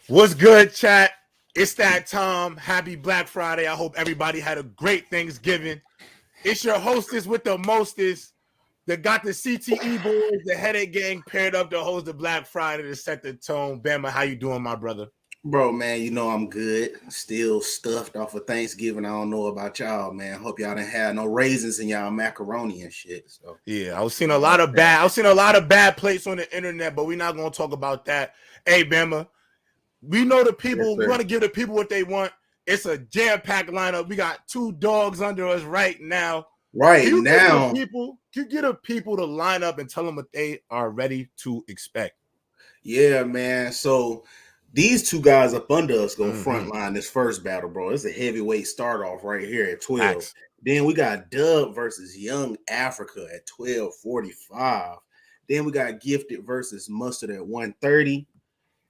What's good, chat? It's that time. Happy Black Friday. I hope everybody had a great Thanksgiving. It's your hostess with the mostest that got the CTE boys, the headache gang paired up to host the Black Friday to set the tone. Bama, how you doing, my brother? Bro, man, you know I'm good. Still stuffed off of Thanksgiving. I don't know about y'all, man. Hope y'all didn't have no raisins in y'all macaroni and shit. So yeah, I was seeing a lot of bad plates on the internet, but we're not gonna talk about that. Hey, Bama, we know the people. We want to give the people what they want. It's a jam-packed lineup. We got two dogs under us right now. Can you get the people to line up and tell them what they are ready to expect? Yeah, man. So these two guys up under us go frontline this first battle, bro. It's a heavyweight start off right here at 12. Thanks. Then we got Dub versus Young Africa at 12:45. Then we got Gifted versus Mustard at 1:30.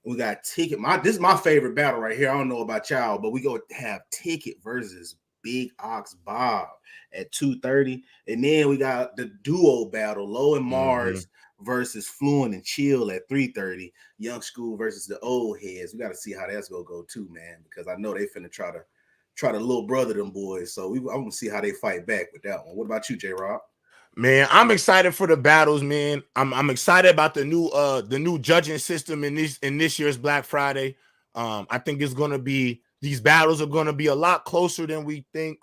We got Ticket. This is my favorite battle right here. I don't know about y'all, but we go have Ticket versus Big Ox Bob at 2:30. And then we got the duo battle, Low and Marz versus Fluent and Chill at 3:30. Young School versus the Old Heads. We got to see how that's gonna go too, man, because I know they finna try to little brother them boys. So I'm gonna see how they fight back with that one. What about you, J-Rob? Man, I'm excited for the battles, man. I'm excited about the new judging system in this year's Black Friday. I think it's gonna be these battles are gonna be a lot closer than we think.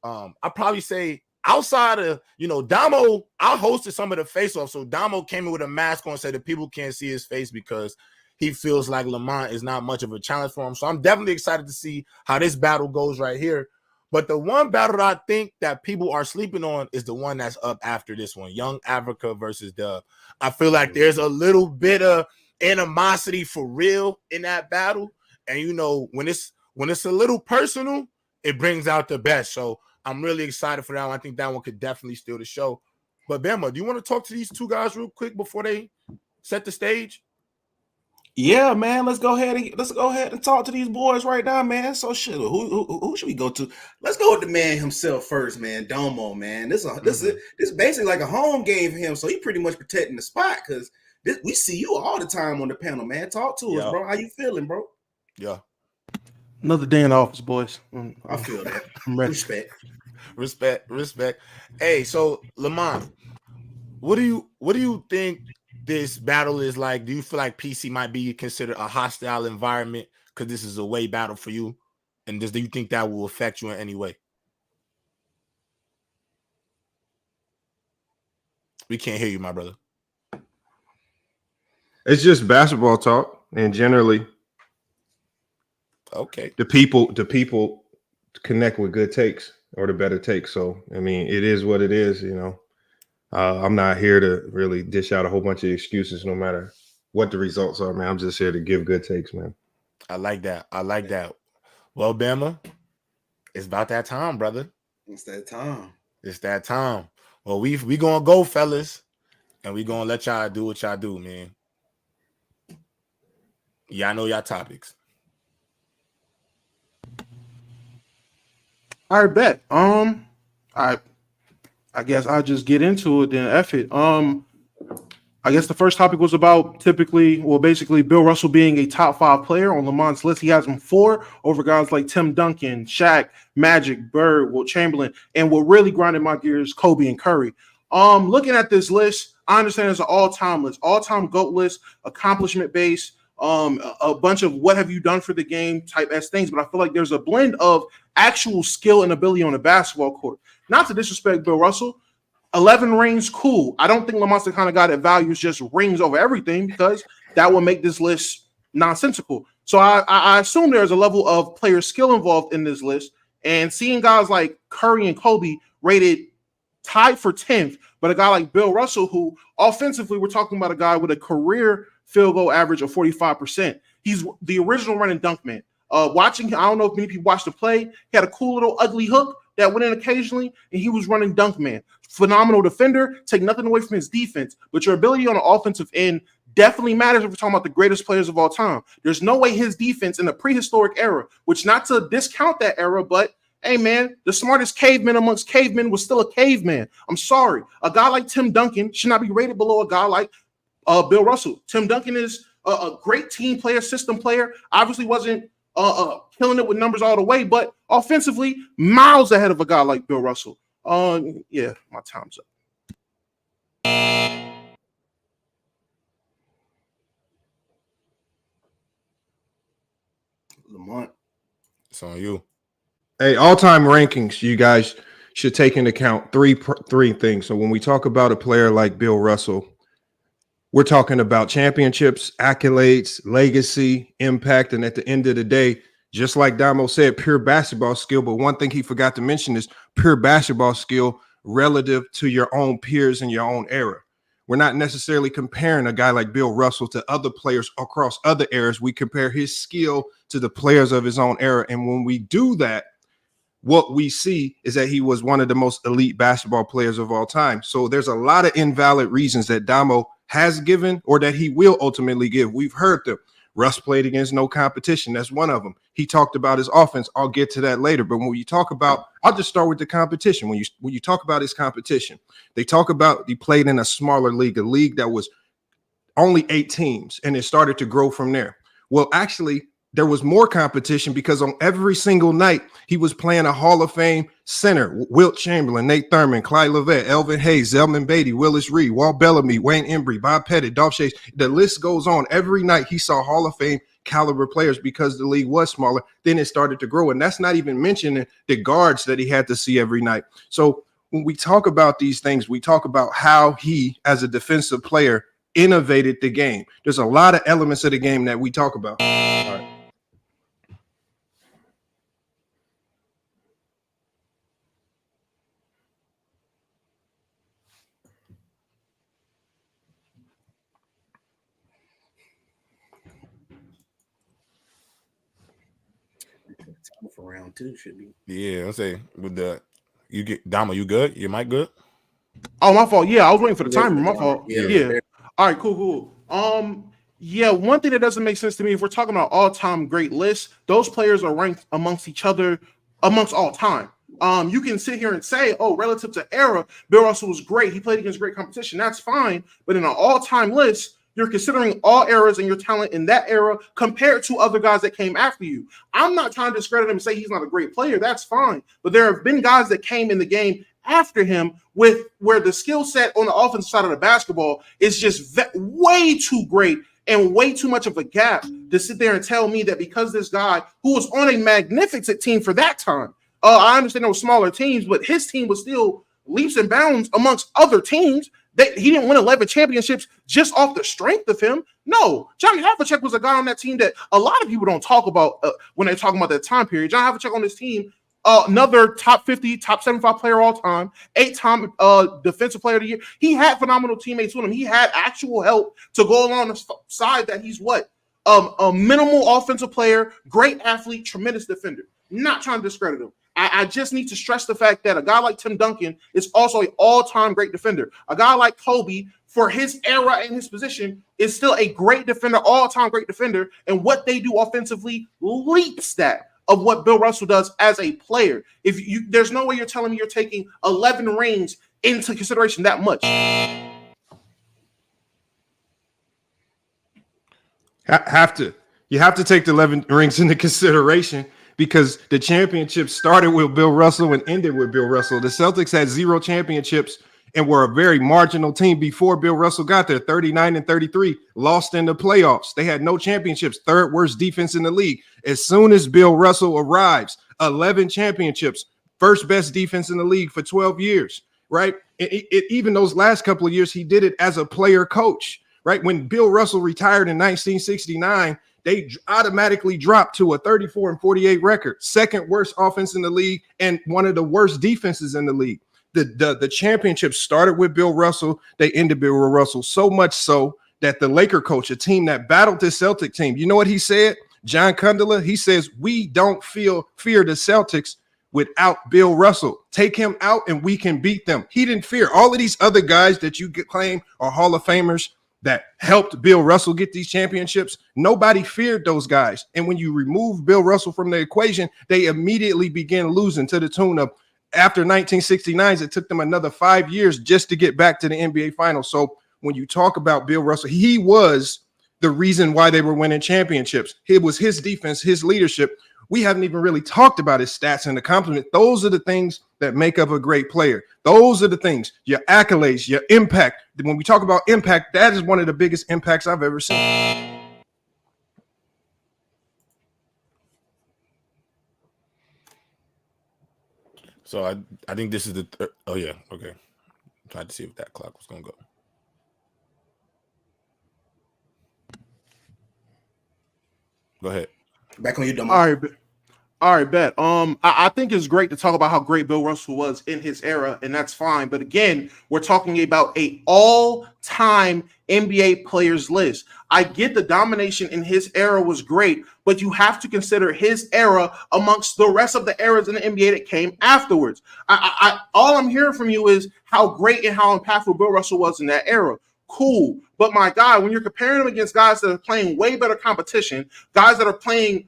I probably say outside of Domo, I hosted some of the face-offs. So Domo came in with a mask on, said that people can't see his face because he feels like Lamont is not much of a challenge for him. So I'm definitely excited to see how this battle goes right here. But the one battle that I think that people are sleeping on is the one that's up after this one, Young Africa versus Dub. I feel like there's a little bit of animosity for real in that battle. And when it's a little personal, it brings out the best. So I'm really excited for that one. I think that one could definitely steal the show. But Bama, do you want to talk to these two guys real quick before they set the stage? Yeah, man. Let's go ahead and talk to these boys right now, man. So shit, who should we go to? Let's go with the man himself first, man. Domo, man. This is basically like a home game for him. So he pretty much protecting the spot because we see you all the time on the panel, man. Talk to us, bro. How you feeling, bro? Yeah. Another day in the office, boys. I feel that. I'm ready. Respect. Hey, so Lamont, what do you think this battle is like? Do you feel like PC might be considered a hostile environment because this is a way battle for you? And do you think that will affect you in any way? We can't hear you, my brother. It's just basketball talk, and generally, okay, the people connect with good takes or the better takes. So I mean, it is what it is, I'm not here to really dish out a whole bunch of excuses, no matter what the results are, man. I'm just here to give good takes, man. I like that. Well, Bama, it's about that time, brother. It's that time. Well, we gonna go, fellas, and we gonna let y'all do what y'all do, man. Y'all know y'all topics. All right, bet. I guess I'll just get into it then. F it. I guess the first topic was about basically Bill Russell being a top 5 player on Lamont's list. He has him 4 over guys like Tim Duncan, Shaq, Magic, Bird, Wilt Chamberlain, and what really grinded my gears, Kobe and Curry. Looking at this list, I understand it's an all-time list, all-time GOAT list, accomplishment based, a bunch of what have you done for the game type S things, but I feel like there's a blend of actual skill and ability on the basketball court. Not to disrespect Bill Russell, 11 rings, cool. I don't think Lamont's the kind of guy that values just rings over everything because that would make this list nonsensical. So I assume there's a level of player skill involved in this list, and seeing guys like Curry and Kobe rated tied for 10th, but a guy like Bill Russell, who offensively, we're talking about a guy with a career field goal average of 45%. He's the original run and dunk man. Watching, I don't know if many people watched the play. He had a cool little ugly hook that went in occasionally, and he was running dunk man. Phenomenal defender, take nothing away from his defense, but your ability on the offensive end definitely matters if we're talking about the greatest players of all time. There's no way his defense in the prehistoric era, which not to discount that era, but hey, man, the smartest caveman amongst cavemen was still a caveman. I'm sorry. A guy like Tim Duncan should not be rated below a guy like Bill Russell. Tim Duncan is a great team player, system player. Obviously wasn't killing it with numbers all the way, but offensively, miles ahead of a guy like Bill Russell. Yeah, my time's up. Lamont. It's on you. Hey, all-time rankings, you guys should take into account three things. So when we talk about a player like Bill Russell, we're talking about championships, accolades, legacy, impact, and at the end of the day, just like Domo said, pure basketball skill. But one thing he forgot to mention is pure basketball skill relative to your own peers in your own era. We're not necessarily comparing a guy like Bill Russell to other players across other eras. We compare his skill to the players of his own era. And when we do that, what we see is that he was one of the most elite basketball players of all time. So there's a lot of invalid reasons that Domo has given or that he will ultimately give. We've heard them. Russ played against no competition. That's one of them. He talked about his offense. I'll get to that later. But when you talk about, I'll just start with the competition. When you talk about his competition, they talk about he played in a smaller league, a league that was only 8 teams, and it started to grow from there. Well, actually, there was more competition because on every single night, he was playing a Hall of Fame center. Wilt Chamberlain, Nate Thurman, Clyde Levette, Elvin Hayes, Zelman Beatty, Willis Reed, Walt Bellamy, Wayne Embry, Bob Pettit, Dolph Chase. The list goes on. Every night he saw Hall of Fame caliber players because the league was smaller. Then it started to grow. And that's not even mentioning the guards that he had to see every night. So when we talk about these things, we talk about how he, as a defensive player, innovated the game. There's a lot of elements of the game that we talk about. All right. For round 2 should be. Yeah, I'll say with the you get Domo, you good? Your mic good? Oh, my fault. Yeah, I was waiting for the timer. My fault. Yeah. All right, cool. Yeah, one thing that doesn't make sense to me, if we're talking about all-time great lists, those players are ranked amongst each other amongst all time. You can sit here and say, oh, relative to era, Bill Russell was great. He played against great competition. That's fine. But in an all-time list, you're considering all eras and your talent in that era compared to other guys that came after you. I'm not trying to discredit him and say he's not a great player. That's fine. But there have been guys that came in the game after him with where the skill set on the offensive side of the basketball is just way too great and way too much of a gap to sit there and tell me that because this guy who was on a magnificent team for that time, I understand there were smaller teams, but his team was still leaps and bounds amongst other teams. He didn't win 11 championships just off the strength of him. No, John Havlicek was a guy on that team that a lot of people don't talk about when they're talking about that time period. John Havlicek on this team, another top 50, top 75 player all time, 8-time defensive player of the year. He had phenomenal teammates with him. He had actual help to go along the side that he's a minimal offensive player, great athlete, tremendous defender. Not trying to discredit him. I just need to stress the fact that a guy like Tim Duncan is also an all-time great defender. A guy like Kobe, for his era and his position, is still a great defender, all-time great defender, and what they do offensively leaps that of what Bill Russell does as a player. There's no way you're telling me you're taking 11 rings into consideration that much. You have to take the 11 rings into consideration because the championships started with Bill Russell and ended with Bill Russell. The Celtics had 0 championships and were a very marginal team before Bill Russell got there, 39-33, lost in the playoffs. They had no championships, 3rd worst defense in the league. As soon as Bill Russell arrives, 11 championships, 1st best defense in the league for 12 years, right? Even those last couple of years, he did it as a player coach, right? When Bill Russell retired in 1969, they automatically dropped to a 34-48 record, 2nd worst offense in the league and one of the worst defenses in the league. The championship started with Bill Russell. They ended Bill Russell, so much so that the Laker coach, a team that battled this Celtic team, you know what he said? John Kundala, he says, we don't fear the Celtics without Bill Russell. Take him out and we can beat them. He didn't fear all of these other guys that you claim are Hall of Famers that helped Bill Russell get these championships. Nobody feared those guys. And when you remove Bill Russell from the equation, they immediately begin losing to the tune of, after 1969, it took them another 5 years just to get back to the NBA Finals. So when you talk about Bill Russell, he was the reason why they were winning championships. It was his defense, his leadership. We haven't even really talked about his stats and accomplishments. Those are the things that make up a great player. Those are the things, your accolades, your impact. When we talk about impact, that is one of the biggest impacts I've ever seen. So I think this is the oh yeah, okay. Tried to see if that clock was gonna go. Go ahead. Back on you, Domo. All right, bet. I think it's great to talk about how great Bill Russell was in his era, and that's fine. But again, we're talking about a all-time NBA players list. I get the domination in his era was great, but you have to consider his era amongst the rest of the eras in the NBA that came afterwards. All I'm hearing from you is how great and how impactful Bill Russell was in that era. Cool, but my guy, when you're comparing him against guys that are playing way better competition, guys that are playing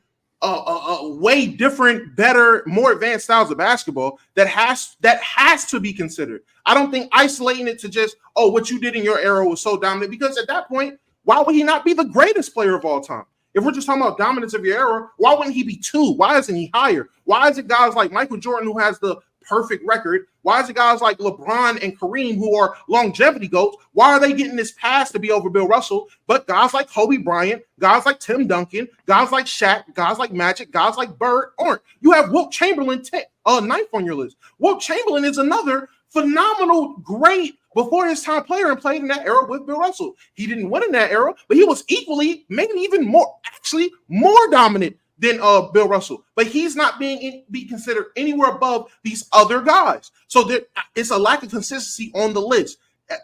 way different, better, more advanced styles of basketball, that has to be considered. I don't think isolating it to just, oh, what you did in your era was so dominant, because at that point, why would he not be the greatest player of all time? If we're just talking about dominance of your era, why wouldn't he be 2? Why isn't he higher? Why is it guys like Michael Jordan who has the perfect record? Why is it guys like LeBron and Kareem who are longevity goats? Why are they getting this pass to be over Bill Russell? But guys like Kobe Bryant, guys like Tim Duncan, guys like Shaq, guys like Magic, guys like Bird aren't. You have Wilt Chamberlain 9th on your list. Wilt Chamberlain is another phenomenal, great before his time player and played in that era with Bill Russell. He didn't win in that era, but he was equally, maybe even more, actually more dominant than Bill Russell, but he's not be considered anywhere above these other guys. So it's a lack of consistency on the list.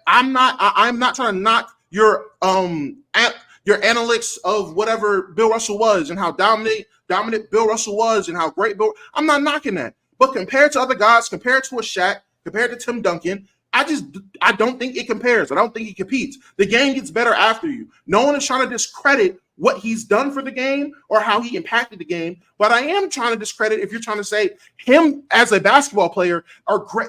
I'm not trying to knock your analytics of whatever Bill Russell was and how dominant Bill Russell was and how great Bill. I'm not knocking that, but compared to other guys, compared to a Shaq, compared to Tim Duncan, I don't think it compares. I don't think it competes. The game gets better after you. No one is trying to discredit what he's done for the game or how he impacted the game, but I am trying to discredit if you're trying to say him as a basketball player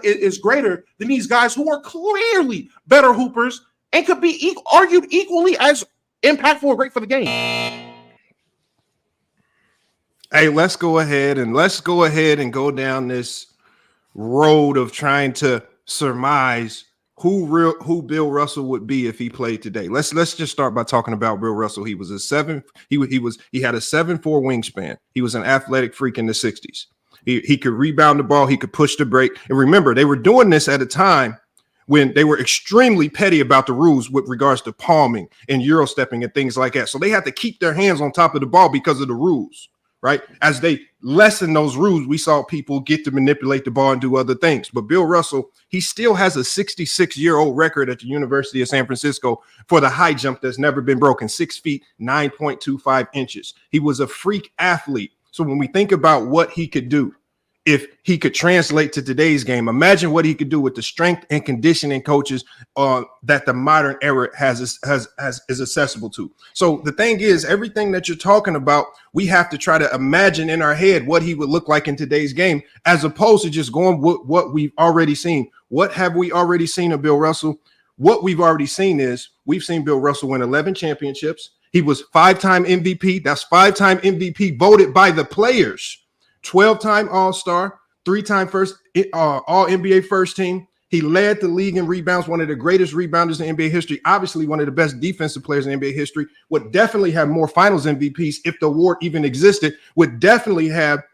is greater than these guys who are clearly better hoopers and could be argued equally as impactful or great for the game. Hey, let's go ahead and go down this road of trying to surmise who Bill Russell would be if he played today. Let's just start by talking about Bill Russell. He was he had a 7'4" wingspan. He was an athletic freak in the 60s. He could rebound the ball, he could push the break. And remember, they were doing this at a time when they were extremely petty about the rules with regards to palming and euro stepping and things like that. So they had to keep their hands on top of the ball because of the rules. Right? As they lessen those rules, we saw people get to manipulate the ball and do other things. But Bill Russell, he still has a 66-year-old record at the University of San Francisco for the high jump that's never been broken, 6 feet, 9.25 inches. He was a freak athlete. So when we think about what he could do, if he could translate to today's game, imagine what he could do with the strength and conditioning coaches that the modern era is accessible to. So the thing is, everything that you're talking about, we have to try to imagine in our head what he would look like in today's game, as opposed to just going with what we've already seen. What have we already seen of Bill Russell? What we've already seen is we've seen Bill Russell win 11 championships. He was 5-time MVP. That's 5-time MVP voted by the players. 12-time All-Star, 3-time first All-NBA first team. He led the league in rebounds, one of the greatest rebounders in NBA history, obviously one of the best defensive players in NBA history, would definitely have more finals MVPs if the award even existed, would definitely have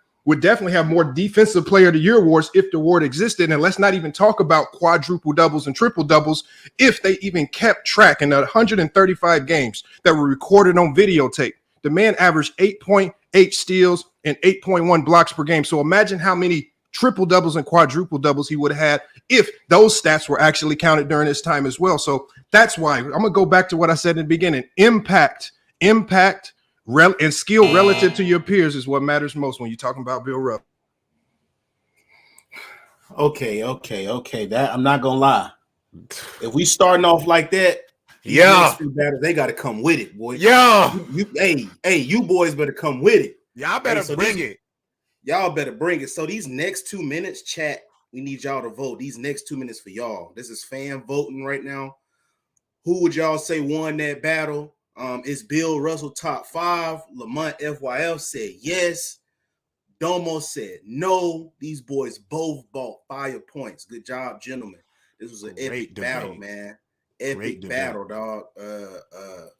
more defensive player of the year awards if the award existed. And let's not even talk about quadruple doubles and triple doubles if they even kept track in the 135 games that were recorded on videotape. The man averaged 8.8 steals and 8.1 blocks per game. So imagine how many triple doubles and quadruple doubles he would have had if those stats were actually counted during his time as well. So that's why I'm going to go back to what I said in the beginning. Impact, and skill relative to your peers is what matters most when you're talking about Bill Russell. Okay. That I'm not gonna lie. If we starting off like that, they got to come with it, boy. Yeah. You boys better come with it. Y'all better bring it. Y'all better bring it. So these next 2 minutes, chat, we need y'all to vote. These next 2 minutes for y'all. This is fan voting right now. Who would y'all say won that battle? Is Bill Russell top 5? Lamont FYF said yes. Domo said no. These boys both bought fire points. Good job, gentlemen. This was an epic battle, man. Epic battle, dog.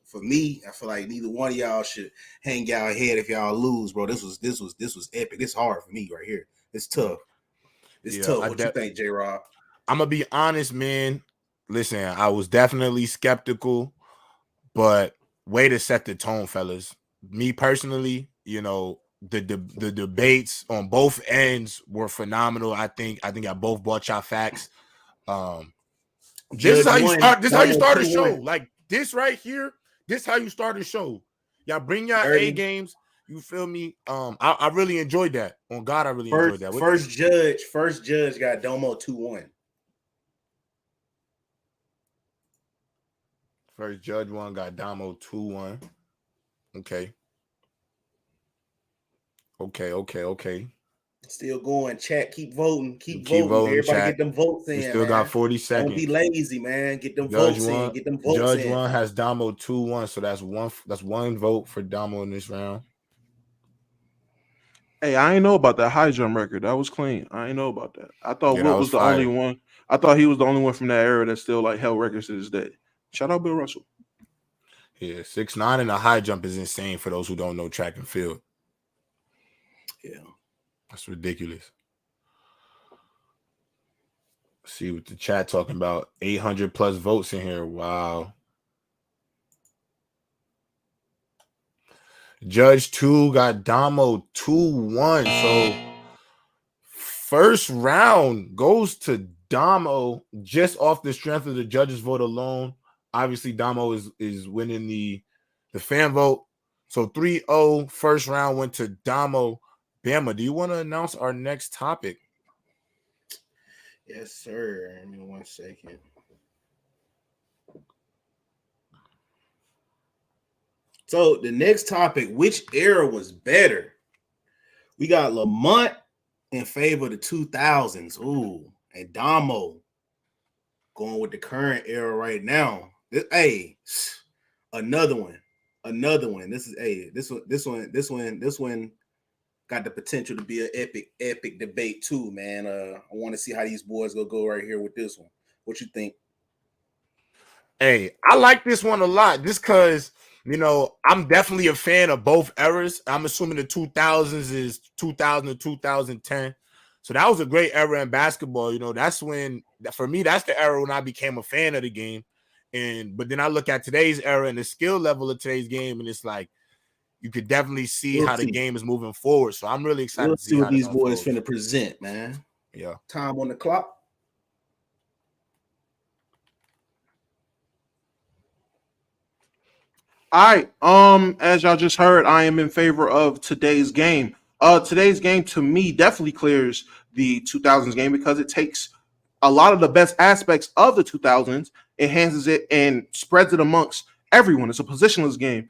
For me, I feel like neither one of y'all should hang y'all head if y'all lose, bro. This was epic. This hard for me right here. It's tough. It's tough. What you think, J-Rob? I'm gonna be honest, man. Listen, I was definitely skeptical, but way to set the tone, fellas. Me personally, you know, the debates on both ends were phenomenal. I think I both bought y'all facts. This is how you start. This is how you start a show. Like this right here. This is how you start a show. Y'all bring y'all A games. You feel me? I really enjoyed that. On God, I really enjoyed that. First judge got Domo 2-1. First judge one got Domo 2-1. Okay. Still going, chat. Keep voting. Keep voting. Everybody chat. Get them votes in. We still got 40 seconds. Don't be lazy, man. Get them votes in. Get them votes in. Judge one has Domo 2-1, so that's one vote for Domo in this round. Hey, I ain't know about that high jump record. That was clean. I ain't know about that. I thought Will was the only one. I thought he was the only one from that era that still like held records to this day. Shout out Bill Russell. Yeah, 6'9" and a high jump is insane for those who don't know track and field. Yeah. That's ridiculous. Let's see what the chat talking about. 800 plus votes in here. Wow. Judge 2 got Domo 2-1. So first round goes to Domo just off the strength of the judges' vote alone. Obviously, Domo is winning the fan vote. So 3-0 first round went to Domo. Bama, do you want to announce our next topic? Yes, sir. Give me 1 second. So the next topic, which era was better? We got Lamont in favor of the 2000s. Ooh, and Domo going with the current era right now. Another one. This one got the potential to be an epic debate too, man. I want to see how these boys go right here with this one. What you think? Hey, I like this one a lot just because, you know, I'm definitely a fan of both eras. I'm assuming the 2000s is 2000 to 2010. So that was a great era in basketball. You know, that's when, for me, that's the era when I became a fan of the game. But then I look at today's era and the skill level of today's game, and it's like, you could definitely see how the game is moving forward. So I'm really excited to see what these boys finna present, man. Yeah. Time on the clock. All right. As y'all just heard, I am in favor of today's game. Today's game to me definitely clears the 2000s game because it takes a lot of the best aspects of the 2000s, enhances it, and spreads it amongst everyone. It's a positionless game.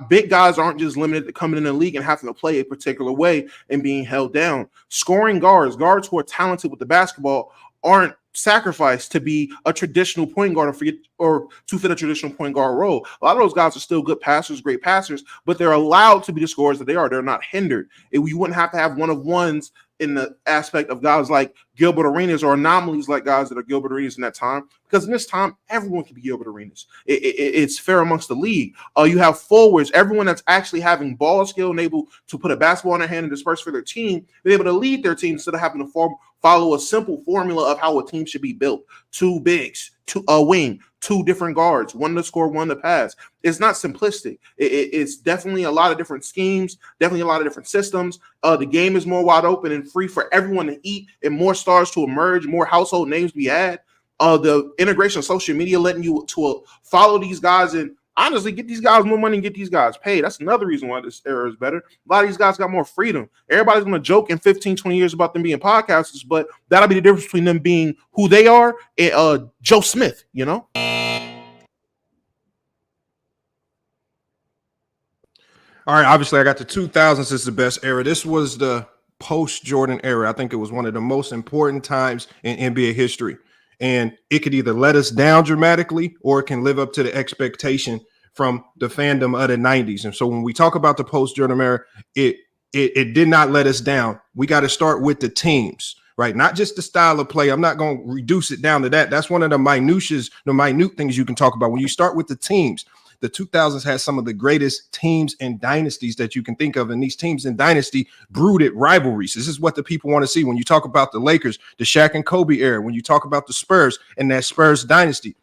Big guys aren't just limited to coming in the league and having to play a particular way and being held down. Scoring guards who are talented with the basketball aren't sacrificed to be a traditional point guard or to fit a traditional point guard role. A lot of those guys are still good passers, great passers, but they're allowed to be the scorers that they are. They're not hindered. You wouldn't have to have one-of-ones in the aspect of guys like Gilbert Arenas or anomalies like guys that are Gilbert Arenas in that time, because in this time, everyone can be Gilbert Arenas. It's fair amongst the league. You have forwards, everyone that's actually having ball skill and able to put a basketball in their hand and disperse for their team, they're able to lead their team instead of having to follow a simple formula of how a team should be built. 2 bigs, a wing, 2 different guards, 1 to score, 1 to pass. It's not simplistic. It's definitely a lot of different schemes, definitely a lot of different systems. The game is more wide open and free for everyone to eat and more stars to emerge, more household names to be had. The integration of social media letting you to follow these guys and honestly get these guys more money and get these guys paid. That's another reason why this era is better. A lot of these guys got more freedom. Everybody's going to joke in 15, 20 years about them being podcasters, but that'll be the difference between them being who they are and Joe Smith, you know? All right, obviously I got the 2000s as the best era. This was the post-Jordan era. I think it was one of the most important times in NBA history. And it could either let us down dramatically or it can live up to the expectation from the fandom of the 90s. And so when we talk about the post-Jordan era, it did not let us down. We got to start with the teams, right? Not just the style of play. I'm not going to reduce it down to that. That's one of the minute things you can talk about. When you start with the teams, the 2000s had some of the greatest teams and dynasties that you can think of. And these teams and dynasty brooded rivalries. This is what the people want to see. When you talk about the Lakers, the Shaq and Kobe era, when you talk about the Spurs and that Spurs dynasty,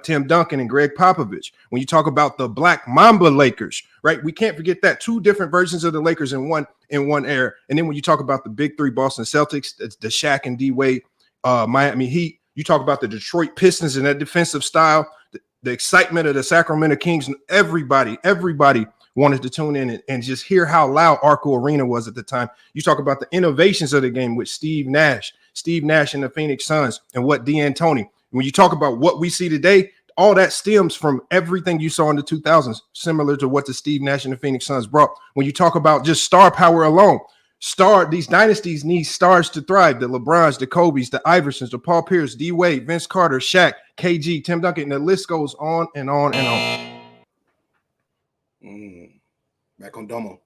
Tim Duncan and Greg Popovich. When you talk about the Black Mamba Lakers, right? We can't forget that. Two different versions of the Lakers in one era. And then when you talk about the big three Boston Celtics, the Shaq and D Wade, Miami Heat, you talk about the Detroit Pistons and that defensive style, the excitement of the Sacramento Kings, and everybody wanted to tune in and just hear how loud Arco Arena was at the time. You talk about the innovations of the game with Steve Nash and the Phoenix Suns, and what D'Antoni. When you talk about what we see today, all that stems from everything you saw in the 2000s, similar to what the Steve Nash and the Phoenix Suns brought. When you talk about just star power alone, these dynasties need stars to thrive. The LeBrons, the Kobes, the Iversons, the Paul Pierce, D Wade, Vince Carter, Shaq, KG, Tim Duncan, and the list goes on and on and on. Back on Domo.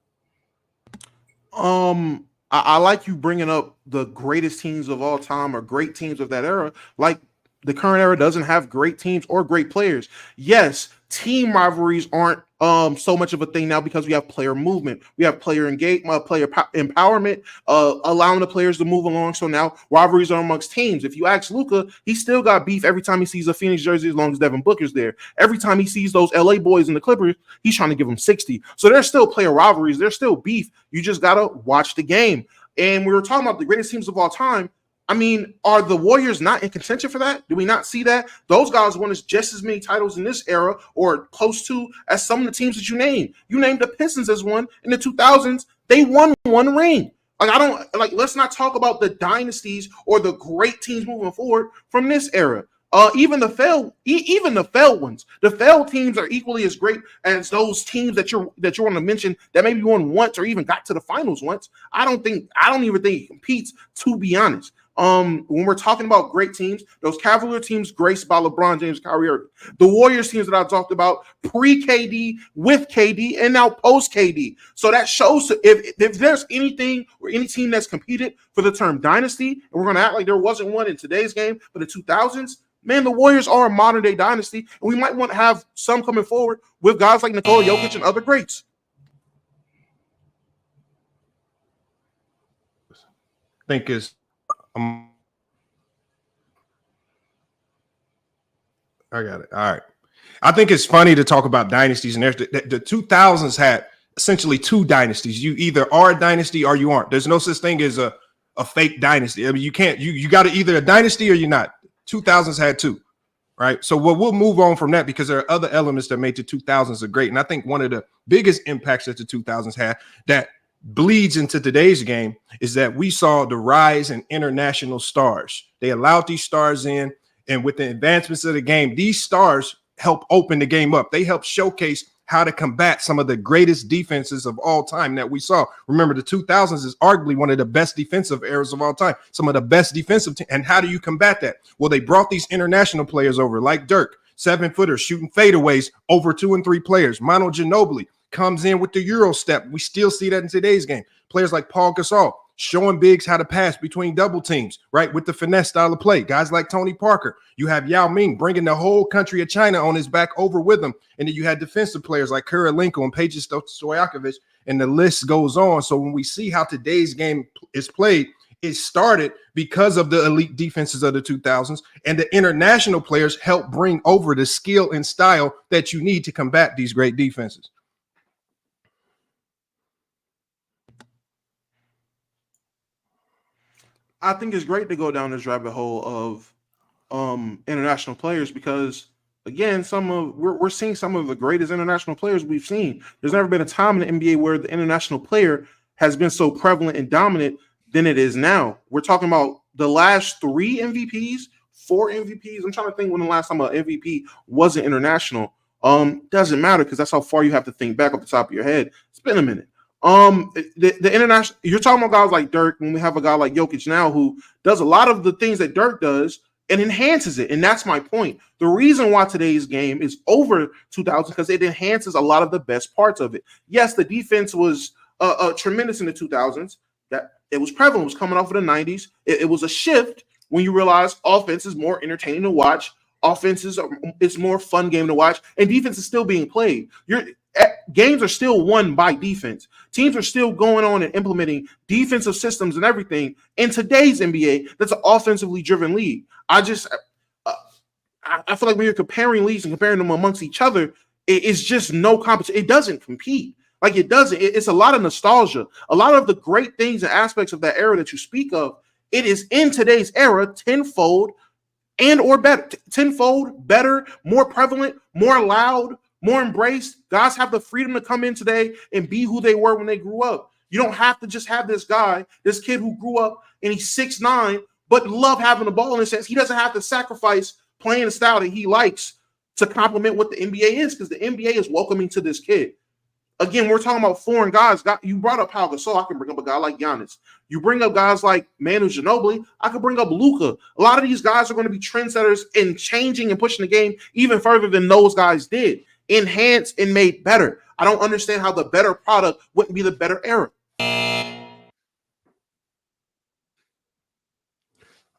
I like you bringing up the greatest teams of all time or great teams of that era. Like, the current era doesn't have great teams or great players. Yes, team rivalries aren't so much of a thing now because we have player movement. We have player engagement, player empowerment, allowing the players to move along. So now rivalries are amongst teams. If you ask Luka, he still got beef every time he sees a Phoenix jersey as long as Devin Booker's there. Every time he sees those LA boys in the Clippers, he's trying to give them 60. So there's still player rivalries. There's still beef. You just got to watch the game. And we were talking about the greatest teams of all time. I mean, are the Warriors not in contention for that? Do we not see that? Those guys won just as many titles in this era or close to as some of the teams that you named. You named the Pistons as one in the 2000s. They won one ring. Let's not talk about the dynasties or the great teams moving forward from this era. Even the failed ones. The failed teams are equally as great as those teams that you want to mention that maybe won once or even got to the finals once. I don't even think it competes, to be honest. When we're talking about great teams, those Cavalier teams graced by LeBron James, Kyrie Irving, the Warriors teams that I talked about pre-KD, with KD, and now post-KD. So that shows if there's anything or any team that's competed for the term dynasty, and we're going to act like there wasn't one in today's game for the 2000s, man, the Warriors are a modern-day dynasty, and we might want to have some coming forward with guys like Nikola Jokic and other greats. I think it's I got it. All right. I think it's funny to talk about dynasties, and the 2000s had essentially two dynasties. You either are a dynasty or you aren't. There's no such thing as a fake dynasty. I mean, you can't. You got to either a dynasty or you're not. 2000s had two, right? So we'll move on from that because there are other elements that made the 2000s a great. And I think one of the biggest impacts that the 2000s had that bleeds into today's game is that we saw the rise in international stars. They allowed these stars in, and with the advancements of the game, these stars help open the game up. They help showcase how to combat some of the greatest defenses of all time that we saw. Remember, the 2000s is arguably one of the best defensive eras of all time. Some of the best defensive teams. And how do you combat that? Well, they brought these international players over, like Dirk, 7-footers shooting fadeaways over 2 and 3 players. Manu Ginobili comes in with the Euro step. We still see that in today's game. Players like Paul Gasol showing bigs how to pass between double teams, right, with the finesse style of play. Guys like Tony Parker. You have Yao Ming bringing the whole country of China on his back over with him. And then you had defensive players like Kurylenko and Peja Stojakovic, and the list goes on. So when we see how today's game is played, it started because of the elite defenses of the 2000s, and the international players help bring over the skill and style that you need to combat these great defenses. I think it's great to go down this rabbit hole of international players because, again, we're seeing some of the greatest international players we've seen. There's never been a time in the NBA where the international player has been so prevalent and dominant than it is now. We're talking about the last 3 MVPs, 4 MVPs. I'm trying to think when the last time an MVP wasn't international. Doesn't matter because that's how far you have to think back off the top of your head. It's been a minute. The international, you're talking about guys like Dirk, when we have a guy like Jokic now who does a lot of the things that Dirk does, It enhances it, and that's my point. The reason why today's game is over 2000 because it enhances a lot of the best parts of it. Yes, the defense was tremendous in the 2000s. That it was prevalent. It was coming off of the 90s. It was a shift when you realize offense is more entertaining to watch. It's more fun game to watch, and defense is still being played. Games are still won by defense. Teams are still going on and implementing defensive systems and everything. In today's NBA, that's an offensively driven league. I feel like when you're comparing leagues and comparing them amongst each other, it's just no competition. It doesn't compete. Like it doesn't. It's a lot of nostalgia. A lot of the great things and aspects of that era that you speak of, it is in today's era tenfold and or better. Tenfold, better, more prevalent, more loud, more embraced. Guys have the freedom to come in today and be who they were when they grew up. You don't have to just have this kid who grew up and he's 6'9", but love having the ball in his hands. He doesn't have to sacrifice playing the style that he likes to complement what the NBA is, because the NBA is welcoming to this kid. Again, we're talking about foreign guys. You brought up Pau Gasol. I can bring up a guy like Giannis. You bring up guys like Manu Ginobili. I could bring up Luka. A lot of these guys are going to be trendsetters in changing and pushing the game even further than those guys did. Enhanced and made better. I don't understand how the better product wouldn't be the better era.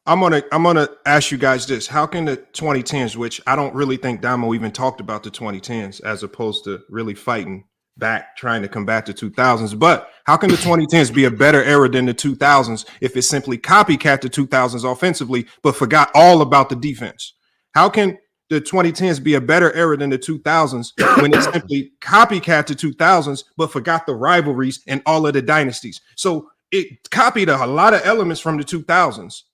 I'm gonna ask you guys this: how can the 2010s, which I don't really think Domo even talked about the 2010s, as opposed to really fighting back, trying to combat the 2000s, but how can the 2010s be a better era than the 2000s if it simply copycat the 2000s offensively, but forgot all about the defense? How can the 2010s be a better era than the 2000s when it simply copycat the 2000s, but forgot the rivalries and all of the dynasties? So it copied a lot of elements from the 2000s,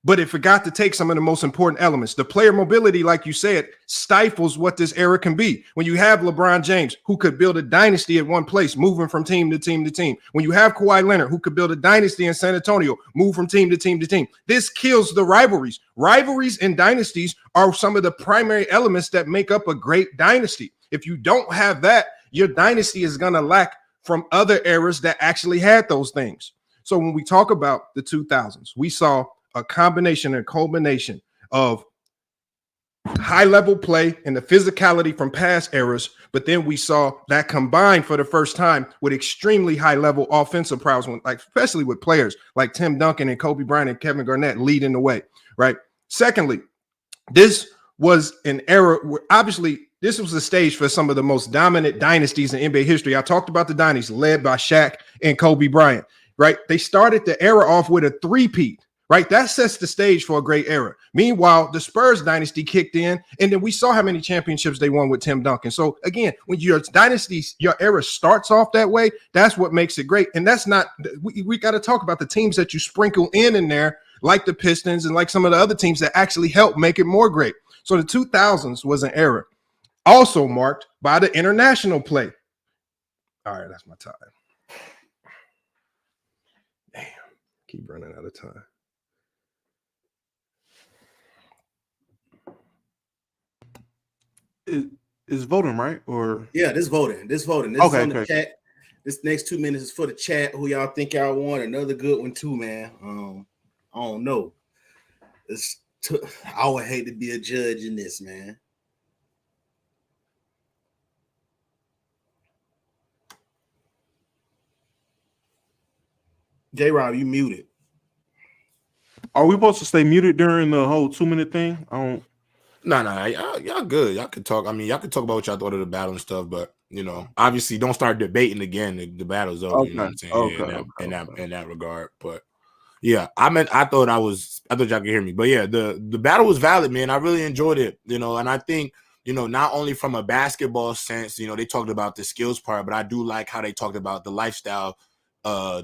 but it forgot to take some of the most important elements. The player mobility, like you said, stifles what this era can be. When you have LeBron James, who could build a dynasty at one place, moving from team to team to team. When you have Kawhi Leonard, who could build a dynasty in San Antonio, move from team to team to team. This kills the rivalries. Rivalries and dynasties are some of the primary elements that make up a great dynasty. If you don't have that, your dynasty is going to lack from other eras that actually had those things. So when we talk about the 2000s, we saw a combination and culmination of high-level play and the physicality from past eras, but then we saw that combined for the first time with extremely high-level offensive prowess, like especially with players like Tim Duncan and Kobe Bryant and Kevin Garnett leading the way, right? Secondly, this was an era where obviously this was the stage for some of the most dominant dynasties in NBA history. I talked about the dynasties led by Shaq and Kobe Bryant, right? They started the era off with a three-peat. Right, that sets the stage for a great era. Meanwhile, the Spurs dynasty kicked in, and then we saw how many championships they won with Tim Duncan. So again, when your dynasty, your era starts off that way, that's what makes it great. And that's not, we got to talk about the teams that you sprinkle in there, like the Pistons and like some of the other teams that actually help make it more great. So the 2000s was an era also marked by the international play. All right, that's my time. Damn, keep running out of time. Is voting right? Or this voting. This okay, is on the chat. This next 2 minutes is for the chat. Who y'all think y'all want? Another good one too, man. I don't know. I would hate to be a judge in this, man. J-Rob, you muted. Are we supposed to stay muted during the whole 2-minute thing? I don't. No, y'all good. Y'all could talk. I mean, y'all could talk about what y'all thought of the battle and stuff, but obviously, don't start debating again. The battle's over. Okay. You know what I'm saying? In that regard. But yeah, I thought y'all could hear me. But yeah, the battle was valid, man. I really enjoyed it. And I think not only from a basketball sense, they talked about the skills part, but I do like how they talked about the lifestyle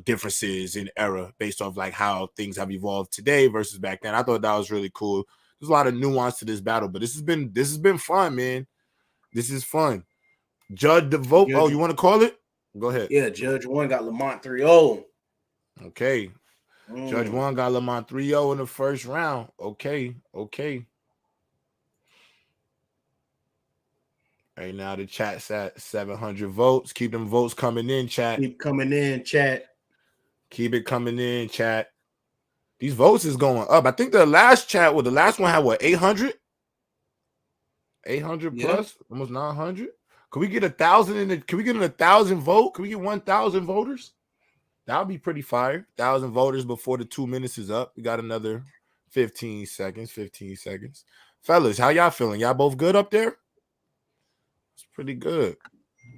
differences in era based off like how things have evolved today versus back then. I thought that was really cool. There's a lot of nuance to this battle, but this has been fun, man. This is fun. Judge the vote. Oh, you want to call it? Go ahead. Yeah, Judge 1 got Lamont 3-0. Okay. Judge 1 got Lamont 3-0 in the first round. Okay. Right now the chat's at 700 votes. Keep them votes coming in, chat. Keep coming in, chat. Keep it coming in, chat. These votes is going up. I think the last one had what, 800? 800 plus, almost 900. Can we get 1,000 can we get 1,000 vote? Can we get 1,000 voters? That would be pretty fire. 1,000 voters before the 2 minutes is up. We got another 15 seconds. Fellas, how y'all feeling? Y'all both good up there? It's pretty good.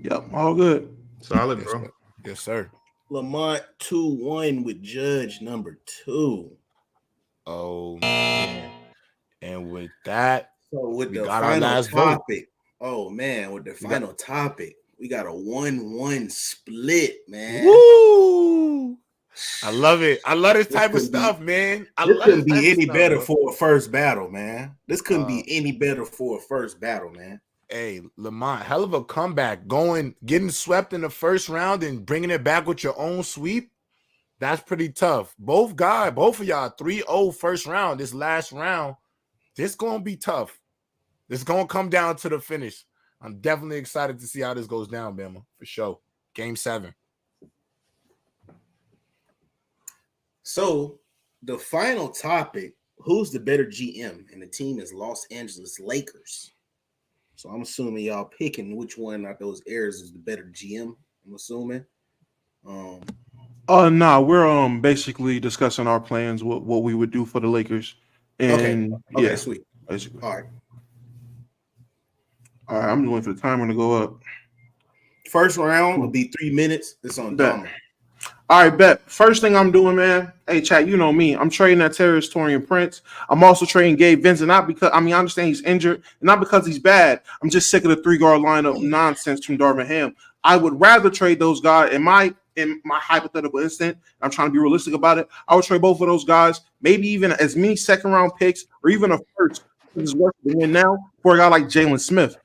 Yep, all good. Solid, Yes, bro. sir. Yes, sir. Lamont 2-1 with Judge number 2. Oh, man. And with that, so with the got our final last topic, with the final topic, we got a 1-1 split, man. Woo! I love it. I love this type of stuff, man. This couldn't be any better for a first battle, man. This couldn't be any better for a first battle, man. Hey, Lamont, hell of a comeback. Getting swept in the first round and bringing it back with your own sweep. That's pretty tough. Both of y'all 3-0 first round. This last round, this going to be tough. This going to come down to the finish. I'm definitely excited to see how this goes down, Bama, for sure. Game 7. So, the final topic, who's the better GM? And the team is Los Angeles Lakers. So, I'm assuming y'all picking which one out those areas is the better GM, I'm assuming. We're basically discussing our plans, what we would do for the Lakers. And okay, sweet. Basically. All right, I'm waiting for the timer to go up. First round will be 3 minutes. It's on Domo. All right, bet. First thing I'm doing, man. Hey, chat, you know me. I'm trading that Terrence Torian Prince. I'm also trading Gabe Vincent, not because I understand he's injured, and not because he's bad. I'm just sick of the 3-guard lineup nonsense from Darvin Ham. I would rather trade those guys in my hypothetical instant. I'm trying to be realistic about it. I would trade both of those guys, maybe even as many second-round picks or even a first. It's worth the win now for a guy like Jalen Smith.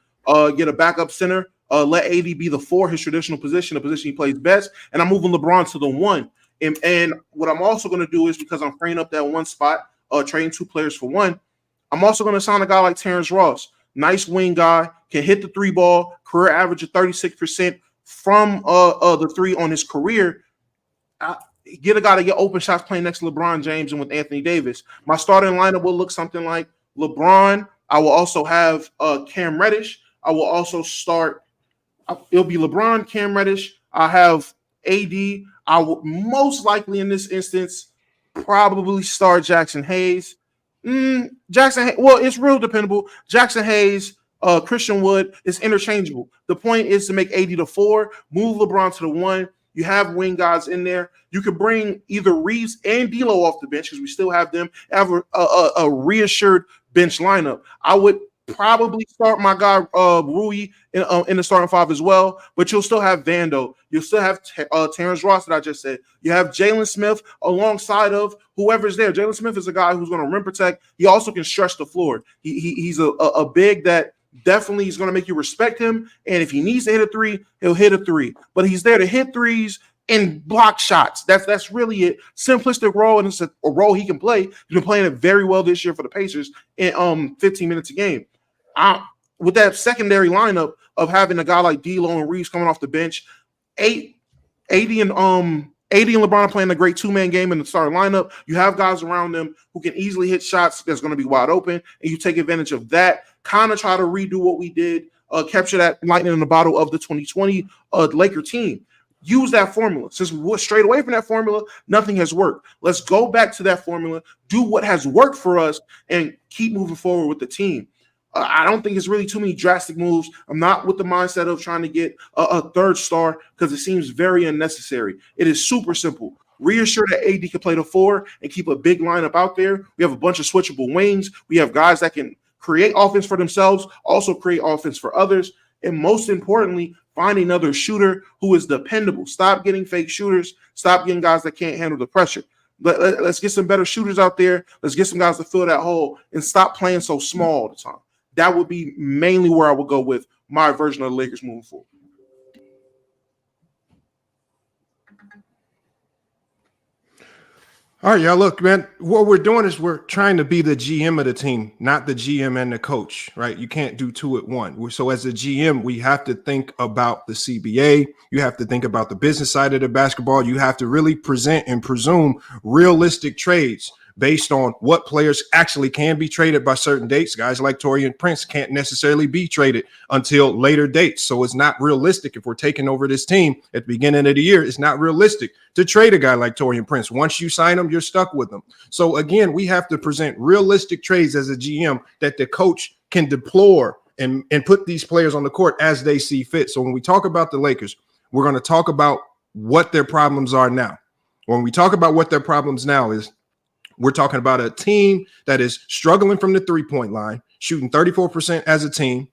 Get a backup center. Let AD be the 4, his traditional position, the position he plays best, and I'm moving LeBron to the 1. And what I'm also going to do is, because I'm freeing up that one spot, trading 2 players for 1, I'm also going to sign a guy like Terrence Ross. Nice wing guy, can hit the 3 ball, career average of 36% from the 3 on his career. Get a guy to get open shots playing next to LeBron James and with Anthony Davis. My starting lineup will look something like LeBron. I will also have Cam Reddish. I will also start. It'll be LeBron, Cam Reddish. I have AD. I will most likely in this instance probably start Jackson Hayes. It's real dependable. Jackson Hayes, Christian Wood is interchangeable. The point is to make AD the 4, move LeBron to the 1. You have wing guys in there. You could bring either Reeves and D'Lo off the bench because we still have them. Have a reassured bench lineup. I would probably start my guy Rui in the starting 5 as well, but you'll still have Vando. You'll still have Terrence Ross that I just said. You have Jalen Smith alongside of whoever's there. Jalen Smith is a guy who's going to rim protect. He also can stretch the floor. He's a big that definitely is going to make you respect him, and if he needs to hit a 3, he'll hit a 3. But he's there to hit 3s and block shots. That's really it. Simplistic role, and it's a role he can play. He's been playing it very well this year for the Pacers in 15 minutes a game. With that secondary lineup of having a guy like D'Lo and Reeves coming off the bench, AD and LeBron are playing a great 2-man game in the starting lineup. You have guys around them who can easily hit shots that's going to be wide open, and you take advantage of that. Kind of try to redo what we did, capture that lightning in the bottle of the 2020 Laker team. Use that formula. Since we're straight away from that formula, nothing has worked. Let's go back to that formula, do what has worked for us, and keep moving forward with the team. I don't think it's really too many drastic moves. I'm not with the mindset of trying to get a third star because it seems very unnecessary. It is super simple. Reassure that AD can play the 4 and keep a big lineup out there. We have a bunch of switchable wings. We have guys that can create offense for themselves, also create offense for others. And most importantly, find another shooter who is dependable. Stop getting fake shooters. Stop getting guys that can't handle the pressure. Let's get some better shooters out there. Let's get some guys to fill that hole and stop playing so small all the time. That would be mainly where I would go with my version of the Lakers moving forward. All right, y'all. Look, man, what we're doing is we're trying to be the GM of the team, not the GM and the coach, right? You can't do 2 at 1. So as a GM, we have to think about the CBA. You have to think about the business side of the basketball. You have to really present and presume realistic trades. based on what players actually can be traded by certain dates. Guys like Taurean Prince can't necessarily be traded until later dates. So it's not realistic if we're taking over this team at the beginning of the year. It's not realistic to trade a guy like Taurean Prince. Once you sign him, you're stuck with him. So again, we have to present realistic trades as a GM that the coach can deploy and put these players on the court as they see fit. So when we talk about the Lakers, we're going to talk about what their problems are now. When we talk about what their problems now is, we're talking about a team that is struggling from the three-point line, shooting 34% as a team.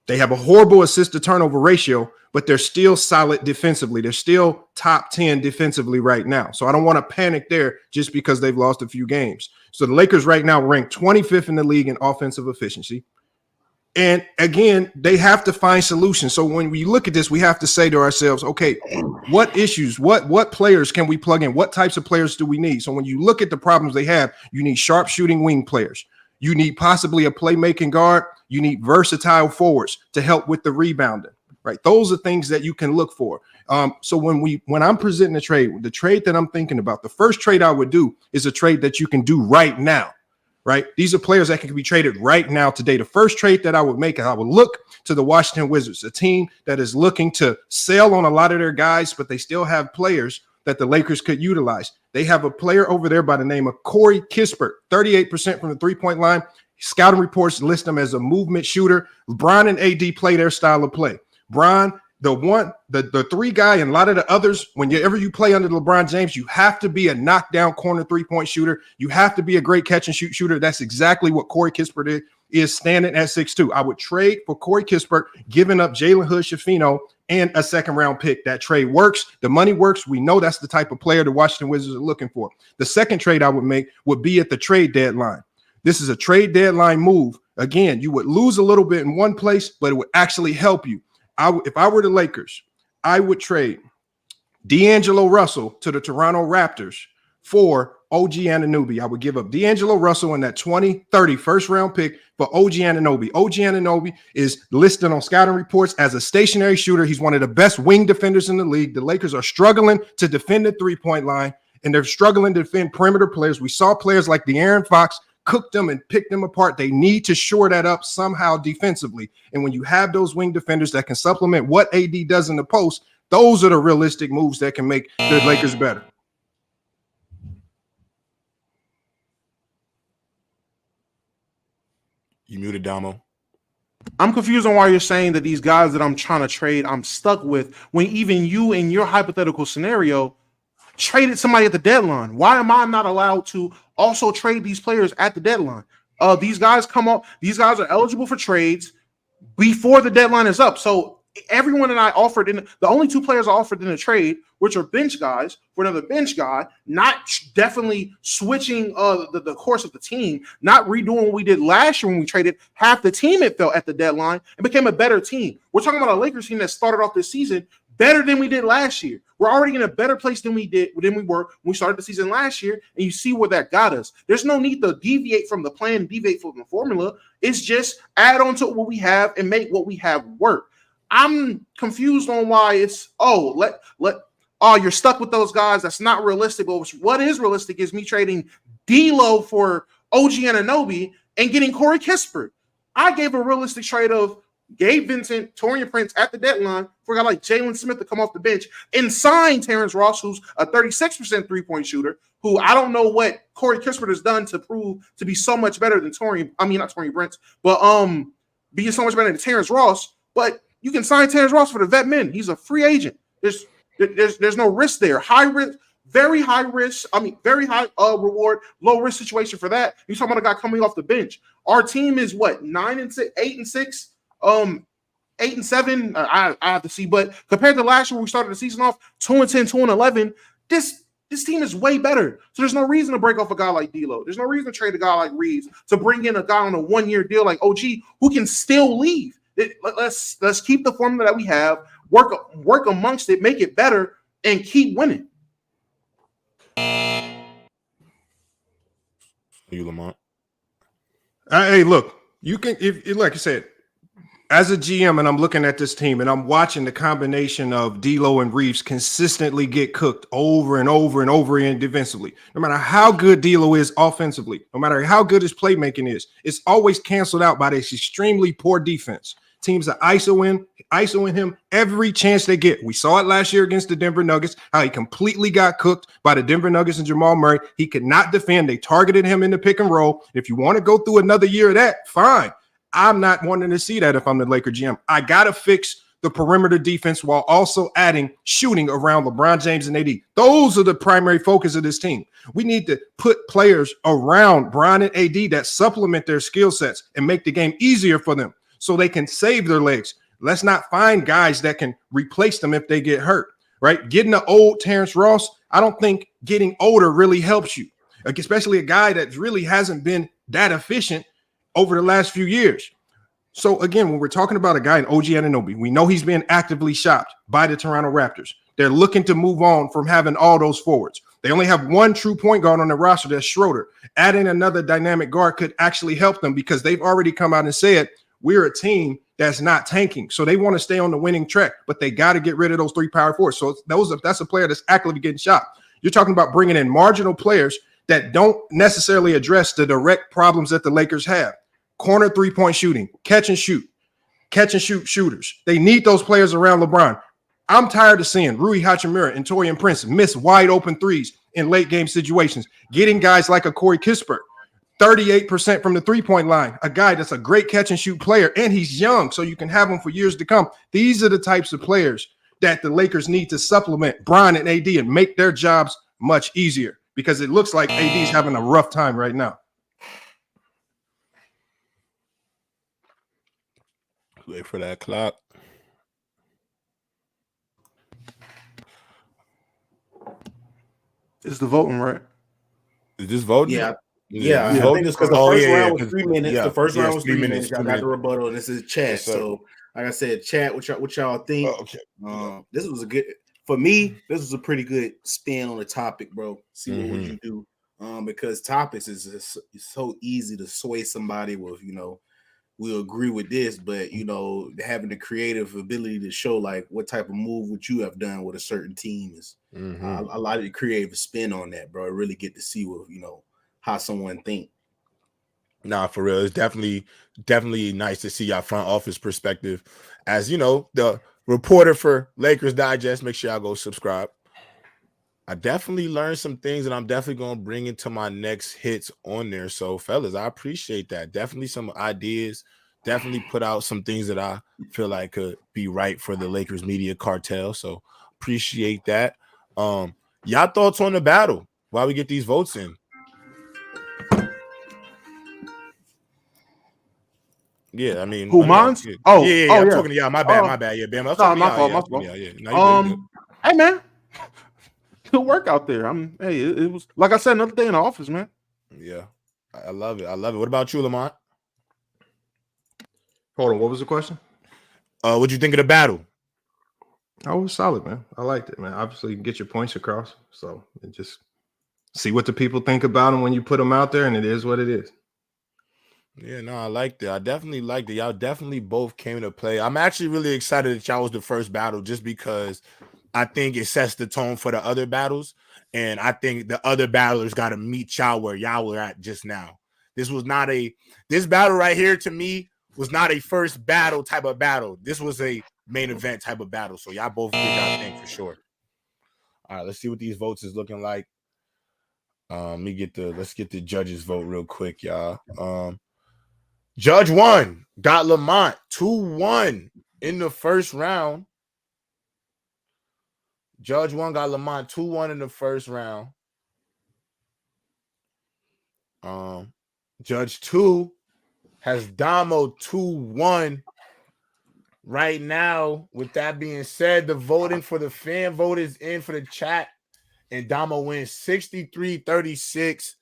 They have a horrible assist-to-turnover ratio, but they're still solid defensively. They're still top 10 defensively right now. So I don't want to panic there just because they've lost a few games. So the Lakers right now rank 25th in the league in offensive efficiency. And again, they have to find solutions. So when we look at this, we have to say to ourselves, okay, what issues, what players can we plug in? What types of players do we need? So when you look at the problems they have, you need sharp shooting wing players. You need possibly a playmaking guard. You need versatile forwards to help with the rebounding, right? Those are things that you can look for. So when I'm presenting a trade, the trade that I'm thinking about, the first trade I would do is a trade that you can do right now. Right. These are players that can be traded right now today. The first trade that I would make, I would look to the Washington Wizards, a team that is looking to sell on a lot of their guys, but they still have players that the Lakers could utilize. They have a player over there by the name of Corey Kispert, 38% from the three-point line. Scouting reports list him as a movement shooter. LeBron and AD play their style of play. Bron, the three guy, and a lot of the others, whenever you play under LeBron James, you have to be a knockdown corner three-point shooter. You have to be a great catch and shoot shooter. That's exactly what Corey Kispert is standing at 6'2". I would trade for Corey Kispert, giving up Jalen Hood-Schifino and a second-round pick. That trade works. The money works. We know that's the type of player the Washington Wizards are looking for. The second trade I would make would be at the trade deadline. This is a trade deadline move. Again, you would lose a little bit in one place, but it would actually help you. If I were the Lakers, I would trade D'Angelo Russell to the Toronto Raptors for OG Anunoby. I would give up D'Angelo Russell in that 2030 first-round pick for OG Anunoby. OG Anunoby is listed on scouting reports as a stationary shooter. He's one of the best wing defenders in the league. The Lakers are struggling to defend the three-point line, and they're struggling to defend perimeter players. We saw players like De'Aaron Fox cook them and pick them apart. They need to shore that up somehow defensively. And when you have those wing defenders that can supplement what AD does in the post, those are the realistic moves that can make the Lakers better. You muted, Domo. I'm confused on why you're saying that these guys that I'm trying to trade, I'm stuck with, when even you in your hypothetical scenario traded somebody at the deadline. Why am I not allowed to also trade these players at the deadline? These guys come up, these guys are eligible for trades before the deadline is up. So everyone that I offered in the only two players I offered in a trade, which are bench guys for another bench guy, not definitely switching the course of the team, not redoing what we did last year when we traded half the team. It felt at the deadline and became a better team. We're talking about a Lakers team that started off this season better than we did last year. We're already in a better place than we were when we started the season last year, and you see where that got us. There's no need to deviate from the plan, deviate from the formula. It's just add on to what we have and make what we have work. I'm confused on why it's you're stuck with those guys. That's not realistic. But what is realistic is me trading D'Lo for OG Anunoby and getting Corey Kispert. I gave a realistic trade of Gabe Vincent, Taurean Prince at the deadline for a guy like Jalen Smith to come off the bench and sign Terrence Ross, who's a 36% three-point shooter, who I don't know what Corey Kispert has done to prove to be so much better than not Taurean Prince, but being so much better than Terrence Ross. But you can sign Terrence Ross for the vet min. He's a free agent. There's no risk there. High risk, very high risk. Very high reward, low risk situation for that. You're talking about a guy coming off the bench. Our team is what, 9-6, 8-6. 8-7. I have to see, but compared to last year when we started the season off 2-10, 2-11, this team is way better. So there's no reason to break off a guy like D'Lo. There's no reason to trade a guy like Reeves to bring in a guy on a one-year deal like OG who can still leave. Let's keep the formula that we have, work amongst it, make it better, and keep winning. You, Lamont. Hey, look, you can if like I said. as a GM, and I'm looking at this team, and I'm watching the combination of D'Lo and Reeves consistently get cooked over and over and over again defensively. No matter how good D'Lo is offensively, no matter how good his playmaking is, it's always canceled out by this extremely poor defense. Teams are ISOing him every chance they get. We saw it last year against the Denver Nuggets, how he completely got cooked by the Denver Nuggets and Jamal Murray. He could not defend. They targeted him in the pick and roll. If you want to go through another year of that, fine. I'm not wanting to see that if I'm the Laker GM. I got to fix the perimeter defense while also adding shooting around LeBron James and AD. Those are the primary focus of this team. We need to put players around Bron and AD that supplement their skill sets and make the game easier for them so they can save their legs. Let's not find guys that can replace them if they get hurt, right? Getting the old Terrence Ross, I don't think getting older really helps you, especially a guy that really hasn't been that efficient over the last few years. So again, when we're talking about a guy in OG Anunoby, we know he's being actively shopped by the Toronto Raptors. They're looking to move on from having all those forwards. They only have one true point guard on the roster, that's Schroeder. Adding another dynamic guard could actually help them because they've already come out and said, we're a team that's not tanking. So they want to stay on the winning track, but they got to get rid of those 3 power forwards. So that's a player that's actively getting shot. You're talking about bringing in marginal players that don't necessarily address the direct problems that the Lakers have. Corner 3-point shooting, catch and shoot shooters. They need those players around LeBron. I'm tired of seeing Rui Hachimura and Taurean Prince miss wide open threes in late game situations, getting guys like a Corey Kispert, 38% from the 3-point line, a guy that's a great catch and shoot player, and he's young, so you can have him for years to come. These are the types of players that the Lakers need to supplement Bron and AD and make their jobs much easier because it looks like AD's having a rough time right now. Wait for that clock. It's the voting, right? Is this voting? Yeah. I think it's because the first round was 3 minutes. Yeah, the first round was 3 minutes. minutes. I got the rebuttal, and this is chat. Yes, so, like I said, chat. What y'all think? Oh, okay. This was a good for me. This was a pretty good spin on the topic, bro. See what would you do? Because topics is so easy to sway somebody with. We'll agree with this, but having the creative ability to show like what type of move would you have done with a certain team is a lot of the creative spin on that, bro. I really get to see what how someone think. Nah, for real, it's definitely nice to see y'all front office perspective. As the reporter for Lakers Digest, make sure y'all go subscribe. I definitely learned some things, and I'm definitely going to bring into my next hits on there. So, fellas, I appreciate that. Definitely some ideas. Definitely put out some things that I feel like could be right for the Lakers media cartel. So, appreciate that. Y'all thoughts on the battle while we get these votes in? Yeah, I mean, who, Marz? Yeah. Oh, yeah. I'm talking to y'all. My bad. Yeah, Bam. My fault. Yeah. No, you good. Hey, man. Good work out there. It was like I said, another day in the office, man. Yeah, I love it. What about you, Lamont? Hold on, what was the question? What'd you think of the battle? Oh, it was solid, man. I liked it, man. Obviously, you can get your points across. So just see what the people think about them when you put them out there, and it is what it is. Yeah, no, I liked it. I definitely liked it. Y'all definitely both came to play. I'm actually really excited that y'all was the first battle just because I think it sets the tone for the other battles. And I think the other battlers got to meet y'all where y'all were at just now. This battle right here to me was not a first battle type of battle. This was a main event type of battle. So y'all both did y'all thing for sure. All right, let's see what these votes is looking like. Let's get the judges' vote real quick, y'all. Judge 1 got Lamont 2-1 in the first round. Judge 1 got Lamont 2-1 in the first round. Judge 2 has Domo 2-1 right now. With that being said, the voting for the fan vote is in for the chat, and Domo wins 63-36.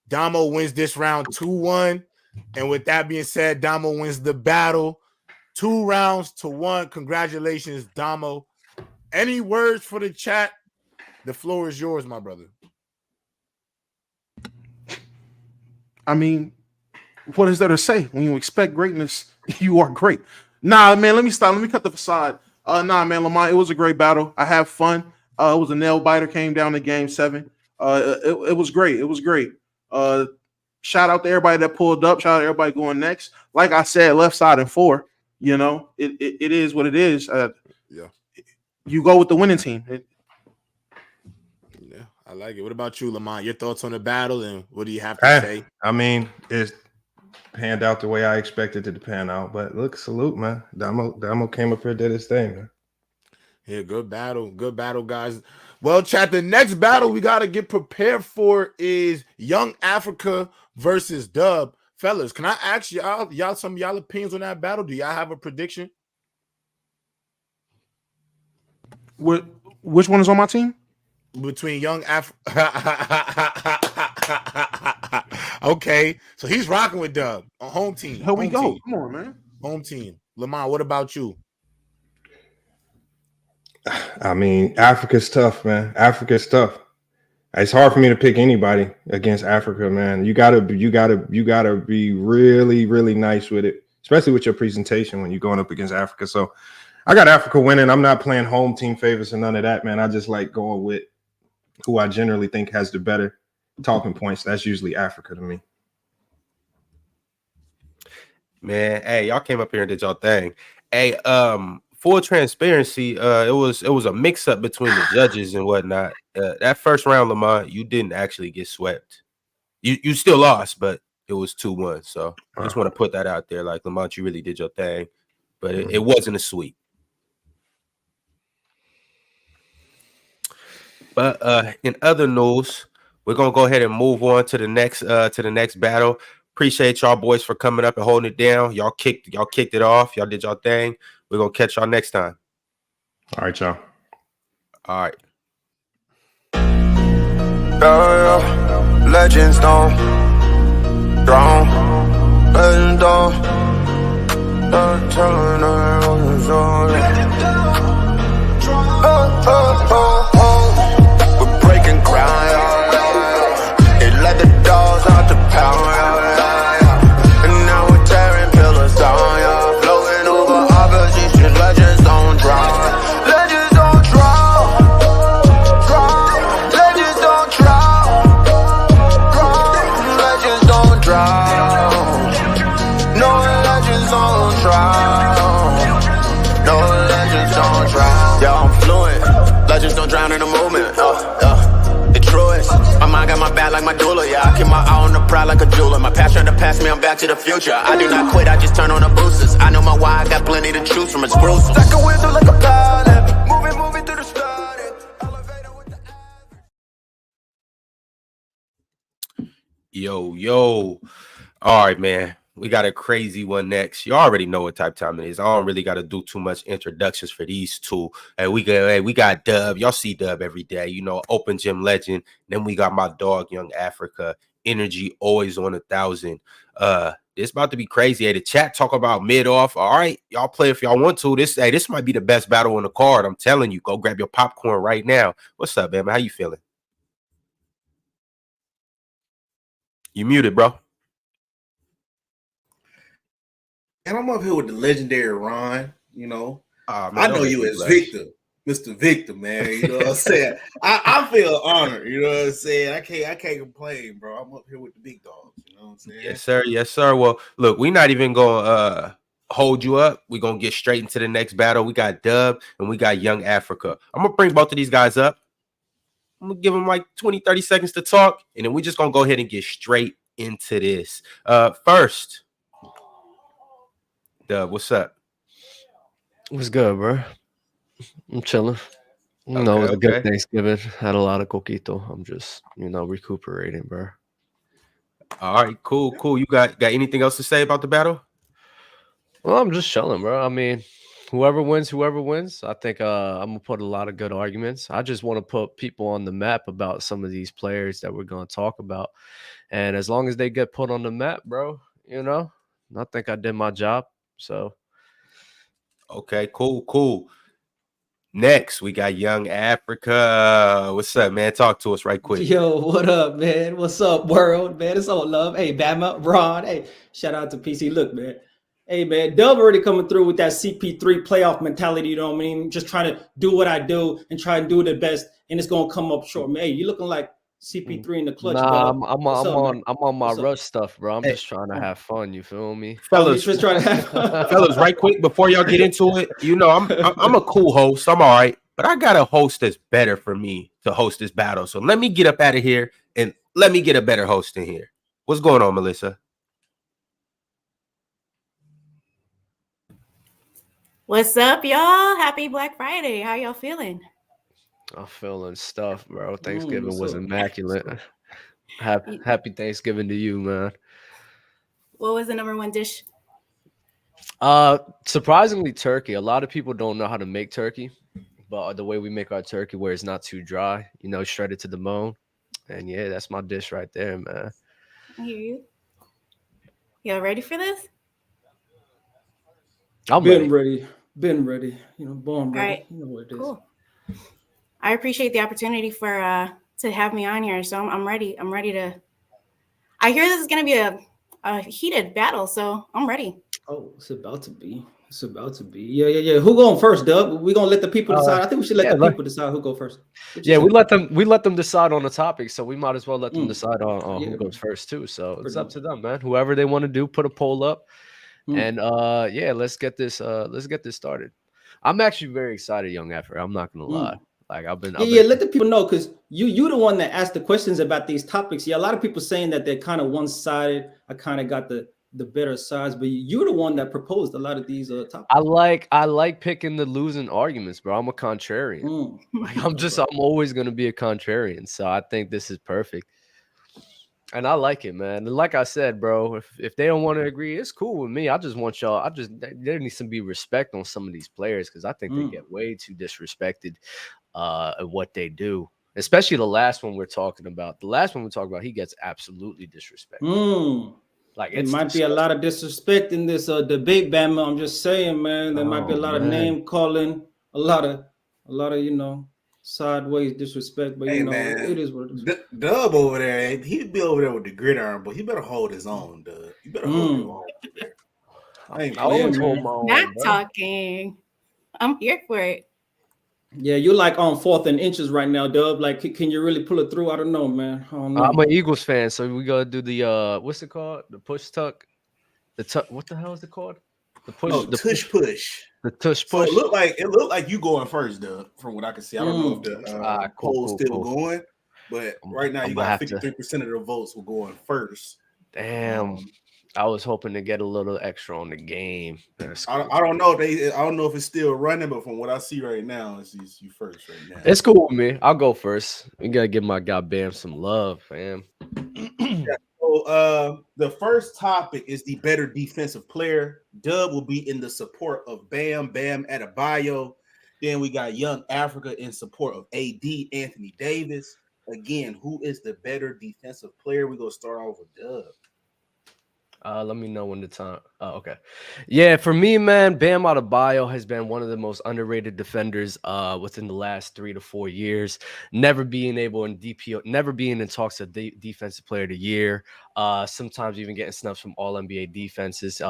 Domo wins this round 2-1. And with that being said, Domo wins the battle 2-1. Congratulations, Domo. Any words for the chat? The floor is yours, my brother. I mean, what is there to say? When you expect greatness, you are great. Nah, man, let me stop. Let me cut the facade. Nah, man, Lamont, it was a great battle. I had fun. It was a nail biter. Came down to game 7. It was great. It was great. Shout out to everybody that pulled up. Shout out to everybody going next. Like I said, left side and 4. You know, it is what it is. Yeah. You go with the winning team. Yeah, I like it. What about you, Lamont? Your thoughts on the battle and what do you have to say? I mean, it's panned out the way I expected it to pan out. But look, salute, man. Domo came up here, did his thing, man. Yeah, good battle, guys. Well, chat, the next battle we got to get prepared for is Young Africa versus Dub. Fellas, can I ask y'all some of y'all opinions on that battle? Do y'all have a prediction? Which one is on my team? Between Young Okay, so he's rocking with Dub on home team. Here we go. Come on, man. Home team. Lamont, what about you? I mean, Africa's tough, man. Africa's tough. It's hard for me to pick anybody against Africa, man. You gotta be really, really nice with it, especially with your presentation when you're going up against Africa. So I got Africa winning. I'm not playing home team favorites and none of that, man. I just like going with who I generally think has the better talking points. That's usually Africa to me. Man, hey, y'all came up here and did y'all thing. Hey, full transparency, it was a mix-up between the judges and whatnot. That first round, Lamont, you didn't actually get swept. You still lost, but it was 2-1. So I just want to put that out there. Like, Lamont, you really did your thing, but it wasn't a sweep. But in other news, we're gonna go ahead and move on to the next battle. Appreciate y'all boys for coming up and holding it down. Y'all kicked it off. Y'all did y'all thing. We're gonna catch y'all next time. All right, y'all. All right. Legends don't drown. Legends don't. We're breaking ground. They let the dogs out the pound. And now we're tearing pillars down. Floating over opposition. Legends don't drown. Legends don't drown. Legends don't drown. Legends don't drown. No legends don't drown. No legends don't drown. Yeah, I'm fluent. Legends don't drown in the movement. The truest. My mind got my back like my doula. Yeah, I keep my eye on the proud like a jeweler. My past trying to pass me, I'm back to the future. I do not quit, I just turn on the boosters. I know my why, I got plenty to choose from. It's gruesome. Like a whistle, like a pilot. Moving through the static. Elevator with the Yo. All right, man. We got a crazy one next. You already know what type of time it is. I don't really got to do too much introductions for these two. Hey, we got Dub. Y'all see Dub every day. You know, open gym legend. Then we got my dog, Young Africa. Energy always on 1,000. It's about to be crazy. Hey, the chat talk about mid-off. All right, y'all play if y'all want to. This might be the best battle on the card. I'm telling you. Go grab your popcorn right now. What's up, man? How you feeling? You muted, bro. And I'm up here with the legendary Ron, you know. Man, I know you as Victor, Mr. Victor, man. You know what I'm saying? I feel honored, you know what I'm saying? I can't complain, bro. I'm up here with the big dogs, you know what I'm saying? Yes, sir. Well, look, we're not even gonna hold you up. We're gonna get straight into the next battle. We got Dub and we got Young Africa. I'm gonna bring both of these guys up. I'm gonna give them like 20-30 seconds to talk, and then we're just gonna go ahead and get straight into this. First, Dub, what's up? What's good, bro? I'm chilling. You know, it was a good Thanksgiving. Had a lot of coquito. I'm just, recuperating, bro. All right, cool. You got anything else to say about the battle? Well, I'm just chilling, bro. I mean, whoever wins. I think I'm gonna put a lot of good arguments. I just want to put people on the map about some of these players that we're gonna talk about. And as long as they get put on the map, bro, I think I did my job. So, okay, cool. Next, we got Young Africa. What's up, man? Talk to us right quick. Yo, what up, man? What's up, world, man? It's all love. Hey, Bama, Ron. Hey, shout out to PC. Look, man, Hey man, Dub already coming through with that CP3 playoff mentality. You know what I mean? Just trying to do what I do and try and do the best, and it's gonna come up short. Man, hey, you looking like CP3 in the clutch, Nah, Dub. I'm What's up, man? on my What's up? rush stuff, bro. I'm Hey, just trying to have fun. You feel me? Oh, you fellas, just trying to have fellas, right quick before y'all get into it, you know, I'm a cool host. I'm all right, but I got a host that's better for me to host this battle. So let me get up out of here and let me get a better host in here. What's going on, Melissa? What's up, y'all? Happy Black Friday. How y'all feeling? I'm feeling stuff, bro. Thanksgiving what's was up? immaculate. Happy Thanksgiving to you, man. What was the number one dish? Surprisingly, turkey. A lot of people don't know how to make turkey, but the way we make our turkey, where it's not too dry, you know, shredded to the bone, and yeah, that's my dish right there, man. I hear you. Y'all ready for this? I'm Been ready. ready. Been ready. You know, born ready. Right. You know what it is. Cool. I appreciate the opportunity for to have me on here. So I'm ready. I'm ready to. I hear this is gonna be a heated battle, so I'm ready. Oh, it's about to be. It's about to be. Yeah. Who going first, Dub? We gonna let the people decide. I think we should let the people decide who go first. Yeah, we let them decide on the topic, so we might as well let them decide on Yeah. who goes first too. So it's Pretty up to them, man. Whoever they want to do, put a poll up, and yeah, let's get this started. I'm actually very excited, young effort. I'm not gonna lie. Like I've been let the people know, because you the one that asked the questions about these topics. Yeah, a lot of people saying that they're kind of one-sided. I kind of got the better sides, but you're the one that proposed a lot of these topics. I like picking the losing arguments, bro. I'm a contrarian. Like I'm always gonna be a contrarian. So I think this is perfect. And I like it, man. And like I said, bro, if they don't want to agree, it's cool with me. I just want y'all. There needs to be respect on some of these players, because I think they get way too disrespected at what they do. Especially the last one we're talking about. The last one we're talking about, he gets absolutely disrespected. Like it might be a lot of disrespect in this debate, Bama. I'm just saying, man. There might be a lot of name calling, a lot of you know, sideways disrespect. But Hey, you know, man, it is what it is. Dub over there, he'd be over there with the gridiron, but he better hold his own, Dub. You better hold your own there. I always hold my own. Not talking. I'm here for it. Yeah, you're like on 4th and inches right now, Dub. Like, can you really pull it through? I don't know, man. I don't know. I'm an Eagles fan, so we gotta do the what's it called? The push tuck. What the hell is it called? The push. No, the tush push. The tush So push. it looked like you going first, Dub. From what I can see, I don't know if the poll's still going, but right now you got 53% of the votes were going first. Damn. I was hoping to get a little extra on the game. Cool. I don't know if it's still running, but from what I see right now, it's you first right now. It's cool with me. I'll go first. You gotta give my guy Bam some love, fam. So the first topic is the better defensive player. Dub will be in the support of Bam Adebayo. Then we got Young Africa in support of AD Anthony Davis. Again, who is the better defensive player? We're gonna start off with Dub. Let me know when the time. Okay. Yeah, for me, man, Bam Adebayo has been one of the most underrated defenders within the last 3 to 4 years. Never being able in DPO, never being in talks of defensive player of the year. Sometimes even getting snubs from all NBA defenses,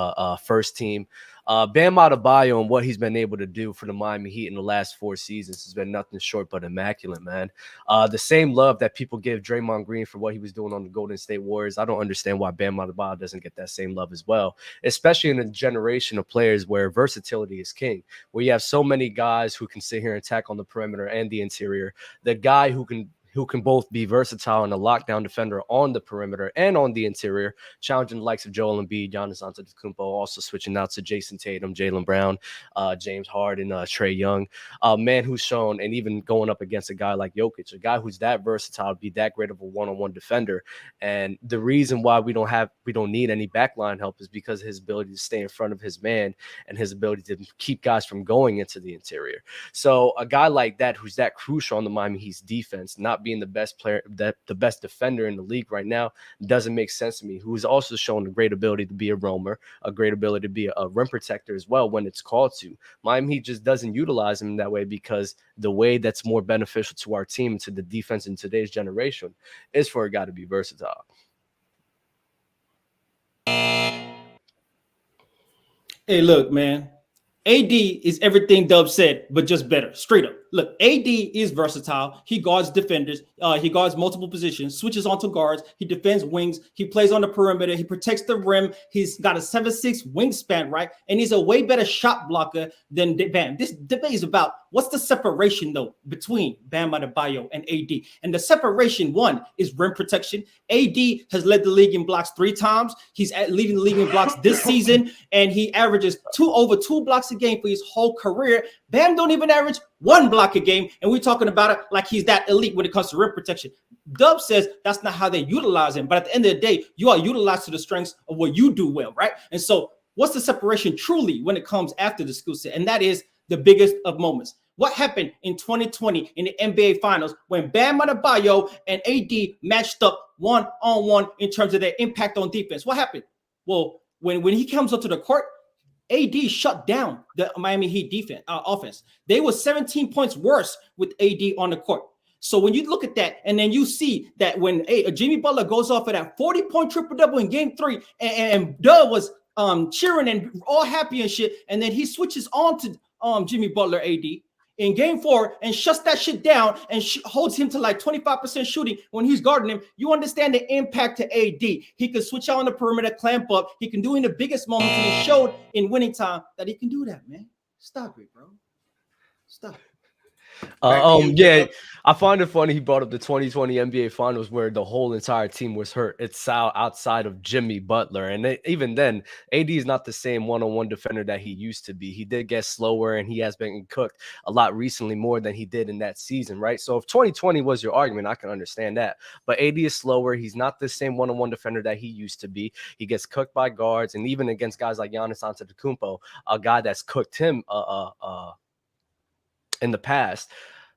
first team. Bam Adebayo and what he's been able to do for the Miami Heat in the last 4 seasons has been nothing short but immaculate, man. The same love that people give Draymond Green for what he was doing on the Golden State Warriors, I don't understand why Bam Adebayo doesn't get that same love as well, especially in a generation of players where versatility is king, where you have so many guys who can sit here and attack on the perimeter and the interior. The guy who can both be versatile and a lockdown defender on the perimeter and on the interior, challenging the likes of Joel Embiid, Giannis Antetokounmpo, also switching out to Jason Tatum, Jaylen Brown, James Harden, Trae Young, a man who's shown, and even going up against a guy like Jokic, a guy who's that versatile, be that great of a one-on-one defender. And the reason why we don't need any backline help is because of his ability to stay in front of his man and his ability to keep guys from going into the interior. So a guy like that, who's that crucial on the Miami Heat's defense, not being the best player, the best defender in the league right now, doesn't make sense to me. Who's also shown a great ability to be a roamer, a great ability to be a rim protector as well when it's called to. Miami Heat just doesn't utilize him that way, because the way that's more beneficial to our team, to the defense in today's generation, is for a guy to be versatile. Hey, look, man. AD is everything Dub said, but just better. Straight up. Look, AD is versatile. He guards defenders. He guards multiple positions, switches onto guards. He defends wings. He plays on the perimeter. He protects the rim. He's got a 7'6" wingspan, right? And he's a way better shot blocker than Bam. This debate is about what's the separation, though, between Bam Adebayo and AD. And the separation, one, is rim protection. AD has led the league in blocks 3 times. He's leading the league in blocks this season, and he averages over two blocks a game for his whole career. Bam don't even average 1 block a game, and we're talking about it like he's that elite when it comes to rim protection. Dub says that's not how they utilize him, but at the end of the day, you are utilized to the strengths of what you do well, right? And so what's the separation truly when it comes after the skill set? And that is the biggest of moments. What happened in 2020 in the NBA Finals when Bam Adebayo and AD matched up one-on-one in terms of their impact on defense? What happened? Well, when he comes up to the court, AD shut down the Miami Heat defense offense. They were 17 points worse with AD on the court. So when you look at that, and then you see that when Jimmy Butler goes off of that 40-point triple-double in Game 3, and Dub was cheering and all happy and shit, and then he switches on to Jimmy Butler AD in Game 4 and shuts that shit down and holds him to like 25% shooting when he's guarding him. You understand the impact to AD. He can switch out on the perimeter, clamp up. He can do in the biggest moments, and he showed in winning time that he can do that, man. Stop it, bro. Stop it. Yeah, I find it funny he brought up the 2020 NBA Finals where the whole entire team was hurt. It's outside of Jimmy Butler, and even then, AD is not the same one-on-one defender that he used to be. He did get slower, and he has been cooked a lot recently, more than he did in that season, right? So if 2020 was your argument, I can understand that. But AD is slower. He's not the same one-on-one defender that he used to be. He gets cooked by guards, and even against guys like Giannis Antetokounmpo, a guy that's cooked him in the past.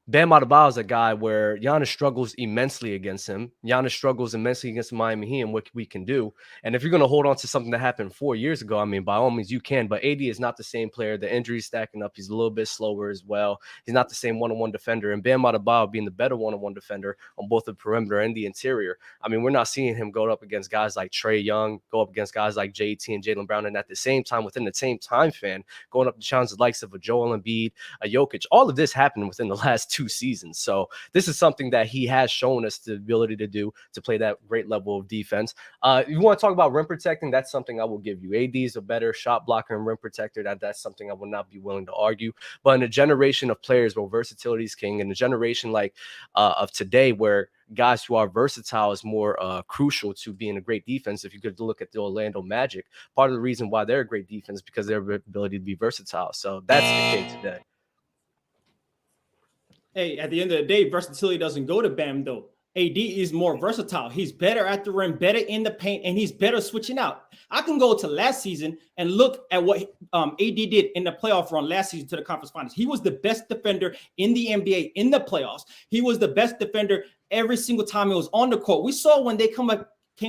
Bam Adebayo is a guy where Giannis struggles immensely against him. Giannis struggles immensely against Miami Heat and what we can do. And if you're going to hold on to something that happened 4 years ago, I mean, by all means, you can. But AD is not the same player. The injury's stacking up. He's a little bit slower as well. He's not the same one-on-one defender. And Bam Adebayo being the better one-on-one defender on both the perimeter and the interior. I mean, we're not seeing him go up against guys like Trae Young, go up against guys like JT and Jaylen Brown. And at the same time, within the same time span, going up to challenge the likes of a Joel Embiid, a Jokic. All of this happened within the last 2 seasons. So this is something that he has shown us the ability to do, to play that great level of defense. If you want to talk about rim protecting, that's something I will give you. AD is a better shot blocker and rim protector. That's something I will not be willing to argue. But in a generation of players where versatility is king, in a generation like of today where guys who are versatile is more crucial to being a great defense. If you could look at the Orlando Magic, part of the reason why they're a great defense is because of their ability to be versatile. So that's the case today. Hey, at the end of the day, versatility doesn't go to Bam, though. AD is more versatile. He's better at the rim, better in the paint, and he's better switching out. I can go to last season and look at what AD did in the playoff run last season to the conference finals. He was the best defender in the NBA in the playoffs. He was the best defender every single time he was on the court. We saw when they came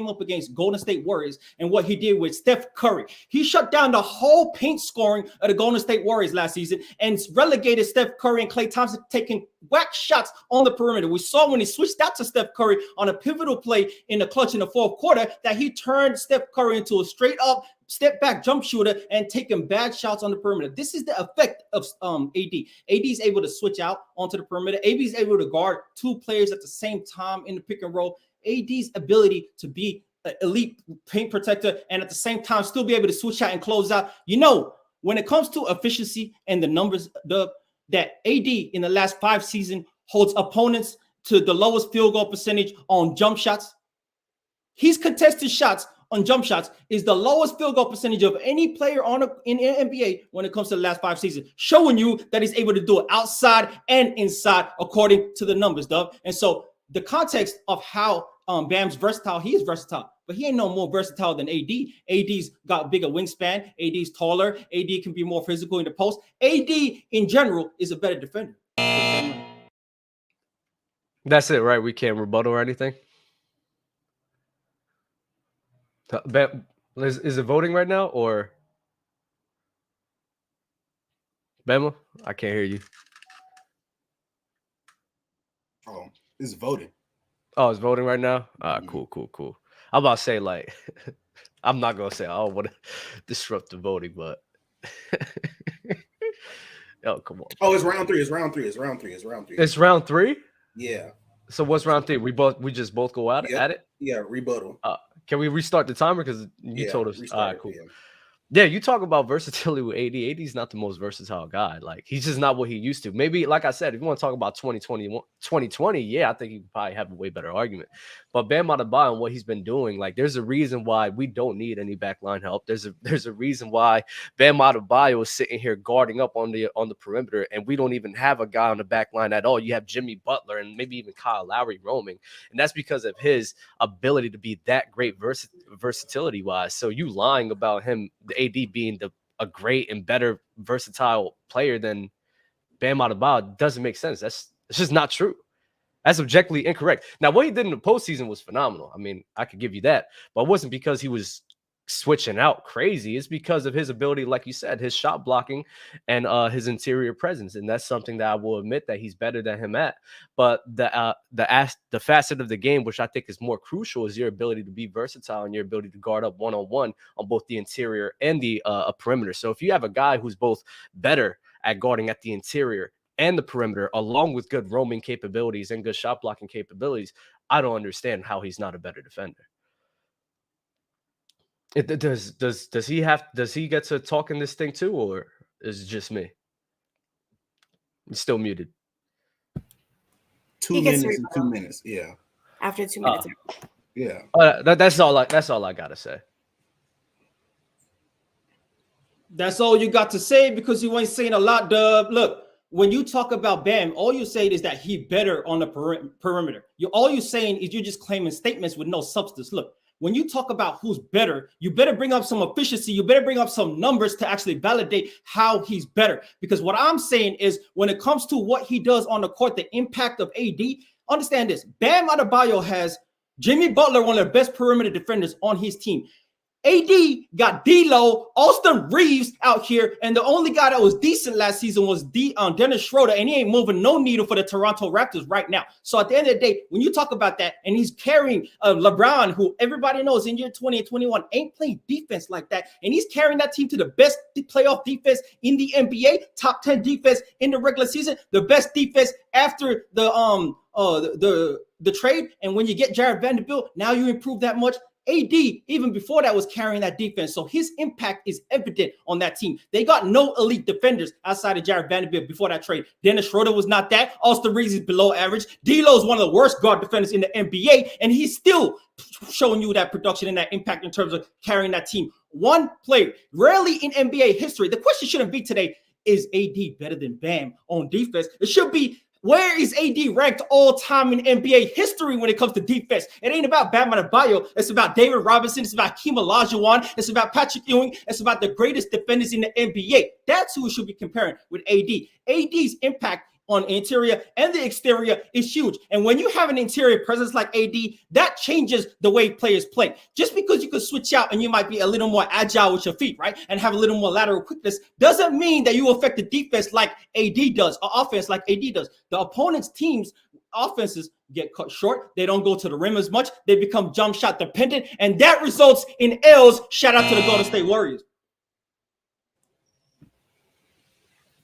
up against Golden State Warriors and what he did with Steph Curry. He shut down the whole paint scoring of the Golden State Warriors last season and relegated Steph Curry and Klay Thompson taking whack shots on the perimeter. We saw when he switched out to Steph Curry on a pivotal play in the clutch in the fourth quarter that he turned Steph Curry into a straight up step back jump shooter and taking bad shots on the perimeter. This is the effect of AD. AD is able to switch out onto the perimeter. AD is able to guard 2 players at the same time in the pick and roll. AD's ability to be an elite paint protector and at the same time still be able to switch out and close out. You know, when it comes to efficiency and the numbers, that AD in the last 5 seasons holds opponents to the lowest field goal percentage on jump shots. His contested shots on jump shots is the lowest field goal percentage of any player in the NBA when it comes to the last 5 seasons, showing you that he's able to do it outside and inside according to the numbers, Dub. And so the context of how Bam's versatile, he is versatile, but he ain't no more versatile than AD. AD's got bigger wingspan. AD's taller. AD can be more physical in the post. AD in general is a better defender. That's it, right? We can't rebuttal or anything. Is it voting right now or Bama? I can't hear you. Oh, it's voting. Oh, it's voting right now? Cool. I'm about to say, like, I'm not going to say I don't want to disrupt the voting, but Oh, come on. Oh, it's round 3. It's round 3. It's round 3? Yeah. So what's round 3? We just both go at it? Yeah, rebuttal. Can we restart the timer? Because you told us. All right, cool. Yeah. Yeah, you talk about versatility with AD. AD's not the most versatile guy. Like, he's just not what he used to. Maybe, like I said, if you want to talk about 2020, yeah, I think you could probably have a way better argument. But Bam Adebayo and what he's been doing, like, there's a reason why we don't need any backline help. There's a reason why Bam Adebayo is sitting here guarding up on the perimeter, and we don't even have a guy on the back line at all. You have Jimmy Butler and maybe even Kyle Lowry roaming, and that's because of his ability to be that great versatility-wise. So you lying about him, the AD being a great and better versatile player than Bam Adebayo doesn't make sense. It's just not true. That's objectively incorrect. Now, what he did in the postseason was phenomenal. I mean, I could give you that, but it wasn't because he was switching out crazy. It's because of his ability, like you said, his shot blocking and his interior presence, and that's something that I will admit that he's better than him at. But the facet of the game, which I think is more crucial, is your ability to be versatile and your ability to guard up one-on-one on both the interior and the perimeter. So if you have a guy who's both better at guarding at the interior and the perimeter, along with good roaming capabilities and good shot blocking capabilities, I don't understand how he's not a better defender. Does he get to talk in this thing too, or is it just me? He's still muted. 2 minutes and 2 minutes. Yeah. After 2 minutes. Yeah. That's all I gotta say. That's all you got to say, because you ain't saying a lot, Dub. Look, when you talk about Bam, all you say is that he better on the perimeter. All you're saying is you're just claiming statements with no substance. Look, when you talk about who's better, you better bring up some efficiency. You better bring up some numbers to actually validate how he's better. Because what I'm saying is, when it comes to what he does on the court, the impact of AD, understand this. Bam Adebayo has Jimmy Butler, one of the best perimeter defenders on his team. AD got D'Lo, Austin Reeves out here, and the only guy that was decent last season was Dennis Schroeder, and he ain't moving no needle for the Toronto Raptors right now. So at the end of the day, when you talk about that, and he's carrying LeBron, who everybody knows in year 20 and 21 ain't playing defense like that, and he's carrying that team to the best playoff defense in the NBA, top 10 defense in the regular season, the best defense after the trade. And when you get Jared Vanderbilt, now you improve that much. AD, even before that, was carrying that defense. So his impact is evident on that team. They got no elite defenders outside of Jared Vanderbilt before that trade. Dennis Schroeder was not that. Austin Reeves is below average. D'Lo is one of the worst guard defenders in the NBA, and he's still showing you that production and that impact in terms of carrying that team. One player, rarely in NBA history. The question shouldn't be today, is AD better than Bam on defense? It should be, where is AD ranked all time in NBA history when it comes to defense? It ain't about Bam Adebayo. It's about David Robinson. It's about Hakeem Olajuwon. It's about Patrick Ewing. It's about the greatest defenders in the NBA. That's who we should be comparing with AD. AD's impact on interior and the exterior is huge. And when you have an interior presence like AD, that changes the way players play. Just because you could switch out and you might be a little more agile with your feet, right, and have a little more lateral quickness, doesn't mean that you affect the defense like AD does, or offense like AD does. The opponent's team's offenses get cut short. They don't go to the rim as much. They become jump shot dependent, and that results in L's. Shout out to the Golden State Warriors.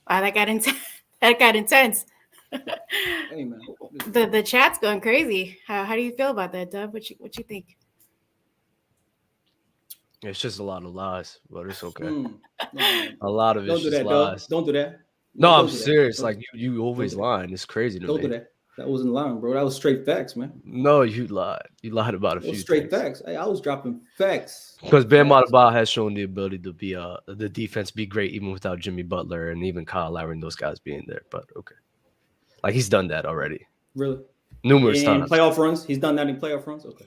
Wow, that got intense. That got intense. Hey, man. The chat's going crazy. How do you feel about that, Dub? What you think? It's just a lot of lies, but it's okay. No, a lot of it's just lies. Don't do that. No, I'm serious. Like you always lying. It's crazy to me. Don't do that. That wasn't lying, bro. That was straight facts, man. No, you lied. You lied about a few straight things. Facts. Hey, I was dropping facts. Because Bam Adebayo has shown the ability to be the defense be great even without Jimmy Butler and even Kyle Lowry and those guys being there. But okay, like he's done that already. Really? Numerous times. In playoff runs, he's done that in playoff runs. Okay.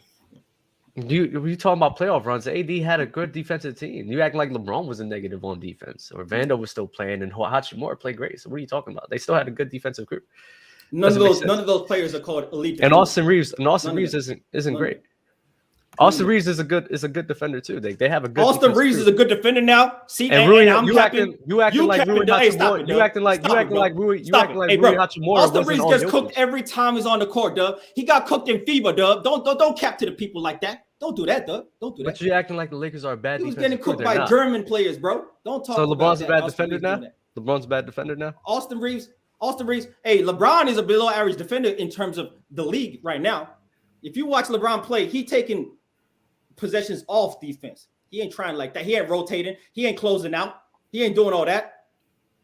You talking about playoff runs? AD had a good defensive team. You acting like LeBron was a negative on defense, or Vando was still playing, and Hachimura played great. So what are you talking about? They still had a good defensive group. None of those players are called elite. And Austin Reeves isn't great. Austin Reeves is a good defender too. They have a good. Austin Reeves is a good defender now. See, and Rui, I'm you acting like Rui Hachimura. You acting like Rui Hachimura. Austin Reeves gets cooked every time he's on the court, Dub. He got cooked in FIBA, Dub. Don't cap to the people like that. Don't do that, Dub. Don't do that. But you're acting like the Lakers are bad. He was getting cooked by German players, bro. Don't talk. So LeBron's a bad defender now. LeBron's a bad defender now. Austin Reeves. Hey, LeBron is a below average defender in terms of the league right now. If you watch LeBron play, he taking possessions off defense. He ain't trying like that. He ain't rotating. He ain't closing out. He ain't doing all that.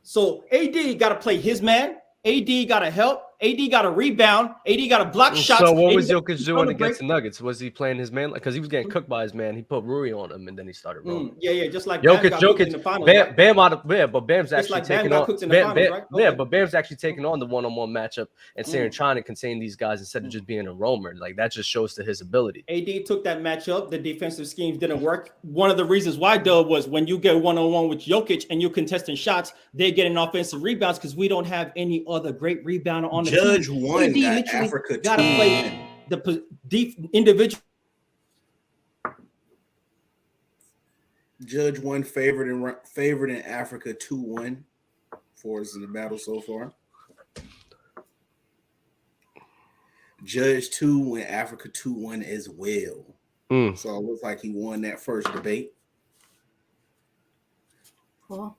So AD got to play his man. AD got to help. AD got to rebound. AD got to block shots. So what was Jokic doing against the Nuggets? Was he playing his man? Because he was getting cooked by his man. He put Rui on him, and then he started rolling. Yeah, just like Jokic in the finals, but Bam's actually taking on. But Bam's actually taking on the one-on-one matchup and trying to contain these guys instead of just being a roamer. Like that just shows to his ability. AD took that matchup. The defensive schemes didn't work. One of the reasons why, Dub, was when you get one-on-one with Jokic and you're contesting shots, they're getting offensive rebounds because we don't have any other great rebounder on the team. Judge one got Africa got to play the deep individual. Judge one favored in Africa 2-1 for us in the battle so far. Judge 2 went Africa 2-1 as well. So it looks like he won that first debate. Cool.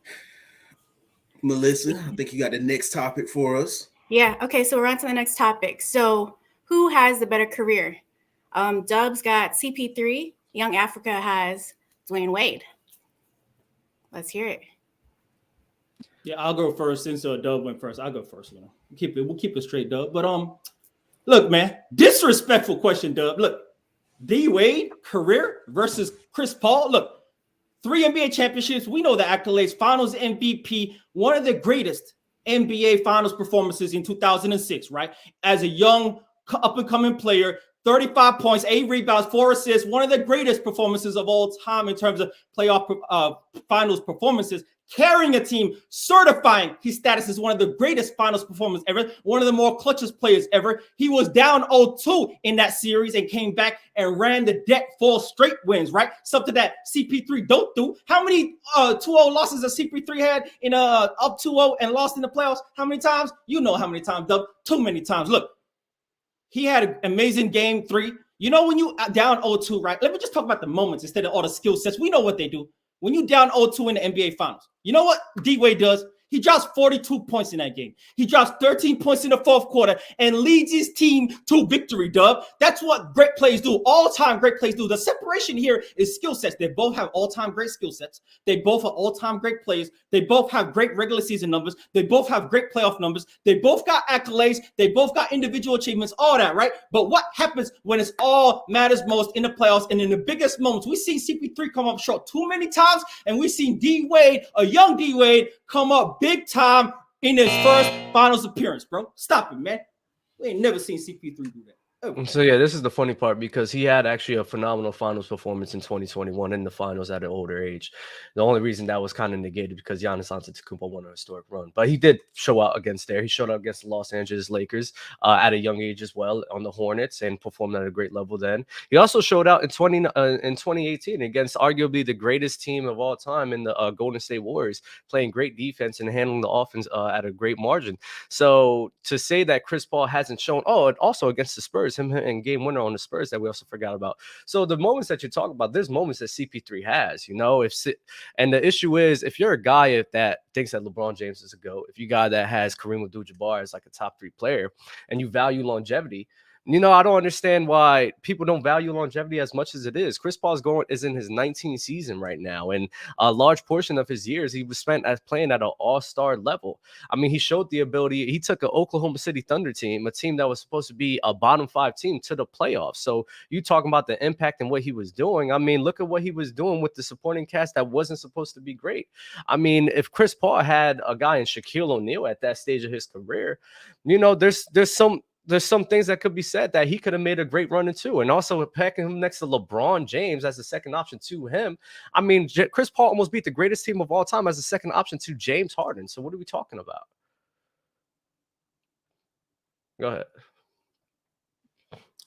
Melissa, I think you got the next topic for us. Yeah. Okay. So we're on to the next topic. So who has the better career? Dub's got CP3. Young Africa has Dwayne Wade. Let's hear it. Yeah, I'll go first since Dub went first. I'll go first. We'll keep it straight, Dub. But look, man, disrespectful question, Dub. Look, D Wade career versus Chris Paul. Look, 3 NBA championships. We know the accolades. Finals MVP. One of the greatest NBA Finals performances in 2006, right? As a young up-and-coming player, 35 points, 8 rebounds, 4 assists, one of the greatest performances of all time in terms of playoff finals performances, carrying a team, certifying his status as one of the greatest finals performers ever, one of the more clutchest players ever. He was down 0-2 in that series and came back and ran the deck 4 straight wins, right? Something that CP3 don't do. How many 2-0 losses that CP3 had in up 2-0 and lost in the playoffs? How many times? You know how many times, Dub. Too many times. Look, he had an amazing game 3. You know when you down 0-2, right? Let me just talk about the moments instead of all the skill sets. We know what they do. When you down 0-2 in the NBA Finals, you know what D-Wade does? He drops 42 points in that game. He drops 13 points in the fourth quarter and leads his team to victory, Dub. That's what great players do. All-time great players do. The separation here is skill sets. They both have all-time great skill sets. They both are all-time great players. They both have great regular season numbers. They both have great playoff numbers. They both got accolades. They both got individual achievements, all that, right? But what happens when it's all matters most in the playoffs and in the biggest moments? We've seen CP3 come up short too many times, and we've seen D-Wade, a young D-Wade, come up big time in his first finals appearance, bro. Stop it, man. We ain't never seen CP3 do that. So yeah, this is the funny part because he had actually a phenomenal finals performance in 2021 in the finals at an older age. The only reason that was kind of negated because Giannis Antetokounmpo won a historic run, but he did show out against there. He showed out against the Los Angeles Lakers at a young age as well on the Hornets and performed at a great level then. He also showed out in 2018 against arguably the greatest team of all time in the Golden State Warriors, playing great defense and handling the offense at a great margin. So to say that Chris Paul hasn't shown, and also against the Spurs, him and game winner on the Spurs that we also forgot about. So the moments that you talk about, there's moments that CP3 has, and the issue is if you're a guy that thinks that LeBron James is a GOAT, if you're a guy that has Kareem Abdul-Jabbar as like a top 3 player and you value longevity, I don't understand why people don't value longevity as much as it is. Chris Paul is in his 19th season right now, and a large portion of his years he was spent as playing at an all-star level. I mean, he showed the ability. He took an Oklahoma City Thunder team, a team that was supposed to be a bottom 5 team, to the playoffs. So you talking about the impact and what he was doing. I mean, look at what he was doing with the supporting cast that wasn't supposed to be great. I mean, if Chris Paul had a guy in Shaquille O'Neal at that stage of his career, there's some things that could be said that he could have made a great run into. And also packing him next to LeBron James as the second option to him. I mean, Chris Paul almost beat the greatest team of all time as a second option to James Harden. So what are we talking about? Go ahead.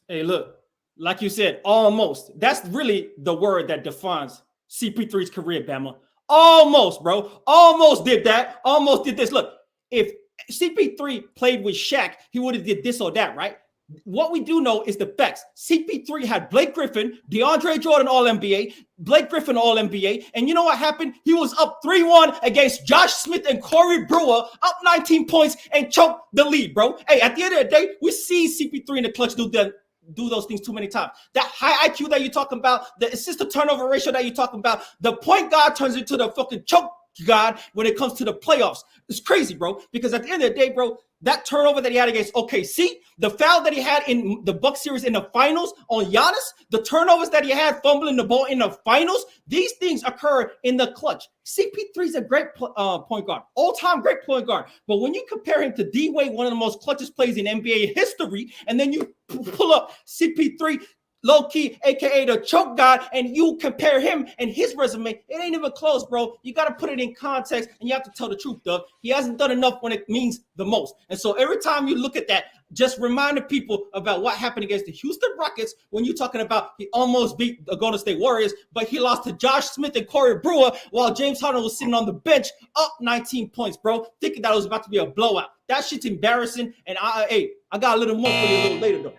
Hey, look, Like you said, almost. That's really the word that defines CP3's career, Bama. Almost, bro. Almost did that. Almost did this. Look, if CP3 played with Shaq, he would have did this or that, right? What we do know is the facts. CP3 had Blake Griffin, DeAndre Jordan All-NBA, Blake Griffin All-NBA, and you know what happened? He was up 3-1 against Josh Smith and Corey Brewer, up 19 points, and choked the lead, bro. Hey, at the end of the day, we see CP3 in the clutch do those things too many times. That high IQ that you're talking about, the assist to turnover ratio that you're talking about, the point guard turns into the fucking choke guard when it comes to the playoffs. It's crazy, bro, because at the end of the day, bro, that turnover that he had against OKC, the foul that he had in the Bucks series in the finals on Giannis, the turnovers that he had fumbling the ball in the finals, these things occur in the clutch. CP3 is a great point guard, all-time great point guard. But when you compare him to D-Wade, one of the most clutchest plays in NBA history, and then you pull up CP3, low-key, aka the choke god, and you compare him and his resume, it ain't even close, bro. You got to put it in context, and you have to tell the truth, Doug. He hasn't done enough when it means the most. And so every time you look at that, just remind the people about what happened against the Houston Rockets when you're talking about he almost beat the Golden State Warriors, but he lost to Josh Smith and Corey Brewer while James Harden was sitting on the bench up 19 points, bro, thinking that it was about to be a blowout. That shit's embarrassing, and I got a little more for you a little later, though.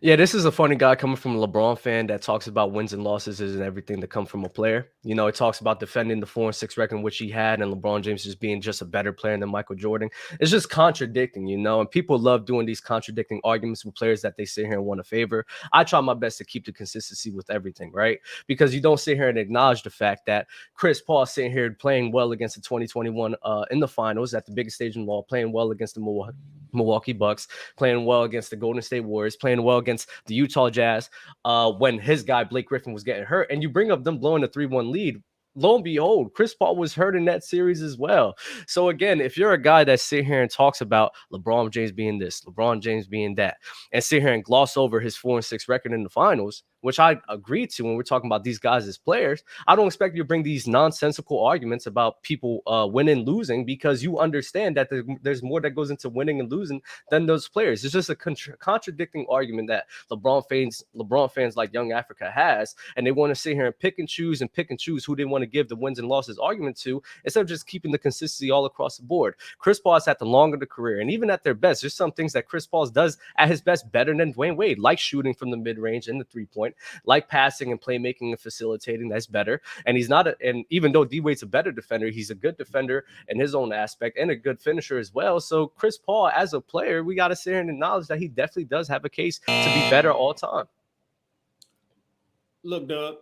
Yeah, this is a funny guy coming from a LeBron fan that talks about wins and losses and everything that come from a player. You know, it talks about defending the 4-6 record which he had, and LeBron James just being just a better player than Michael Jordan. It's just contradicting, you know, and people love doing these contradicting arguments with players that they sit here and want to favor. I try my best to keep the consistency with everything, right? Because you don't sit here and acknowledge the fact that Chris Paul sitting here playing well against the 2021 in the finals at the biggest stage in the world, playing well against the Milwaukee Bucks, playing well against the Golden State Warriors, playing well against the Utah Jazz when his guy Blake Griffin was getting hurt. And you bring up them blowing a 3-1 lead. Lo and behold, Chris Paul was hurt in that series as well. So again, if you're a guy that sit here and talks about LeBron James being this, LeBron James being that, and sit here and gloss over his 4-6 record in the finals, which I agree to when we're talking about these guys as players, I don't expect you to bring these nonsensical arguments about people winning and losing, because you understand that there's more that goes into winning and losing than those players. It's just a contradicting argument that LeBron fans like Young Africa has, and they want to sit here and pick and choose who they want to give the wins and losses argument to, instead of just keeping the consistency all across the board. Chris Paul has had the longer the career, and even at their best, there's some things that Chris Paul does at his best better than Dwayne Wade, like shooting from the mid-range and the 3-point, like passing and playmaking and facilitating. That's better. And he's not and even though D-Wade's a better defender, he's a good defender in his own aspect and a good finisher as well. So Chris Paul, as a player, we got to sit here and acknowledge that he definitely does have a case to be better all time. Look, Doug.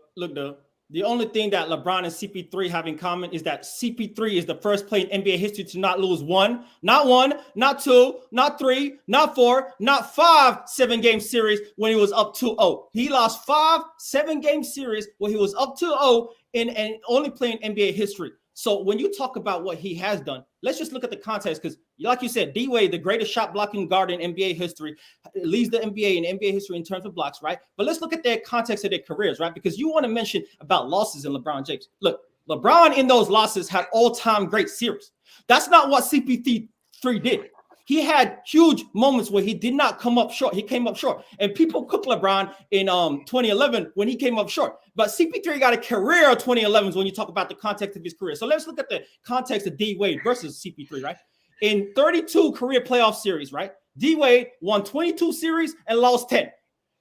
The only thing that LeBron and CP3 have in common is that CP3 is the first player in NBA history to not lose not 2, not 3, not 4, not 5 7-game series when he was up 2-0. He lost 5 7-game series when he was up 2-0 and only playing NBA history. So when you talk about what he has done, let's just look at the context, because like you said, D-Wade, the greatest shot blocking guard in NBA history, leads the NBA in NBA history in terms of blocks, right? But let's look at their context of their careers, right? Because you want to mention about losses in LeBron James. Look, LeBron in those losses had all-time great series. That's not what CP3 did. He had huge moments where he did not come up short. He came up short. And people cook LeBron in 2011 when he came up short. But CP3 got a career of 2011s when you talk about the context of his career. So let's look at the context of D-Wade versus CP3, right? In 32 career playoff series, right? D-Wade won 22 series and lost 10.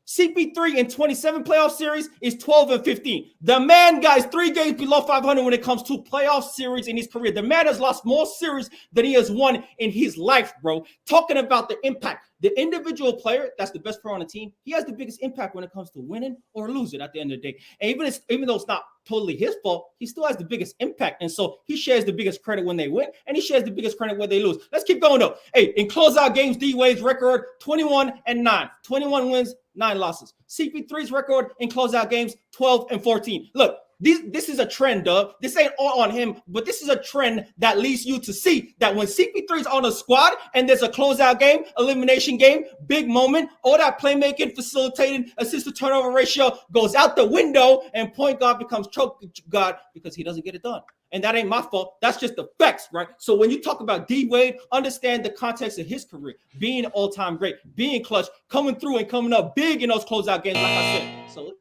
CP3 in 27 playoff series is 12-15. The man, guys, 3 games below 500 when it comes to playoff series in his career. The man has lost more series than he has won in his life, bro. Talking about the impact. The individual player that's the best player on the team, he has the biggest impact when it comes to winning or losing at the end of the day. And even though it's not totally his fault, he still has the biggest impact. And so he shares the biggest credit when they win, and he shares the biggest credit when they lose. Let's keep going, though. Hey, in closeout games, D-Wade's record, 21-9. 21 wins, 9 losses. CP3's record in closeout games, 12-14. Look, this is a trend, Doug. This ain't all on him, but this is a trend that leads you to see that when CP3's on a squad and there's a closeout game, elimination game, big moment, all that playmaking, facilitating, assist to turnover ratio goes out the window, and point guard becomes choke guard because he doesn't get it done. And that ain't my fault. That's just the facts, right? So when you talk about D Wade, understand the context of his career, being an all-time great, being clutch, coming through and coming up big in those closeout games, like I said. So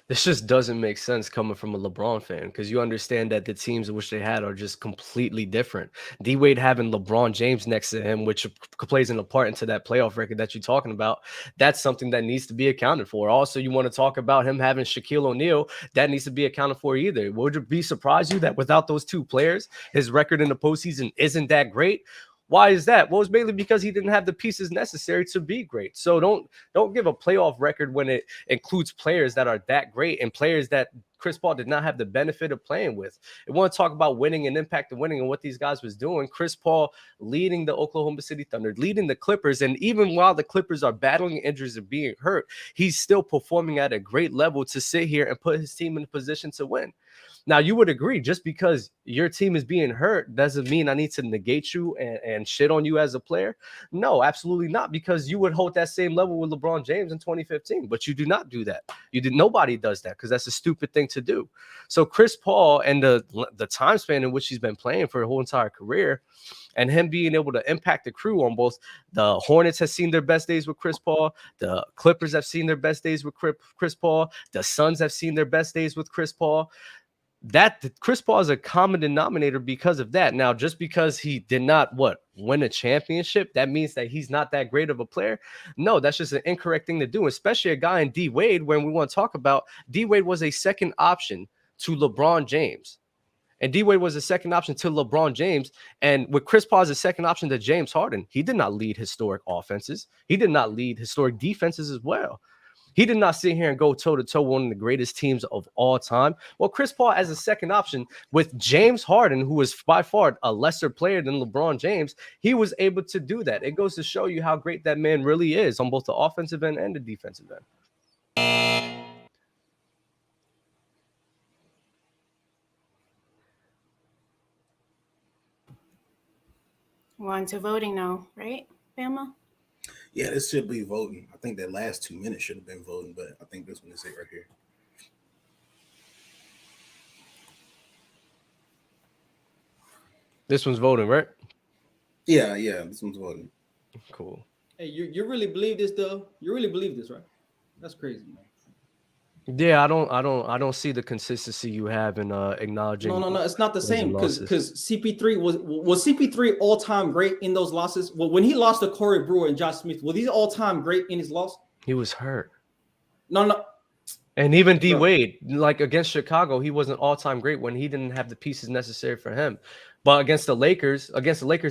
this just doesn't make sense coming from a LeBron fan, because you understand that the teams in which they had are just completely different. D Wade having LeBron James next to him, which plays an part into that playoff record that you're talking about, that's something that needs to be accounted for. Also, you want to talk about him having Shaquille O'Neal, that needs to be accounted for either. Would it be surprised you that without those two players, his record in the postseason isn't that great? Why is that? Well, it's mainly because he didn't have the pieces necessary to be great. So don't give a playoff record when it includes players that are that great and players that Chris Paul did not have the benefit of playing with. I want to talk about winning and impact of winning and what these guys was doing. Chris Paul leading the Oklahoma City Thunder, leading the Clippers, and even while the Clippers are battling injuries and being hurt, he's still performing at a great level to sit here and put his team in a position to win. Now, you would agree, just because your team is being hurt doesn't mean I need to negate you and shit on you as a player. No, absolutely not, because you would hold that same level with LeBron James in 2015, but you do not do that. Nobody does that, because that's a stupid thing to do. So Chris Paul and the time span in which he's been playing for a whole entire career, and him being able to impact the crew on both the Hornets has seen their best days with Chris Paul, the Clippers have seen their best days with Chris Paul, the Suns have seen their best days with Chris Paul. That Chris Paul is a common denominator because of that. Now, just because he did not win a championship, that means that he's not that great of a player? No, that's just an incorrect thing to do, especially a guy in D Wade. When we want to talk about, D Wade was a second option to LeBron James. And D Wade was a second option to LeBron James. And with Chris Paul as a second option to James Harden, he did not lead historic offenses. He did not lead historic defenses as well. He did not sit here and go toe-to-toe with one of the greatest teams of all time. Well, Chris Paul as a second option with James Harden, who is by far a lesser player than LeBron James, he was able to do that. It goes to show you how great that man really is on both the offensive end and the defensive end. We're on to voting now, right, Bama? Yeah, this should be voting. I think that last 2 minutes should have been voting, but I think this one is it right here. This one's voting, right? Yeah, this one's voting. Cool. Hey, you really believe this, though? You really believe this, right? That's crazy, man. Yeah, I don't see the consistency you have in acknowledging. No, it's not the same, because CP3 was CP3 all-time great in those losses. Well, when he lost to Corey Brewer and Josh Smith, was he all-time great in his loss? He was hurt. No. And even D Wade, like against Chicago, he wasn't all-time great when he didn't have the pieces necessary for him. But against the Lakers,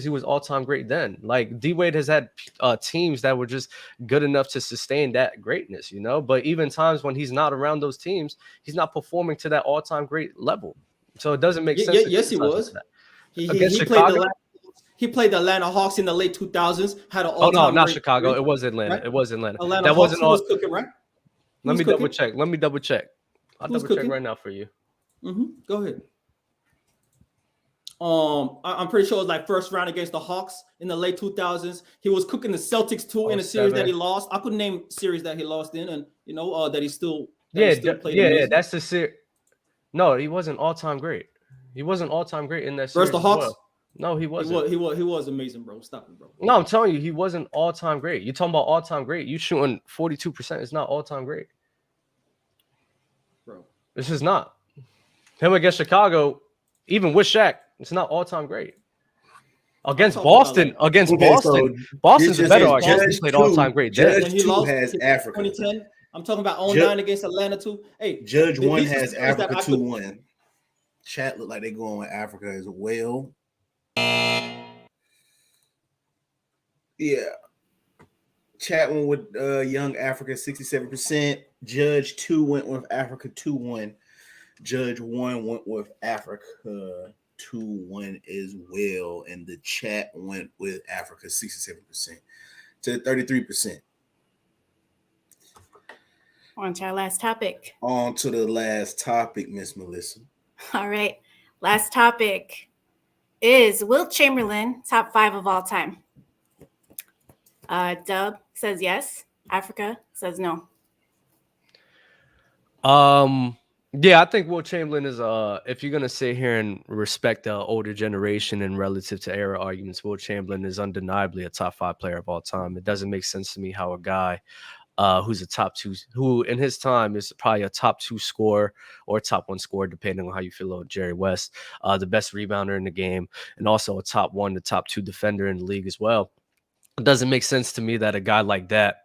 he was all-time great then. Like, D Wade has had teams that were just good enough to sustain that greatness, you know. But even times when he's not around those teams, he's not performing to that all-time great level. So it doesn't make sense. Yes, he was. He played the Atlanta Hawks in the late 2000s. Had an all-time. Oh no, not great Chicago. career. It was Atlanta. Right? It was Atlanta. Atlanta that Hawks, wasn't all. Was cooking, right? Let me double check. I'll double check right now for you. Go ahead. I'm pretty sure it was like first round against the Hawks in the late 2000s. He was cooking the Celtics too in a series that he lost. I couldn't name series that he lost in, and that he still played. Yeah. That's the series. No, he wasn't all time great. He wasn't all time great in that series. Versus the Hawks. Well. No, he wasn't. He was amazing, bro. Stop it, bro. No, I'm telling you, he wasn't all time great. You're talking about all time great. You shooting 42%. It's not all time great, bro. This is not him against Chicago. Even with Shaq, it's not all-time great. Against Boston, Boston's a better argument. Boston played all-time great. Judge 2 has Africa. 2010. I'm talking about 09 against Atlanta too. Hey, Judge 1 has Africa 2-1. Chat look like they're going with Africa as well. Yeah. Chat went with Young Africa 67%. Judge 2 went with Africa 2-1. Judge 1 went with Africa 2-1 as well, and the chat went with Africa 67% to 33%. On to our last topic. On to the last topic, Miss Melissa. All right. Last topic is Wilt Chamberlain top 5 of all time? Dub says yes. Africa says no. Yeah, I think Wilt Chamberlain is if you're gonna sit here and respect the older generation and relative to era arguments, Wilt Chamberlain is undeniably a top 5 player of all time. It doesn't make sense to me how a guy who's a top 2, who in his time is probably a top 2 scorer or top 1 scorer, depending on how you feel about Jerry West, the best rebounder in the game, and also a top 1 to top 2 defender in the league as well. It doesn't make sense to me that a guy like that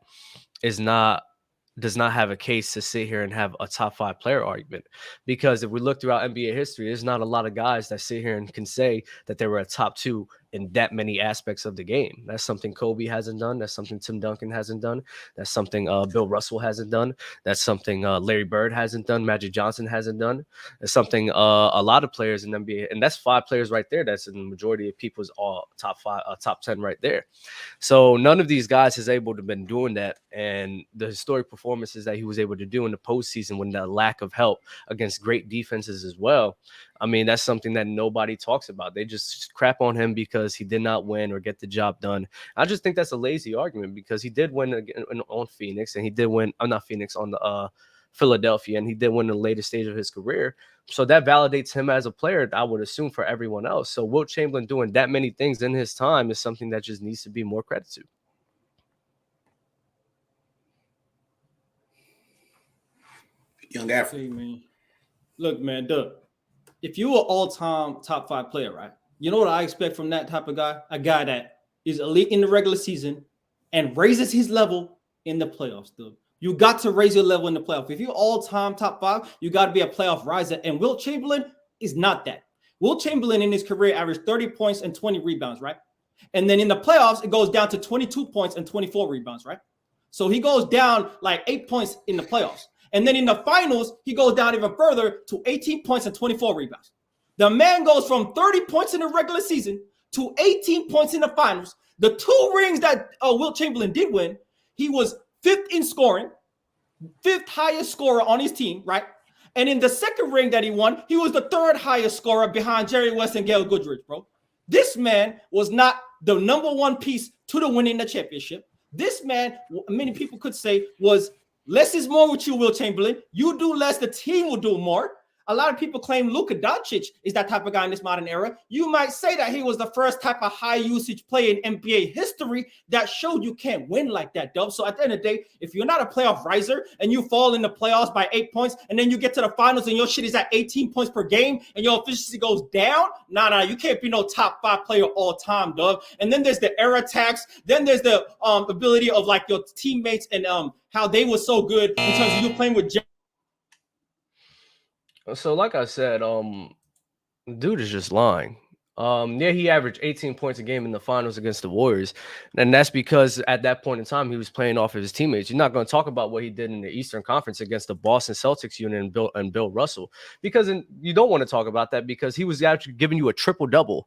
does not have a case to sit here and have a top 5 player argument. Because if we look throughout NBA history, there's not a lot of guys that sit here and can say that they were a top 2 in that many aspects of the game. That's something Kobe hasn't done. That's something Tim Duncan hasn't done. That's something Bill Russell hasn't done. That's something Larry Bird hasn't done. Magic Johnson hasn't done. It's something a lot of players in NBA, and that's 5 players right there. That's in the majority of people's all top 5, top 10 right there. So none of these guys has able to been doing that, and the historic performances that he was able to do in the postseason when the lack of help against great defenses as well. I mean, that's something that nobody talks about. They just crap on him because he did not win or get the job done. I just think that's a lazy argument because he did win on Phoenix, and he did win. I'm not Phoenix, on the Philadelphia, and he did win in the later stage of his career. So that validates him as a player, I would assume, for everyone else. So Wilt Chamberlain doing that many things in his time is something that just needs to be more credit to. Young African. Man. Look, man, Doug, if you were all-time top 5 player, right? You know what I expect from that type of guy? A guy that is elite in the regular season and raises his level in the playoffs, Doug. You got to raise your level in the playoff. If you're all-time top 5, you got to be a playoff riser. And Wilt Chamberlain is not that. Wilt Chamberlain in his career averaged 30 points and 20 rebounds, right? And then in the playoffs, it goes down to 22 points and 24 rebounds, right? So he goes down like 8 points in the playoffs. And then in the finals, he goes down even further to 18 points and 24 rebounds. The man goes from 30 points in the regular season to 18 points in the finals. The 2 rings that Wilt Chamberlain did win, he was 5th in scoring, 5th highest scorer on his team, right? And in the second ring that he won, he was the 3rd highest scorer behind Jerry West and Gail Goodrich, bro. This man was not the number 1 piece to the winning the championship. This man, many people could say, was less is more with you, Wilt Chamberlain. You do less, the team will do more. A lot of people claim Luka Doncic is that type of guy in this modern era. You might say that he was the first type of high usage player in NBA history that showed you can't win like that, Dub. So at the end of the day, if you're not a playoff riser and you fall in the playoffs by 8 points and then you get to the finals and your shit is at 18 points per game and your efficiency goes down, nah, you can't be no top 5 player all time, Dub. And then there's the era tax. Then there's the ability of like your teammates and how they were so good in terms of you playing with So like I said, dude is just lying. Yeah, he averaged 18 points a game in the finals against the Warriors. And that's because at that point in time, he was playing off of his teammates. You're not going to talk about what he did in the Eastern Conference against the Boston Celtics unit and Bill Russell, because you don't want to talk about that because he was actually giving you a triple-double,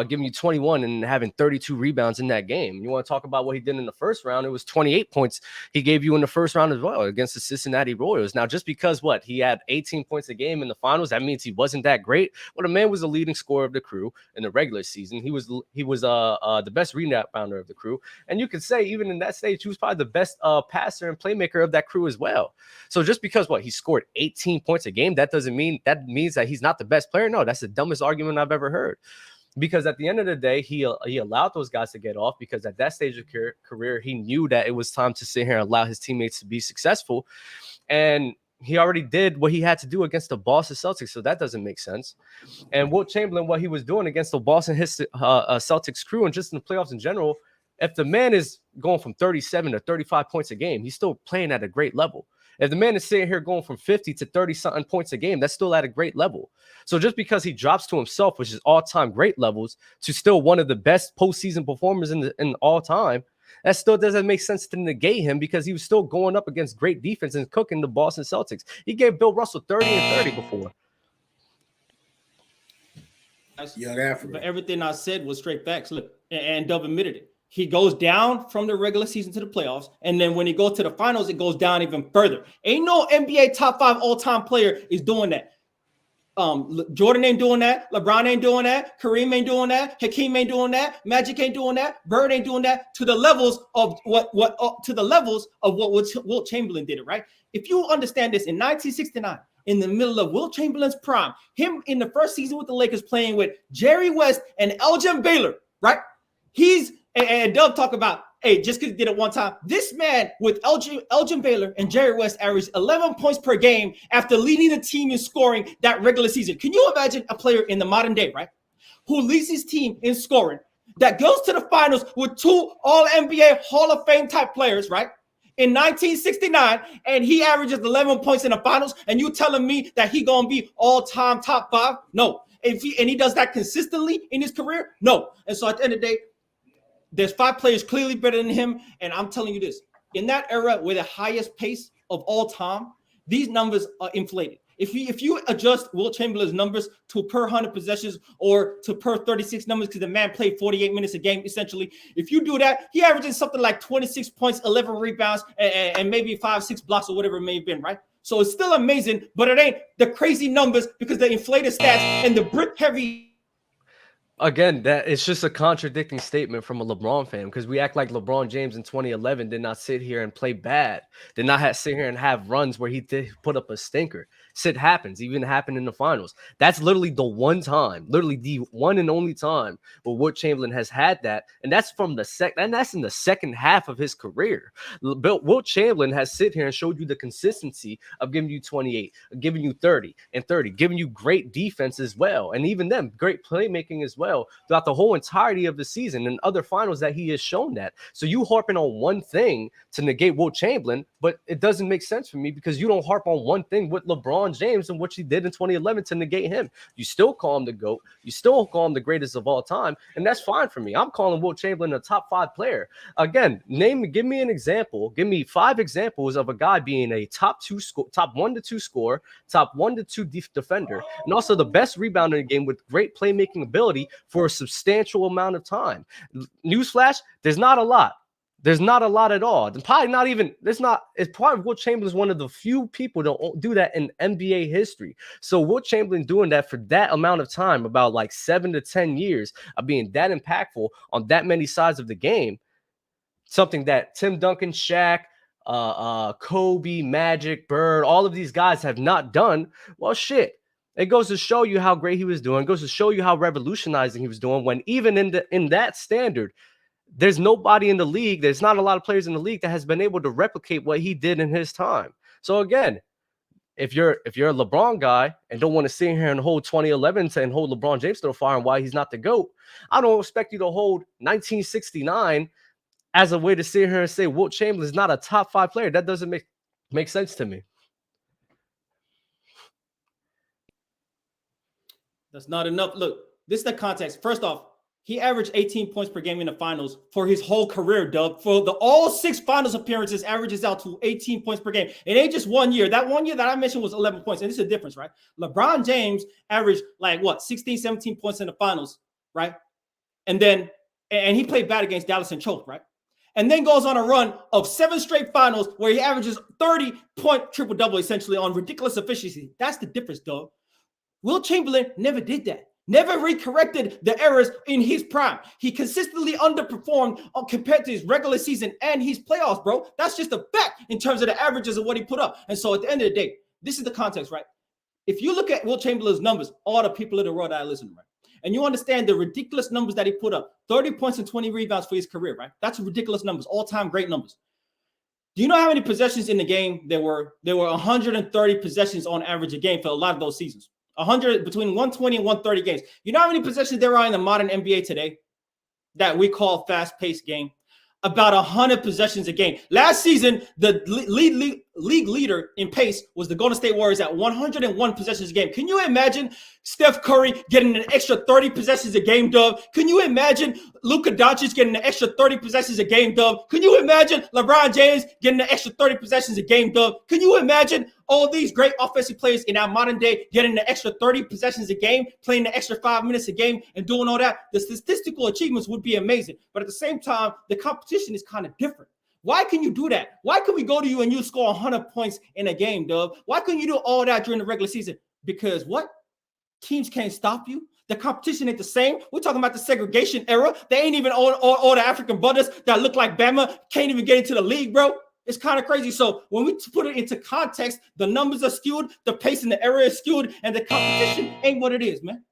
giving you 21 and having 32 rebounds in that game. You want to talk about what he did in the first round? It was 28 points he gave you in the first round as well against the Cincinnati Royals. Now, just because he had 18 points a game in the finals, that means he wasn't that great. Well, the man was the leading scorer of the crew in the regular season. He was the best rebounder of the crew, and you could say even in that stage he was probably the best passer and playmaker of that crew as well. So just because he scored 18 points a game, that means that he's not the best player. No, that's the dumbest argument I've ever heard. Because at the end of the day, he allowed those guys to get off because at that stage of career, he knew that it was time to sit here and allow his teammates to be successful, and he already did what he had to do against the Boston Celtics, so that doesn't make sense. And Wilt Chamberlain, what he was doing against the Boston Celtics crew and just in the playoffs in general, if the man is going from 37 to 35 points a game, he's still playing at a great level. If the man is sitting here going from 50 to 30-something points a game, that's still at a great level. So just because he drops to himself, which is all-time great levels, to still one of the best postseason performers in all time, that still doesn't make sense to negate him because he was still going up against great defense and cooking the Boston Celtics. He gave Bill Russell 30 and 30 before. Young African. But everything I said was straight facts. Look, and Dub admitted it. He goes down from the regular season to the playoffs, and then when he goes to the finals, it goes down even further. Ain't no NBA top 5 all-time player is doing that. Jordan ain't doing that. LeBron ain't doing that. Kareem ain't doing that. Hakeem ain't doing that. Magic ain't doing that. Bird ain't doing that to the levels of what Wilt Chamberlain did it, right? If you understand this, in 1969, in the middle of Wilt Chamberlain's prime. Him in the first season with the Lakers playing with Jerry West and Elgin Baylor, right? And Doug talk about, hey, just because he did it one time. This man with Elgin Baylor and Jerry West averaged 11 points per game after leading the team in scoring that regular season. Can you imagine a player in the modern day, right, who leads his team in scoring, that goes to the finals with 2 All-NBA Hall of Fame type players, right, in 1969, and he averages 11 points in the finals, and you telling me that he going to be all-time top 5? No. And he does that consistently in his career? No. And so at the end of the day, there's 5 players clearly better than him, and I'm telling you this. In that era with the highest pace of all time, these numbers are inflated. If you adjust Wilt Chamberlain's numbers to per 100 possessions or to per 36 numbers, because the man played 48 minutes a game, essentially, if you do that, he averages something like 26 points, 11 rebounds, and maybe 5-6 blocks or whatever it may have been, right? So it's still amazing, but it ain't the crazy numbers because the inflated stats and the brick heavy. Again, that it's just a contradicting statement from a LeBron fan, because we act like LeBron James in 2011 did not sit here and play bad, did not sit here and have runs where he did put up a stinker. Shit happens, even happened in the finals. That's literally the one time, literally the one and only time where Wilt Chamberlain has had that, and that's from that's in the second half of his career. Wilt Chamberlain has sit here and showed you the consistency of giving you 28, giving you 30 and 30, giving you great defense as well, and even them great playmaking as well throughout the whole entirety of the season and other finals that he has shown that. So you harping on one thing to negate Wilt Chamberlain, but it doesn't make sense for me because you don't harp on one thing with LeBron James and what he did in 2011 to negate him. You still call him the GOAT. You still call him the greatest of all time, and that's fine for me. I'm calling Wilt Chamberlain a top 5 player. Again, give me an example. Give me 5 examples of a guy being a top 1 to 2 scorer, top 1 to 2 defender, and also the best rebounder in the game with great playmaking ability for a substantial amount of time. Newsflash, there's not a lot. There's not a lot at all. It's probably Wilt Chamberlain is one of the few people to do that in NBA history. So Wilt Chamberlain doing that for that amount of time, about like 7 to 10 years of being that impactful on that many sides of the game, something that Tim Duncan, Shaq, Kobe, Magic, Bird, all of these guys have not done. Well, shit. It goes to show you how great he was doing. It goes to show you how revolutionizing he was doing, when even in that standard, there's nobody in the league. There's not a lot of players in the league that has been able to replicate what he did in his time. So again, if you're a LeBron guy and don't want to sit here and hold 2011 and hold LeBron James to the fire and why he's not the GOAT, I don't expect you to hold 1969 as a way to sit here and say Wilt Chamberlain is not a top 5 player. That doesn't make sense to me. That's not enough. Look, this is the context. First off, he averaged 18 points per game in the finals for his whole career, Doug. For all 6 finals appearances, averages out to 18 points per game. It ain't just 1 year. That 1 year that I mentioned was 11 points. And this is a difference, right? LeBron James averaged 16, 17 points in the finals, right? And he played bad against Dallas and choked, right? And then goes on a run of 7 straight finals where he averages 30-point triple-double essentially on ridiculous efficiency. That's the difference, Doug. Wilt Chamberlain never did that. Never recorrected the errors in his prime. He consistently underperformed compared to his regular season and his playoffs, bro. That's just a fact in terms of the averages of what he put up. And so at the end of the day, this is the context, right? If you look at Wilt Chamberlain's numbers, all the people in the world that are listening, right? And you understand the ridiculous numbers that he put up, 30 points and 20 rebounds for his career, right? That's ridiculous numbers, all-time great numbers. Do you know how many possessions in the game there were? There were 130 possessions on average a game for a lot of those seasons. 100 between 120 and 130 games. You know how many possessions there are in the modern NBA today that we call fast-paced game? About 100 possessions a game. Last season, the league leader in pace was the Golden State Warriors at 101 possessions a game. Can you imagine Steph Curry getting an extra 30 possessions a game, Dub? Can you imagine Luka Doncic getting an extra 30 possessions a game, Dub? Can you imagine LeBron James getting an extra 30 possessions a game, Dub? Can you imagine all these great offensive players in our modern day getting the extra 30 possessions a game, playing the extra 5 minutes a game, and doing all that? The statistical achievements would be amazing. But at the same time, the competition is kind of different. Why can you do that? Why can we go to you and you score 100 points in a game, Dub? Why couldn't you do all that during the regular season? Because what? Teams can't stop you. The competition ain't the same. We're talking about the segregation era. They ain't even all the African brothers that look like Bama can't even get into the league, bro. It's kind of crazy. So when we put it into context, the numbers are skewed, the pace in the area is skewed, and the competition ain't what it is, man.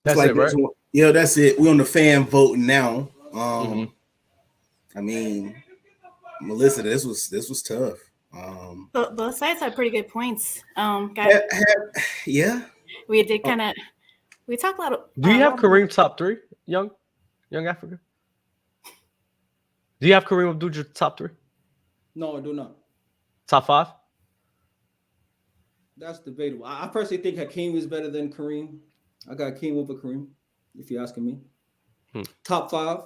That's like it, right? Yeah, that's it. We're on the fan voting now. I mean, Melissa, this was tough. Both sides had pretty good points. Yeah. We did kind of. We talked a lot. Do you have Kareem top 3, young Africa? Do you have Kareem Abdul top 3? No, I do not. Top 5? That's debatable. I personally think Hakeem is better than Kareem. I got Hakeem over Kareem, if you're asking me. Top 5.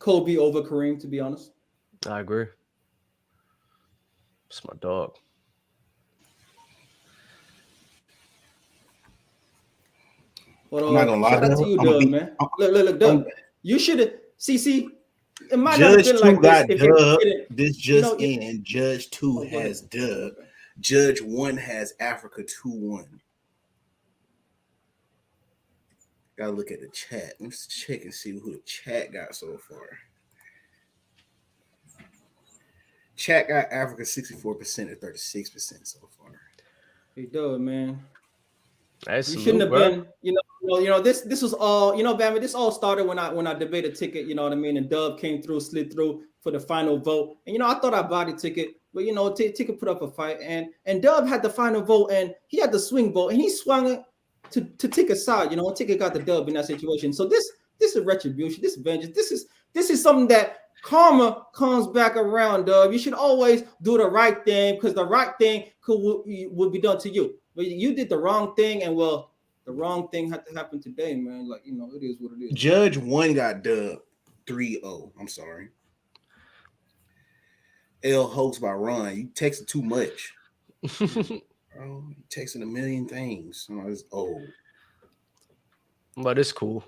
Kobe over Kareem, to be honest. I agree. It's my dog. But, I'm not gonna lie. Shout out to you, Doug, man. Look, Doug. You should have. See. It might Judge not have 2 been like got this Dub. if This just in. Judge 2 has Dub. Judge 1 has Africa 2-1. Gotta look at the chat. Let's check and see who the chat got so far. Chat got Africa 64% and 36% so far. He does, man. You shouldn't have been, this was all, Bama, this all started when I debated ticket, you know what I mean? And Dub came through, slid through for the final vote. And I thought I bought a ticket, but ticket put up a fight, and Dub had the final vote, and he had the swing vote, and he swung it to Ticket's side. Ticket got the dub in that situation. So this is retribution, this is vengeance. This is something that karma comes back around, Dub. You should always do the right thing, because the right thing would be done to you. But you did the wrong thing, and the wrong thing had to happen today, man. Like, it is what it is. Judge 1 got dubbed 3-0. I'm sorry. L host by Ron. You texting too much. Bro, you texting a million things. It's old. But it's cool.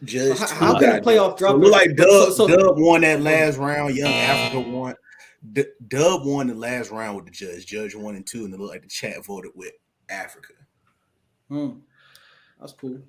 Judge so how can a playoff drop? Look like Dub won that last round. Young Africa won. Dub won the last round with the judge. Judge 1 and 2, and it looked like the chat voted with Africa. That's cool.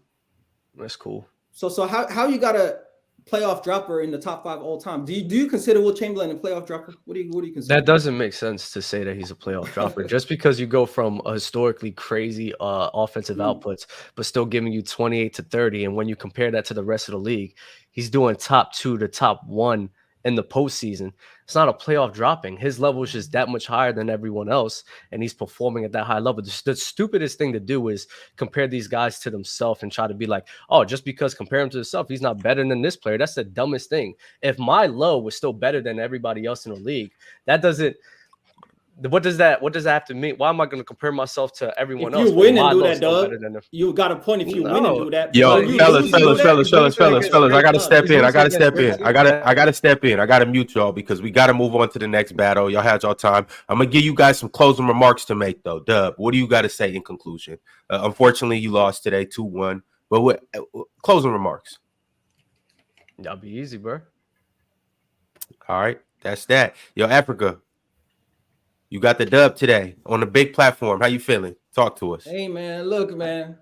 That's cool. So how you got a playoff dropper in the top 5 all time? Do you consider Will Chamberlain a playoff dropper? What do you consider? That doesn't make sense to say that he's a playoff dropper. Just because you go from a historically crazy offensive outputs, but still giving you 28 to 30, and when you compare that to the rest of the league, he's doing top 2 to top 1 in the postseason. It's not a playoff dropping. His level is just that much higher than everyone else, and he's performing at that high level. The stupidest thing to do is compare these guys to themselves and try to be like, oh, just because compare him to himself, he's not better than this player. That's the dumbest thing. If my low was still better than everybody else in the league, that doesn't. What does that have to mean? Why am I going to compare myself to everyone else? If you win and do that, Doug, you got a point. If you win and do that, yo, fellas, I gotta step in. I gotta step in. I gotta mute y'all because we gotta move on to the next battle. Y'all had y'all time. I'm gonna give you guys some closing remarks to make, though. Dub, what do you got to say in conclusion? Unfortunately, you lost today, 2-1. But what closing remarks? That'll be easy, bro. All right, that's that. Yo, Africa. You got the dub today on the big platform. How you feeling? Talk to us. Hey, man. Look, man.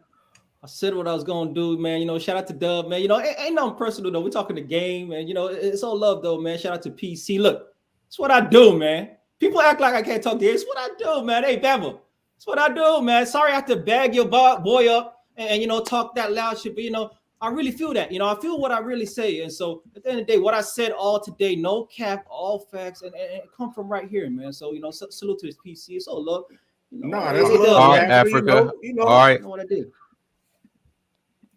I said what I was going to do, man. Shout out to Dub, man. Ain't nothing personal, though. We're talking the game, man. It's all love, though, man. Shout out to PC. Look, it's what I do, man. People act like I can't talk to you. It's what I do, man. Hey, Bama. It's what I do, man. Sorry I have to bag your boy up and talk that loud shit. But, I really feel that. I feel what I really say. And so at the end of the day, what I said all today, no cap, all facts, and it come from right here, man. So, salute to this PC. It's all love. That's love. All right, Africa. All right. You know what I did.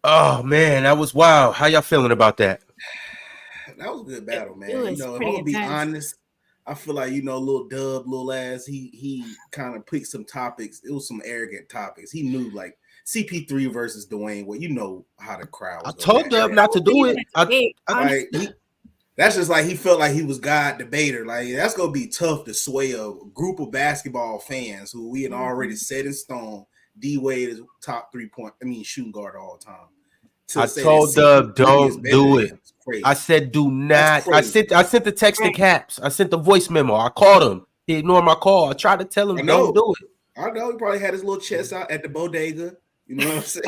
Oh, man, that was wild. How y'all feeling about that? That was a good battle, man. If I'm gonna be honest, I feel like, little Dub, little ass, he kind of picked some topics. It was some arrogant topics. He knew, like, CP3 versus Dwayne. Well, how the crowd was. I told Dub not to do it. That's just like he felt like he was God debater. Like, that's gonna be tough to sway a group of basketball fans who we had already set in stone. D Wade is top shooting guard all the time. I told Dub, don't do it. I said, do not. I sent the text to Caps. I sent the voice memo. I called him. He ignored my call. I tried to tell him, don't do it. I know he probably had his little chest out at the bodega. You know what I'm saying?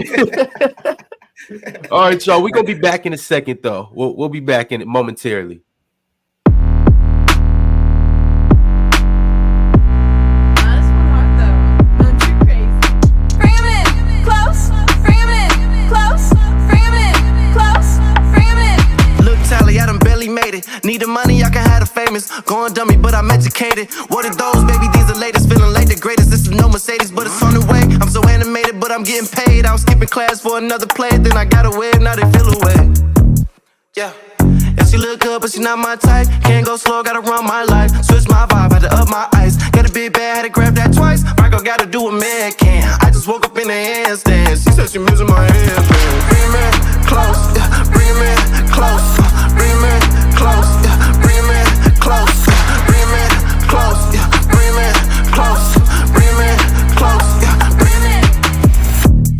All right, y'all. We're gonna be back in a second, though. We'll be back in it momentarily. Need the money, I can have the famous. Going dummy, but I'm educated. What are those, baby? These are latest. Feeling like the greatest. This is no Mercedes, but it's on the way. I'm so animated, but I'm getting paid. I was skipping class for another play. Then I got away, now they feel away. Yeah. Yeah, she look good, but she not my type. Can't go slow, gotta run my life. Switch my vibe, had to up my ice. Got a big bag, had to grab that twice. Marco gotta do a man can. I just woke up in the handstand. She said she missing my headband. Bring me close, yeah. Bring me close, bring me close, yeah. Bring me close, bring me close, yeah. Bring me close, bring me close, yeah. Bring me.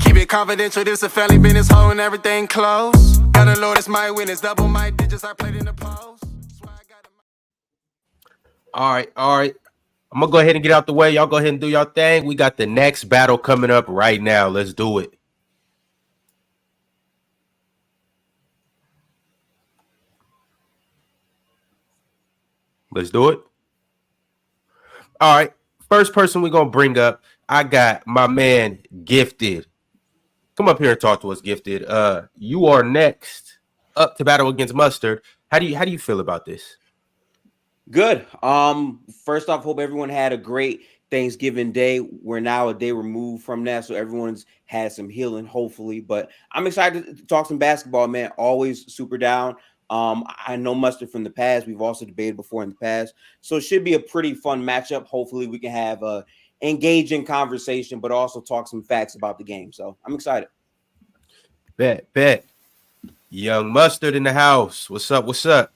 Keep it confidential, this a family business, holding everything close. Got a Lord, it's my witness, double my digits, I played in the post. All right. I'm gonna go ahead and get out the way. Y'all go ahead and do your thing. We got the next battle coming up right now. Let's do it. Let's do it. All right. First person we're gonna bring up, I got my man Gifted. Come up here and talk to us, Gifted. You are next up to battle against Mustard. How do you feel about this? Good. First off, hope everyone had a great Thanksgiving Day. We're now a day removed from that, so everyone's had some healing, hopefully. But I'm excited to talk some basketball, man. Always super down. I know Mustard from the past. We've also debated before in the past, so it should be a pretty fun matchup. Hopefully, we can have a engaging conversation, but also talk some facts about the game. So I'm excited. Bet. Young Mustard in the house. What's up?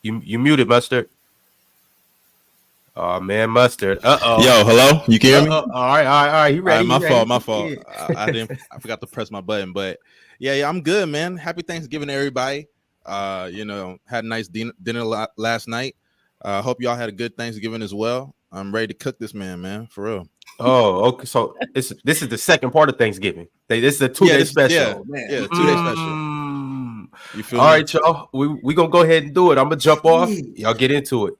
You muted, Mustard. Oh man, Mustard. Uh-oh. Yo, hello. You can hear me? All right. You ready? All right, my fault. I forgot to press my button, but yeah, I'm good, man. Happy Thanksgiving to everybody. Had a nice dinner last night. Hope y'all had a good Thanksgiving as well. I'm ready to cook this man, for real. Oh, okay. So this is the second part of Thanksgiving. This is a 2-day special. Yeah, 2-day special. You feel all me? right, y'all. We gonna go ahead and do it. I'm gonna jump off. Y'all get into it.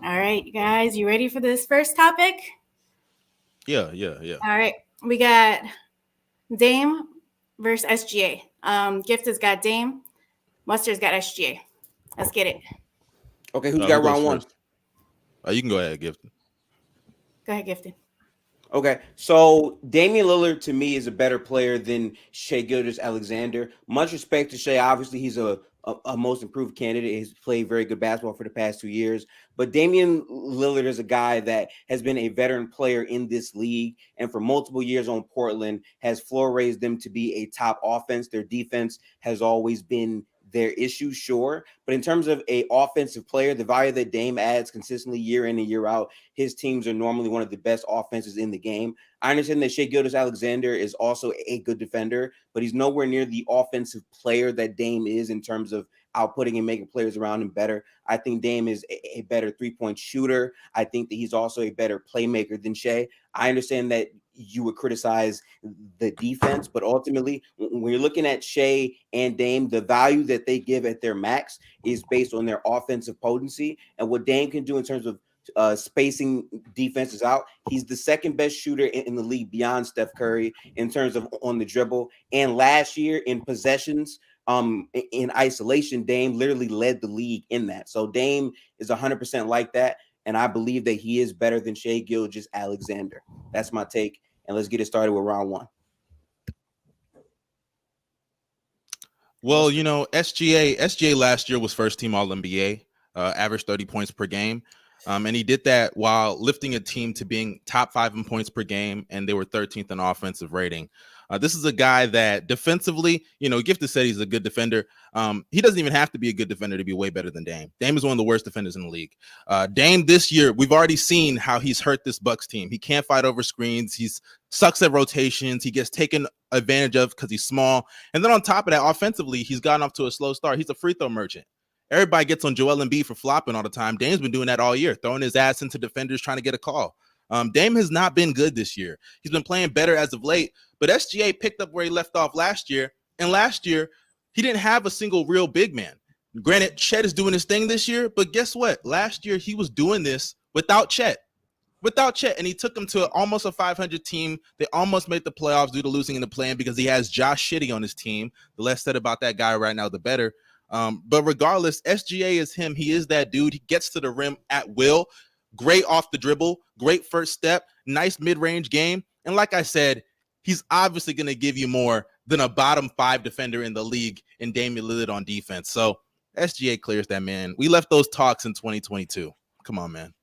All right, you guys, you ready for this first topic? Yeah. All right, we got Dame versus SGA. Gifted's got Dame, Mustard's got SGA. Let's get it. Okay, who's got round one? You can go ahead, Gifted. Go ahead, Gifted. Okay, so Damian Lillard to me is a better player than Shai Gilgeous-Alexander. Much respect to Shai. Obviously, he's a most improved candidate. He's played very good basketball for the past 2 years. But Damian Lillard is a guy that has been a veteran player in this league and for multiple years on Portland has floor raised them to be a top offense. Their defense has always been their issue, sure. But in terms of a offensive player, the value that Dame adds consistently year in and year out, his teams are normally one of the best offenses in the game. I understand that Shai Gilgeous-Alexander is also a good defender, but he's nowhere near the offensive player that Dame is in terms of outputting and making players around him better. I think Dame is a better three-point shooter. I think that he's also a better playmaker than Shai. I understand that you would criticize the defense, but ultimately, when you're looking at Shai and Dame, the value that they give at their max is based on their offensive potency and what Dame can do in terms of spacing defenses out. He's the second best shooter in the league beyond Steph Curry in terms of on the dribble. And last year in possessions, in isolation, Dame literally led the league in that. So Dame is 100% like that. And I believe that he is better than Shai Gilgeous-Alexander. That's my take. And let's get it started with round one. Well, SGA last year was first team All-NBA, averaged 30 points per game. And he did that while lifting a team to being top 5 in points per game, and they were 13th in offensive rating. This is a guy that defensively, Gifted said he's a good defender. He doesn't even have to be a good defender to be way better than Dame. Dame is one of the worst defenders in the league. Dame this year, we've already seen how he's hurt this Bucks team. He can't fight over screens. He sucks at rotations. He gets taken advantage of because he's small. And then on top of that, offensively, he's gotten off to a slow start. He's a free throw merchant. Everybody gets on Joel Embiid for flopping all the time. Dame's been doing that all year, throwing his ass into defenders, trying to get a call. Dame has not been good this year. He's been playing better as of late, but SGA picked up where he left off last year. And last year, he didn't have a single real big man. Granted, Chet is doing his thing this year, but guess what? Last year, he was doing this without Chet. And he took them to almost a 500 team. They almost made the playoffs due to losing in the play-in because he has Josh Giddey on his team. The less said about that guy right now, the better. But regardless, SGA is him. He is that dude. He gets to the rim at will. Great off the dribble. Great first step. Nice mid-range game. And like I said, he's obviously going to give you more than a bottom 5 defender in the league in Damian Lillard on defense. So SGA clears that, man. We left those talks in 2022. Come on, man.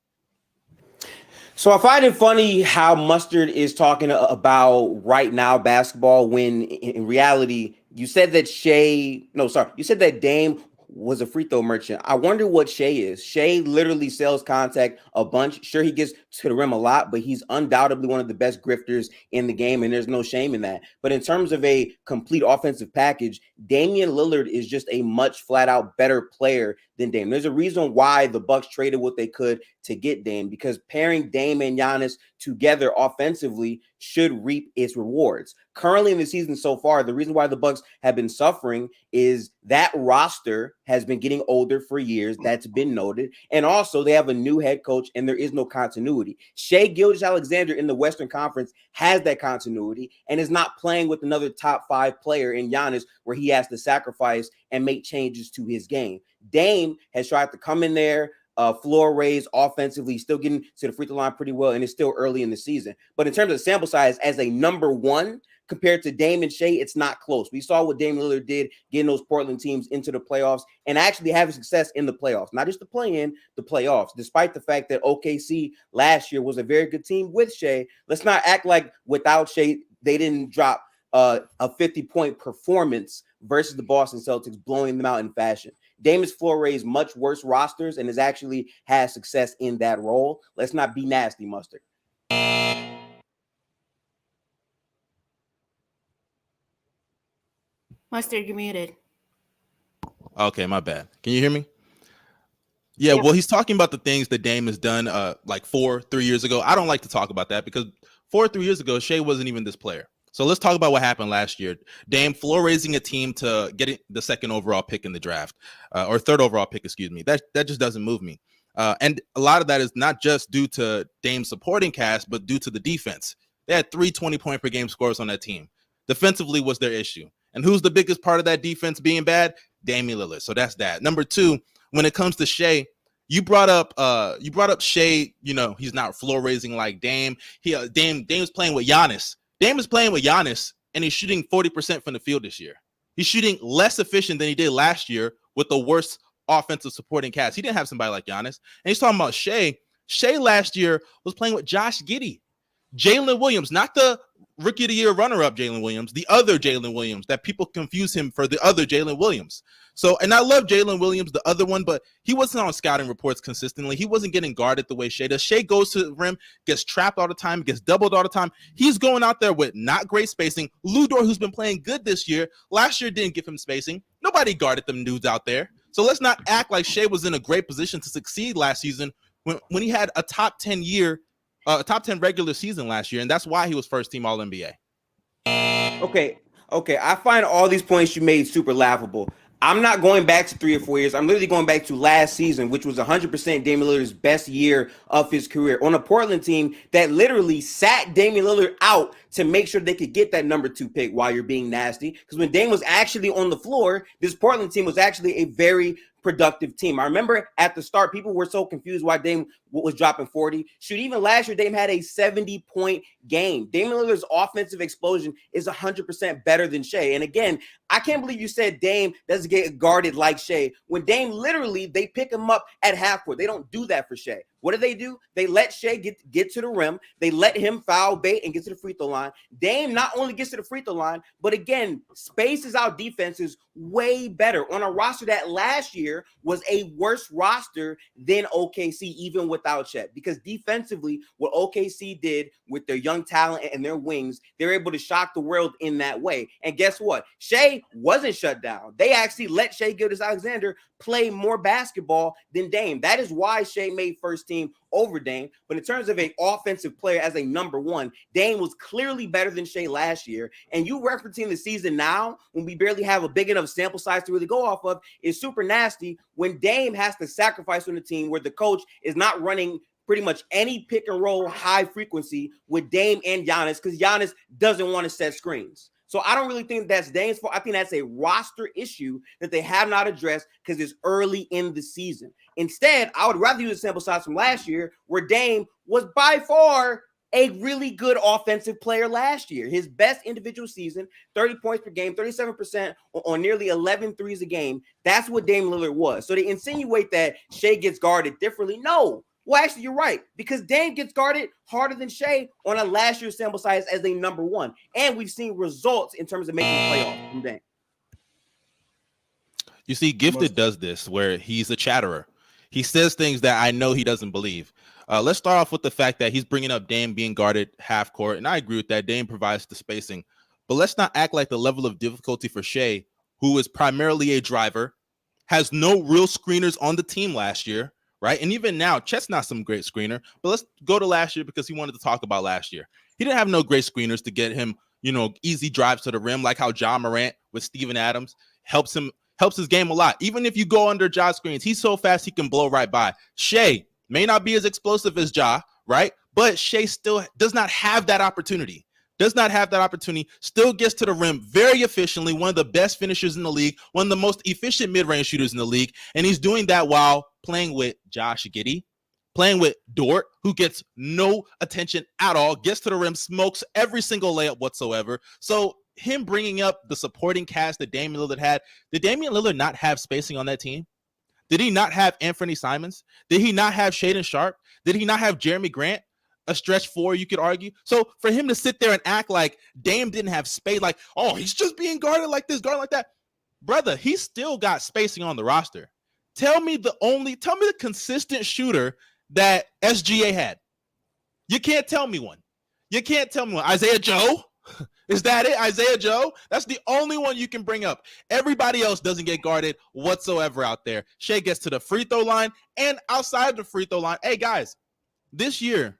So I find it funny how Mustard is talking about right now basketball when in reality you said that you said that Dame was a free throw merchant. I wonder what Shea is. Shea literally sells contact a bunch. Sure, he gets to the rim a lot, but he's undoubtedly one of the best grifters in the game, and there's no shame in that. But in terms of a complete offensive package, Damian Lillard is just a much flat out better player than Dame. There's a reason why the Bucks traded what they could to get Dame, because pairing Dame and Giannis together offensively should reap its rewards. Currently in the season so far, the reason why the Bucks have been suffering is that roster has been getting older for years. That's been noted. And also they have a new head coach and there is no continuity. Shai Gilgeous-Alexander in the Western Conference has that continuity and is not playing with another top 5 player in Giannis where he has to sacrifice and make changes to his game. Dame has tried to come in there, floor raise offensively, still getting to the free throw line pretty well, and it's still early in the season. But in terms of sample size, as a number 1 compared to Dame and Shea, it's not close. We saw what Dame Lillard did getting those Portland teams into the playoffs and actually having success in the playoffs, not just the play-in, the playoffs. Despite the fact that OKC last year was a very good team with Shea, let's not act like without Shea they didn't drop a 50-point performance versus the Boston Celtics, blowing them out in fashion. Dame has floor raised much worse rosters and has actually had success in that role. Let's not be nasty, Mustard. Mustard, you're muted. Okay, my bad. Can you hear me? Yeah, well, he's talking about the things that Dame has done like 3 years ago. I don't like to talk about that because 3 years ago, Shea wasn't even this player. So let's talk about what happened last year. Dame floor raising a team to get the 2nd overall pick in the draft, or 3rd overall pick, excuse me. That just doesn't move me. And a lot of that is not just due to Dame's supporting cast, but due to the defense. They had 3 20-point per game scores on that team. Defensively was their issue. And who's the biggest part of that defense being bad? Damian Lillard. So that's that. Number 2, when it comes to Shea, you brought up Shea. You know, he's not floor raising like Dame. Dame's playing with Giannis. Dame is playing with Giannis, and he's shooting 40% from the field this year. He's shooting less efficient than he did last year with the worst offensive supporting cast. He didn't have somebody like Giannis. And he's talking about Shea. Shea last year was playing with Josh Giddey. Jalen Williams, not the Rookie of the Year runner-up Jalen Williams, the other Jalen Williams, that people confuse him for the other Jalen Williams. So, and I love Jalen Williams, the other one, but he wasn't on scouting reports consistently. He wasn't getting guarded the way Shea does. Shea goes to the rim, gets trapped all the time, gets doubled all the time. He's going out there with not great spacing. Lou Dort, who's been playing good this year, last year didn't give him spacing. Nobody guarded them dudes out there. So let's not act like Shea was in a great position to succeed last season when he had a top 10 regular season last year, and that's why he was first team All-NBA. Okay. I find all these points you made super laughable. I'm not going back to 3 or 4 years. I'm literally going back to last season, which was 100% Damian Lillard's best year of his career on a Portland team that literally sat Damian Lillard out to make sure they could get that number 2 pick while you're being nasty. Because when Dame was actually on the floor, this Portland team was actually a very productive team. I remember at the start, people were so confused why Dame was dropping 40. Shoot, even last year, Dame had a 70-point game. Damian Lillard's offensive explosion is 100% better than Shea. And again, I can't believe you said Dame doesn't get guarded like Shea. When Dame literally, they pick him up at half court. They don't do that for Shea. What do? They let Shea get to the rim. They let him foul bait and get to the free throw line. Dame not only gets to the free throw line, but again, spaces out defenses way better on a roster that last year was a worse roster than OKC, even without Chet. Because defensively, what OKC did with their young talent and their wings, they're able to shock the world in that way. And guess what? Shea wasn't shut down. They actually let Shai Gilgeous-Alexander play more basketball than Dame. That is why Shea made first team team over Dame. But in terms of an offensive player as a number one, Dame was clearly better than Shea last year. And you referencing the season now, when we barely have a big enough sample size to really go off of, is super nasty when Dame has to sacrifice on the team where the coach is not running pretty much any pick and roll high frequency with Dame and Giannis, because Giannis doesn't want to set screens. So I don't really think that's Dame's fault. I think that's a roster issue that they have not addressed because it's early in the season. Instead, I would rather use a sample size from last year where Dame was by far a really good offensive player last year. His best individual season, 30 points per game, 37% on nearly 11 threes a game. That's what Dame Lillard was. So they insinuate that Shea gets guarded differently. No. Well, actually, you're right, because Dame gets guarded harder than Shea on a last year's sample size as a number one. And we've seen results in terms of making playoffs from Dame. You see, Gifted does this where he's a chatterer. He says things that I know he doesn't believe. Let's start off with the fact that he's bringing up Dame being guarded half court, and I agree with that. Dame provides the spacing. But let's not act like the level of difficulty for Shea, who is primarily a driver, has no real screeners on the team last year. Right. And even now, Chet's not some great screener, but let's go to last year because he wanted to talk about last year. He didn't have no great screeners to get him, easy drives to the rim, like how John Morant with Steven Adams helps his game a lot. Even if you go under Ja screens, he's so fast he can blow right by. Shea may not be as explosive as Ja, right? But Shea still does not have that opportunity. Still gets to the rim very efficiently, one of the best finishers in the league, one of the most efficient mid-range shooters in the league, and he's doing that while playing with Josh Giddey, playing with Dort, who gets no attention at all, gets to the rim, smokes every single layup whatsoever. So him bringing up the supporting cast that Damian Lillard had, did Damian Lillard not have spacing on that team? Did he not have Anthony Simons? Did he not have Shaedon Sharpe? Did he not have Jeremy Grant? A stretch four, you could argue. So for him to sit there and act like Dame didn't have space, like, oh, he's just being guarded like this, guarded like that. Brother, he still got spacing on the roster. Tell me the consistent shooter that SGA had. You can't tell me one. Isaiah Joe? Is that it? Isaiah Joe? That's the only one you can bring up. Everybody else doesn't get guarded whatsoever out there. Shea gets to the free throw line and outside the free throw line. Hey, guys, this year,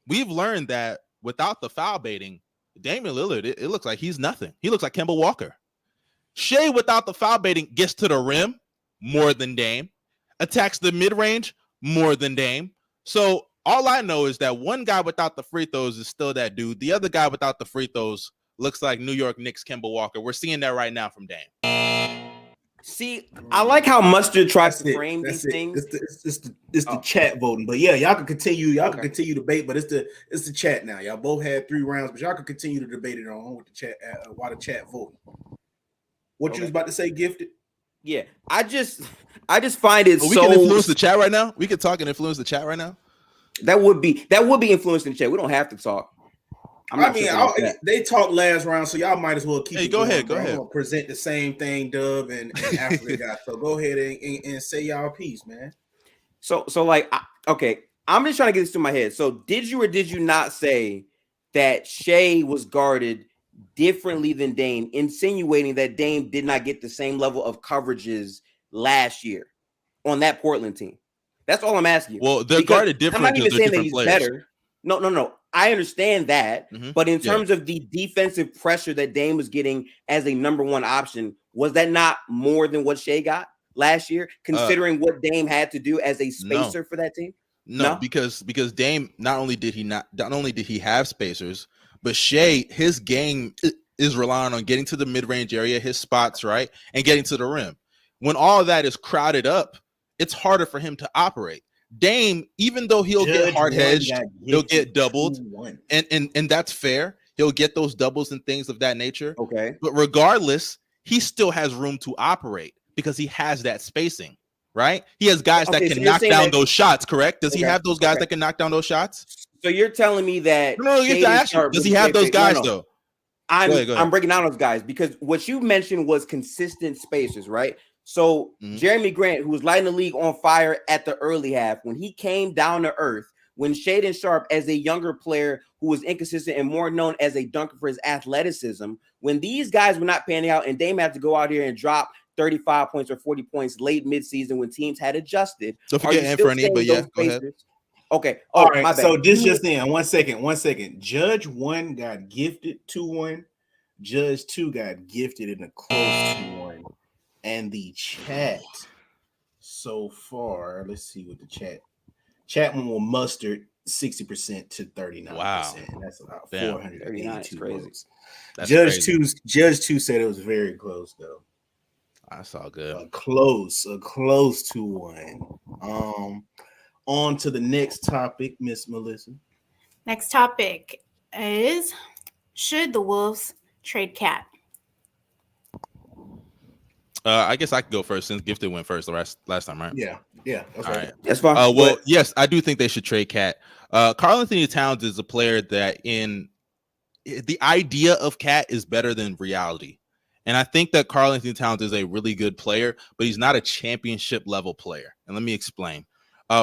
we've learned that without the foul baiting, Damian Lillard, it looks like he's nothing. He looks like Kemba Walker. Shea, without the foul baiting, gets to the rim more than Dame, attacks the mid-range more than Dame. So all I know is that one guy without the free throws is still that dude. The other guy without the free throws looks like New York Knicks Kemba Walker. We're seeing that right now from Dame. See, I like how Mustard tries to frame these things. It's the chat voting, but yeah, y'all can continue. Y'all can continue debate, but it's the chat now. Y'all both had 3 rounds, but y'all can continue to debate it on with the chat while the chat voting. What you was about to say, Gifted? Yeah, I just find it we can influence the chat right now. We can talk and influence the chat right now. That would be influencing the chat. We don't have to talk. They talked last round, so y'all might as well keep. Hey, it go going. ahead. I'm gonna present the same thing, Dub and Africa got. So go ahead and say y'all piece, man. So okay, I'm just trying to get this to my head. So did you or did you not say that Shea was guarded differently than Dame, insinuating that Dame did not get the same level of coverages last year on that Portland team? That's all I'm asking you. Well, they're guarded differently. I'm not even saying that he's better. No. I understand that. Mm-hmm. But in terms of the defensive pressure that Dame was getting as a number one option, was that not more than what Shea got last year, considering what Dame had to do as a spacer for that team? No, because Dame not only did he have spacers, but Shea, his game is relying on getting to the mid-range area, his spots, right, and getting to the rim. When all of that is crowded up, it's harder for him to operate. Dame, even though he'll get hard hedged, he'll get doubled, and that's fair. He'll get those doubles and things of that nature. Okay, but regardless, he still has room to operate because he has that spacing, right? He has guys that can knock down those shots. Correct? Does he have those guys that can knock down those shots? So you're telling me that? No, you have to ask you, does he have those guys though? I'm breaking down those guys because what you mentioned was consistent spacers, right? So Jeremy Grant, who was lighting the league on fire at the early half, when he came down to earth, when Shaedon Sharpe, as a younger player who was inconsistent and more known as a dunker for his athleticism, when these guys were not panning out and Dame had to go out here and drop 35 points or 40 points late midseason when teams had adjusted. Don't forget Anthony, but yeah, go ahead. Okay. All Oh, right. my bad. So this just in. 1 second. 1 second. Judge 1 got gifted 2-1. Judge 2 got gifted in a close 2-1. And the chat so far, let's see what the chat one will muster 60% to 39%. Wow. That's about Damn. 482 votes. That's Judge crazy. 2 said it was very close though. That's all good. A close 2-1. On to the next topic, Miss Melissa. Next topic is, should the Wolves trade Cat? I guess I could go first since Gifted went first last time, right? Yeah. That's All right. right. That's fine. Well, yes, I do think they should trade Cat. Karl Anthony Towns is a player that in the idea of Cat is better than reality. And I think that Karl Anthony Towns is a really good player, but he's not a championship level player. And let me explain.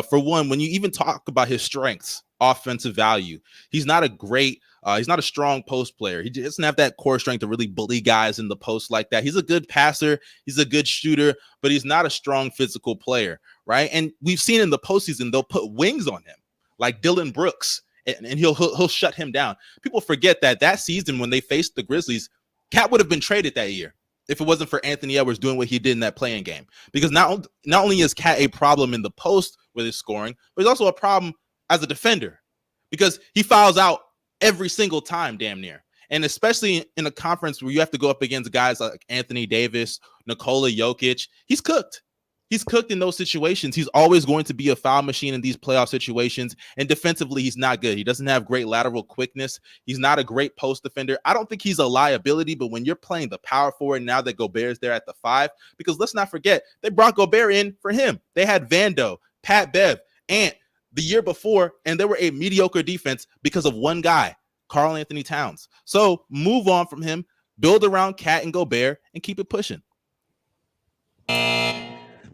For one, when you even talk about his strengths, offensive value, he's not a strong post player. He doesn't have that core strength to really bully guys in the post like that. He's a good passer. He's a good shooter, but he's not a strong physical player, right? And we've seen in the postseason, they'll put wings on him like Dylan Brooks, and he'll shut him down. People forget that season when they faced the Grizzlies, Cat would have been traded that year if it wasn't for Anthony Edwards doing what he did in that playing game. Because not only is Cat a problem in the post with his scoring, but he's also a problem as a defender because he fouls out every single time, damn near. And especially in a conference where you have to go up against guys like Anthony Davis, Nikola Jokic, he's cooked. He's cooked in those situations. He's always going to be a foul machine in these playoff situations. And defensively, he's not good. He doesn't have great lateral quickness. He's not a great post defender. I don't think he's a liability, but when you're playing the power forward now that Gobert's there at the 5, because let's not forget, they brought Gobert in for him. They had Vando, Pat Bev, Ant the year before, and they were a mediocre defense because of one guy, Karl Anthony Towns. So move on from him, build around Cat and Gobert, and keep it pushing.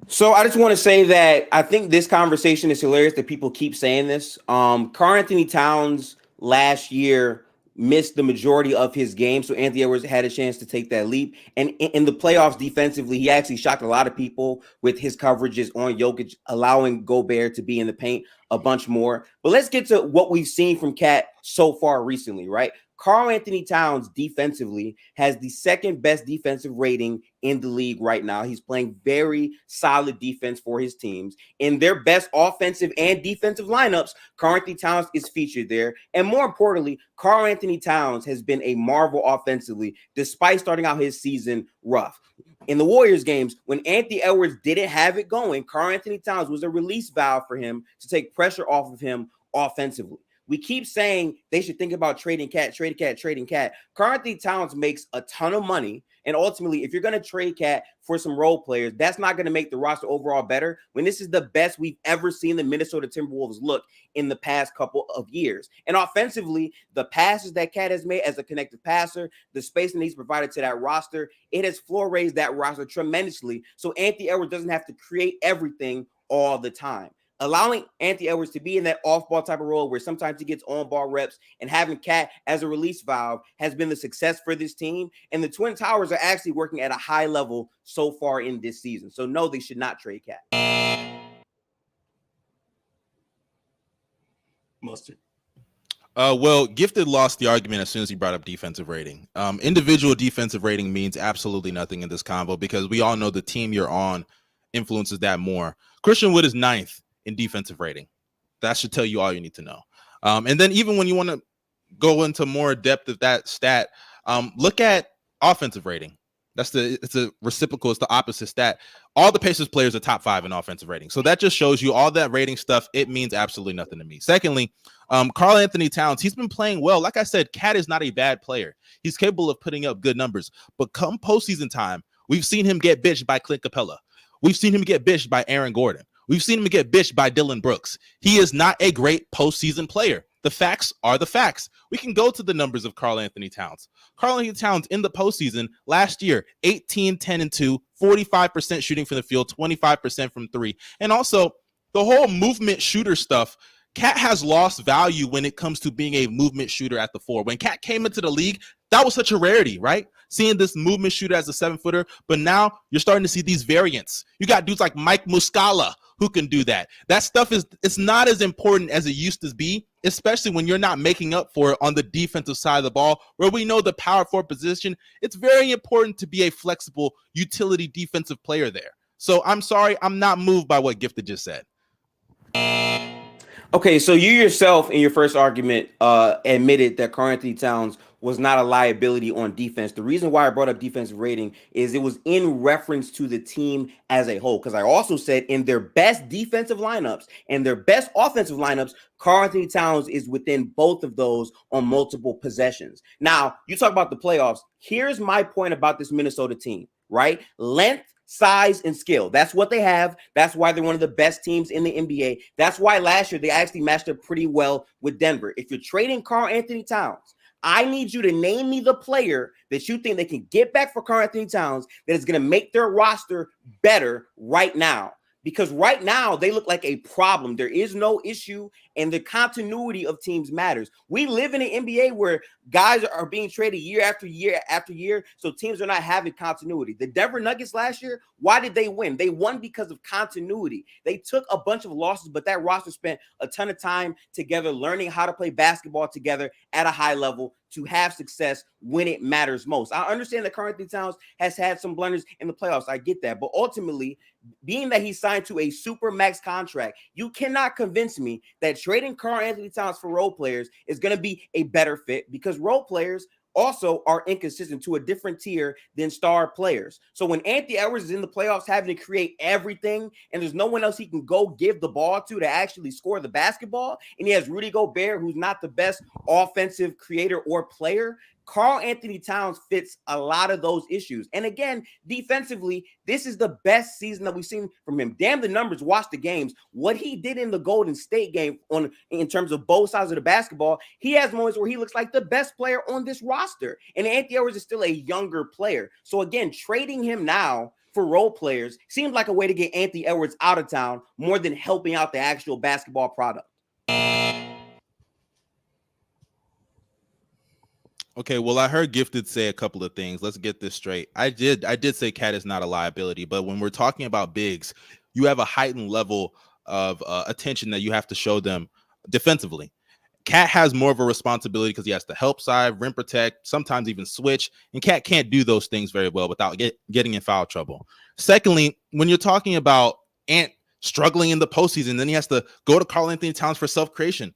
So I just want to say that I think this conversation is hilarious that people keep saying this. Karl Anthony Towns last year missed the majority of his game, so Anthony Edwards had a chance to take that leap. And in the playoffs defensively, he actually shocked a lot of people with his coverages on Jokic, allowing Gobert to be in the paint a bunch more. But let's get to what we've seen from Cat so far recently, right? Karl Anthony Towns defensively has the second best defensive rating in the league right now. He's playing very solid defense for his teams. In their best offensive and defensive lineups, Karl Anthony Towns is featured there. And more importantly, Karl Anthony Towns has been a marvel offensively, despite starting out his season rough. In the Warriors games, when Anthony Edwards didn't have it going, Karl Anthony Towns was a release valve for him to take pressure off of him offensively. We keep saying they should think about trading Cat. Karl Anthony Towns makes a ton of money. And ultimately, if you're going to trade Cat for some role players, that's not going to make the roster overall better when this is the best we've ever seen the Minnesota Timberwolves look in the past couple of years. And offensively, the passes that Cat has made as a connected passer, the spacing he's provided to that roster, it has floor raised that roster tremendously. So Anthony Edwards doesn't have to create everything all the time. Allowing Anthony Edwards to be in that off-ball type of role where sometimes he gets on-ball reps and having Cat as a release valve has been the success for this team. And the Twin Towers are actually working at a high level so far in this season. So no, they should not trade Cat. Mustard. Well, Gifted lost the argument as soon as he brought up defensive rating. Individual defensive rating means absolutely nothing in this convo because we all know the team you're on influences that more. Christian Wood is 9th in defensive rating. That should tell you all you need to know. And then even when you want to go into more depth of that stat, look at offensive rating. It's a reciprocal, it's the opposite stat. All the Pacers players are top 5 in offensive rating. So that just shows you all that rating stuff. It means absolutely nothing to me. Secondly, Karl Anthony Towns, he's been playing well. Like I said, Cat is not a bad player. He's capable of putting up good numbers. But come postseason time, we've seen him get bitched by Clint Capella. We've seen him get bitched by Aaron Gordon. We've seen him get bitched by Dylan Brooks. He is not a great postseason player. The facts are the facts. We can go to the numbers of Karl Anthony Towns. Karl Anthony Towns in the postseason last year, 18, 10, and 2, 45% shooting from the field, 25% from 3. And also the whole movement shooter stuff. Cat has lost value when it comes to being a movement shooter at the 4. When Cat came into the league, that was such a rarity, right? Seeing this movement shooter as a 7-footer, but now you're starting to see these variants. You got dudes like Mike Muscala, who can do that. That stuff it's not as important as it used to be, especially when you're not making up for it on the defensive side of the ball, where we know the power forward position, it's very important to be a flexible utility defensive player there. So I'm sorry, I'm not moved by what Gifted just said. Okay, so you yourself in your first argument admitted that Karl Anthony Towns was not a liability on defense. The reason why I brought up defensive rating is it was in reference to the team as a whole, because I also said in their best defensive lineups and their best offensive lineups, Karl Anthony Towns is within both of those on multiple possessions. Now, you talk about the playoffs. Here's my point about this Minnesota team, right? Length, size, and skill. That's what they have. That's why they're one of the best teams in the NBA. That's why last year they actually matched up pretty well with Denver. If you're trading Karl Anthony Towns, I need you to name me the player that you think they can get back for Karl Anthony Towns that is going to make their roster better right now. Because right now they look like a problem. There is no issue, and the continuity of teams matters. We live in an NBA where guys are being traded year after year after year, so teams are not having continuity. The Denver Nuggets last year, why did they win? They won because of continuity. They took a bunch of losses, but that roster spent a ton of time together learning how to play basketball together at a high level to have success when it matters most. I understand that Karl Anthony Towns has had some blunders in the playoffs. I get that. But ultimately, being that he signed to a super max contract, you cannot convince me that trading Karl Anthony Towns for role players is going to be a better fit, because role players also are inconsistent to a different tier than star players. So when Anthony Edwards is in the playoffs having to create everything and there's no one else he can go give the ball to actually score the basketball, and he has Rudy Gobert, who's not the best offensive creator or player, Karl Anthony Towns fits a lot of those issues. And again, defensively, this is the best season that we've seen from him. Damn the numbers, watch the games. What he did in the Golden State game in terms of both sides of the basketball, he has moments where he looks like the best player on this roster. And Anthony Edwards is still a younger player. So again, trading him now for role players seems like a way to get Anthony Edwards out of town more than helping out the actual basketball product. Okay, well, I heard Gifted say a couple of things. Let's get this straight. I did say Cat is not a liability, but when we're talking about bigs, you have a heightened level of attention that you have to show them defensively. Cat has more of a responsibility because he has to help side, rim protect, sometimes even switch, and Cat can't do those things very well without getting in foul trouble. Secondly, when you're talking about Ant struggling in the postseason, then he has to go to Karl Anthony Towns for self-creation.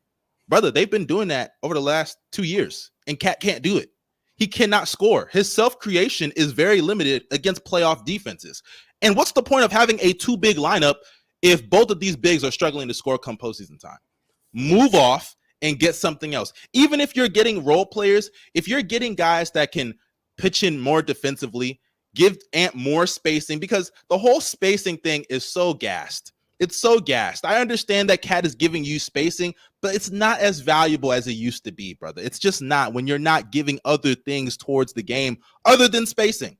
Brother, they've been doing that over the last 2 years, and Cat can't do it. He cannot score. His self-creation is very limited against playoff defenses. And what's the point of having a two-big lineup if both of these bigs are struggling to score come postseason time? Move off and get something else. Even if you're getting role players, if you're getting guys that can pitch in more defensively, give Ant more spacing, because the whole spacing thing is so gassed. It's so gassed. I understand that Cat is giving you spacing, but it's not as valuable as it used to be, brother. It's just not, when you're not giving other things towards the game other than spacing.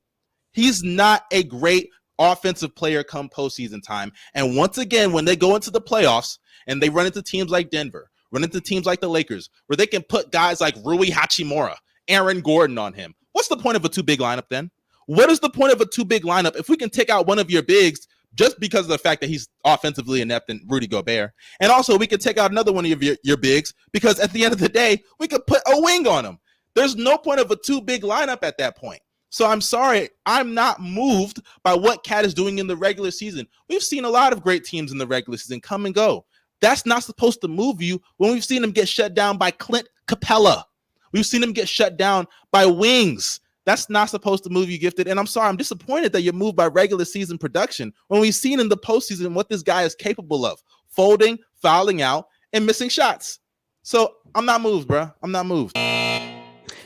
He's not a great offensive player come postseason time. And once again, when they go into the playoffs and they run into teams like Denver, run into teams like the Lakers, where they can put guys like Rui Hachimura, Aaron Gordon on him, what's the point of a two-big lineup then? What is the point of a two-big lineup if we can take out one of your bigs just because of the fact that he's offensively inept and Rudy Gobert? And also we could take out another one of your bigs because at the end of the day, we could put a wing on him. There's no point of a two-big lineup at that point. So I'm sorry, I'm not moved by what Cat is doing in the regular season. We've seen a lot of great teams in the regular season come and go. That's not supposed to move you when we've seen him get shut down by Clint Capella. We've seen him get shut down by wings. That's not supposed to move you, Gifted. And I'm sorry, I'm disappointed that you're moved by regular season production when we've seen in the postseason what this guy is capable of: folding, fouling out, and missing shots. So I'm not moved, bro. I'm not moved.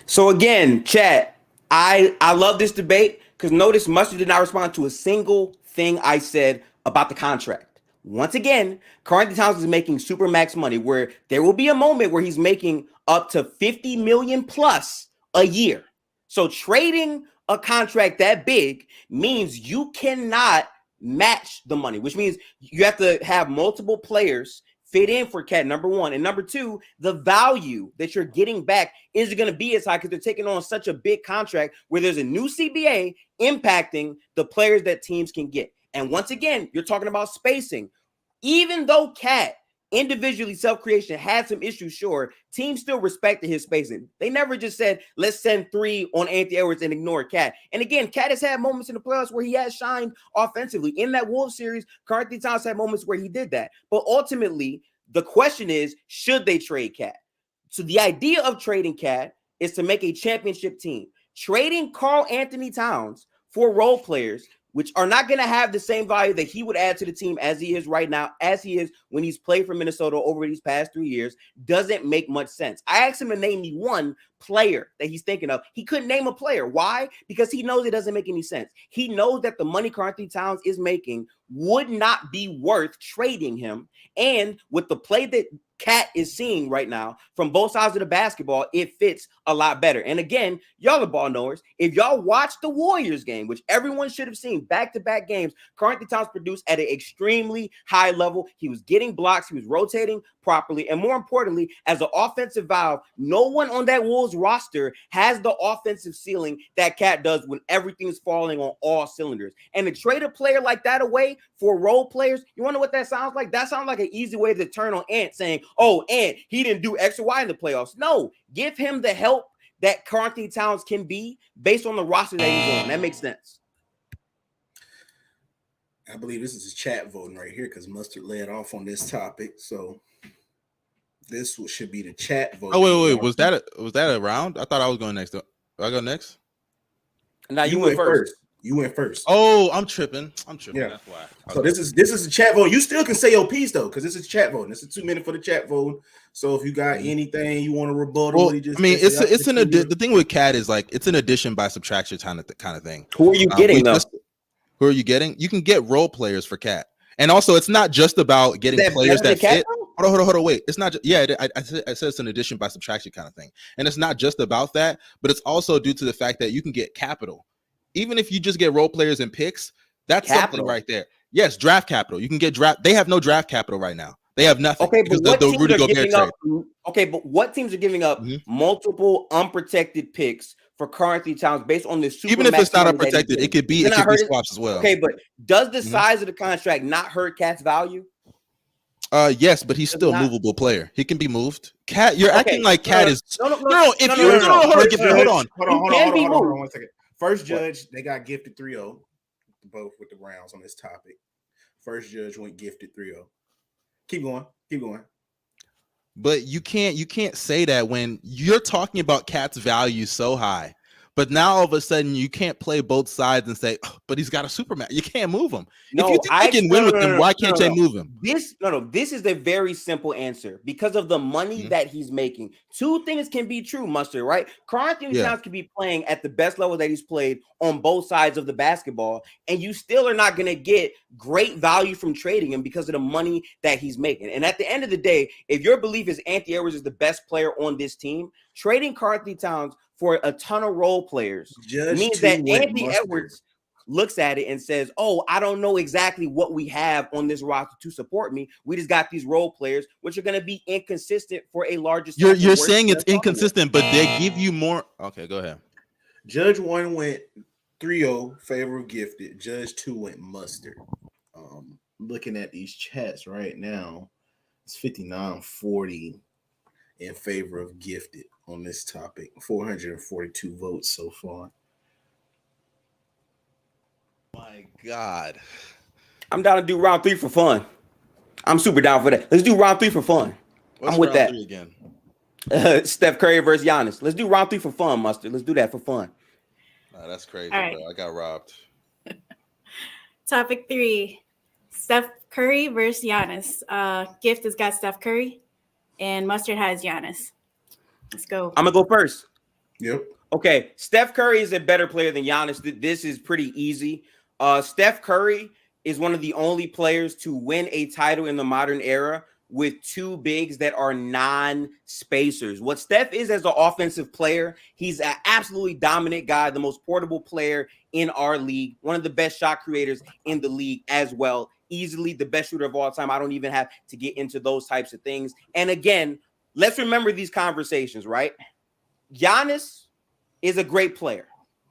So again, chat, I love this debate because notice Mustard did not respond to a single thing I said about the contract. Once again, Karl Anthony Towns is making super max money, where there will be a moment where he's making up to $50 million plus a year. So trading a contract that big means you cannot match the money, which means you have to have multiple players fit in for Cat, number one. And number two, the value that you're getting back isn't going to be as high because they're taking on such a big contract where there's a new CBA impacting the players that teams can get. And once again, you're talking about spacing. Even though Cat individually self-creation had some issues, sure, teams still respected his spacing. They never just said, let's send 3 on Anthony Edwards and ignore Cat. And again, Cat has had moments in the playoffs where he has shined offensively. In that Wolves series, Karl-Anthony Towns had moments where he did that. But ultimately, the question is, should they trade Cat? So the idea of trading Cat is to make a championship team. Trading Karl-Anthony Towns for role players, which are not going to have the same value that he would add to the team as he is right now, as he is when he's played for Minnesota over these past 3 years, doesn't make much sense. I asked him to name me one player that he's thinking of. He couldn't name a player. Why? Because he knows it doesn't make any sense. He knows that the money Karl-Anthony Towns is making would not be worth trading him. And with the play that Cat is seeing right now from both sides of the basketball, it fits a lot better. And again, y'all are ball knowers. If y'all watch the Warriors game, which everyone should have seen, back-to-back games, Karl-Anthony Towns produced at an extremely high level. He was getting blocks. He was rotating properly. And more importantly, as an offensive valve, no one on that Wolves roster has the offensive ceiling that Cat does when everything's falling on all cylinders. And to trade a player like that away for role players, you wonder what that sounds like? That sounds like an easy way to turn on Ant, saying, oh, Ant, he didn't do X or Y in the playoffs. No, give him the help that Karl-Anthony Towns can be based on the roster that he's on. That makes sense. I believe this is a chat voting right here because Mustard led off on this topic. So this should be the chat vote. Oh, wait. Was that a round? I thought I was going next. Do I go next? Now you went first. You went first. Oh, I'm tripping. Yeah. That's why. So this is a chat vote. You still can say your piece though, because this is chat voting. This is 2 minutes for the chat vote. So if you got anything you want to rebuttal, well, the thing with Cat is like it's an addition by subtraction kind of thing. Who are you getting though? Who are you getting? You can get role players for Cat, and also it's not just about getting players that fit. Hold on, wait. It's not. I said it's an addition by subtraction kind of thing, and it's not just about that, but it's also due to the fact that you can get capital. Even if you just get role players and picks, that's something right there. Yes, draft capital. You can get draft. They have no draft capital right now. They have nothing. Okay, but what teams are giving up? Okay, but what teams are giving up multiple unprotected picks for Karl-Anthony Towns based on the super? Even if it's not unprotected, it could be swaps as well. Okay, but does the size of the contract not hurt Cat's value? Yes, but he's still a movable player. He can be moved. Cat, you're acting like Cat is hold on 1 second. First judge, they got gifted 3-0, both with the rounds on this topic. First judge went gifted 3-0. Keep going. But you can't say that when you're talking about Cat's value so high. But now all of a sudden you can't play both sides and say, oh, but he's got a Superman. You can't move him. If you think they can win with him, why can't they move him? This is a very simple answer because of the money that he's making. 2 things can be true, Mustard, right? Karl-Anthony Towns can be playing at the best level that he's played on both sides of the basketball, and you still are not going to get great value from trading him because of the money that he's making. And at the end of the day, if your belief is Anthony Edwards is the best player on this team, trading Karl-Anthony Towns for a ton of role players means that Anthony Edwards looks at it and says, oh, I don't know exactly what we have on this roster to support me. We just got these role players, which are going to be inconsistent for a larger. You're saying it's inconsistent, but they give you more. Okay, go ahead. Judge 1 went 3-0 favor of gifted. Judge 2 went Mustard. Looking at these chats right now, it's 59-40 in favor of gifted on this topic. 442 votes so far. My God. I'm down to do round 3 for fun. I'm super down for that. Let's do round 3 for fun. I'm with that. Again? Steph Curry versus Giannis. Let's do round 3 for fun, Mustard. Let's do that for fun. That's crazy, right. bro. I got robbed. Topic 3. Steph Curry versus Giannis. Gift has got Steph Curry, and Mustard has Giannis. Let's go. I'm going to go first. Yep. Okay. Steph Curry is a better player than Giannis. This is pretty easy. Steph Curry is one of the only players to win a title in the modern era with 2 bigs that are non-spacers. What Steph is as an offensive player, he's an absolutely dominant guy, the most portable player in our league, one of the best shot creators in the league as well, easily the best shooter of all time. I don't even have to get into those types of things. And again, let's remember these conversations, right? Giannis is a great player.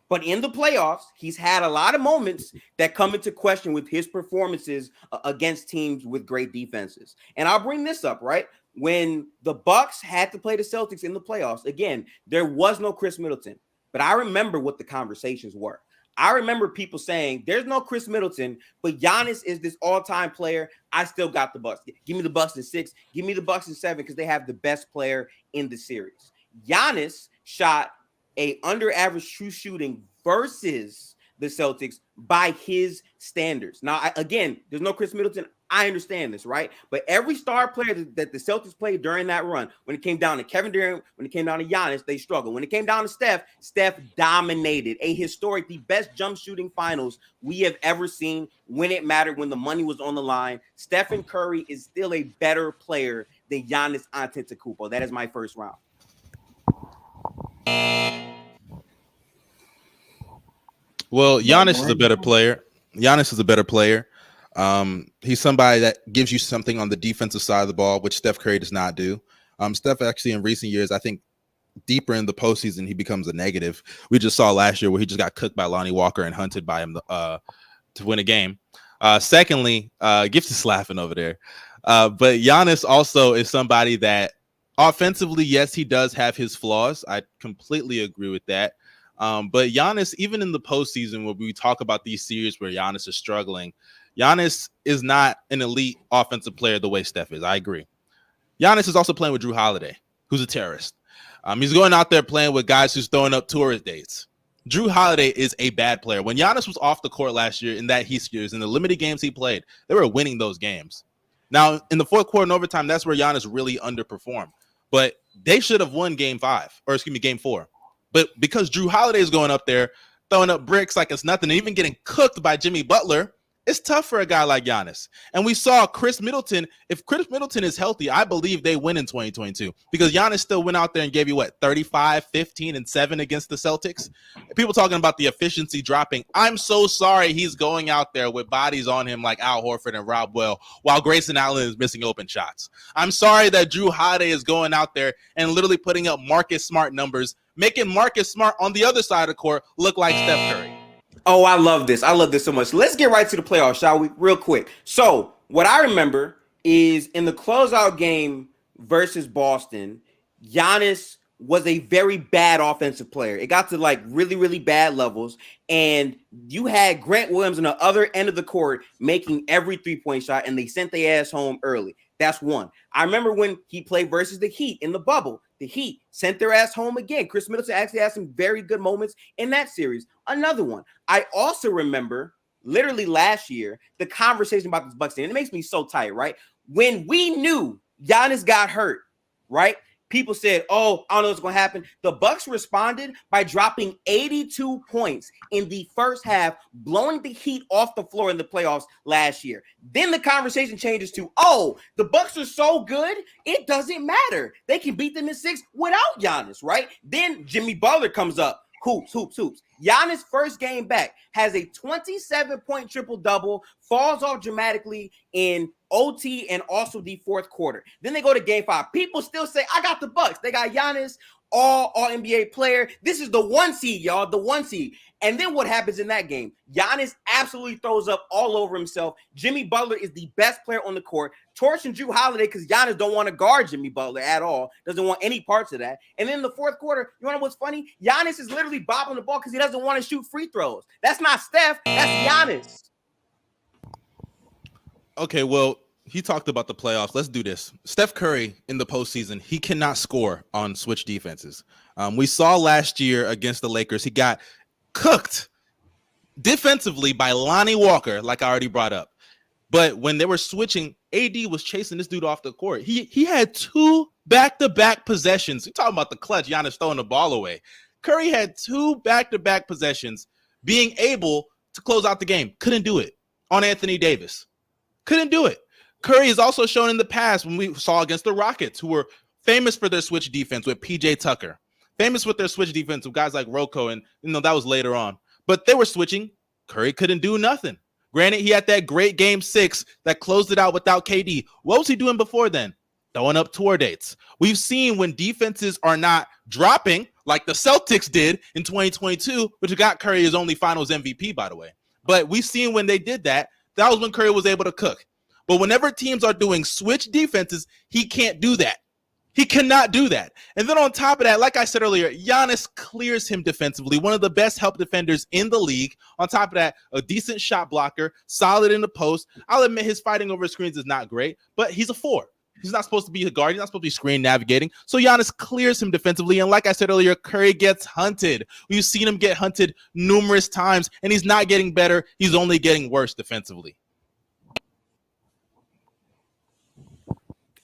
But in the playoffs, he's had a lot of moments that come into question with his performances against teams with great defenses. And I'll bring this up, right? When the Bucks had to play the Celtics in the playoffs, again, there was no Chris Middleton. But I remember what the conversations were. I remember people saying, there's no Chris Middleton, but Giannis is this all-time player. I still got the Bucks. Give me the Bucks in 6. Give me the Bucks in 7 because they have the best player in the series. Giannis shot a under average true shooting versus the Celtics by his standards. Now, again, there's no Chris Middleton. I understand this, right? But every star player that the Celtics played during that run, when it came down to Kevin Durant, when it came down to Giannis, they struggled. When it came down to Steph dominated a historic, the best jump shooting finals we have ever seen when it mattered, when the money was on the line. Stephen Curry is still a better player than Giannis Antetokounmpo. That is my first round. Well, Giannis is a better player. Giannis is a better player. He's somebody that gives you something on the defensive side of the ball, which Steph Curry does not do. Steph actually in recent years, I think deeper in the postseason, he becomes a negative. We just saw last year where he just got cooked by Lonnie Walker and hunted by him to win a game. Secondly, Gift is laughing over there. But Giannis also is somebody that offensively, yes, he does have his flaws. I completely agree with that. But Giannis, even in the postseason, where we talk about these series where Giannis is struggling, Giannis is not an elite offensive player the way Steph is. I agree. Giannis is also playing with Drew Holiday, who's a terrorist. He's going out there playing with guys who's throwing up tourist dates. Drew Holiday is a bad player. When Giannis was off the court last year in that Heat series, in the limited games he played, they were winning those games. Now, in the fourth quarter and overtime, that's where Giannis really underperformed. But they should have won game 4. But because Drew Holiday is going up there, throwing up bricks like it's nothing, and even getting cooked by Jimmy Butler, it's tough for a guy like Giannis. And we saw Chris Middleton. If Chris Middleton is healthy, I believe they win in 2022 because Giannis still went out there and gave you, 35, 15, and 7 against the Celtics. People talking about the efficiency dropping. I'm so sorry he's going out there with bodies on him like Al Horford and Rob Well while Grayson Allen is missing open shots. I'm sorry that Drew Holiday is going out there and literally putting up Marcus Smart numbers, making Marcus Smart on the other side of the court look like Steph Curry. Oh, I love this. I love this so much. Let's get right to the playoffs, shall we? Real quick. So what I remember is in the closeout game versus Boston, Giannis was a very bad offensive player. It got to really, really bad levels. And you had Grant Williams on the other end of the court making every 3-point shot, and they sent their ass home early. That's one. I remember when he played versus the Heat in the bubble. The Heat sent their ass home again. Chris Middleton actually had some very good moments in that series. Another one. I also remember literally last year, the conversation about this Bucks team. And it makes me so tight, right? When we knew Giannis got hurt, right? People said, oh, I don't know what's going to happen. The Bucks responded by dropping 82 points in the first half, blowing the Heat off the floor in the playoffs last year. Then the conversation changes to, oh, the Bucks are so good, it doesn't matter. They can beat them in 6 without Giannis, right? Then Jimmy Butler comes up. Hoops. Giannis' first game back has a 27-point triple-double, falls off dramatically in OT and also the fourth quarter. Then they go to game 5. People still say, I got the Bucks. They got Giannis, all NBA player. This is the 1 seed, y'all, the 1 seed. And then what happens in that game? Giannis absolutely throws up all over himself. Jimmy Butler is the best player on the court. Torching Drew Holiday because Giannis don't want to guard Jimmy Butler at all. Doesn't want any parts of that. And then in the fourth quarter, you know what's funny? Giannis is literally bobbing the ball because he doesn't want to shoot free throws. That's not Steph. That's Giannis. Okay, well, he talked about the playoffs. Let's do this. Steph Curry in the postseason, he cannot score on switch defenses. We saw last year against the Lakers, he got cooked defensively by Lonnie Walker, like I already brought up. But when they were switching, AD was chasing this dude off the court. He had 2 back-to-back possessions. You're talking about the clutch, Giannis throwing the ball away. Curry had 2 back-to-back possessions being able to close out the game. Couldn't do it on Anthony Davis. Couldn't do it. Curry has also shown in the past when we saw against the Rockets, who were famous for their switch defense with PJ Tucker, famous with their switch defense with guys like Rocco, and that was later on. But they were switching. Curry couldn't do nothing. Granted, he had that great game 6 that closed it out without KD. What was he doing before then? throwing up tour dates. We've seen when defenses are not dropping like the Celtics did in 2022, which got Curry his only finals MVP, by the way. But we've seen when they did that, that was when Curry was able to cook. But whenever teams are doing switch defenses, he can't do that. He cannot do that. And then on top of that, like I said earlier, Giannis clears him defensively, one of the best help defenders in the league. On top of that, a decent shot blocker, solid in the post. I'll admit his fighting over screens is not great, but he's a 4. He's not supposed to be a guard. He's not supposed to be screen navigating. So Giannis clears him defensively. And like I said earlier, Curry gets hunted. We've seen him get hunted numerous times, and he's not getting better. He's only getting worse defensively.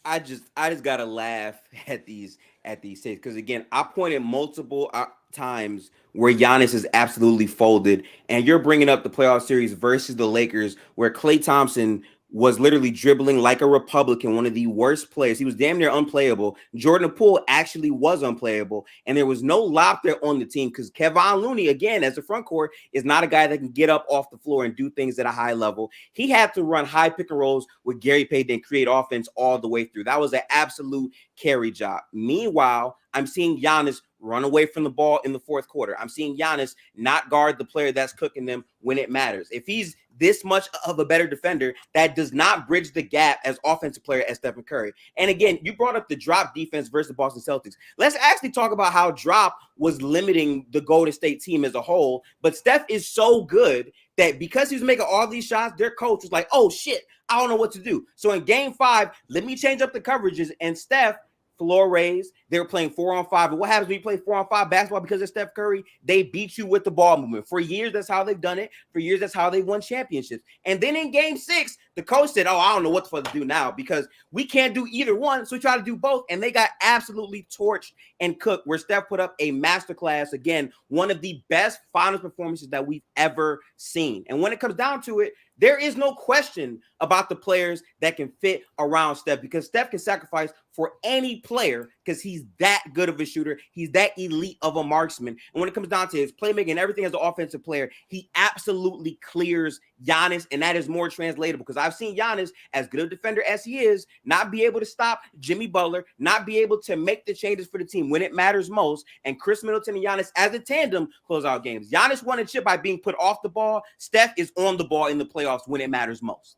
I just gotta laugh at these takes because again, I pointed multiple times where Giannis is absolutely folded, and you're bringing up the playoff series versus the Lakers, where Klay Thompson was literally dribbling like a Republican, one of the worst players. He was damn near unplayable. Jordan Poole actually was unplayable, and there was no lob there on the team because Kevon Looney, again, as a front court, is not a guy that can get up off the floor and do things at a high level. He had to run high pick and rolls with Gary Payton and create offense all the way through. That was an absolute carry job. Meanwhile, I'm seeing Giannis run away from the ball in the fourth quarter. I'm seeing Giannis not guard the player that's cooking them when it matters. If he's this much of a better defender, that does not bridge the gap as offensive player as Stephen Curry. And again, you brought up the drop defense versus the Boston Celtics. Let's actually talk about how drop was limiting the Golden State team as a whole. But Steph is so good that because he was making all these shots, their coach was like, oh shit, I don't know what to do. So in game 5, let me change up the coverages, and Steph floor raise. They were playing 4-on-5. And what happens when you play 4-on-5 basketball because of Steph Curry? They beat you with the ball movement. For years, that's how they've done it. For years, that's how they won championships. And then in game 6, the coach said, oh, I don't know what the fuck to do now because we can't do either one. So we try to do both. And they got absolutely torched and cooked, where Steph put up a masterclass. Again, one of the best finals performances that we've ever seen. And when it comes down to it, there is no question about the players that can fit around Steph, because Steph can sacrifice for any player because he's that good of a shooter. He's that elite of a marksman. And when it comes down to his playmaking and everything as an offensive player, he absolutely clears Giannis, and that is more translatable because I've seen Giannis, as good a defender as he is, not be able to stop Jimmy Butler, not be able to make the changes for the team when it matters most. And Chris Middleton and Giannis as a tandem close out games. Giannis won a chip by being put off the ball. Steph is on the ball in the playoffs when it matters most.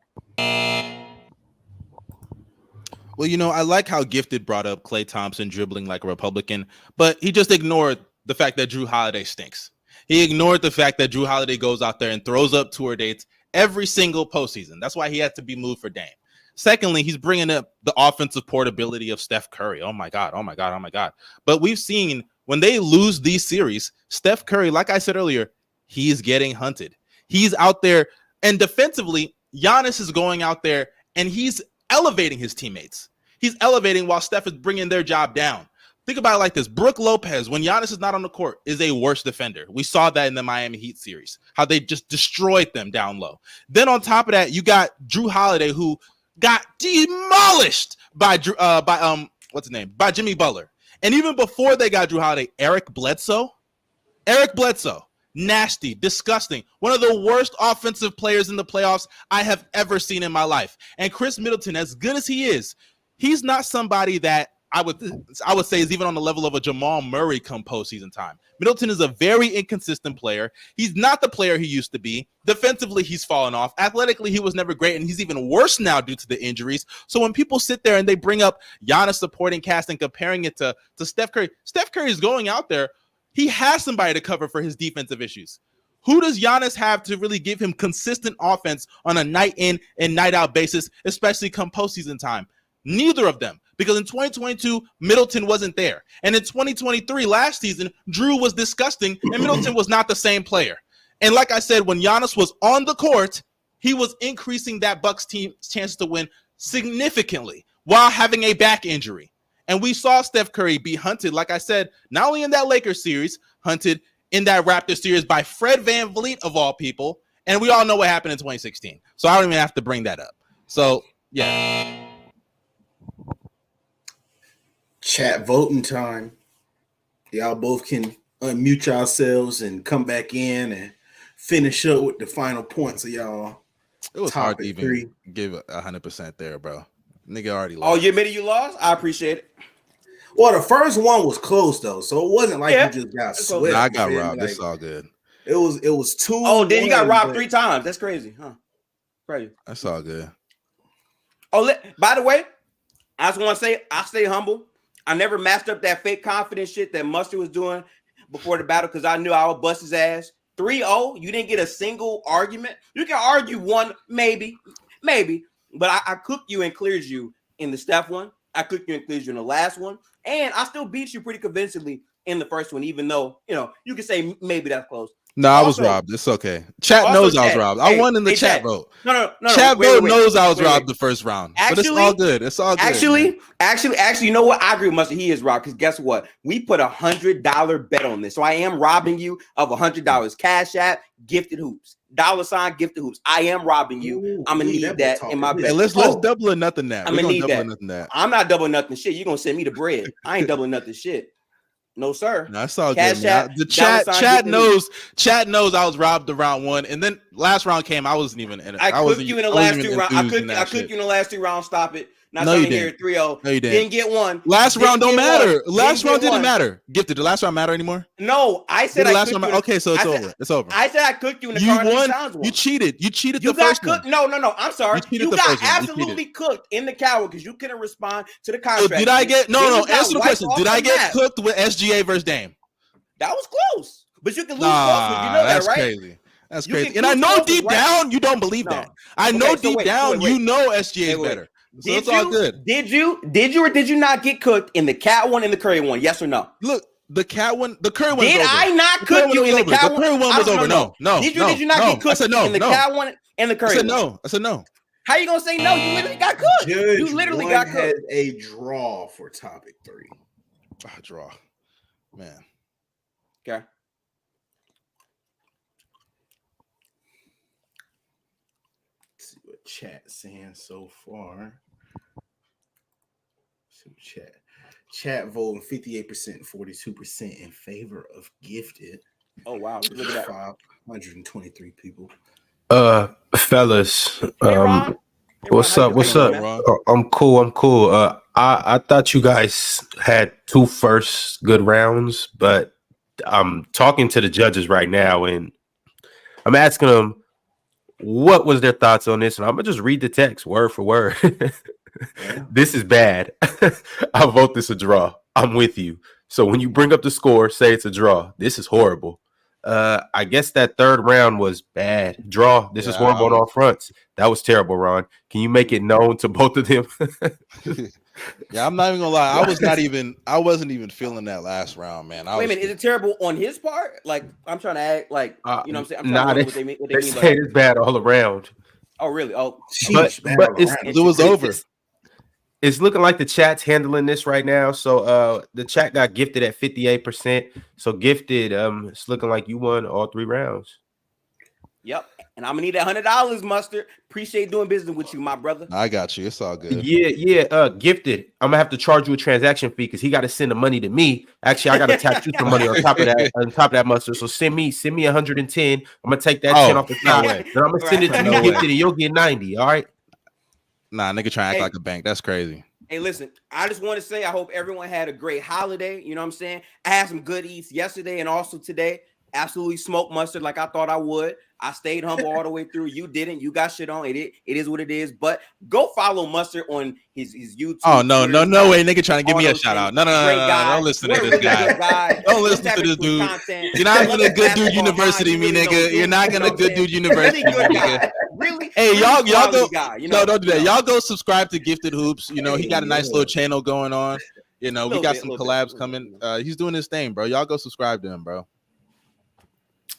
Well, you know, I like how Gifted brought up Klay Thompson dribbling like a Republican, but he just ignored the fact that Drew Holiday stinks. He ignored the fact that Drew Holiday goes out there and throws up tour dates every single postseason. That's why he had to be moved for Dame. Secondly, he's bringing up the offensive portability of Steph Curry. Oh my God, oh my God, oh my God. But we've seen when they lose these series, Steph Curry, like I said earlier, he's getting hunted. He's out there, and defensively, Giannis is going out there and he's elevating his teammates. He's elevating while Steph is bringing their job down. Think about it like this. Brook Lopez, when Giannis is not on the court, is a worse defender. We saw that in the Miami Heat series, how they just destroyed them down low. Then on top of that, you got Drew Holiday, who got demolished by Jimmy Butler. And even before they got Drew Holiday, Eric Bledsoe, nasty, disgusting, one of the worst offensive players in the playoffs I have ever seen in my life. And Chris Middleton, as good as he is, he's not somebody that I would say is even on the level of a Jamal Murray come postseason time. Middleton is a very inconsistent player. He's not the player he used to be. Defensively, he's fallen off. Athletically, he was never great, and he's even worse now due to the injuries. So when people sit there and they bring up Giannis supporting cast and comparing it to Steph Curry is going out there. He has somebody to cover for his defensive issues. Who does Giannis have to really give him consistent offense on a night in and night out basis, especially come postseason time? Neither of them. Because in 2022, Middleton wasn't there. And in 2023, last season, Drew was disgusting, and Middleton was not the same player. And like I said, when Giannis was on the court, he was increasing that Bucks team's chances to win significantly while having a back injury. And we saw Steph Curry be hunted, like I said, not only in that Lakers series, hunted in that Raptors series by Fred VanVleet of all people. And we all know what happened in 2016. So I don't even have to bring that up. So, yeah. Chat voting time. Y'all both can unmute yourselves and come back in and finish up with the final points of y'all. It was hard to even give 100% there, bro. Nigga already lost. Oh, you admitted you lost? I appreciate it. Well, the first one was close though, so it wasn't like Yeah, you just got that's close. swept. Nah, I you got feel me? robbed. Like, It's all good. it was 2. Oh, then you got robbed 3 times. That's crazy, huh? Crazy. That's all good. Oh, by the way, I just want to say I stay humble. I never masked up that fake confidence shit that Mustard was doing before the battle because I knew I would bust his ass. 3-0, you didn't get a single argument. You can argue one, maybe, but I cooked you and cleared you in the Steph one. I cooked you and cleared you in the last one, and I still beat you pretty convincingly in the first one, even though you could say maybe that's close. No, I was robbed. It's okay. Chat knows I was robbed. I won in the chat vote. No. Chat vote knows I was robbed the first round. But it's all good. It's all good. Actually, you know what? I agree with Mustard. He is robbed because guess what? We put $100 bet on this, so I am robbing you of $100. Cash App, Gifted Hoops, $ Gifted Hoops. I am robbing you. Ooh, I'm gonna need that in my bet. Hey, let's double or nothing that. I'm gonna need that. I'm not doubling nothing shit. You're gonna send me the bread. I ain't doubling nothing shit. No, sir. No, that's all Cash good, man. App, The chat knows I was robbed the round 1, and then last round came. I wasn't even in it. I cooked you in the last 2 rounds. I cooked you in the last 2 rounds. Stop it. Not no, you here didn't. 3-0. No, you didn't get one. Last round don't matter. One. Last round didn't matter. Gifted. The last round matter anymore? No, I said I cooked you. Okay, so it's over. It's over. I said I cooked you in the won. Towns one. You cheated. You cheated You the got first cooked. one. No. I'm sorry. You got absolutely cooked in the cow because you couldn't respond to the contract. So did I get no? Answer the question. Did I get cooked with SGA versus Dame? That was close, but you can lose close. You know that, right? Crazy. That's crazy. And I know deep down you don't believe that. I know deep down you know SGA is better. So it's all good. Did you or did you not get cooked in the cat one and the Curry one? Yes or no? Look, the cat one, the Curry one. Did I not cook you in the cat one? The Curry one was over. No. Did you not get cooked in the cat one and the Curry one? I said no. How you gonna say no? You literally got cooked. You literally got cooked. Had a draw for topic 3. Draw, man. Okay. Let's see what chat's saying so far. Chat voting 58%, 42% in favor of Gifted. Oh wow, look at that. 523 people. Fellas, Ron, what's up? I'm cool. I thought you guys had 2 first good rounds, but I'm talking to the judges right now and I'm asking them what was their thoughts on this, and I'm gonna just read the text word for word. This is bad. I vote this a draw. I'm with you. So when you bring up the score, say it's a draw. This is horrible. I guess that 3rd round was bad. Draw. This is horrible on all fronts. That was terrible, Ron. Can you make it known to both of them? Yeah, I'm not even gonna lie. I wasn't even feeling that last round, man. Wait a minute, is it terrible on his part? Like, I'm trying to act like you know what I'm saying? I'm nah, trying to know what they mean say it's bad all around. Oh, really? Oh, but it was over. It's looking like the chat's handling this right now. So the chat got Gifted at 58%. So Gifted, it's looking like you won all 3 rounds. Yep. And I'm gonna need that $100, Mustard. Appreciate doing business with you, my brother. I got you. It's all good. Yeah. Gifted. I'm gonna have to charge you a transaction fee because he got to send the money to me. Actually, I got to tax you some money on top of that, Mustard. So send me 110. I'm gonna take that 10 off the top. Then I'm gonna send it to you, Gifted, and you'll get 90. All right. Nah, nigga trying to act like a bank. That's crazy. Hey, listen, I just want to say I hope everyone had a great holiday. You know what I'm saying? I had some good eats yesterday and also today. Absolutely smoked Mustard like I thought I would. I stayed humble all the way through. You didn't. You got shit on. It is what it is. But go follow Mustard on his YouTube. Oh, no way. Nigga trying to give me a shout out. No. Don't listen to this guy. Don't listen to this dude. You're not gonna Good Dude University, me nigga. You're not gonna Good Dude University, nigga. Really? Hey, y'all go. No, don't do that. Y'all go subscribe to Gifted Hoops. You know, he got a nice little channel going on. You know, we got some collabs coming. He's doing his thing, bro. Y'all go subscribe to him, bro.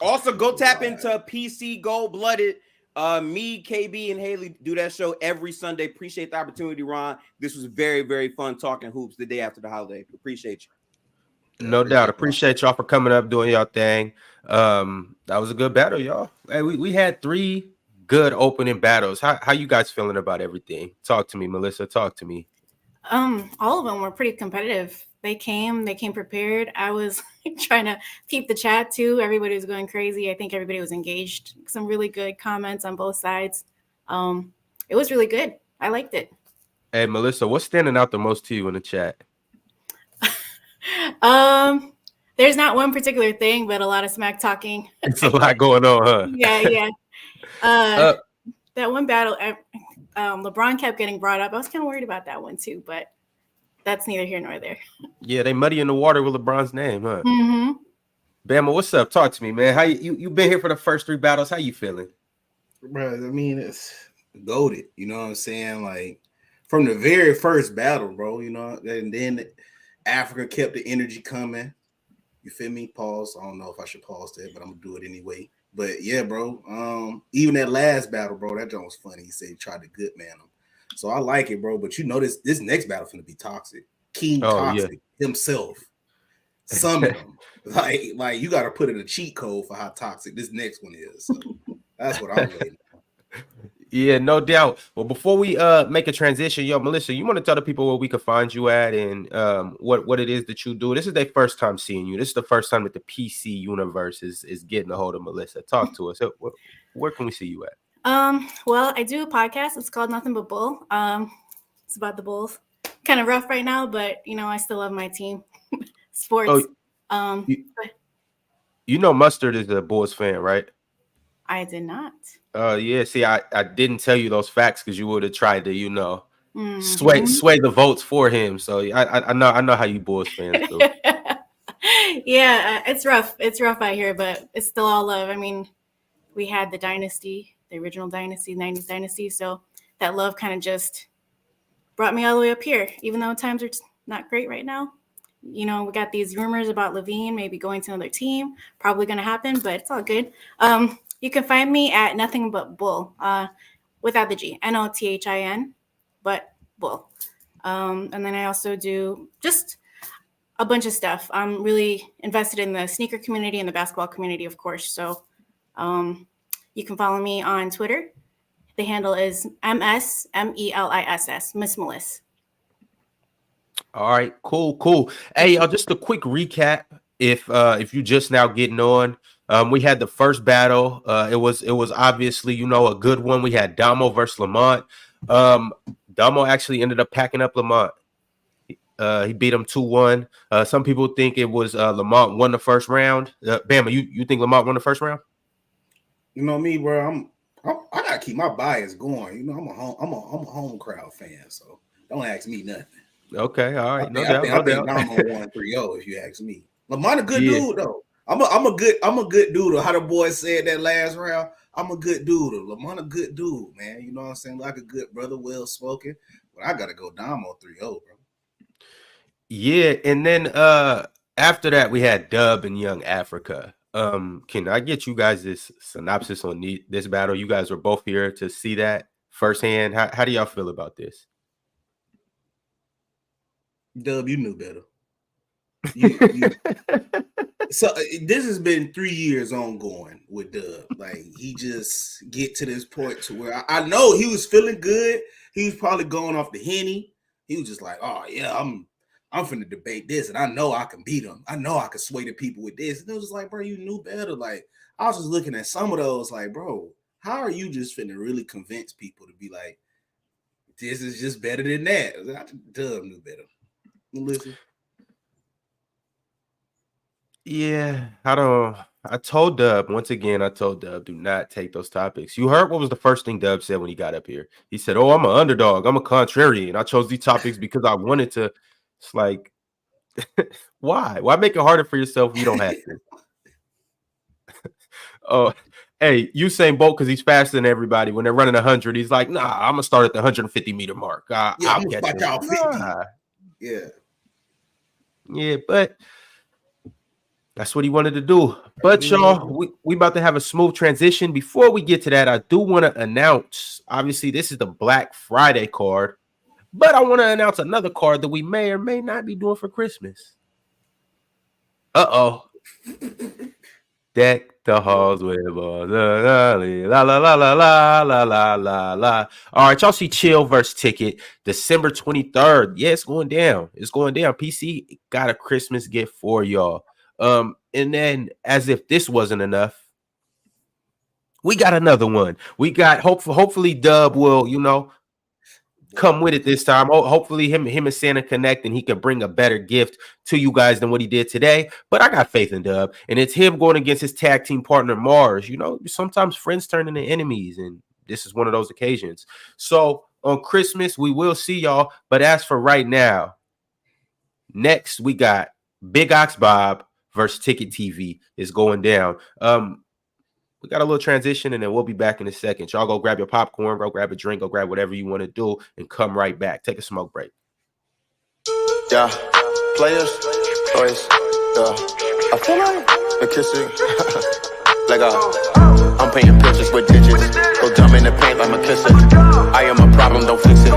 Also, go tap into PC Gold Blooded. Me, KB, and Haley do that show every Sunday. Appreciate the opportunity, Ron. This was very, very fun talking hoops the day after the holiday. Appreciate you. No doubt. Appreciate y'all for coming up, doing y'all thing. That was a good battle, y'all. Hey, we had 3 good opening battles. How you guys feeling about everything? Talk to me, Melissa. Talk to me. All of them were pretty competitive. They came prepared. I was trying to keep the chat too. Everybody was going crazy. I think everybody was engaged. Some really good comments on both sides. It was really good. I liked it. Hey, Melissa, what's standing out the most to you in the chat? There's not one particular thing, but a lot of smack talking. It's a lot going on, huh? Yeah. That one battle, LeBron kept getting brought up. I was kind of worried about that one too, but that's neither here nor there. Yeah, they muddy in the water with LeBron's name, huh? Mm-hmm. Bama, what's up? Talk to me, man. How you been here for the first 3 battles? How you feeling? Bro, I mean, it's goated. You know what I'm saying? Like from the very first battle, bro. You know, and then Africa kept the energy coming. You feel me? Pause. I don't know if I should pause that, but I'm gonna do it anyway. But yeah, bro. Even that last battle, bro, that joint was funny. He said he tried to good man him. So I like it, bro. But you know this next battle finna be toxic. King Toxic himself. Summon him. Like you gotta put in a cheat code for how toxic this next one is. So that's what I'm waiting for. Yeah, no doubt. Well, before we make a transition, yo, Melissa, you want to tell the people where we can find you at and what it is that you do? This is their first time seeing you. This is the first time that the PC universe is getting a hold of Melissa. Talk to us. Where can we see you at? Well, I do a podcast. It's called Nothing But Bull. It's about the Bulls. Kind of rough right now, but you know, I still love my team. Sports. You know Mustard is a Bulls fan, right? I did not. Yeah. See, I didn't tell you those facts because you would have tried to, sway the votes for him. So I know how you Bulls fans do. Yeah, it's rough. It's rough out here, but it's still all love. I mean, we had the dynasty, the original dynasty, 90s dynasty. So that love kind of just brought me all the way up here, even though times are not great right now. You know, we got these rumors about Levine maybe going to another team. Probably going to happen, but it's all good. You can find me at Nothing But Bull, without the G, NOTHIN, but Bull. And then I also do just a bunch of stuff. I'm really invested in the sneaker community and the basketball community, of course. So you can follow me on Twitter. The handle is MSMELISS, Miss Melissa. All right, cool. Hey, just a quick recap. If you just now getting on, we had the first battle. It was obviously a good one. We had Domo versus Lamont. Domo actually ended up packing up Lamont. He beat him 2-1. Some people think it was Lamont won the first round. Bama, you think Lamont won the first round? You know me, bro. I gotta keep my bias going. You know, I'm a home crowd fan, so don't ask me nothing. Okay, all right. I think Domo won 3-0 if you ask me. Lamont a good dude though. I'm a good dude. How the boys said that last round. I'm a good dude. Lamont a good dude, man. You know what I'm saying? Like a good brother, well spoken. But I gotta go Domo 3-0, bro. Yeah, and then after that we had Dub and Young Africa. Can I get you guys this synopsis on this battle? You guys were both here to see that firsthand. How do y'all feel about this? Dub, you knew better. So this has been 3 years ongoing with Dub. Like he just get to this point to where I know he was feeling good. He was probably going off the Henny. He was just like, oh yeah, I'm finna debate this, and I know I can beat him. I know I can sway the people with this. And it was just like, bro, you knew better. Like I was just looking at some of those, like, bro, how are you just finna really convince people to be like, this is just better than that? Dub knew better. Listen. Yeah, I told Dub once again. I told Dub, do not take those topics. You heard what was the first thing Dub said when he got up here? He said, "Oh, I'm an underdog. I'm a contrarian. I chose these topics because I wanted to." It's like, why? Why make it harder for yourself if you don't have to? Oh, hey, Usain Bolt because he's faster than everybody. When they're running 100, he's like, "Nah, I'm gonna start at the 150 meter mark. I'll catch him." Yeah, but that's what he wanted to do. But y'all, we about to have a smooth transition. Before we get to that, I do want to announce, obviously, this is the Black Friday card, but I want to announce another card that we may or may not be doing for Christmas. Deck the halls with balls. La la la la la la la la la. All right, y'all see Chill versus Ticket, December 23rd. Yeah, it's going down. It's going down. PC got a Christmas gift for y'all. And then, as if this wasn't enough, we got another one. We got hopefully Dub will, come with it this time. Hopefully him and Santa connect and he can bring a better gift to you guys than what he did today. But I got faith in Dub, and it's him going against his tag team partner Marz. You know, sometimes friends turn into enemies, and this is one of those occasions. So on Christmas, we will see y'all. But as for right now, next we got Big Ox Bob versus Ticket TV is going down. We got a little transition, and then we'll be back in a second. Y'all go grab your popcorn, go grab a drink, go grab whatever you want to do, and come right back. Take a smoke break. Yeah, players, toys, yeah. I feel like the kissing. Like I'm painting pictures with digits. Go dumb in the paint like my kisser. I am a problem, don't fix it.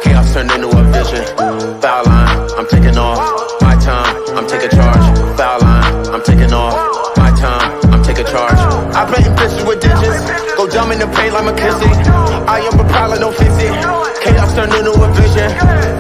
Chaos turned into a vision. Foul line, I'm taking off. My time, I'm taking charge. Foul line, I'm taking off. My time, I'm taking charge. I paint pictures with digits. Go dumb in the paint like McKissick. I am a problem, don't fix it. Chaos turned into a vision.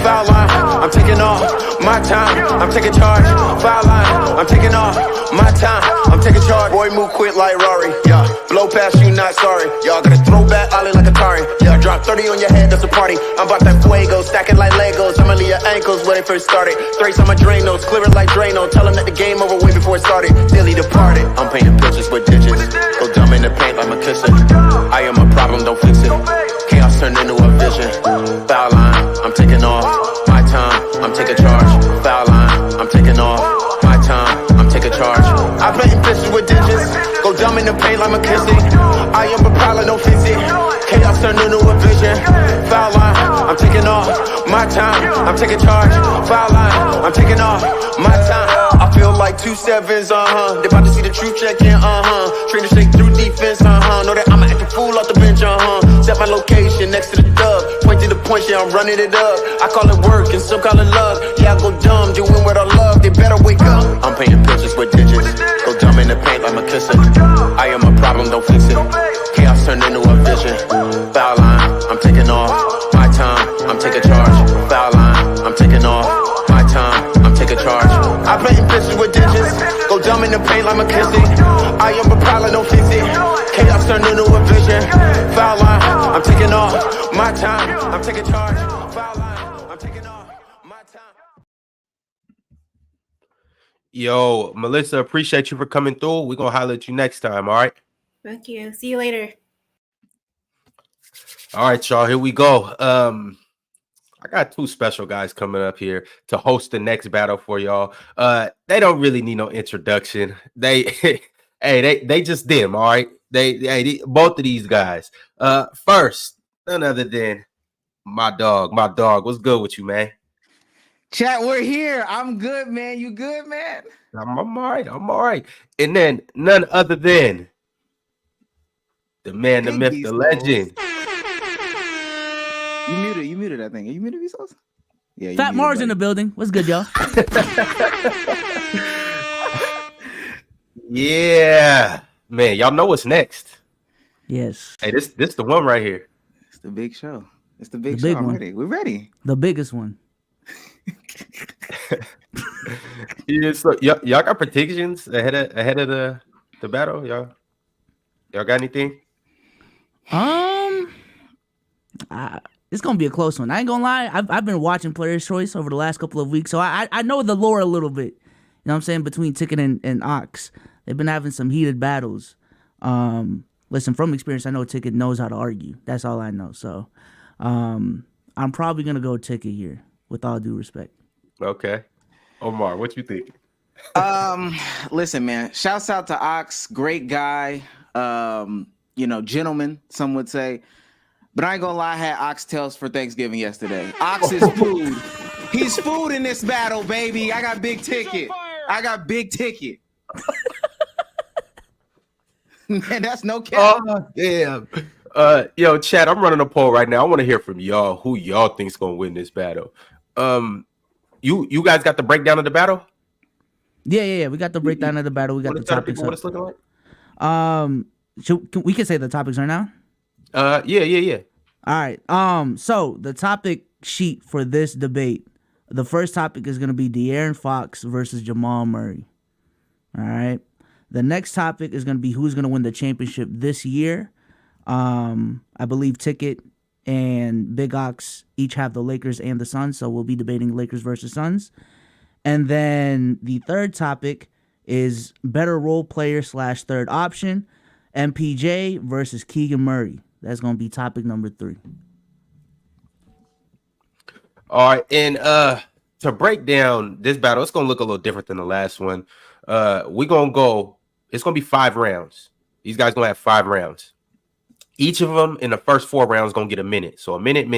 Foul line, I'm taking off. My time, I'm taking charge. Foul line, I'm taking off. My time, I'm taking charge. Boy, move quick like Rory. Yeah, blow past you, not sorry. Y'all gotta throw back Ollie like Atari. Yeah, drop 30 on your head, that's a party. I'm about that fuego, stacking like Legos. I'ma leave your ankles where they first started. Thrace on my Drano, clear it like Drano. Tell them that the game over way before it started. Silly departed. I'm painting pictures with digits. Go dumb in the paint like McKissick. I am a problem, don't fix it. Chaos turned into a vision. Foul line, I'm taking off. My time, I'm taking charge. Foul line, I'm taking off. My time, I'm taking charge. I paint pictures with digits. Go dumb in the paint like McKissick. I am a problem, don't fix it. Chaos turned into a vision. Foul line, I'm taking off. My time, I'm taking charge. Foul line, I'm taking off. My time. I feel like 2 sevens, They about to see the truth check in, Trainer shake through defense, Know that I'ma act a fool off the bench, Set my location next to the dub. Point to the point, yeah, I'm running it up. I call it work and some call it love. Yeah, I go dumb, you win with our love. They better wake up. I'm painting pictures with digits. Go dumb in the paint like McKissick. I am a problem, don't fix it. Chaos turned into a vision. Foul line, I'm taking off. My time, I'm taking charge. Foul line, I'm taking off. My time, I'm taking charge. I paint pictures with digits. Go dumb in the paint like McKissick. I am a problem, don't fix it. Chaos turned into a vision. Foul line, I'm taking off. My time, I'm taking charge. Foul line, I'm taking off. My time. Yo, Melissa, appreciate you for coming through. We're going to holler at you next time, all right? Thank you. See you later. All right, y'all, here we go. I got 2 special guys coming up here to host the next battle for y'all. They don't really need no introduction. They they just them, all right? They both of these guys. First, none other than my dog. What's good with you, man? Chat, we're here. I'm good, man. You good, man? I'm all right. And then none other than the man, the myth, the legend. You muted that thing. Are you muted, Vsauce? Yeah. Fat Marz in the building. What's good, y'all? Yeah, man. Y'all know what's next. Yes. Hey, this the one right here. It's the big show. It's the big show. I'm ready. We're ready. The biggest one. Yeah, so y'all got predictions ahead of the battle, y'all got anything? It's gonna be a close one. I ain't gonna lie. I've been watching Player's Choice over the last couple of weeks, so I know the lore a little bit. You know what I'm saying? Between Ticket and Ox, they've been having some heated battles. Listen, from experience, I know Ticket knows how to argue. That's all I know. So, I'm probably gonna go Ticket here, with all due respect. Okay, Omar, what you think? Listen, man. Shouts out to Ox, great guy. Gentleman, some would say. But I ain't gonna lie, I had oxtails for Thanksgiving yesterday. Ox is food. He's food in this battle, baby. I got big ticket. Man, that's no cap. Oh, damn. Yo, chat, I'm running a poll right now. I want to hear from y'all who y'all think's gonna win this battle. You guys got the breakdown of the battle? Yeah. We got the breakdown of the battle. We got the topics. What it's looking like? We can say the topics right now? Yeah. All right. So the topic sheet for this debate, the first topic is going to be De'Aaron Fox versus Jamal Murray. All right. The next topic is going to be who's going to win the championship this year. I believe Ticket and Big Ox each have the Lakers and the Suns, so we'll be debating Lakers versus Suns. And then the third topic is better role player / third option, MPJ versus Keegan Murray. That's going to be topic number 3. All right, and to break down this battle, it's gonna look a little different than the last one. We're gonna go. It's gonna be 5 rounds. These guys gonna have 5 rounds. Each of them in the first 4 rounds gonna get a minute. So a minute. And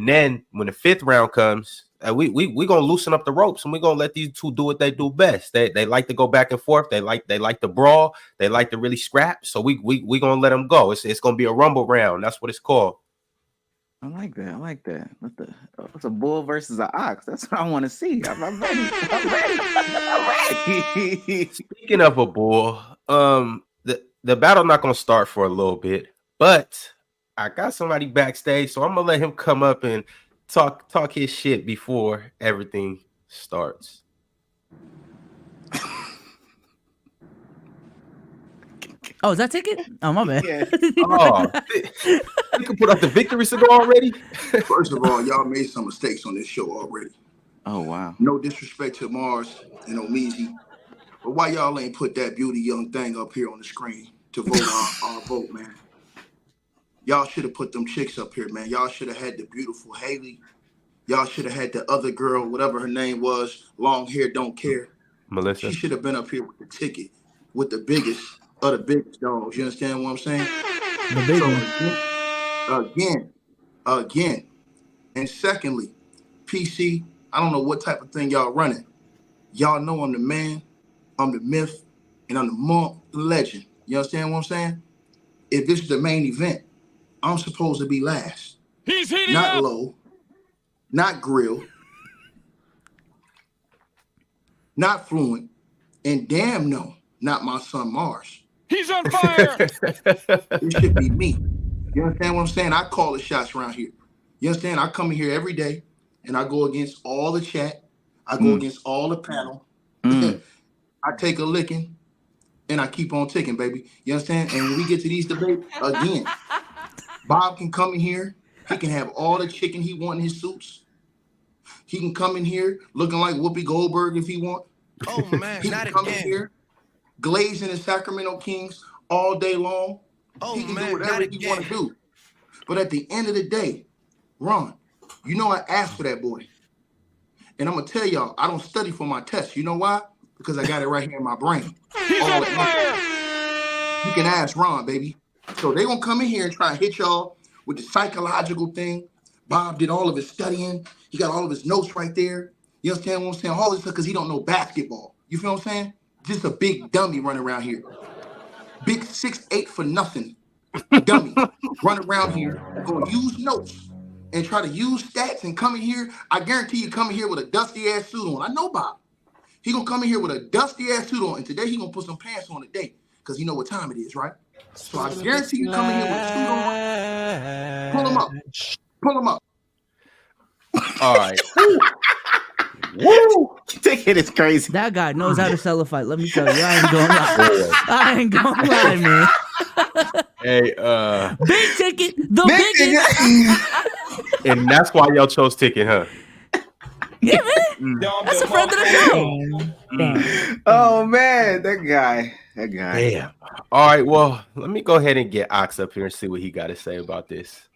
then when the 5th round comes, we gonna loosen up the ropes and we're gonna let these two do what they do best. They like to go back and forth. They like to brawl. They like to really scrap. So we gonna let them go. It's gonna be a rumble round. That's what it's called. I like that. It's a bull versus an ox. That's what I want to see. I'm ready. Speaking of a bull, the battle not gonna start for a little bit, but I got somebody backstage, so I'm gonna let him come up and talk his shit before everything starts. Oh, is that Ticket? Oh, my bad. Yeah. Oh, you can put up the victory cigar already. First of all, y'all made some mistakes on this show already. Oh, wow. No disrespect to Marz and Omizi, but why y'all ain't put that beauty young thing up here on the screen to vote our vote, man? Y'all should have put them chicks up here, man. Y'all should have had the beautiful Haley. Y'all should have had the other girl, whatever her name was, long hair, don't care. Melissa. She should have been up here with the Ticket, with the biggest of the biggest dogs. You understand what I'm saying? The big one. Again. And secondly, PC, I don't know what type of thing y'all running. Y'all know I'm the man, I'm the myth, and I'm the monk, the legend. You understand what I'm saying? If this is the main event, I'm supposed to be last. He's heating not up. Low, not Grill, not Fluent, and damn no, not my son Marz. He's on fire. It should be me. You understand what I'm saying? I call the shots around here. You understand? I come in here every day and I go against all the chat. I go against all the panel. I take a licking and I keep on ticking, baby. You understand? And when we get to these debates, again, Bob can come in here. He can have all the chicken he want in his suits. He can come in here looking like Whoopi Goldberg if he want. Oh, man, he not can come again. in here glazing the Sacramento Kings all day long. Oh, he can man, do whatever not he again. want to do. But at the end of the day, Ron, you know I asked for that boy. And I'm going to tell y'all, I don't study for my test. You know why? Because I got it right here in my brain. All at once. You can ask Ron, baby. So they're going to come in here and try and hit y'all with the psychological thing. Bob did all of his studying. He got all of his notes right there. You understand what I'm saying? All this because he don't know basketball. You feel what I'm saying? Just a big dummy running around here. Big 6'8" for nothing. Dummy. Run around here. Going to use notes and try to use stats and come in here. I guarantee you come in here with a dusty-ass suit on. I know Bob. He going to come in here with a dusty-ass suit on. And today he going to put some pants on today because he know what time it is, right? So I guarantee you come in here with a suit on. Pull him up. Pull him up. All right. Woo! Ticket is crazy. That guy knows how to sell a fight. Let me tell you, I ain't gonna lie. I ain't gonna lie, man. Hey, Big Ticket, the biggest. And that's why y'all chose Ticket, huh? Yeah, man. That's a friend of the show. Oh man, that guy. Damn. All right, well, let me go ahead and get Ox up here and see what he got to say about this.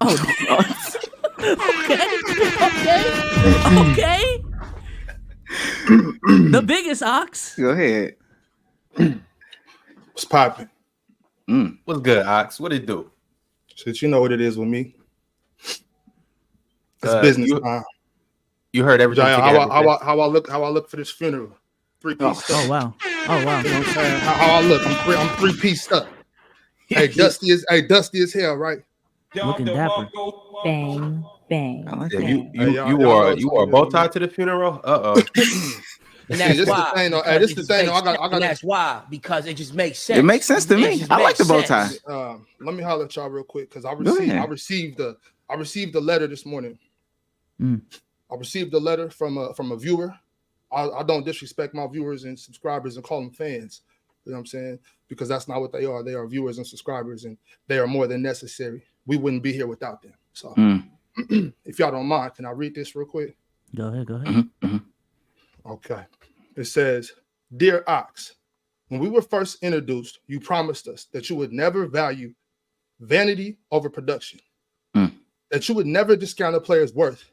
Oh, okay. The biggest Ox. Go ahead. What's popping? What's good, Ox? What it do? Since you know what it is with me. It's business time. You heard everything. How I look for this funeral. 3-piece stuff. Oh wow. You know what I'm saying? How I look. I'm 3-piece stuff. Hey, dusty as hell, right? Looking dapper. Bang, bang. I like Yeah, that. you wore a bow tie to the funeral? And that's this why. This is the thing. I got. And that's why, because it just makes sense. It makes sense to me. I like the bow tie. Let me holler at y'all real quick because I received the letter this morning. I received a letter from a viewer. I don't disrespect my viewers and subscribers and call them fans, You know what I'm saying? Because that's not what they are. They are viewers and subscribers, and they are more than necessary. We wouldn't be here without them. So if y'all don't mind, can I read this real quick? Go ahead. Okay. It says, Dear Ox, when we were first introduced, you promised us that you would never value vanity over production, that you would never discount a player's worth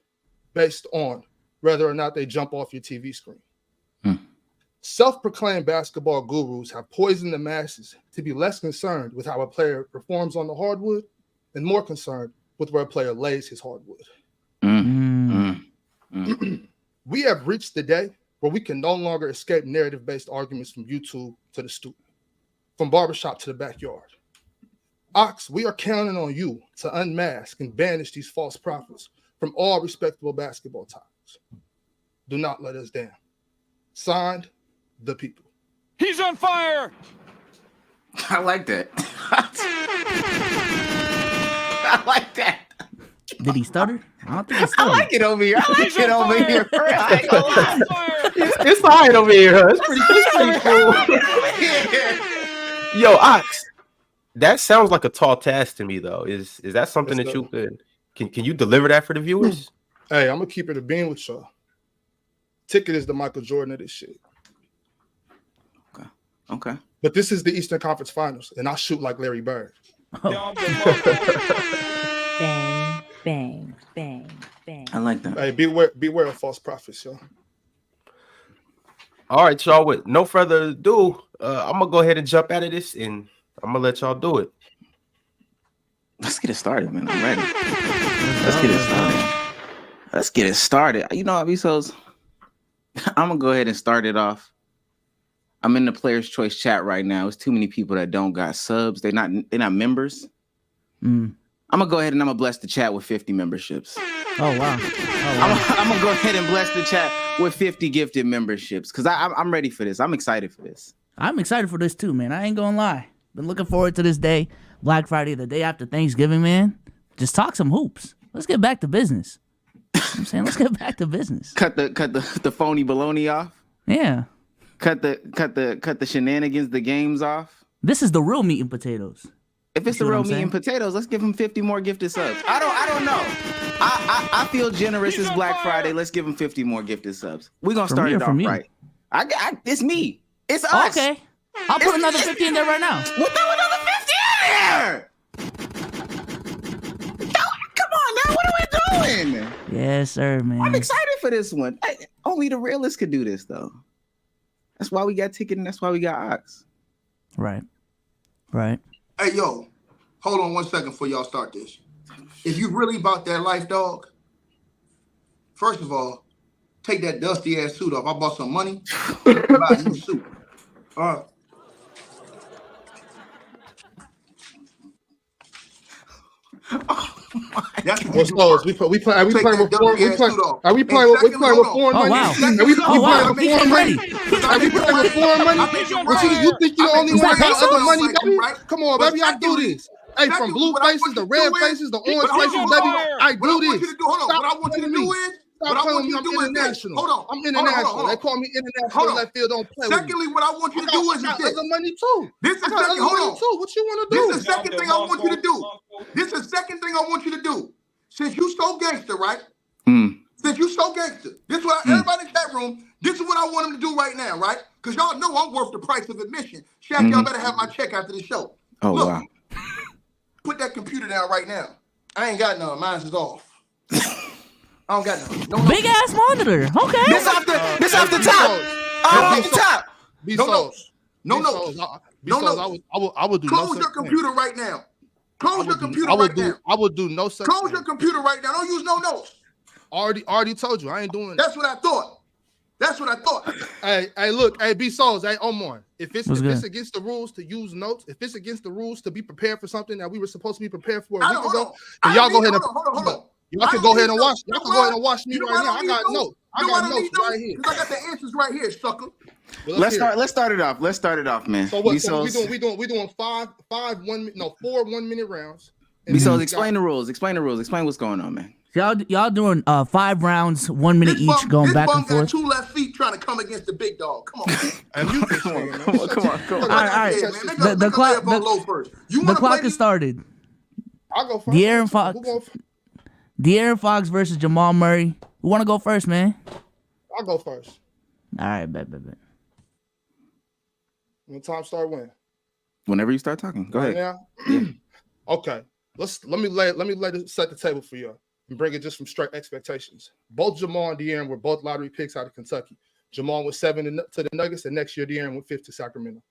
based on whether or not they jump off your TV screen. Self-proclaimed basketball gurus have poisoned the masses to be less concerned with how a player performs on the hardwood and more concerned with where a player lays his hardwood. We have reached the day where we can no longer escape narrative-based arguments from YouTube to the stoop, from barbershop to the backyard. Ox, we are counting on you to unmask and banish these false prophets from all respectable basketball topics. Do not let us down. Signed, the people. He's on fire. I like that. I like that. Did he stutter? I don't think he stuttered. I like it over here. I like it over here. It's fine over here, huh? It's pretty cool. Yo, Ox, that sounds like a tall task to me, though. Is that something that you can you deliver that for the viewers? Hey, I'm gonna keep it a bean with y'all. Ticket is the Michael Jordan of this shit. Okay. But this is the Eastern Conference Finals, and I shoot like Larry Bird. Bang, bang, bang, bang. I like that. Hey, beware of false prophets, y'all. All right, y'all. With no further ado, I'm gonna go ahead and jump out of this, and I'm gonna let y'all do it. Let's get it started, man. I'm ready. Let's get it started. You know what, Bezos? I'm gonna go ahead and start it off. I'm in the Players' Choice chat right now. It's too many people that don't got subs. They're not members. I'm gonna go ahead and I'm gonna bless the chat with 50 memberships. Oh wow. I'm gonna go ahead and bless the chat with 50 gifted memberships because I'm ready for this. I'm excited for this. I'm excited for this too, man. I ain't gonna lie. Been looking forward to this day. Black Friday, the day after Thanksgiving, man. Just talk some hoops. Let's get back to business. You know what I'm saying, let's get back to business. Cut the phony baloney off. Yeah. Cut the shenanigans, the games off. This is the real meat and potatoes. If it's the real meat and potatoes, let's give him 50 more gifted subs. I don't know. I feel generous. It's Black Friday. Let's give him 50 more gifted subs. We're gonna start it off right. It's me. It's us. Okay. I'll put another 50 in there right now. We'll throw another 50 in there. Come on now. What are we doing? Yes, sir, man. I'm excited for this one. Only the realists could do this, though. That's why we got Ticket and that's why we got Ox. Right. Hey, yo, hold on 1 second before y'all start this. If you really about that life, dog, first of all, take that dusty ass suit off. I bought some money. Buy a new suit. All right. That's what What's those? We playing with foreign money? Are we playing with foreign money? Are we playing with foreign money? Are we playing with foreign money? You think you the only one got other money, baby? Come on, baby, I do this. Hey, from blue faces, the red faces, the orange faces, baby, I do this. What I want you to do is, Stop playing with me. I'm international. Hold on. I'm international. They call me international. Left field don't play with me. Secondly, what I want you to do is this. Other money too. This is second. Hold on. What you want to do? This is the second thing I want you to do. This is the second thing I want you to do. Since you so gangster, right? Since you so gangster, this is what everybody in that room. This is what I want them to do right now, right? Because y'all know I'm worth the price of admission. Shaq, y'all better have my check after the show. Oh, look, wow. Put that computer down right now. I ain't got none. Mine's is off. I don't got none. No, big ass monitor. Okay. This off the top. Off the top. No notes. I would do Close your computer right now. Close your computer right now. I would do no such Close your computer right now. Don't use no notes. Already told you I ain't doing that. That's what I thought. Hey, look, hey, B-Souls, hey, Omar. If it's against the rules to use notes, if it's against the rules to be prepared for something that we were supposed to be prepared for a week ago, then y'all go ahead and hold on. Y'all can go ahead and watch. Y'all can go ahead and watch me right now. I got notes. I got notes right here. I got the answers right here, sucker. Let's start it off. Let's start it off, man. So what? So we doing four 1 minute rounds. B-Souls, explain the rules. Explain what's going on, man. Y'all doing 5 rounds, 1 minute each, going back and forth. Got 2 left feet trying to come against the big dog. Come on, man. And you can say, man. Come on. Look, All like I right. said, man, make a layup on low first. You The want to play clock has started. I'll go first. De'Aaron Fox versus Jamal Murray. Who want to go first, man? I'll go first. All right, bet. When time start when? Whenever you start talking, go ahead. Now? Okay. Let me set the table for you and bring it just from straight expectations. Both Jamal and De'Aaron were both lottery picks out of Kentucky. Jamal went 7 to the Nuggets, and next year De'Aaron went 5 to Sacramento.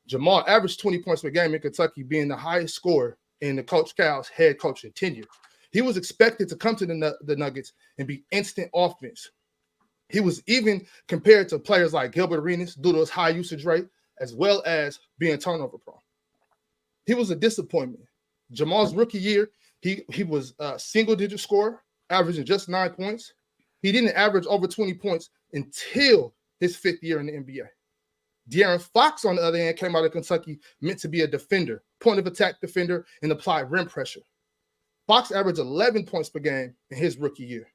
Jamal averaged 20 points per game in Kentucky, being the highest scorer in the Coach Cal's head coaching tenure. He was expected to come to the Nuggets and be instant offense. He was even compared to players like Gilbert Arenas due to his high usage rate, as well as being turnover prone. He was a disappointment. Jamal's rookie year, he was a single-digit scorer, averaging just 9 points. He didn't average over 20 points until his 5th year in the NBA. De'Aaron Fox, on the other hand, came out of Kentucky meant to be a defender, point-of-attack defender, and apply rim pressure. Fox averaged 11 points per game in his rookie year.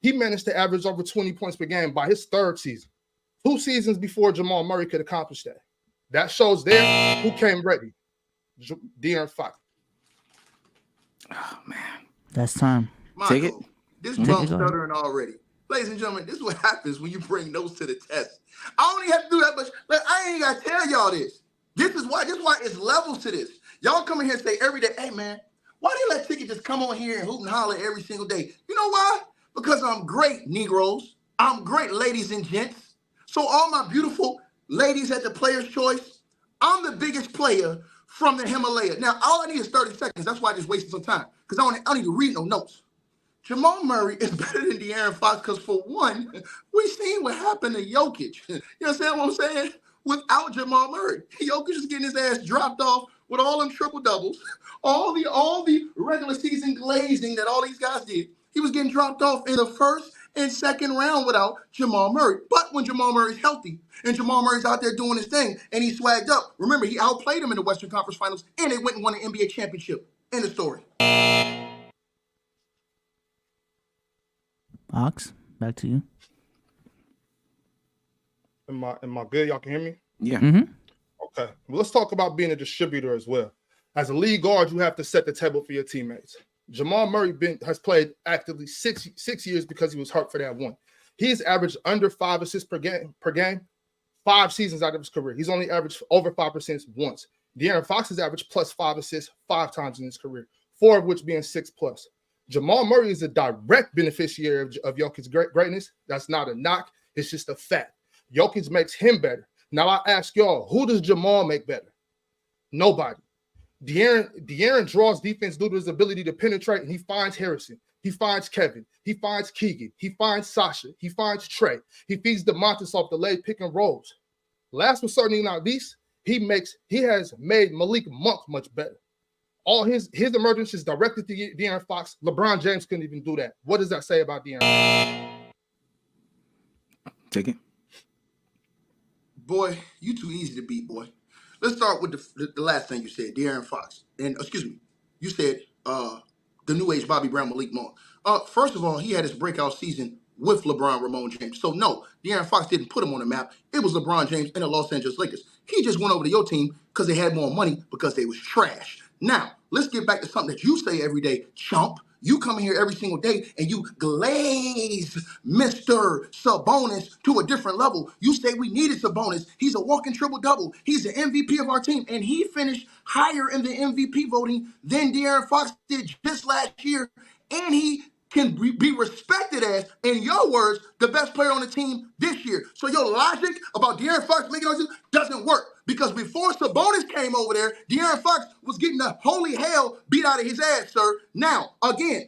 He managed to average over 20 points per game by his 3rd season, 2 seasons before Jamal Murray could accomplish that. That shows there who came ready. De'Aaron Fox. Oh, man. That's time. Michael, Take it. This Take bump it, go ahead. stuttering already. Ladies and gentlemen, this is what happens when you bring notes to the test. I don't even have to do that much. Like, I ain't got to tell y'all this. This is why it's levels to this. Y'all come in here and say every day, hey, man, why they let Ticket just come on here and hoot and holler every single day? You know why? Because I'm great, Negroes. I'm great, ladies and gents. So all my beautiful ladies at the Player's Choice, I'm the biggest player from the Himalaya. Now, all I need is 30 seconds. That's why I just wasted some time, because I don't need to read no notes. Jamal Murray is better than De'Aaron Fox because, for one, we seen what happened to Jokic. You understand what I'm saying? Without Jamal Murray, Jokic is getting his ass dropped off with all them triple doubles, all the regular season glazing that all these guys did. He was getting dropped off in the 1st and 2nd round without Jamal Murray. But when Jamal Murray's healthy and Jamal Murray's out there doing his thing and he swagged up, remember, he outplayed him in the Western Conference Finals and they went and won an NBA championship. End of story. Ox, back to you. Am I good? Y'all can hear me? Yeah. Mm-hmm. Okay. Well, let's talk about being a distributor as well. As a lead guard, you have to set the table for your teammates. Jamal Murray has played actively six years because he was hurt for that one. He's averaged under 5 assists per game 5 seasons out of his career. He's only averaged over 5% once. De'Aaron Fox has averaged plus 5 assists 5 times in his career, 4 of which being 6+. Jamal Murray is a direct beneficiary of Jokic's greatness. That's not a knock. It's just a fact. Jokic makes him better. Now I ask y'all, who does Jamal make better? Nobody. De'Aaron draws defense due to his ability to penetrate, and he finds Harrison. He finds Kevin. He finds Keegan. He finds Sasha. He finds Trey. He feeds DeMontis off the late pick and rolls. Last but certainly not least, he has made Malik Monk much better. All his emergence is directed to De'Aaron Fox. LeBron James couldn't even do that. What does that say about De'Aaron? Take it. Boy, you too easy to beat, boy. Let's start with the last thing you said, De'Aaron Fox. And excuse me, you said the new age Bobby Brown, Malik Monk. First of all, he had his breakout season with LeBron, Ramon James. So no, De'Aaron Fox didn't put him on the map. It was LeBron James and the Los Angeles Lakers. He just went over to your team because they had more money because they was trash. Now, let's get back to something that you say every day, chump. You come in here every single day and you glaze Mr. Sabonis to a different level. You say we needed Sabonis. He's a walking triple-double. He's the MVP of our team, and he finished higher in the MVP voting than De'Aaron Fox did just last year, and he can be respected as, in your words, the best player on the team this year. So your logic about De'Aaron Fox making those doesn't work, because before Sabonis came over there, De'Aaron Fox was getting the holy hell beat out of his ass, sir. Now, again,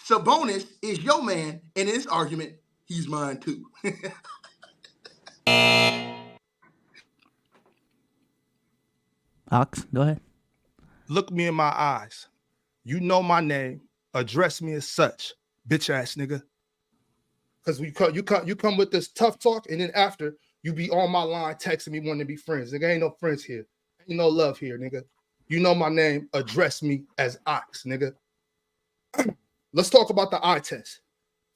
Sabonis is your man, and in this argument, he's mine too. Ox, go ahead. Look me in my eyes. You know my name. Address me as such, bitch ass nigga. Because you come with this tough talk, and then after you be on my line texting me wanting to be friends. Nigga, ain't no friends here. Ain't no love here, nigga. You know my name. Address me as Ox, nigga. Let's talk about the eye test.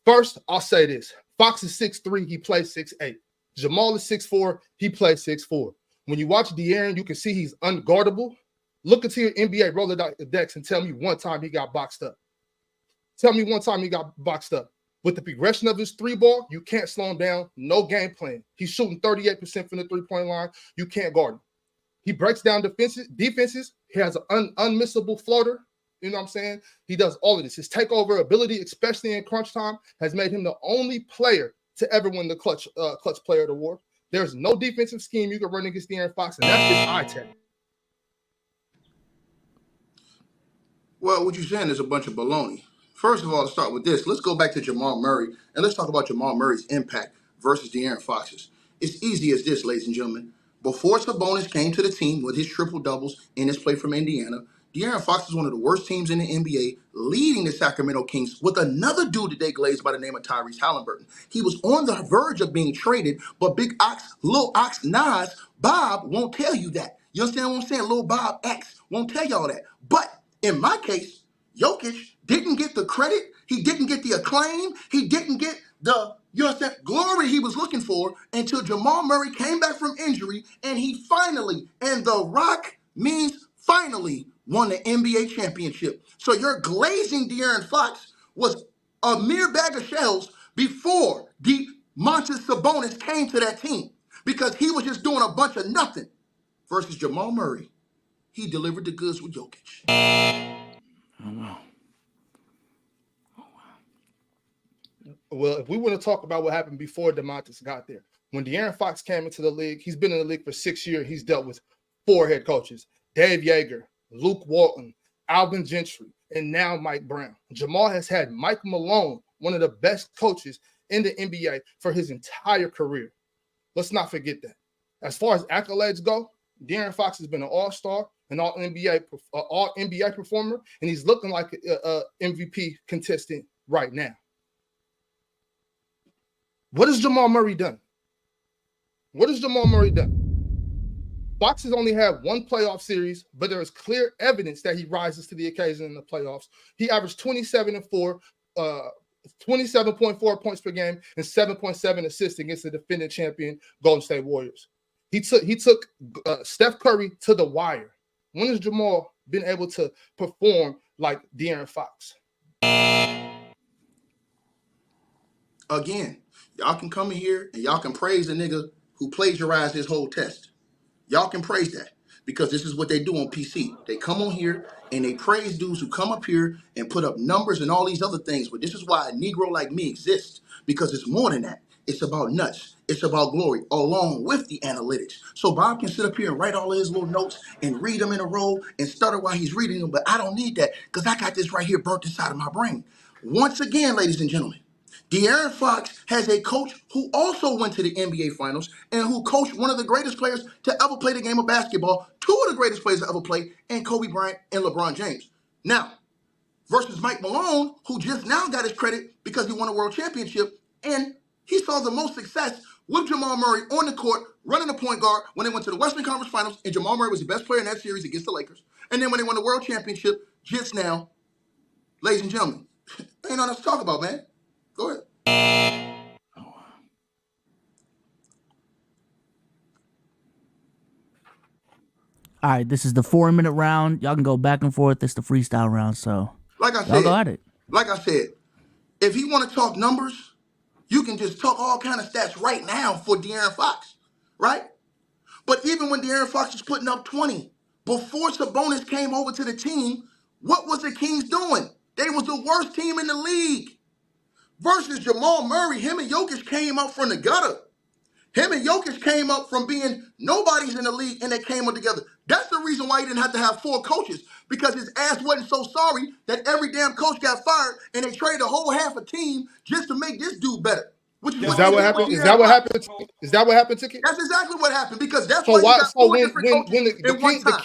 First, I'll say this. Fox is 6'3", he plays 6'8". Jamal is 6'4", he plays 6'4". When you watch De'Aaron, you can see he's unguardable. Look into your NBA Rolodex and tell me one time he got boxed up. Tell me one time he got boxed up. With the progression of his three ball, you can't slow him down. No game plan. He's shooting 38% from the three-point line. You can't guard him. He breaks down defenses. He has an unmissable floater. You know what I'm saying? He does all of this. His takeover ability, especially in crunch time, has made him the only player to ever win the clutch player award. There's no defensive scheme you can run against De'Aaron Fox, and that's just eye test. Well, what you're saying is a bunch of baloney. First of all, to start with this, let's go back to Jamal Murray, and let's talk about Jamal Murray's impact versus De'Aaron Fox's. It's easy as this, ladies and gentlemen. Before Sabonis came to the team with his triple-doubles in his play from Indiana, De'Aaron Fox is one of the worst teams in the NBA, leading the Sacramento Kings with another dude that they glazed by the name of Tyrese Halliburton. He was on the verge of being traded, but Big Ox, Lil Ox Nas, Bob won't tell you that. You understand what I'm saying? Lil Bob X won't tell y'all that. But in my case, Jokic didn't get the credit. He didn't get the acclaim. He didn't get the, you understand, glory he was looking for until Jamal Murray came back from injury and he finally, and the Rock means finally, won the NBA championship. So your glazing De'Aaron Fox was a mere bag of shells before Montes Sabonis came to that team because he was just doing a bunch of nothing. Versus Jamal Murray, he delivered the goods with Jokic. Oh, wow. Well, if we want to talk about what happened before DeMontis got there, when De'Aaron Fox came into the league, he's been in the league for 6 years. He's dealt with 4 head coaches: Dave Yeager, Luke Walton, Alvin Gentry, and now Mike Brown. Jamal has had Mike Malone, one of the best coaches in the NBA, for his entire career. Let's not forget that. As far as accolades go, De'Aaron Fox has been an all-star, an all-NBA performer, and he's looking like an MVP contestant right now. What has Jamal Murray done? What has Jamal Murray done? Fox has only had 1 playoff series, but there is clear evidence that he rises to the occasion in the playoffs. He averaged 27.4 points per game and 7.7 assists against the defending champion Golden State Warriors. He took Steph Curry to the wire. When has Jamal been able to perform like De'Aaron Fox? Again, y'all can come in here and y'all can praise a nigga who plagiarized his whole test. Y'all can praise that because this is what they do on PC. They come on here and they praise dudes who come up here and put up numbers and all these other things. But this is why a Negro like me exists, because it's more than that. It's about nuts. It's about glory, along with the analytics. So Bob can sit up here and write all of his little notes and read them in a row and stutter while he's reading them. But I don't need that because I got this right here burnt inside of my brain. Once again, ladies and gentlemen, De'Aaron Fox has a coach who also went to the NBA Finals and who coached one of the greatest players to ever play the game of basketball, 2 of the greatest players to ever play, and Kobe Bryant and LeBron James. Now, versus Mike Malone, who just now got his credit because he won a world championship, and he saw the most success with Jamal Murray on the court, running the point guard when they went to the Western Conference Finals, and Jamal Murray was the best player in that series against the Lakers. And then when they won the world championship just now, ladies and gentlemen, ain't nothing else to talk about, man. Go ahead. All right, this is the 4-minute round. Y'all can go back and forth. It's the freestyle round, so Like I y'all said, go at it. If he want to talk numbers, you can just talk all kind of stats right now for De'Aaron Fox, right? But even when De'Aaron Fox was putting up 20, before Sabonis came over to the team, what was the Kings doing? They was the worst team in the league. Versus Jamal Murray, him and Jokic came up from the gutter. Him and Jokic came up from being nobodies in the league, and they came up together. That's the reason why he didn't have to have 4 coaches, because his ass wasn't so sorry that every damn coach got fired, and they traded a whole half a team just to make this dude better. Is that what happened? Is that what happened? Is that what happened, Ticket? That's exactly what happened, because that's So why you why? got So 4 when different coaches in one time.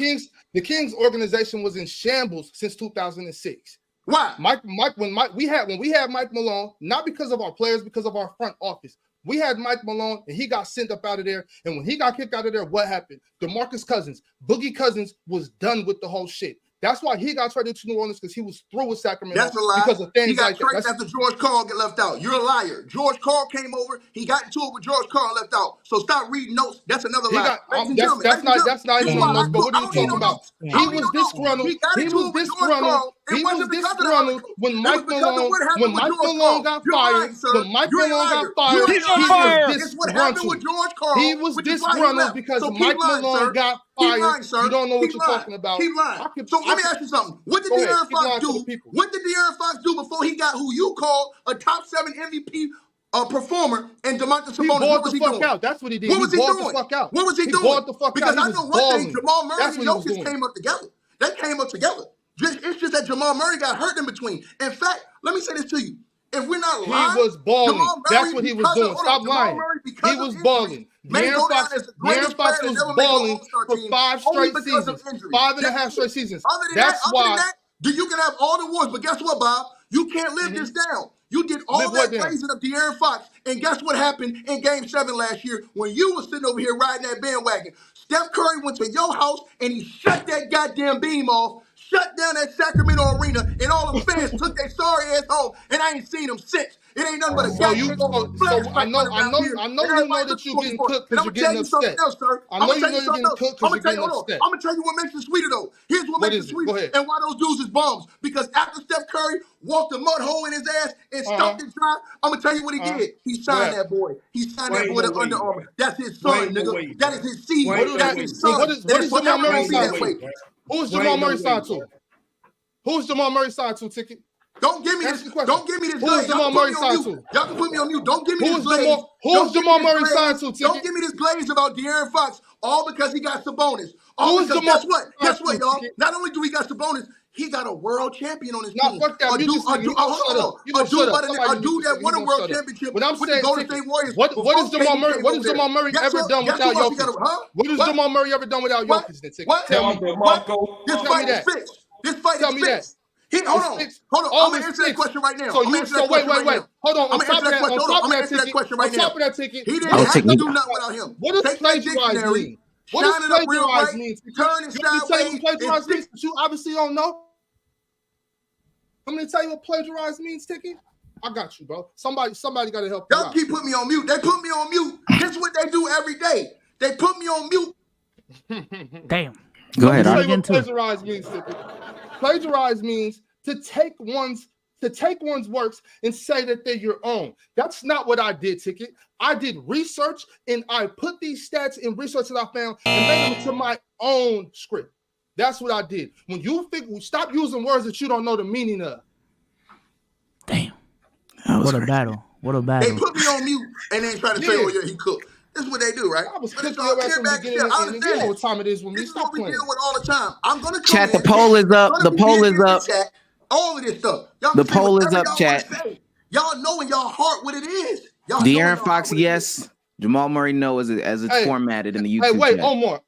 the Kings organization was in shambles since 2006. Why? When we had Mike Malone, not because of our players, because of our front office. We had Mike Malone, and he got sent up out of there. And when he got kicked out of there, what happened? DeMarcus Cousins, Boogie Cousins was done with the whole shit. That's why he got traded to New Orleans, because he was through with Sacramento. That's a lie. Because of things He got like that. traded after George Karl get left out. You're a liar. George Karl came over. He got into it with George Karl left out. So stop reading notes. That's another lie. That's not even on notes. But what are you talking about? He was disgruntled. He was disgruntled. He was disgruntled when Mike Malone got fired. When Mike Malone got fired, he was disgruntled. He was disgruntled because Mike Malone got fired. You don't know what you're talking about. Keep lying. So let me ask you something. What did De'Aaron Fox do? What did De'Aaron Fox do before he got who you call a top 7 MVP performer and DeMontis Sabonis? What was he doing? Out. That's what he did. What was he doing? The fuck out. What was he doing? Because out. I know one thing: Jamal Murray and Jokic came up together. They came up together. It's just that Jamal Murray got hurt in between. In fact, let me say this to you: if we're not lying, he was balling. That's what he was doing. Stop lying. He was balling. De'Aaron Fox was balling for 5 straight seasons, 5.5 straight seasons. That's why. You can have all the awards, but guess what, Bob? You can't live this down. You did all that praising of De'Aaron Fox, and guess what happened in Game 7 last year when you were sitting over here riding that bandwagon? Steph Curry went to your house and he shut that goddamn beam off, shut down that Sacramento arena, and all the fans took their sorry ass home, and I ain't seen them since. It ain't nothing but a goddamn I know you know that you're getting cooked because you're getting upset. I know you know you're getting cooked because you're getting upset. I'm gonna tell you what makes it sweeter though. Here's what makes it sweeter and why those dudes is bums. Because after Steph Curry walked a mud hole in his ass and stopped it dry, I'm gonna tell you what he did. He signed that boy. He signed that boy to Under Armour. That's his son, nigga. That is his seed. That's his son. What is Jamal Murray signed to? Who's Jamal Murray signed to? Who's Jamal Murray signed to, Ticket? Don't give me this. Don't give me this. Who's Jamal Murray signed to? Y'all can put me on mute. Don't give me this glaze. Who's Jamal Murray signed to? Don't give me this glaze about De'Aaron Fox. All because he got Sabonis. All because guess what? Guess what, y'all? Not only do we got Sabonis, he got a world champion on his team. Fuck that. A dude that won a world championship with the Golden State Warriors. What has Jamal Murray ever done without Jokic? What has Jamal Murray ever done without Jokic? Tell me. This fight is fixed. This fight is fixed. Hold on. I'm gonna answer that question right now. Wait. Hold on. I'm gonna answer that question right now. On top of that ticket, he didn't have to do nothing without him. What does plagiarize mean? What does plagiarize mean? Turn it sideways. Plagiarize means that you obviously don't know. I'm gonna tell you what plagiarize means, Ticket. I got you, bro. Somebody got to help you. Y'all keep putting me on mute. They put me on mute. This is what they do every day. They put me on mute. Damn. Go ahead. I'll get plagiarize means, Ticket. Plagiarize means to take one's works and say that they're your own. That's not what I did, Ticket. I did research and I put these stats in research that I found and made them into my own script. That's what I did. When you stop using words that you don't know the meaning of. Damn. What a battle. They put me on mute and then try to say, oh yeah, he cooked. This is what they do, right? I was cooking your ass from the beginning. I understand you know what time it is when we stop playing. This is what we deal with all the time. I'm gonna chat. The poll is up. The poll is up. All of this stuff. The poll is up, chat. Y'all know in y'all heart what it is. De'Aaron Fox, yes. Jamal Murray, no, as it's formatted in the YouTube. Hey, wait, chat. Omar.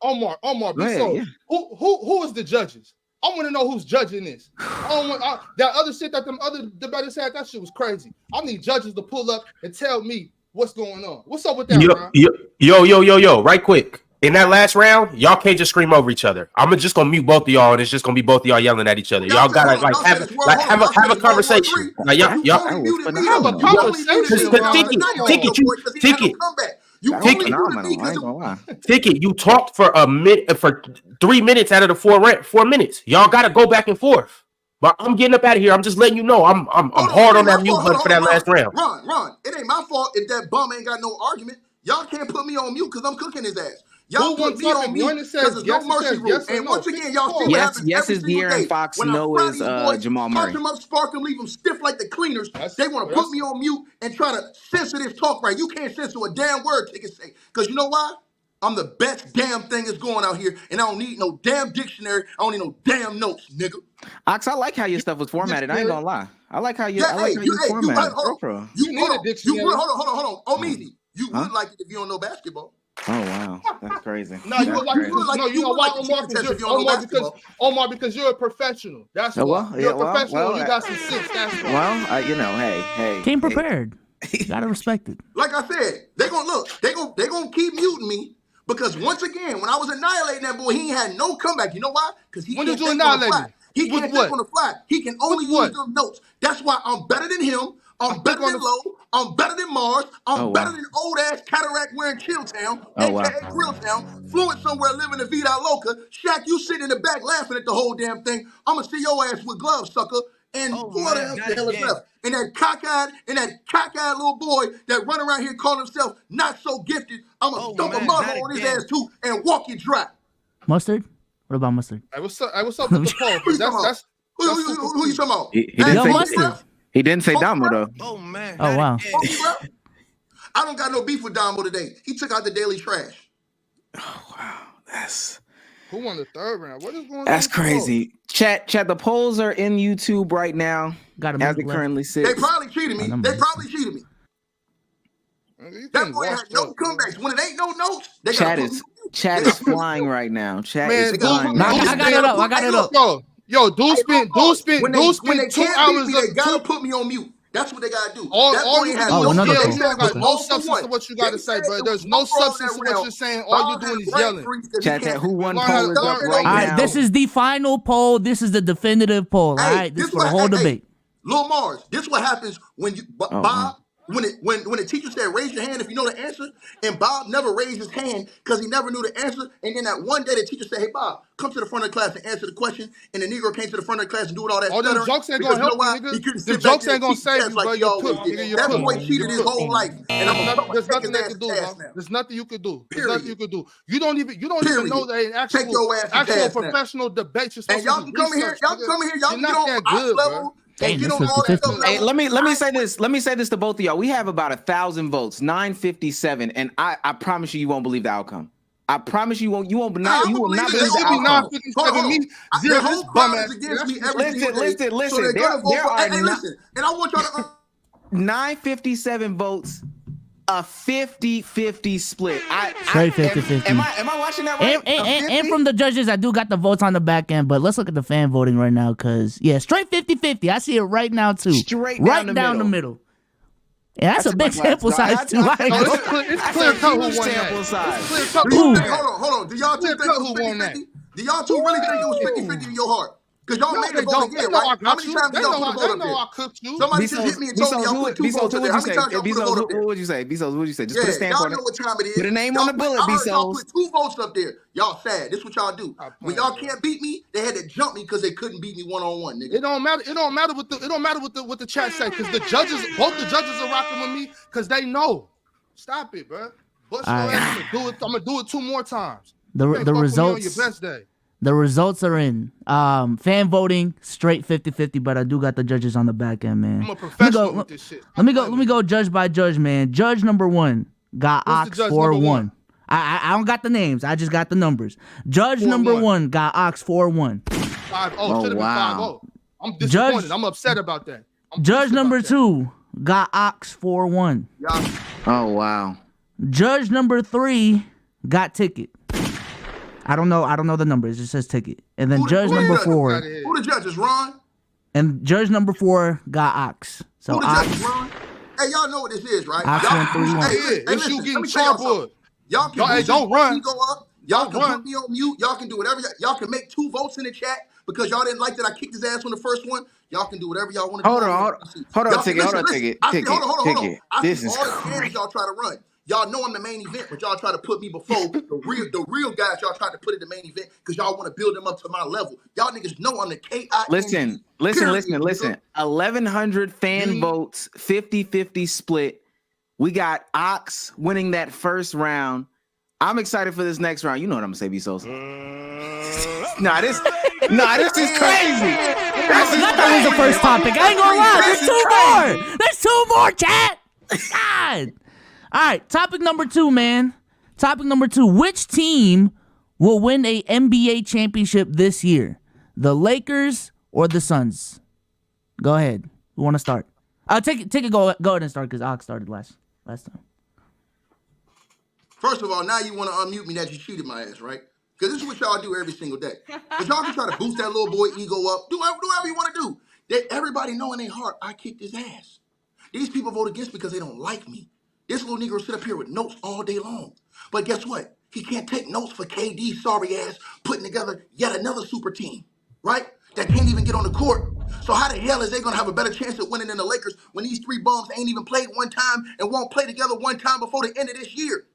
Who is the judges? I want to know who's judging this. That other shit that them other debaters had, that shit was crazy. I need judges to pull up and tell me what's going on. What's up with that, Ron? Yo, right quick. In that last round, y'all can't just scream over each other. I'm just gonna mute both of y'all, and it's just gonna be both of y'all yelling at each other. Y'all gotta have a conversation. Have a conversation. Ticket. You talked for a minute, for 3 minutes out of the 4 minutes. Y'all gotta go back and forth. But I'm getting up out of here. I'm just letting you know I'm hard on that mute button for that last round. Ron, it ain't my fault if that bum ain't got no argument. Y'all can't put me on mute because I'm cooking his ass. Y'all put me on mute because there's no mercy rule. And once again, y'all see what happens yes, every is single day. De'Aaron Fox, When no is Jamal Murray. Touch them up, spark them, leave them stiff like the cleaners. They want to put me on mute and try to censor this talk right. You can't censor a damn word, Ticket say. Because you know why? I'm the best damn thing that's going out here, and I don't need no damn dictionary. I don't need no damn notes, nigga. Ox, I like how your stuff was formatted. I ain't gonna lie. I like how you formatted. Hold on. Oh, Meezy, you would like it if you don't know basketball. Oh wow, that's crazy. No, you know why, Omar? Because you're a professional. That's why. You're a professional. You got some sense. That's why. Well, hey. Came prepared. You gotta respect it. Like I said, they gonna keep muting me because once again, when I was annihilating that boy, he ain't had no comeback. You know why? Because he when can't did you think on the annihilate fly. me? He can't think on the fly. He can only use them notes. That's why I'm better than him. I'm better than Lowe. I'm better than Marz. I'm better than old ass cataract wearing Chilltown, aka Grilltown. Fluent somewhere living in Vida Loca. Shaq, you sitting in the back laughing at the whole damn thing. I'ma see your ass with gloves, sucker. And who else the hell is left? And that cockeyed little boy that run around here calling himself not so gifted. I'ma dump a mud hole on his ass too and walk it dry. Mustard? What about Mustard? Hey, what's up with the poll? Who you talking about? He didn't say Domo though. Oh wow. I don't got no beef with Domo today. He took out the daily trash. That's who won the third round? What is going on? That's crazy. Chat. The polls are in YouTube right now. Got as it currently sits. They probably cheated me. That boy had no comebacks. When it ain't no notes, they Chat is flying right now. Chat is Man, flying. I got it up. Yo, dude spent 2 hours. They gotta put me on mute. That's what they gotta do. All you can do is yell. got No substance to what you gotta say, bro. There's no substance to what you're saying. All you're doing is yelling. Chat, who won poll is up right now. All right, this is the final poll. This is the definitive poll. All right, this is for the whole debate. Lil Marz, this is what happens when you Bob. When the teacher said raise your hand if you know the answer, and Bob never raised his hand because he never knew the answer, and then that one day the teacher said, "Hey Bob, come to the front of the class and answer the question," and the Negro came to the front of the class and doing all that. Oh, them jokes ain't gonna help you, nigga. He couldn't Them sit back jokes there ain't gonna and teach save test you, like bro. he You always cooked, did. nigga. You That cooked. boy cheated his whole life, and There's nothing they can do, bro. There's nothing you could do. There's nothing you could do. You don't even know that ain't actual professional debates. You're supposed and y'all can come here. Y'all can come here. Y'all can get on our level. Hey, let me say this. Let me say this to both of y'all. We have about 1,000 votes, 957, and I promise you won't believe the outcome. I promise you won't. You will not believe the outcome. 957. Listen. So There are listen, and I want y'all to 957 votes. A 50-50 split. Straight 50-50. Am I watching that right? And from the judges, I do got the votes on the back end, but let's look at the fan voting right now, because, yeah, straight 50-50. I see it right now, too. Straight down the middle. Yeah, that's a big sample size, too. It's clear cut who won sample size. Hold on. Do y'all two think it was 50-50? Do y'all two really think it was 50-50 in your heart? Because y'all made the vote again, right? How many times did y'all put the vote up there? Somebody just hit me and told me y'all put 2 votes up there. How many times y'all put the vote up there? What would you say? Bezos, what would you say? Just put a stamp on it. Y'all know what time it is. Put a name on the bullet, Bezos. Y'all Bezos. put 2 votes up there. Y'all sad. This is what y'all do. When y'all can't beat me, they had to jump me because they couldn't beat me one-on-one, nigga. It don't matter what the chat say, because both the judges are rocking with me because they know. Stop it, bro. I'm gonna do it 2 more times. The results. On your best day. The results are in. Fan voting, straight 50-50, but I do got the judges on the back end, man. I'm a professional with this shit. Let me go judge by judge, man. Judge number 1 got Ox 4-1. I don't got the names. I just got the numbers. Judge number 1 got Ox 4-1. 5-0. Should have been 5-0. I'm disappointed. I'm upset about that. Judge number 2 got Ox 4-1. Oh wow. Judge number 3 got Ticket. I don't know the numbers. It just says Ticket. And then judge number 4. Who the judges, Ron? And judge number 4 got Ox. So who the Ox. judges, Ron? Hey, y'all know what this is, right? Ox Y'all, 1-3-1. hey, you getting trouble. Y'all can don't run. Go up. Y'all can put me on mute. Y'all can do whatever. Y'all can make 2 votes in the chat because y'all didn't like that I kicked his ass on the first one. Y'all can do whatever y'all want to do. Hold on, Ticket. Hold on. I see all the cans y'all try to run. Y'all know I'm the main event, but y'all try to put me before the real guys. Y'all try to put in the main event because y'all want to build them up to my level. Y'all niggas know I'm the K.I. Listen. 1,100 fan votes, 50-50 split. We got Ox winning that first round. I'm excited for this next round. You know what I'm gonna say, Bezos. Nah, this is crazy. That was the first topic. I ain't gonna lie. There's 2 more, chat. God. All right, topic number 2, man. Topic number 2. Which team will win a NBA championship this year? The Lakers or the Suns? Go ahead. Who want to start? Take it. Go ahead and start because Ox started last time. First of all, now you want to unmute me that you cheated my ass, right? Because this is what y'all do every single day. But y'all can try to boost that little boy ego up. Do whatever you want to do. Everybody know in their heart, I kicked his ass. These people vote against because they don't like me. This little Negro sit up here with notes all day long. But guess what? He can't take notes for KD, sorry ass, putting together yet another super team, right? that can't even get on the court. So how the hell is they gonna have a better chance at winning than the Lakers when these three bums ain't even played one time and won't play together one time before the end of this year?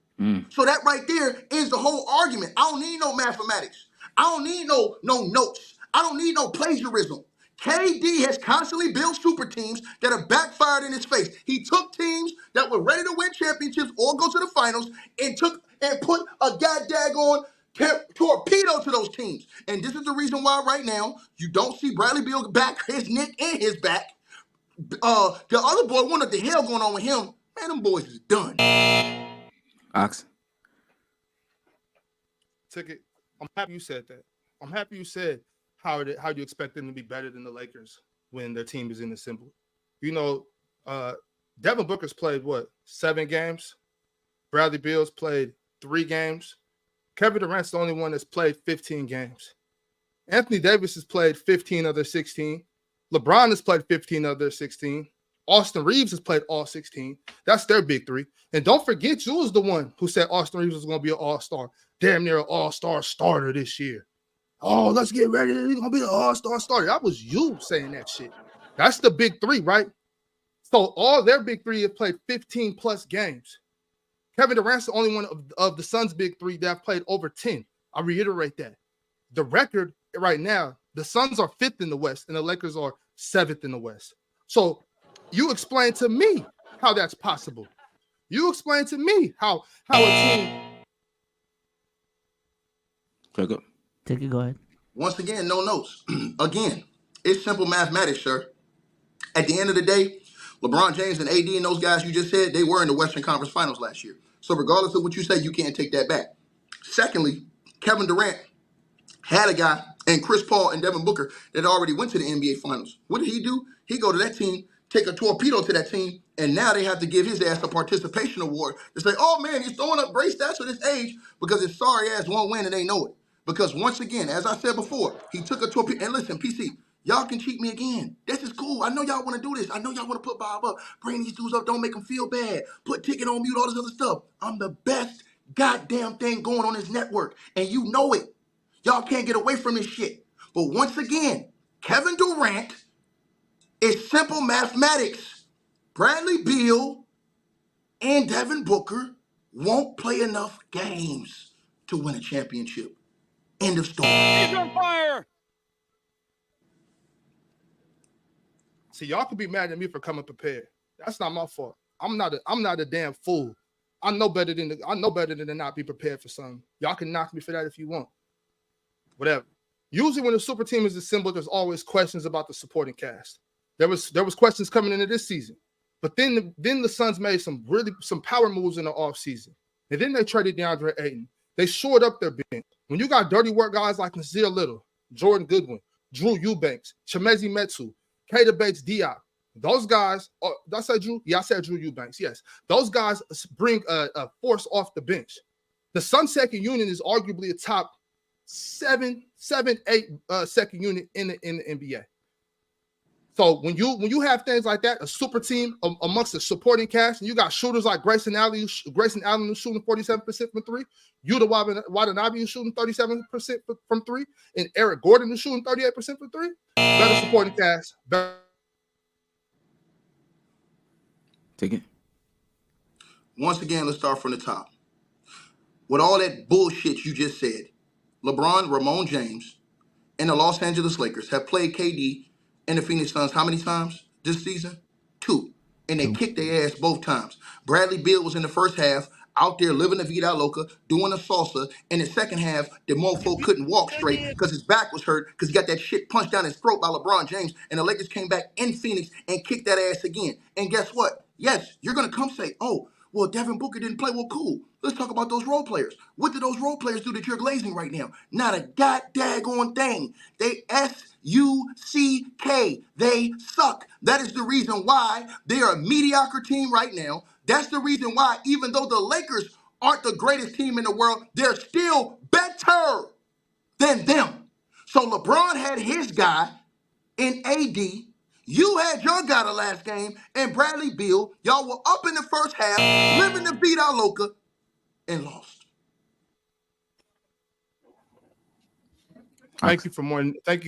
So that right there ends the whole argument. I don't need no mathematics. I don't need no notes. I don't need no plagiarism. KD has constantly built super teams that have backfired in his face. He took teams that were ready to win championships or go to the finals and put a goddamn torpedo to those teams. And this is the reason why right now you don't see Bradley Beal back his neck and his back. The other boy, what the hell going on with him? Man, them boys is done. Ox. Ticket. I'm happy you said that. I'm happy you said how you expect them to be better than the Lakers when their team is in the symbol. You know, Devin Booker's played 7 games. Bradley Beal's played 3 games. Kevin Durant's the only one that's played 15 games. Anthony Davis has played 15 of their 16. LeBron has played 15 of their 16. Austin Reeves has played all 16. That's their big 3. And don't forget, you was the one who said Austin Reeves was going to be an all-star, damn near an all-star starter this year. Oh, let's get ready. He's going to be an all-star starter. That was you saying that shit. That's the big 3, right? So all their big 3 have played 15-plus games. Kevin Durant's the only one of the Suns' big 3 that have played over 10. I reiterate that. The record right now, the Suns are 5th in the West, and the Lakers are 7th in the West. So you explain to me how that's possible. You explain to me how a team. Take it, go ahead. Once again, no notes. Again, it's simple mathematics, sir. At the end of the day, LeBron James and AD and those guys you just said, they were in the Western Conference Finals last year. So regardless of what you say, you can't take that back. Secondly, Kevin Durant had a guy, and Chris Paul and Devin Booker, that already went to the NBA Finals. What did he do? He go to that team, take a torpedo to that team, and now they have to give his ass a participation award to say, oh man, he's throwing up great stats for this age because his sorry ass won't win and they know it. Because once again, as I said before, he took a torpedo. And listen, PC, y'all can cheat me again. This is cool. I know y'all want to do this. I know y'all want to put Bob up, bring these dudes up, don't make them feel bad, put Ticket on mute, all this other stuff. I'm the best goddamn thing going on this network, and you know it. Y'all can't get away from this shit. But once again, Kevin Durant is simple mathematics. Bradley Beal and Devin Booker won't play enough games to win a championship. End of story. He's on fire. See, y'all could be mad at me for coming prepared. That's not my fault. I'm not a damn fool. I know better than to not be prepared for something. Y'all can knock me for that if you want. Whatever. Usually when the super team is assembled, there's always questions about the supporting cast. There was questions coming into this season. But then the Suns made some power moves in the offseason. And then they traded DeAndre Ayton. They shored up their bench. When you got dirty work guys like Nasir Little, Jordan Goodwin, Drew Eubanks, Chemezi Metu, Keita Bates-Diop, those guys, did I say Drew? Yeah, I said Drew Eubanks, yes. Those guys bring a force off the bench. The Suns second unit is arguably a top 7, 8 second unit in the NBA. So when you have things like that, a super team amongst the supporting cast, and you got shooters like Grayson Allen who's shooting 47% from 3, Yuta Watanabe who's shooting 37% from 3, and Eric Gordon is shooting 38% from 3. Better supporting cast. Better. Take it. Once again, let's start from the top. With all that bullshit you just said, LeBron, Ramon James, and the Los Angeles Lakers have played KD and the Phoenix Suns how many times this season? 2. And they kicked their ass both times. Bradley Beal was in the first half out there living the vida loca, doing a salsa. In the second half, the mofo couldn't walk straight because his back was hurt because he got that shit punched down his throat by LeBron James. And the Lakers came back in Phoenix and kicked that ass again. And guess what? Yes, you're going to come say, oh, well, Devin Booker didn't play. Well, cool. Let's talk about those role players. What did those role players do that you're glazing right now? Not a goddamn thing. They S-U-C-K. They suck. That is the reason why they are a mediocre team right now. That's the reason why, even though the Lakers aren't the greatest team in the world, they're still better than them. So LeBron had his guy in AD. You had your guy the last game, and Bradley Beal. Y'all were up in the first half, living the vida loca, and lost. Thank you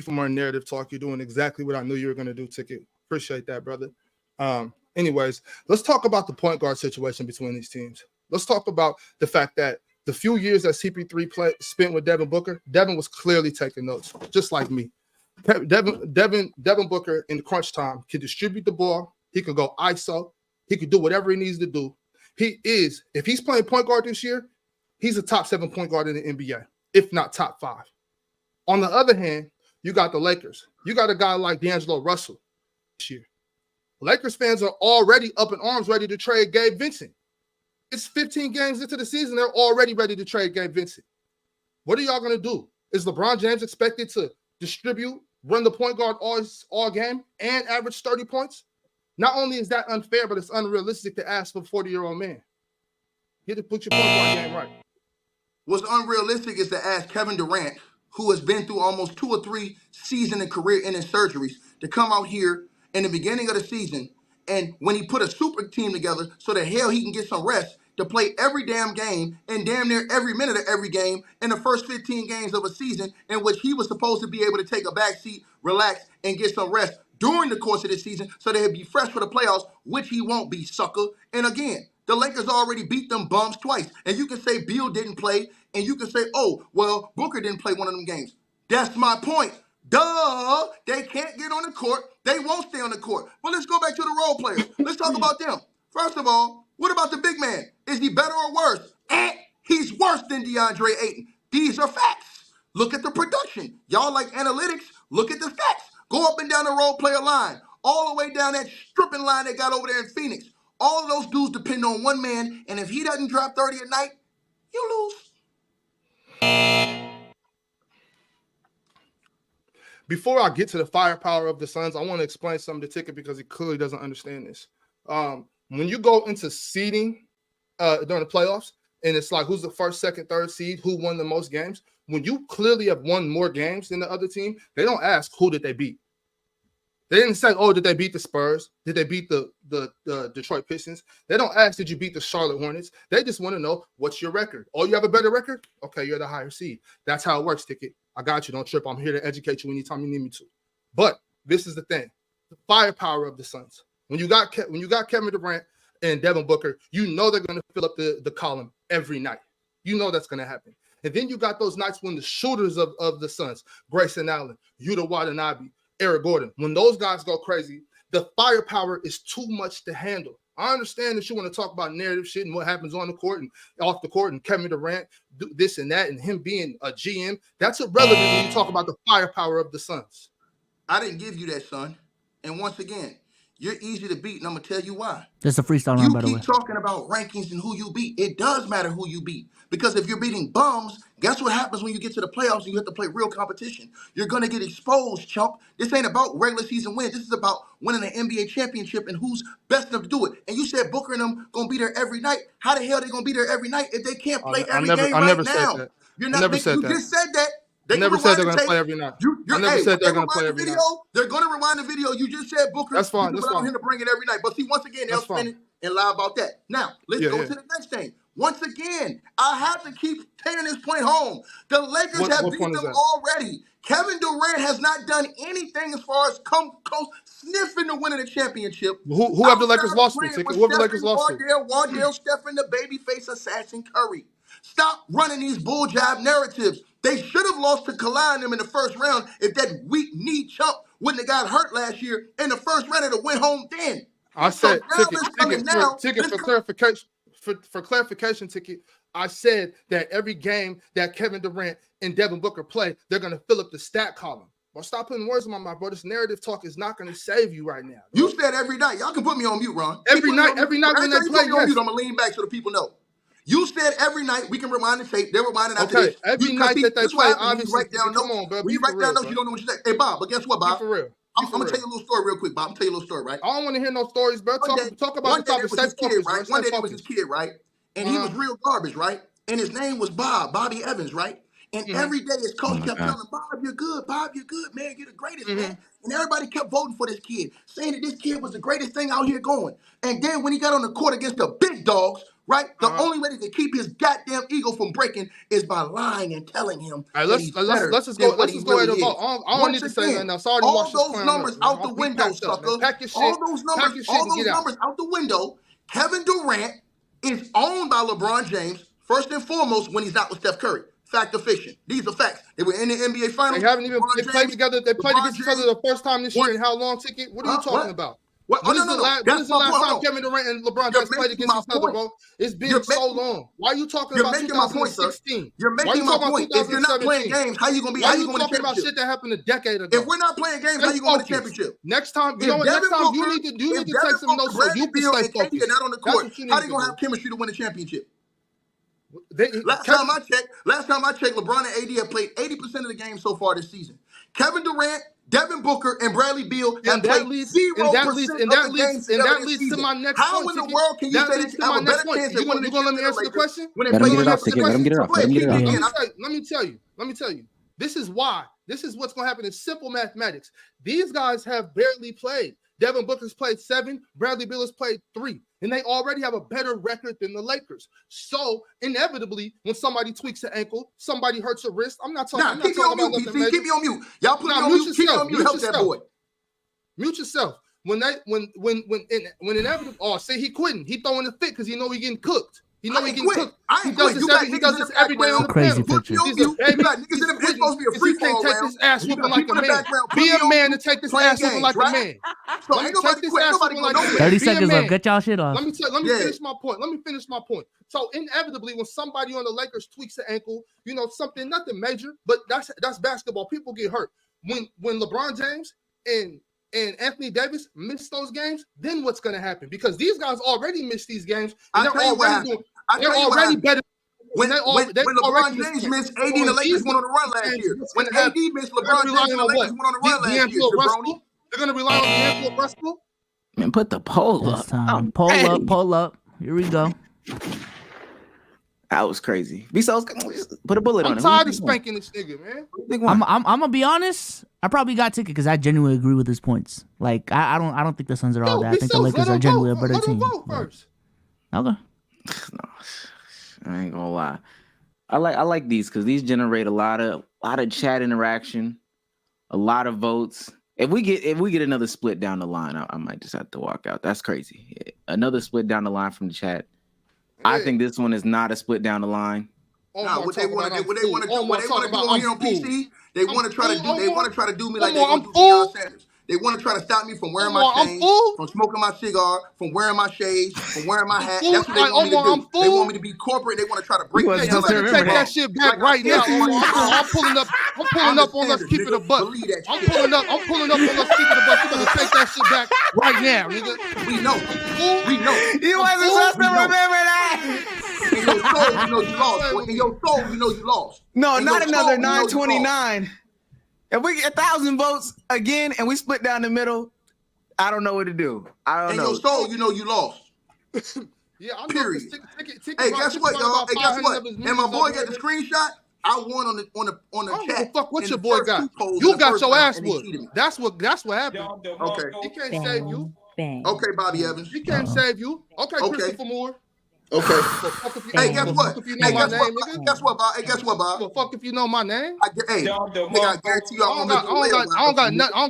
for more narrative talk. You're doing exactly what I knew you were going to do, Ticket. Appreciate that, brother. Anyways, let's talk about the point guard situation between these teams. Let's talk about the fact that the few years that CP3 spent with Devin Booker, Devin was clearly taking notes, just like me. Devin Booker in crunch time can distribute the ball. He could go ISO. He could do whatever he needs to do. If he's playing point guard this year, he's a top 7 point guard in the NBA, if not top 5. On the other hand, you got the Lakers. You got a guy like D'Angelo Russell this year. Lakers fans are already up in arms ready to trade Gabe Vincent. It's 15 games into the season. They're already ready to trade Gabe Vincent. What are y'all going to do? Is LeBron James expected to distribute, run the point guard all game, and average 30 points? Not only is that unfair, but it's unrealistic to ask for a 40-year-old man. You have to put your point guard game right. What's unrealistic is to ask Kevin Durant, who has been through almost 2 or 3 season and career-ending surgeries, to come out here in the beginning of the season, and when he put a super team together so that hell he can get some rest, to play every damn game and damn near every minute of every game in the first 15 games of a season in which he was supposed to be able to take a back seat, relax, and get some rest during the course of the season so that he'll be fresh for the playoffs, which he won't be, sucker. And again, the Lakers already beat them bums twice. And you can say Beal didn't play, and you can say, oh, well, Booker didn't play one of them games. That's my point. Duh! They can't get on the court. They won't stay on the court. But let's go back to the role players. Let's talk about them. First of all, what about the big man? Is he better or worse? He's worse than DeAndre Ayton. These are facts. Look at the production. Y'all like analytics? Look at the stats. Go up and down the role player line. All the way down that stripping line they got over there in Phoenix. All of those dudes depend on one man, and if he doesn't drop 30 a night, you lose. Before I get to the firepower of the Suns, I want to explain something to Ticket because he clearly doesn't understand this. When you go into seeding during the playoffs, and it's like who's the first, second, third seed, who won the most games, when you clearly have won more games than the other team, they don't ask who did they beat. They didn't say, oh, did they beat the Spurs? Did they beat the Detroit Pistons? They don't ask, did you beat the Charlotte Hornets? They just want to know, what's your record? Oh, you have a better record? Okay, you're the higher seed. That's how it works, Ticket. I got you. Don't trip. I'm here to educate you anytime you need me to. But this is the thing. The firepower of the Suns. When you got Kevin Durant and Devin Booker, you know they're going to fill up the column every night. You know that's going to happen. And then you got those nights when the shooters of the Suns, Grayson Allen, Yuta Watanabe, Eric Gordon, when those guys go crazy, the firepower is too much to handle. I understand that you want to talk about narrative shit and what happens on the court and off the court and Kevin Durant, do this and that, and him being a GM. That's irrelevant when you talk about the firepower of the Suns. I didn't give you that, son. And once again, you're easy to beat, and I'm going to tell you why. That's a freestyle round, by the way. You keep talking about rankings and who you beat. It does matter who you beat. Because if you're beating bums, guess what happens when you get to the playoffs and you have to play real competition? You're going to get exposed, chump. This ain't about regular season wins. This is about winning an NBA championship and who's best enough to do it. And you said Booker and them going to be there every night. How the hell they going to be there every night if they can't play every game right now? You're not making, you just said that. They never said they're going to play every night. I never said they're going to play every night. They're going to rewind the video. You just said Booker. That's fine. That's fine. Him to bring it every night. But see, once again, they'll spin it and lie about that. Now, let's go to the next thing. Once again, I have to keep taking this point home. The Lakers have beat them already. Kevin Durant has not done anything as far as come close sniffing to winning a championship. Who have the Lakers lost to? Who have the Lakers lost to? Wardell, Stephen, the babyface assassin Curry. Stop running these bull jive narratives. They should have lost to Kawhi and them in the first round if that weak knee chump wouldn't have got hurt last year in the first round of went home then. I said, ticket for clarification. For clarification, Ticket, I said that every game that Kevin Durant and Devin Booker play, they're going to fill up the stat column. Well, stop putting words in my mouth, bro. This narrative talk is not going to save you right now. Bro. You said every night. Y'all can put me on mute, Ron. Every night when they play. I'm going to lean back so the people know. You said every night we can rewind the tape. They're rewinding after this. Every night that they play, obviously. Come on, bro. You write down notes, you don't know what you say. Hey, Bob, but guess what, Bob? For real. I'm going to tell you a little story real quick, Bob. I'm going to tell you a little story, right? I don't want to hear no stories, bro. Talk about the topic. One day there was this kid, right? And he was real garbage, right? And his name was Bobby Evans, right? And every day his coach kept telling him, Bob, you're good, man. You're the greatest, man. And everybody kept voting for this kid, saying that this kid was the greatest thing out here going. And then when he got on the court against the big dogs, right? The only way they can keep his goddamn ego from breaking is by lying and telling him. All right, let's just go ahead and vote. I don't need to say nothing else. I already all watched this those clown numbers up. out the window, sucker. Pack your shit. All those numbers out the window. Kevin Durant is owned by LeBron James first and foremost when he's not with Steph Curry. Fact or fiction? These are facts. They were in the NBA Finals. They haven't even played together. They played against each other the first time this year. And how long, Ticket? What are you talking about? When is the last time Kevin Durant and LeBron James played against each other, bro? It's been so long. Why are you talking about 2016? You're making my point. If you're not playing games, how you gonna be? How you gonna talking about shit that happened a decade ago? If we're not playing games, how you gonna win a championship? Next time, you know what? Next time you need to take some notes so you can stay focused. Not on the court. How they gonna have chemistry to win a championship? Last time I checked, LeBron and AD have played 80% of the games so far this season. Kevin Durant, Devin Booker, and Bradley Beal have played 0% of the games together this season. To my next How point, in the world can you say that you have a better chance you gonna let me answer the question? Let me tell you. This is why. This is what's gonna happen in simple mathematics. These guys have barely played. Devin Booker's played 7, Bradley Beal has played 3, and they already have a better record than the Lakers. So inevitably, when somebody tweaks an ankle, somebody hurts a wrist. I'm not talking. Keep me on mute, PC. Keep me on mute. Y'all put me on mute. Keep me on mute. Help that boy. Mute yourself. When inevitably, see, he quitting. He throwing a fit because he know he getting cooked. He know he getting cooked. He does this every day on the crazy panel. picture. It's supposed to be a free fall take this ass whooping like a man. Be a man and take this ass whooping like a man. So ain't nobody quit. Nobody going nowhere. 30 seconds left. Get y'all shit off. Let me finish my point. So inevitably, when somebody on the Lakers tweaks an ankle, something, nothing major, but that's basketball. People get hurt. When LeBron James and Anthony Davis miss those games, then what's going to happen? Because these guys already missed these games. And they're already better. When LeBron James missed, AD and the Lakers went on a run last year. When AD missed, LeBron James and the Lakers went on a run last year. They're going to rely on D'Angelo Russell. Man, put the poll up. Pull up. Here we go. That was crazy. Vsauce, put a bullet on it. I'm tired of spanking this nigga, man. I'm gonna be honest. I probably got Ticket because I genuinely agree with his points. Like I don't think the Suns are all that. I think the Lakers are genuinely a better team. First. Okay. No, I ain't gonna lie. I like these because these generate a lot of chat interaction, a lot of votes. If we get another split down the line, I might just have to walk out. That's crazy. Another split down the line from the chat. I think this one is not a split down the line. What they want to do on here on PC, they want to try to do me like they want to do Deion Sanders. They want to try to stop me from wearing my chains, from smoking my cigar, from wearing my shades, from wearing my hat. That's what they want me to do. They want me to be corporate. They want to try to break me. Take that shit back right now. I'm pulling up on Let's Keep It a Buck. I'm pulling up on Let's Keep It a Buck. You better take that shit back right now, nigga. We know. You wasn't supposed to remember that. In your soul, you know you lost. In your soul, you know you lost. No, not another 929. If we get 1,000 votes again and we split down the middle, I don't know what to do. I don't know. In your soul, you know you lost. Yeah, I'm period. Hey, guess what, y'all? Hey, guess what? And my boy got the screenshot. I won on the chat. Fuck what your boy got. You got your ass whooped. That's what happened. Okay. He can't save you. Okay, Bobby Evans. He can't save you. Okay, Christopher Moore. Okay. Hey, guess what? Guess what, Bob? Well, fuck if you know my name. Nigga, I guarantee you I won't miss no layup. I don't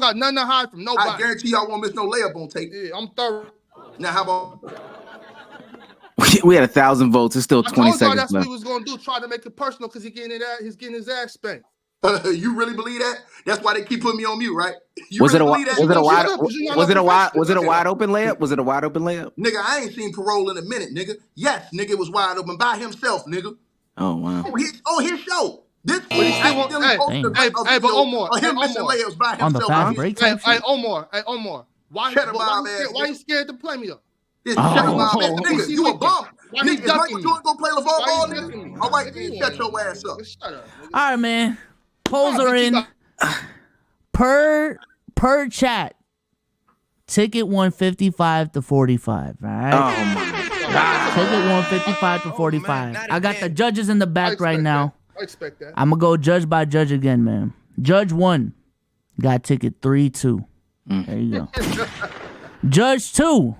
got nothing to hide from nobody. I guarantee you I won't miss no layup on tape. Yeah, I'm thorough. Now, how about? We had 1,000 votes. It's still 20 seconds that's left. what he was gonna do. Try to make it personal because he's getting his ass spanked. You really believe that? That's why they keep putting me on mute, right? Was it a wide open layup? Was it a wide open layup? Nigga, I ain't seen Parole in a minute, nigga. Yes, nigga, it was wide open by himself, nigga. Oh wow. On his show. This but Omar, him missing layups by himself. On the fast break. Hey, Omar. Why you scared to play me up? Nigga, you a bum. Nigga, is Michael Jordan gonna play LeVar Ball, nigga? All right, then shut your ass up. All right, man. Polls are in. Per chat. Ticket 155 to 45. All right. Oh my God. Ticket 155 to 45. I got the judges in the back right now. I expect that. I'm gonna go judge by judge again, man. Judge 1 got ticket 3-2. There you go. Judge 2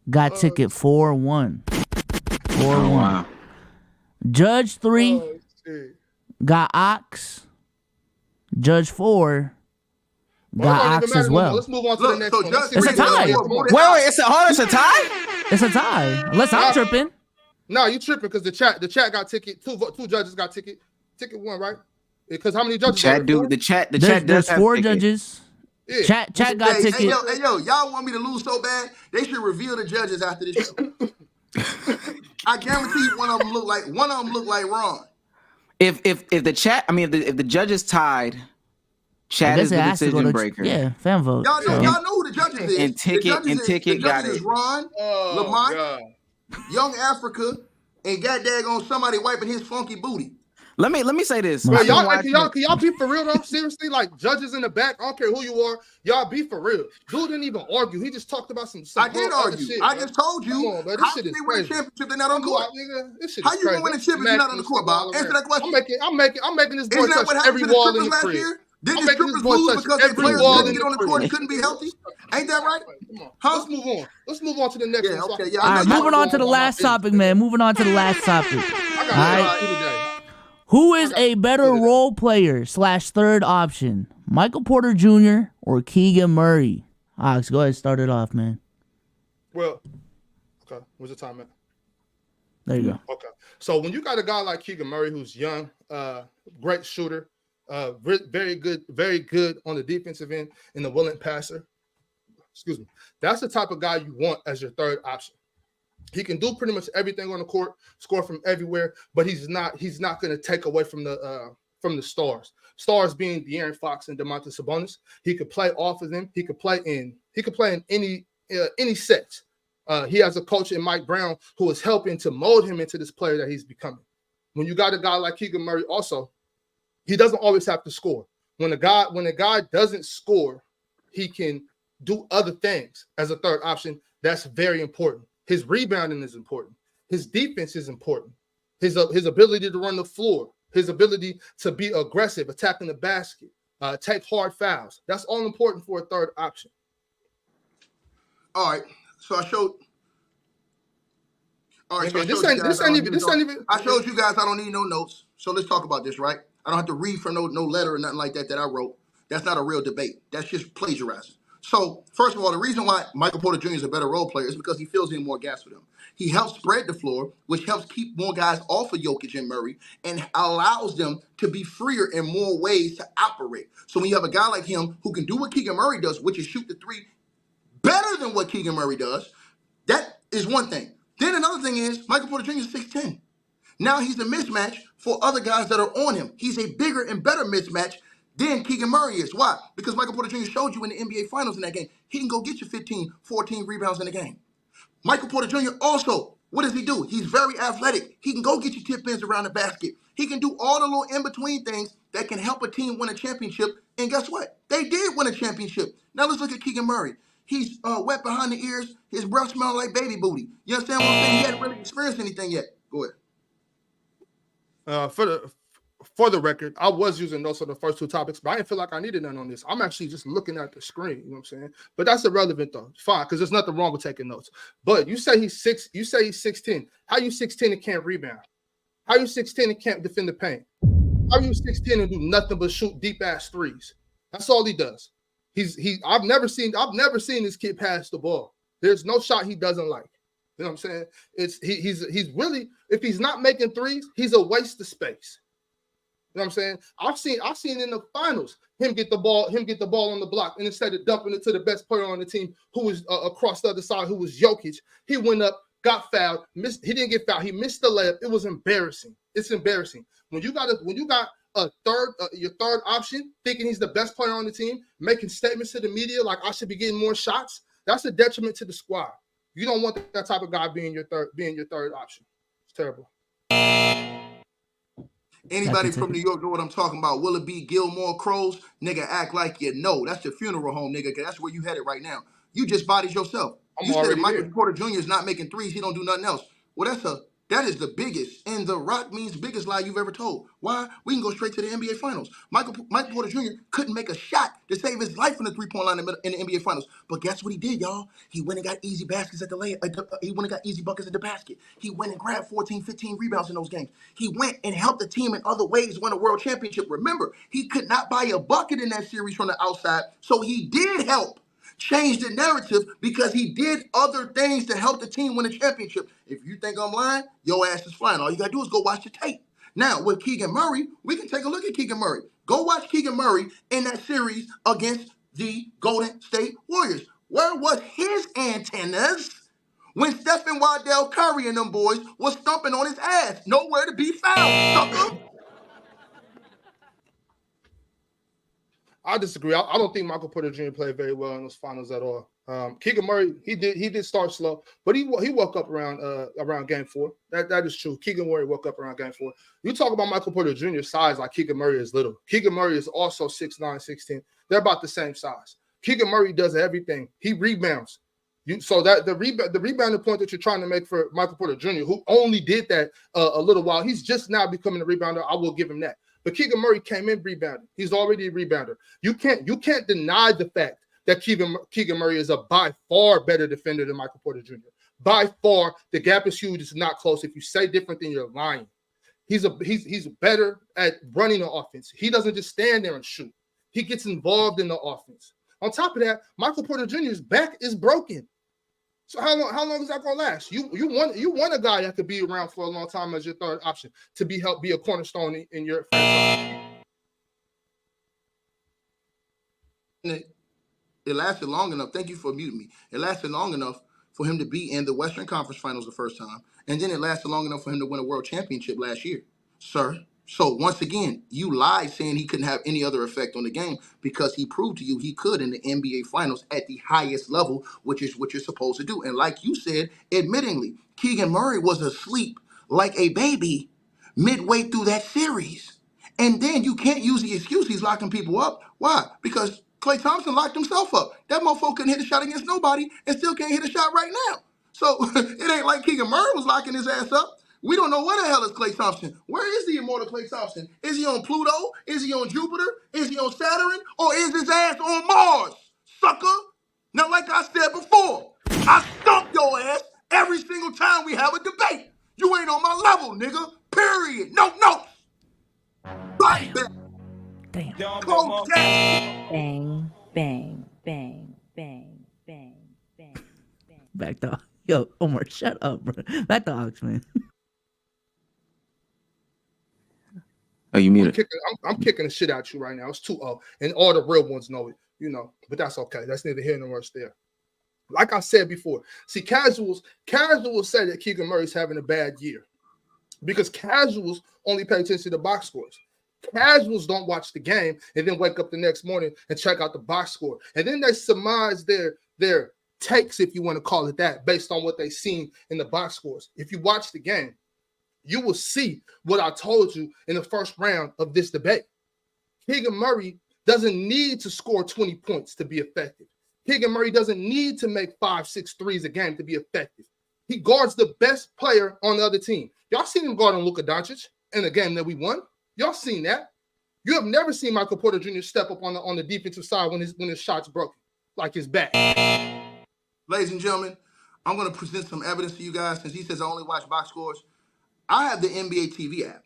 got ticket 4-1. 4-1. Wow. Judge 3 got Ox. Judge 4 got Ox as well. Let's move on to the next one. It's a tie. Wait, it's a tie? It's a tie. Unless I'm tripping. No, you tripping because the chat got ticket. Two judges got ticket. Ticket 1, right? Because how many judges? The chat does There's have 4 ticket. judges. Yeah. Chat got ticket. Hey, yo, y'all want me to lose so bad? They should reveal the judges after this show. I guarantee one of them look like Ron. If the chat, I mean, if the judges tied, chat is the decision breaker. Yeah, fan vote. Y'all know who the judges is. And ticket got it. Is Ron, Lamont, Young Africa, and got daggone somebody wiping his funky booty. Let me say this. Bro, can y'all be for real though? Seriously, like judges in the back, I don't care who you are, y'all be for real. Dude didn't even argue. He just talked about some I did argue. Shit, I just told you. Come on, bro. This How shit can is they win a crazy. championship? They're not on court. How you gonna win a championship if you're not on the court, Bob? Answer that question. I'm making this boy Isn't that touch what happened every to the wall in strippers the last crib. year? Didn't I'm the making this strippers boy lose touch because their every players wall couldn't in get the on the court and crib. couldn't be healthy? Ain't that right? Come on. Huh? Let's move on to the next one. Okay, All right, moving on to the last topic, man. Moving on to the last topic. All right. Who is a better role player / third option? Michael Porter Jr. or Keegan Murray? Ox, go ahead, start it off, man. Well, okay. Where's the time at? There you go. Okay. So when you got a guy like Keegan Murray who's young, great shooter, very good on the defensive end and a willing passer. Excuse me. That's the type of guy you want as your third option. He can do pretty much everything on the court, score from everywhere, but he's not going to take away from the stars. Stars being De'Aaron Fox and Domantas Sabonis. He could play off of them. He could play in any sets. He has a coach in Mike Brown who is helping to mold him into this player that he's becoming. When you got a guy like Keegan Murray, also, he doesn't always have to score. When a guy doesn't score, he can do other things as a third option. That's very important. His rebounding is important. His defense is important. His ability to run the floor, his ability to be aggressive, attacking the basket, take hard fouls. That's all important for a third option. All right. So I showed. All right. So I showed you guys I don't need no notes. So let's talk about this, right? I don't have to read from no letter or nothing like that I wrote. That's not a real debate. That's just plagiarizing. So, first of all, the reason why Michael Porter Jr. is a better role player is because he fills in more gaps for them. He helps spread the floor, which helps keep more guys off of Jokic and Murray and allows them to be freer in more ways to operate. So when you have a guy like him who can do what Keegan Murray does, which is shoot the three better than what Keegan Murray does, that is one thing. Then another thing is Michael Porter Jr. is 6'10". Now he's a mismatch for other guys that are on him. He's a bigger and better mismatch than Keegan Murray is. Why? Because Michael Porter Jr. showed you in the NBA Finals in that game. He can go get you 15, 14 rebounds in the game. Michael Porter Jr. also, what does he do? He's very athletic. He can go get you tip ins around the basket. He can do all the little in-between things that can help a team win a championship. And guess what? They did win a championship. Now let's look at Keegan Murray. He's wet behind the ears. His breath smells like baby booty. You understand what I'm saying? He hadn't really experienced anything yet. Go ahead. For the record, I was using notes for the first two topics, but I didn't feel like I needed none on this. I'm actually just looking at the screen, you know what I'm saying? But that's irrelevant though. Fine, because there's nothing wrong with taking notes. But you say he's 6'10". How you 6'10" and can't rebound? How you 6'10" and can't defend the paint? How you 6'10" and do nothing but shoot deep ass threes? That's all he does. I've never seen this kid pass the ball. There's no shot he doesn't like. You know what I'm saying? He's really, if he's not making threes, he's a waste of space. You know what I'm saying? I've seen in the finals him get the ball on the block, and instead of dumping it to the best player on the team, who was across the other side, who was Jokic, he went up, got fouled, missed. He didn't get fouled. He missed the layup. It was embarrassing. It's embarrassing when you got a third, your third option, thinking he's the best player on the team, making statements to the media like I should be getting more shots. That's a detriment to the squad. You don't want that type of guy being your third option. It's terrible. Anybody from New York know what I'm talking about? Will it be Gilmore Crows? Nigga, act like you know. That's your funeral home, nigga, because that's where you headed right now. You just bodied yourself. You said Michael Porter Jr. is not making threes. He don't do nothing else. Well, that's a That is the biggest, and The Rock means biggest lie you've ever told. Why? We can go straight to the NBA Finals. Michael Porter Jr. couldn't make a shot to save his life from the three-point line in the NBA Finals. But guess what he did, y'all? He went and got easy baskets at the he went and got easy buckets at the basket. He went and grabbed 14, 15 rebounds in those games. He went and helped the team in other ways win a world championship. Remember, he could not buy a bucket in that series from the outside, so he did help change the narrative because he did other things to help the team win a championship. If you think I'm lying, your ass is flying. All you gotta do is go watch the tape. Now, with Keegan Murray, we can take a look at Keegan Murray. Go watch Keegan Murray in that series against the Golden State Warriors. Where was his antennas when Stephen Waddell Curry and them boys was stomping on his ass? Nowhere to be found, sucker. I disagree. I don't think Michael Porter Jr. played very well in those finals at all. Keegan Murray, he did start slow, but he woke up around game 4. That is true. Keegan Murray woke up around game 4. You talk about Michael Porter Jr.'s size like Keegan Murray is little. Keegan Murray is also 6'9", 6'10". They're about the same size. Keegan Murray does everything. He rebounds. So that the rebounding point that you're trying to make for Michael Porter Jr., who only did that a little while, he's just now becoming a rebounder. I will give him that. But Keegan Murray came in rebounding. He's already a rebounder. You can't deny the fact that Keegan Murray is a by far better defender than Michael Porter Jr. By far, the gap is huge. It's not close. If you say different, then you're lying. He's better at running the offense. He doesn't just stand there and shoot. He gets involved in the offense. On top of that, Michael Porter Jr.'s back is broken. So how long is that gonna last? You want a guy that could be around for a long time as your third option to be a cornerstone in your franchise. It lasted long enough. Thank you for muting me. It lasted long enough for him to be in the Western Conference Finals the first time, and then it lasted long enough for him to win a world championship last year, sir. So once again, you lied saying he couldn't have any other effect on the game because he proved to you he could in the NBA Finals at the highest level, which is what you're supposed to do. And like you said, admittingly, Keegan Murray was asleep like a baby midway through that series. And then you can't use the excuse he's locking people up. Why? Because Klay Thompson locked himself up. That motherfucker couldn't hit a shot against nobody and still can't hit a shot right now. So it ain't like Keegan Murray was locking his ass up. We don't know where the hell is Klay Thompson. Where is the immortal Klay Thompson? Is he on Pluto? Is he on Jupiter? Is he on Saturn? Or is his ass on Mars, sucker? Now, like I said before, I stump your ass every single time we have a debate. You ain't on my level, nigga. Period. No. Bang, Damn. Close that. Bang, bang, bang, bang, bang, bang, bang. Back to Omar, shut up, bro. Back to Ox, man. Oh, you muted. I'm kicking the shit out you right now. It's 2-0, and all the real ones know it, but that's okay. That's neither here nor there. Like I said before, see, casuals say that Keegan Murray's having a bad year because casuals only pay attention to box scores. Casuals don't watch the game and then wake up the next morning and check out the box score. And then they surmise their takes, if you want to call it that, based on what they've seen in the box scores. If you watch the game, you will see what I told you in the first round of this debate. Keegan Murray doesn't need to score 20 points to be effective. Keegan Murray doesn't need to make 5-6 threes a game to be effective. He guards the best player on the other team. Y'all seen him guard on Luka Doncic in the game that we won. Y'all seen that. You have never seen Michael Porter Jr. step up on the defensive side when his shot's broken, like his back. Ladies and gentlemen, I'm going to present some evidence to you guys since he says I only watch box scores. I have the NBA TV app.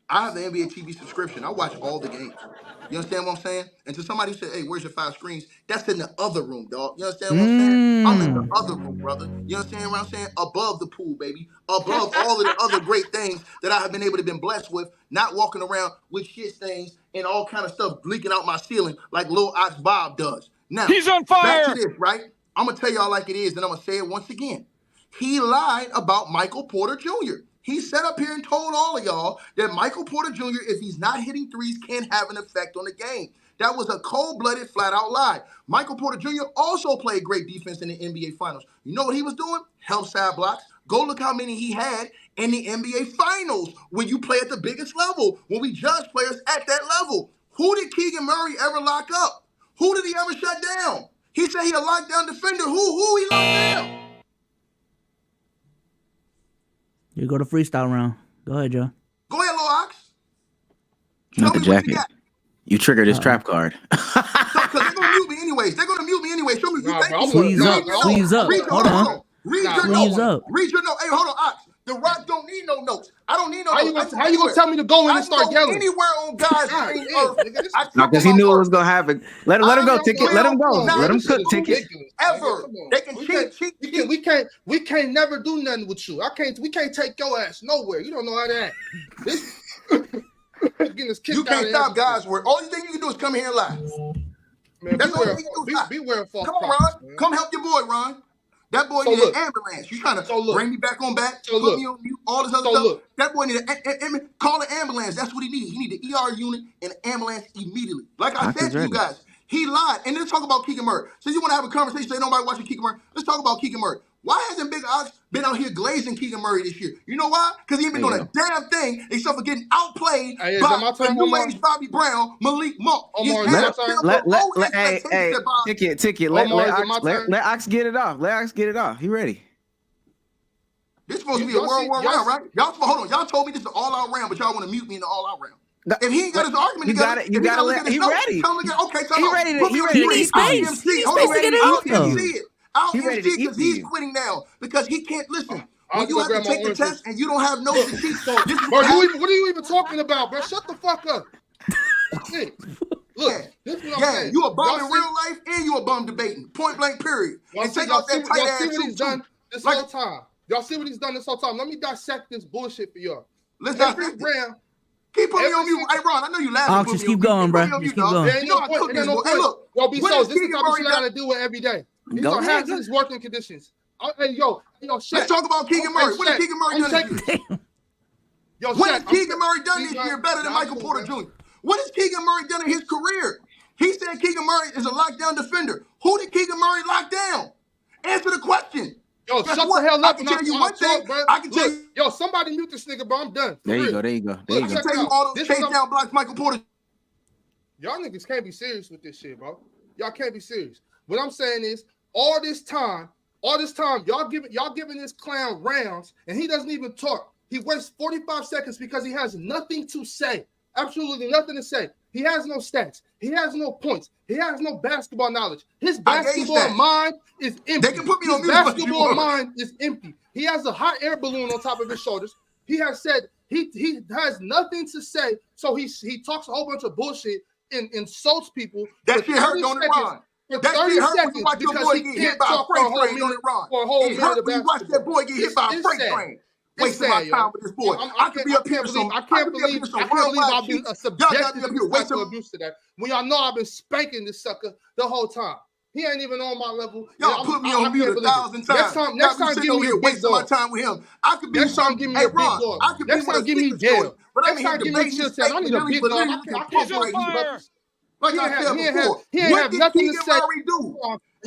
I have the NBA TV subscription. I watch all the games. You understand what I'm saying? And to somebody who said, hey, where's your 5 screens? That's in the other room, dog. You understand what I'm saying? I'm in the other room, brother. You understand what I'm saying? Above the pool, baby. Above all of the other great things that I have been able to been blessed with, not walking around with shit stains and all kind of stuff leaking out my ceiling like Lil Ox Bob does. Now, he's on fire. Back to this, right? I'm going to tell y'all like it is, and I'm going to say it once again. He lied about Michael Porter Jr. He sat up here and told all of y'all that Michael Porter Jr., if he's not hitting threes, can't have an effect on the game. That was a cold-blooded, flat-out lie. Michael Porter Jr. also played great defense in the NBA Finals. You know what he was doing? Help side blocks. Go look how many he had in the NBA Finals when you play at the biggest level, when we judge players at that level. Who did Keegan Murray ever lock up? Who did he ever shut down? He said he a lockdown defender. Who he locked down? You go to freestyle round. Go ahead, Joe. Go ahead, Lil Ox. Not the jacket. You triggered his trap card. Because they're gonna mute me anyways. Show me. Sleeves up. Sleeves up. Hold on. Read your Sleeves note. up. Read your note. Hey, hold on, Ox. The Rock don't need no notes. I don't need no notes. How you gonna tell me to go in and start yelling? Anywhere on God's green earth. No, because he knew it was gonna happen. Let him go, Ticket. Let him go. Let him cook, Ticket. Ever. They can cheat. We can't never do nothing with you. We can't take your ass nowhere. You don't know how to act. You can't stop God's word. Only thing you can do is come here and lie. Man, that's all you can do. Beware of false Come on, Ron. Man. Come help your boy, Ron. That boy need an ambulance. You trying to bring me back on back, put me on mute, all this other stuff. That boy need call an ambulance. That's what he needs. He need the ER unit and an ambulance immediately. Like I said to you guys, he lied. And let's talk about Keegan Murray. Since you want to have a conversation, say nobody watching Keegan Murray. Let's talk about Keegan Murray. Why hasn't Big Ox been out here glazing Keegan Murray this year? You know why? Because he ain't been doing a damn thing except for getting outplayed by the new age Bobby Brown, Malik Monk. Ticket. Let Ox get it off. Let Ox get it off. He ready. This supposed to be a World War round, right? Hold on. Y'all told me this is an all-out round, but y'all want to mute me in the all-out round. If he ain't got his argument together, you gotta let him. He ready. He ready. He needs space. He needs space to get it off, though. I'll MC because he's quitting now because he can't listen. When you have to take the test and you don't have notes to teach, what are you even talking about, bro? Shut the fuck up. Look, this is what I'm saying. You a bum in real life and you a bum debating. Point blank, period. And take off that tight ass what he's done this whole time. Y'all see what he's done this whole time. Let me dissect this bullshit for y'all. Let's dissect it. Keep putting me on mute. Hey, Ron, I know you laughing. Just keep going, bro. Just keep going. You know I cook this boy. Hey, look. Well, besides, this is the type of shit I gotta do with every day. These are hazardous working conditions. Hey, yo, shit. Let's talk about Keegan Murray. What has Keegan Murray done this year? What has Keegan Murray done this year better than Michael Porter Jr.? What has Keegan Murray done in his career? He said Keegan Murray is a lockdown defender. Who did Keegan Murray lock down? Answer the question. Yo, shut the hell up. I can tell you one thing. I can tell you. Yo, somebody mute this nigga, bro. I'm done. There you go. I can tell you all those chase down blocks Michael Porter. Y'all niggas can't be serious with this shit, bro. Y'all can't be serious. What I'm saying is, all this time, y'all giving this clown rounds, and he doesn't even talk. He wastes 45 seconds because he has nothing to say. Absolutely nothing to say. He has no stats. He has no points. He has no basketball knowledge. His basketball mind is empty. They can put me on mute. His basketball mind is empty. He has a hot air balloon on top of his shoulders. He has said he has nothing to say, so he talks a whole bunch of bullshit and insults people. That shit hurt, don't it, Ron? That shit hurt when you watch your boy get hit by a freight train, don't it, Ron? It hurt when you watch that boy get hit by a freight train. Wasting my time with this boy. I could be up here with some. I can't believe I've been subjected to abuse to that. When y'all know I've been spanking this sucker the whole time. He ain't even on my level. Y'all put me on mute 1,000 times. Next time, give me a big dog. My time with him. I could be. Next time, give me a big dog. Next time, give me jail. Next time, give me chill. I need a big dog. I can't fight these brothers. Like I said before, he ain't have nothing to say. Do?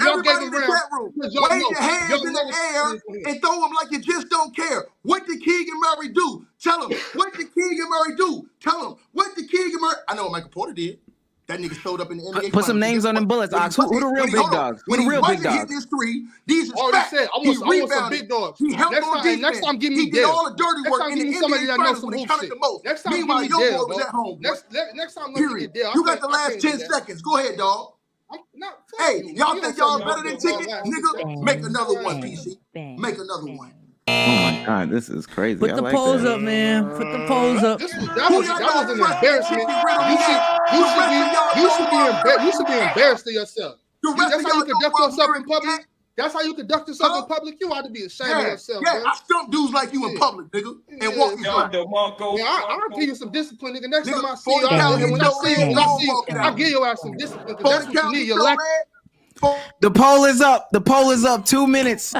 Everybody in the chat room, wave your hands in the air and throw them like you just don't care. What did Keegan Murray do? Tell him. What did Keegan Murray do? Tell him. What did Keegan Murray? I know what Michael Porter did. That nigga showed up in the NBA. Put some names on them bullets, Ox. Who the real big dogs? When he wasn't hitting his three, these is facts. I want some big dogs. He helped on defense. Next time, give me He did all the dirty work in the NBA finals when he counted the most. Next time, meanwhile, your boy was at home. Next time, let me get there. You got the last 10 seconds. Go ahead, dog. Hey, y'all think y'all better than Ticket? Nigga, make another one, PC. Make another one. Oh my God, this is crazy. Put the polls up, man. Put the polls up. That was an embarrassment. You should be embarrassed of yourself. That's how you conduct yourself in public. That's how you conduct yourself in public. You ought to be ashamed of yourself. Yeah, I stump dudes like you in public, nigga, and walk you out. I'll give you some discipline, nigga. Next time I see you out here, when I see you, I'll give your ass some discipline. That's what you need. You're lacking. The poll is up. The poll is up. 2 minutes.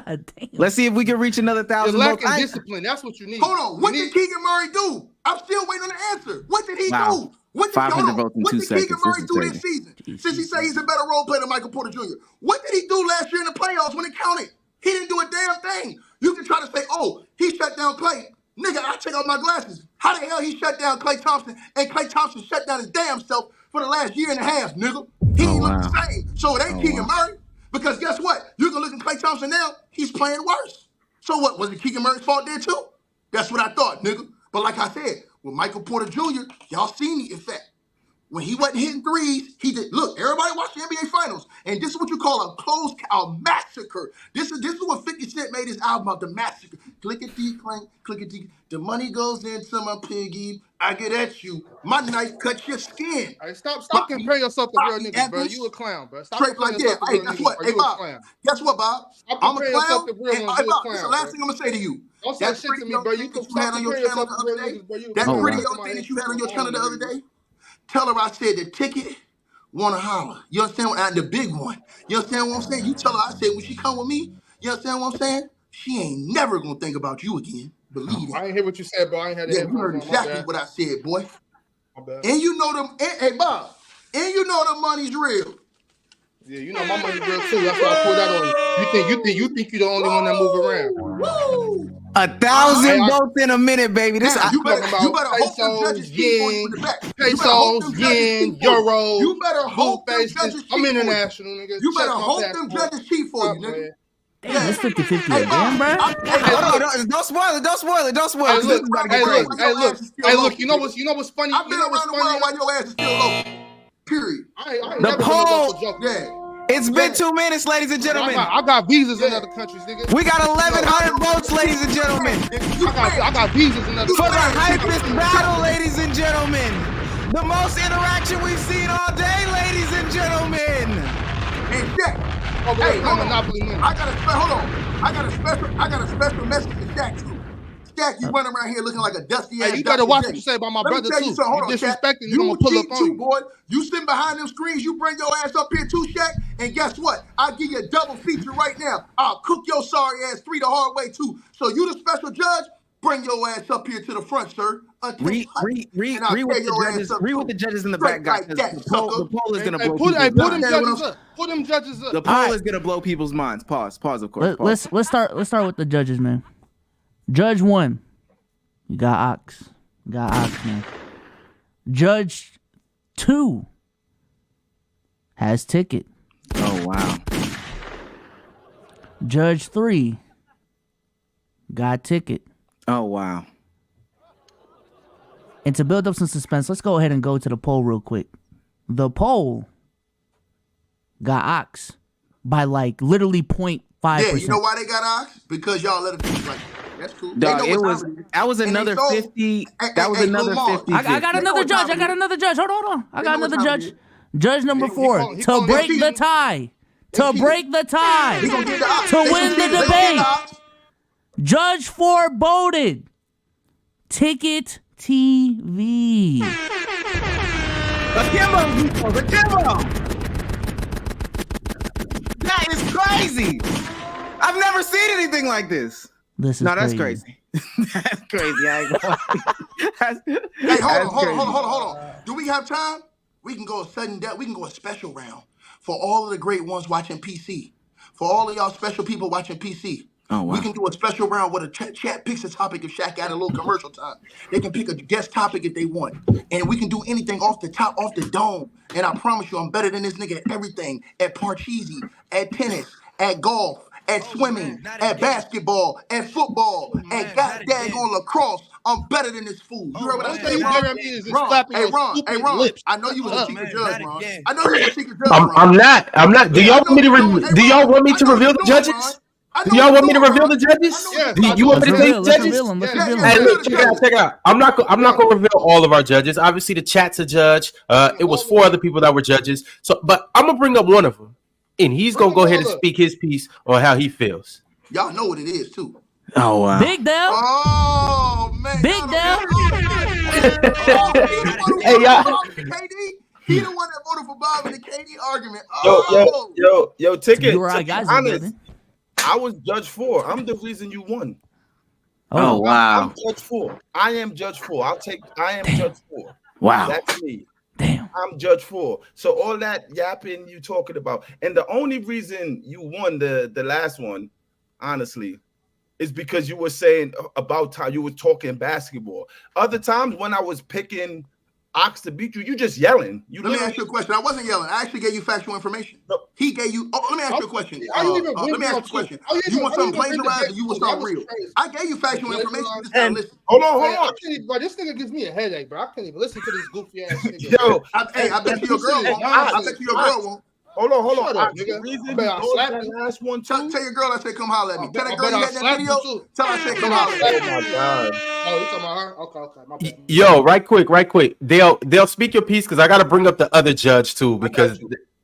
Let's see if we can reach another 1,000. You're lacking discipline. That's what you need. Hold on. What did Keegan Murray do? I'm still waiting on the answer. What did he do? What did 500 votes in 2 seconds. What did Keegan Murray do this season? Since he said he's a better role player than Michael Porter Jr. What did he do last year in the playoffs when it counted? He didn't do a damn thing. You can try to say, oh, he shut down Klay. Nigga, I take off my glasses. How the hell he shut down Klay Thompson and Klay Thompson shut down his damn self for the last year and a half, nigga? He ain't look the same. So it ain't Keegan Murray. Because guess what? You can look at Klay Thompson now, he's playing worse. So what? Was it Keegan Murray's fault there too? That's what I thought, nigga. But like I said, with Michael Porter Jr., y'all seen the effect. When he wasn't hitting threes, he did. Look, everybody watch the NBA Finals, and this is what you call a massacre. This is what 50 Cent made his album about, the massacre. Clickety clank, clickety. The money goes into my piggy. I get at you. My knife cuts your skin. Hey, stop comparing yourself to real niggas, bro. You a clown, bro. Stop Straight like that. Hey, guess what? Hey, Bob. Guess what, Bob? I'm a clown. Hey, Bob, this is the last thing I'm gonna say to you. Don't say shit to me, bro. You can had on your channel the other day. That pretty young thing that you had on your channel the other day. Tell her I said the ticket, wanna holler. You understand what? And the big one. You understand what I'm saying? You tell her I said when she come with me, you understand what I'm saying? She ain't never gonna think about you again. Believe it. I ain't hear what you said, bro. I ain't had you heard exactly what I said, boy. And you know them, hey Bob, and you know the money's real. Yeah, you know my money's real too. That's why I pulled that on you. You think you're the only one that move around. Woo! 1,000 votes in a minute, baby. This you better hope them judges keep on you in the back. Pesos, yen, euros. You better hope them judges cheat. I'm international, nigga. You better hope them judges cheat for you, nigga. Damn, it's 50-50 again, bro. Don't spoil it. Hey, look. You know what's funny? I've been around the world while your ass is still low. Period. The poll. It's been 2 minutes, ladies and gentlemen. I got visas in other countries, nigga. We got 1,100 votes, ladies and gentlemen. I got visas in other countries. For the hypest battle, ladies and gentlemen. The most interaction we've seen all day, ladies and gentlemen. And Shaq. Hey, hold on. I got a special message to Shaq too. Shaq, you running around here looking like a dusty ass. Hey, you better watch what you say about my brother too. You disrespecting, you gonna pull up on you, boy. You sitting behind them screens. You bring your ass up here too, Shaq. And guess what? I'll give you a double feature right now. I'll cook your sorry ass 3 the hard way too. So you the special judge. Bring your ass up here to the front, sir. Read what the judges in the back got. The poll is gonna blow. Put them judges up. The poll is gonna blow people's minds. Pause. Of course. Let's start with the judges, man. Judge 1, you got Ox. Man. Judge 2 has Ticket. Oh wow. Judge 3 got Ticket. Oh wow. And to build up some suspense, let's go ahead and go to the poll real quick. The poll got Ox by like literally 0.5%. Yeah, you know why they got Ox? Because y'all let it be like. That's cool. Dog, that was another 50. That was another 50. I got another judge. Hold on. I got another judge. Judge number 4 to break the tie. To break the tie. To win the debate. Judge 4 voted Ticket TV. The Kimbo. That is crazy. I've never seen anything like this. That's crazy. That's crazy. I ain't gonna Hey, hold on. Do we have time? We can go a sudden death. We can go a special round for all of the great ones watching PC. For all of y'all special people watching PC. Oh, wow. We can do a special round where the chat picks a topic if Shaq got a little commercial time. They can pick a guest topic if they want. And we can do anything off the dome. And I promise you, I'm better than this nigga at everything. At Parcheesi, at tennis, at golf, at swimming, at basketball, at football, at goddamn lacrosse. I'm better than this fool. You heard what I said, Ron? Hey, Ron. I know you was a secret judge, Ron. I know you was a secret judge, Ron. I'm not. Do y'all want me to reveal the judges? Do y'all want me to reveal the judges? Do you want me to say judges? Hey, look, check it out. I'm not gonna reveal all of our judges. Obviously, the chat's a judge. It was 4 other people that were judges. So, but I'm gonna bring up one of them, and he's gonna go ahead and speak his piece on how he feels. Y'all know what it is too. Oh wow. Big Dell. Oh man. Big Dell. Hey y'all. He the one that voted for Bob in the KD argument. Yo, Ticket. You right, guys. Honest, I was Judge 4. I'm the reason you won. Oh wow. I'm Judge 4. I am Judge 4. I am Judge 4. Wow. That's me. Damn. I'm Judge 4. So all that yapping you talking about, and the only reason you won the last one, honestly, is because you were saying about how you were talking basketball. Other times when I was picking Ox to beat you. You just yelling. Let me ask you a question. I wasn't yelling. I actually gave you factual information. He gave you. Oh, let me ask you a question. Let me ask you a question. You want something plagiarized or you want something real? I gave you factual information. You just gotta listen. Hold on. Bro, this nigga gives me a headache, bro. I can't even listen to this goofy ass nigga. Yo, I bet you your girl won't. I bet you your girl won't. Hold on. Shut up, nigga. Reason I slap that you. last one Tell your girl I said come holler at me. Tell that girl you had that slap video. you too. Tell her I said come holler at me. Oh my god. Oh, you talking about her? Okay, my bad. Yo, right quick. They'll speak your piece because I got to bring up the other judge too because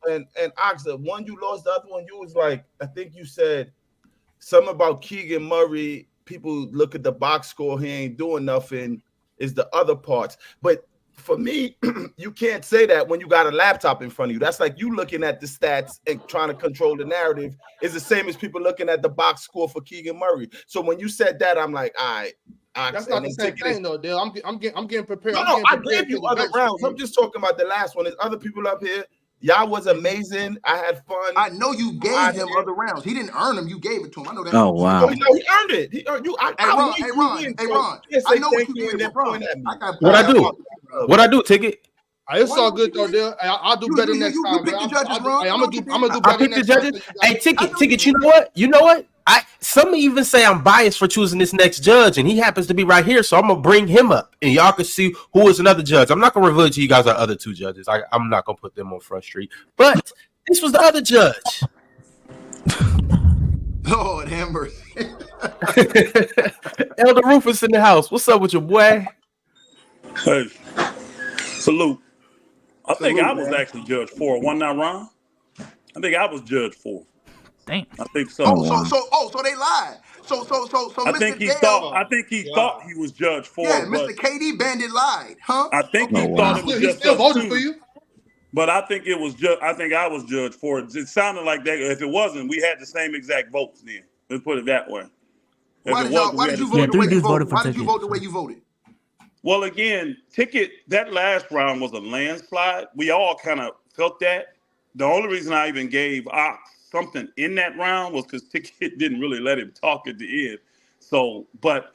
and Ox, the one you lost, the other one you was like, I think you said something about Keegan Murray. People look at the box score, he ain't doing nothing. Is the other parts, but for me, you can't say that when you got a laptop in front of you. That's like you looking at the stats and trying to control the narrative. Is the same as people looking at the box score for Keegan Murray. So when you said that, I'm like, all right. That's not the same thing, though, Dale. I'm getting prepared. No, I gave you other rounds. I'm just talking about the last one. There's other people up here. Y'all was amazing. I had fun. I know you gave him other rounds. He didn't earn them. You gave it to him. I know that. Oh, wow. No, he earned it. He earned you. Hey, Ron. I know what you did with Ron. What I do, Ticket? It's all good though, Dale. I'll do better next time. You pick the judges, Ron. I'm gonna do better. I pick the judges. Hey, Ticket. You know what? Some even say I'm biased for choosing this next judge, and he happens to be right here, so I'm gonna bring him up, and y'all can see who is another judge. I'm not gonna reveal to you guys our other two judges. I'm not gonna put them on Front Street, but this was the other judge. Lord have mercy. Elder Rufus in the house. What's up with your boy? Hey, salute. I think I was actually judge 4. Wasn't I, Ron? I think I was judge 4. Damn. I think so. So they lied. So I think he thought he was judge 4. Yeah, Mr. KD Bandit lied, huh? I think he thought it was He just still us voted two. for you. But I think it was just. I think I was judge 4. It sounded like that. If it wasn't, we had the same exact votes. Then let's put it that way. Why did you vote the way you voted? Why did you vote the way you voted? Well, again, Ticket, that last round was a landslide. We all kind of felt that. The only reason I even gave Ox something in that round was because Ticket didn't really let him talk at the end. So, but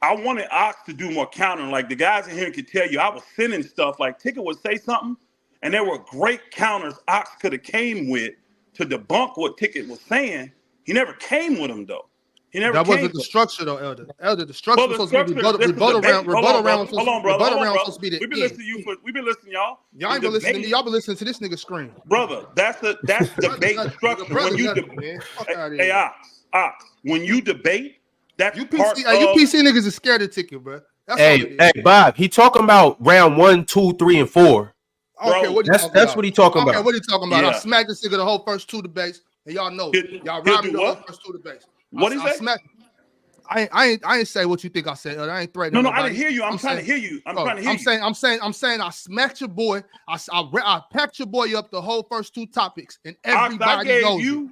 I wanted Ox to do more countering. Like the guys in here could tell you, I was sending stuff. Like Ticket would say something, and there were great counters Ox could have came with to debunk what Ticket was saying. He never came with them, though. That wasn't the structure, though, Elder. Elder, the structure was supposed to be rebuttal round. Rebuttal round was supposed to be the We've been listening to you. We've been listening, y'all. Y'all ain't been listening to me. Y'all been listening to this nigga scream. Brother, that's debate structure. When you hey, Ox, when you debate, that's you part PC. of. You PC niggas is scared of Ticket, bro. That's Hey, Bob. He talking about round 1, 2, 3, and 4. I don't care what that's what he talking about. Okay, what he talking about? Yeah. I smacked this nigga the whole first 2 debates, and y'all know it. Y'all robbed me the whole first 2 debates. What is that? I ain't say what you think I said. I ain't threatening. No, nobody. I didn't hear you. I'm trying to hear you. I'm saying I smacked your boy. I packed your boy up the whole first 2 topics, and everybody knows it.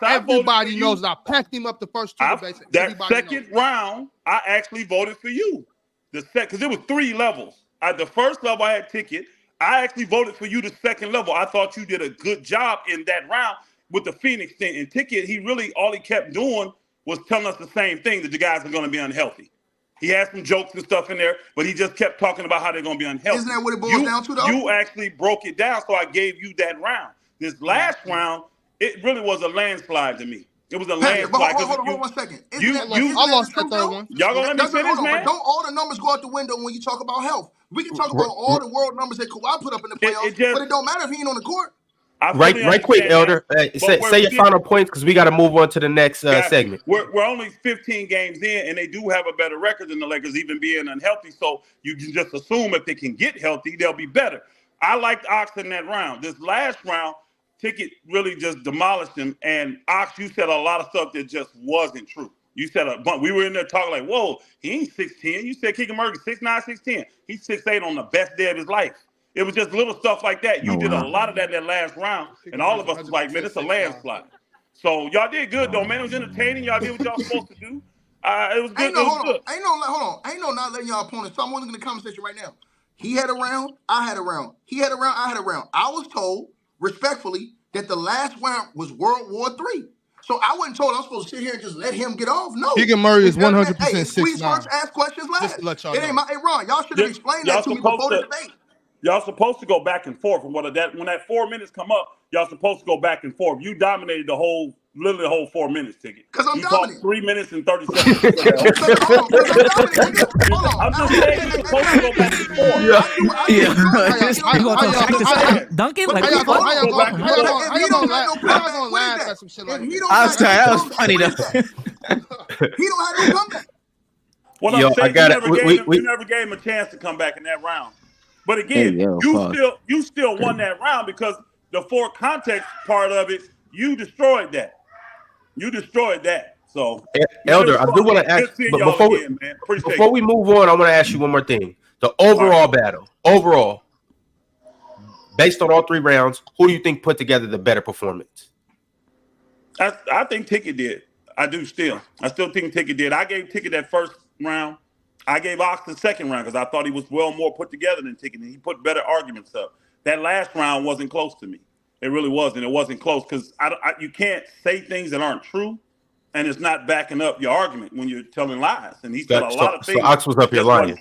Everybody knows that I packed him up the first 2 debates. That second round, I actually voted for you. Because it was 3 levels. At the first level, I had Ticket. I actually voted for you the second level. I thought you did a good job in that round with the Phoenix thing. And Ticket, all he kept doing was telling us the same thing, that the guys are going to be unhealthy. He had some jokes and stuff in there, but he just kept talking about how they're going to be unhealthy. Isn't that what it boils down to, though? You actually broke it down, so I gave you that round. This last round, it really was a landslide to me. It was a landslide. Hold on 1 second. I lost that third one. Y'all going to let me finish, man? Don't all the numbers go out the window when you talk about health? We can talk about all the world numbers that Kawhi put up in the playoffs, but it don't matter if he ain't on the court. Right quick, Elder. Say your final points because we got to move on to the next segment. We're only 15 games in, and they do have a better record than the Lakers, even being unhealthy. So you can just assume if they can get healthy, they'll be better. I liked Ox in that round. This last round, Ticket really just demolished him. And Ox, you said a lot of stuff that just wasn't true. You said a bunch. We were in there talking like, whoa, he ain't 6'10". You said Keegan Murray 6'9", 6'10". He's 6'8" on the best day of his life. It was just little stuff like that. You did a lot of that in that last round, and all of us was like, man, it's a landslide. So y'all did good, though, man. It was entertaining. Y'all did what y'all supposed to do. It was good. Hold on. Ain't no not letting y'all opponents. So I'm in the conversation right now. He had a round. I had a round. He had a round. I had a round. I was told, respectfully, that the last round was World War III. So I wasn't told I'm supposed to sit here and just let him get off. No. Keegan Murray is 100% Hey, squeeze 6'9". first, ask questions last. Just to let y'all It ain't know. my. Hey, Ron, y'all should have explained that to me before the debate. Y'all supposed to go back and forth. And when that 4 minutes come up, y'all supposed to go back and forth. You dominated literally the whole 4 minutes, Ticket. Because I'm you dominant. Talked 3 minutes and 30 seconds. I'm just saying you're supposed to go back and forth. Duncan, how y'all gonna laugh at some shit like that? I was tired. That was funny though. He don't have no comeback. What I'm saying, you never gave him a chance to come back in that round. But again, you still won that round because the for context part of it, you destroyed that. So, Elder, I do want to ask, but before we move on, I want to ask you one more thing. The overall battle, based on all 3 rounds, who do you think put together the better performance? I think Ticket did. I still think Ticket did. I gave Ticket that first round. I gave Ox the second round because I thought he was well more put together than Ticket, and he put better arguments up. That last round wasn't close to me. It really wasn't. It wasn't close because you can't say things that aren't true, and it's not backing up your argument when you're telling lies. And he's telling a lot of things. So Ox was up here lying.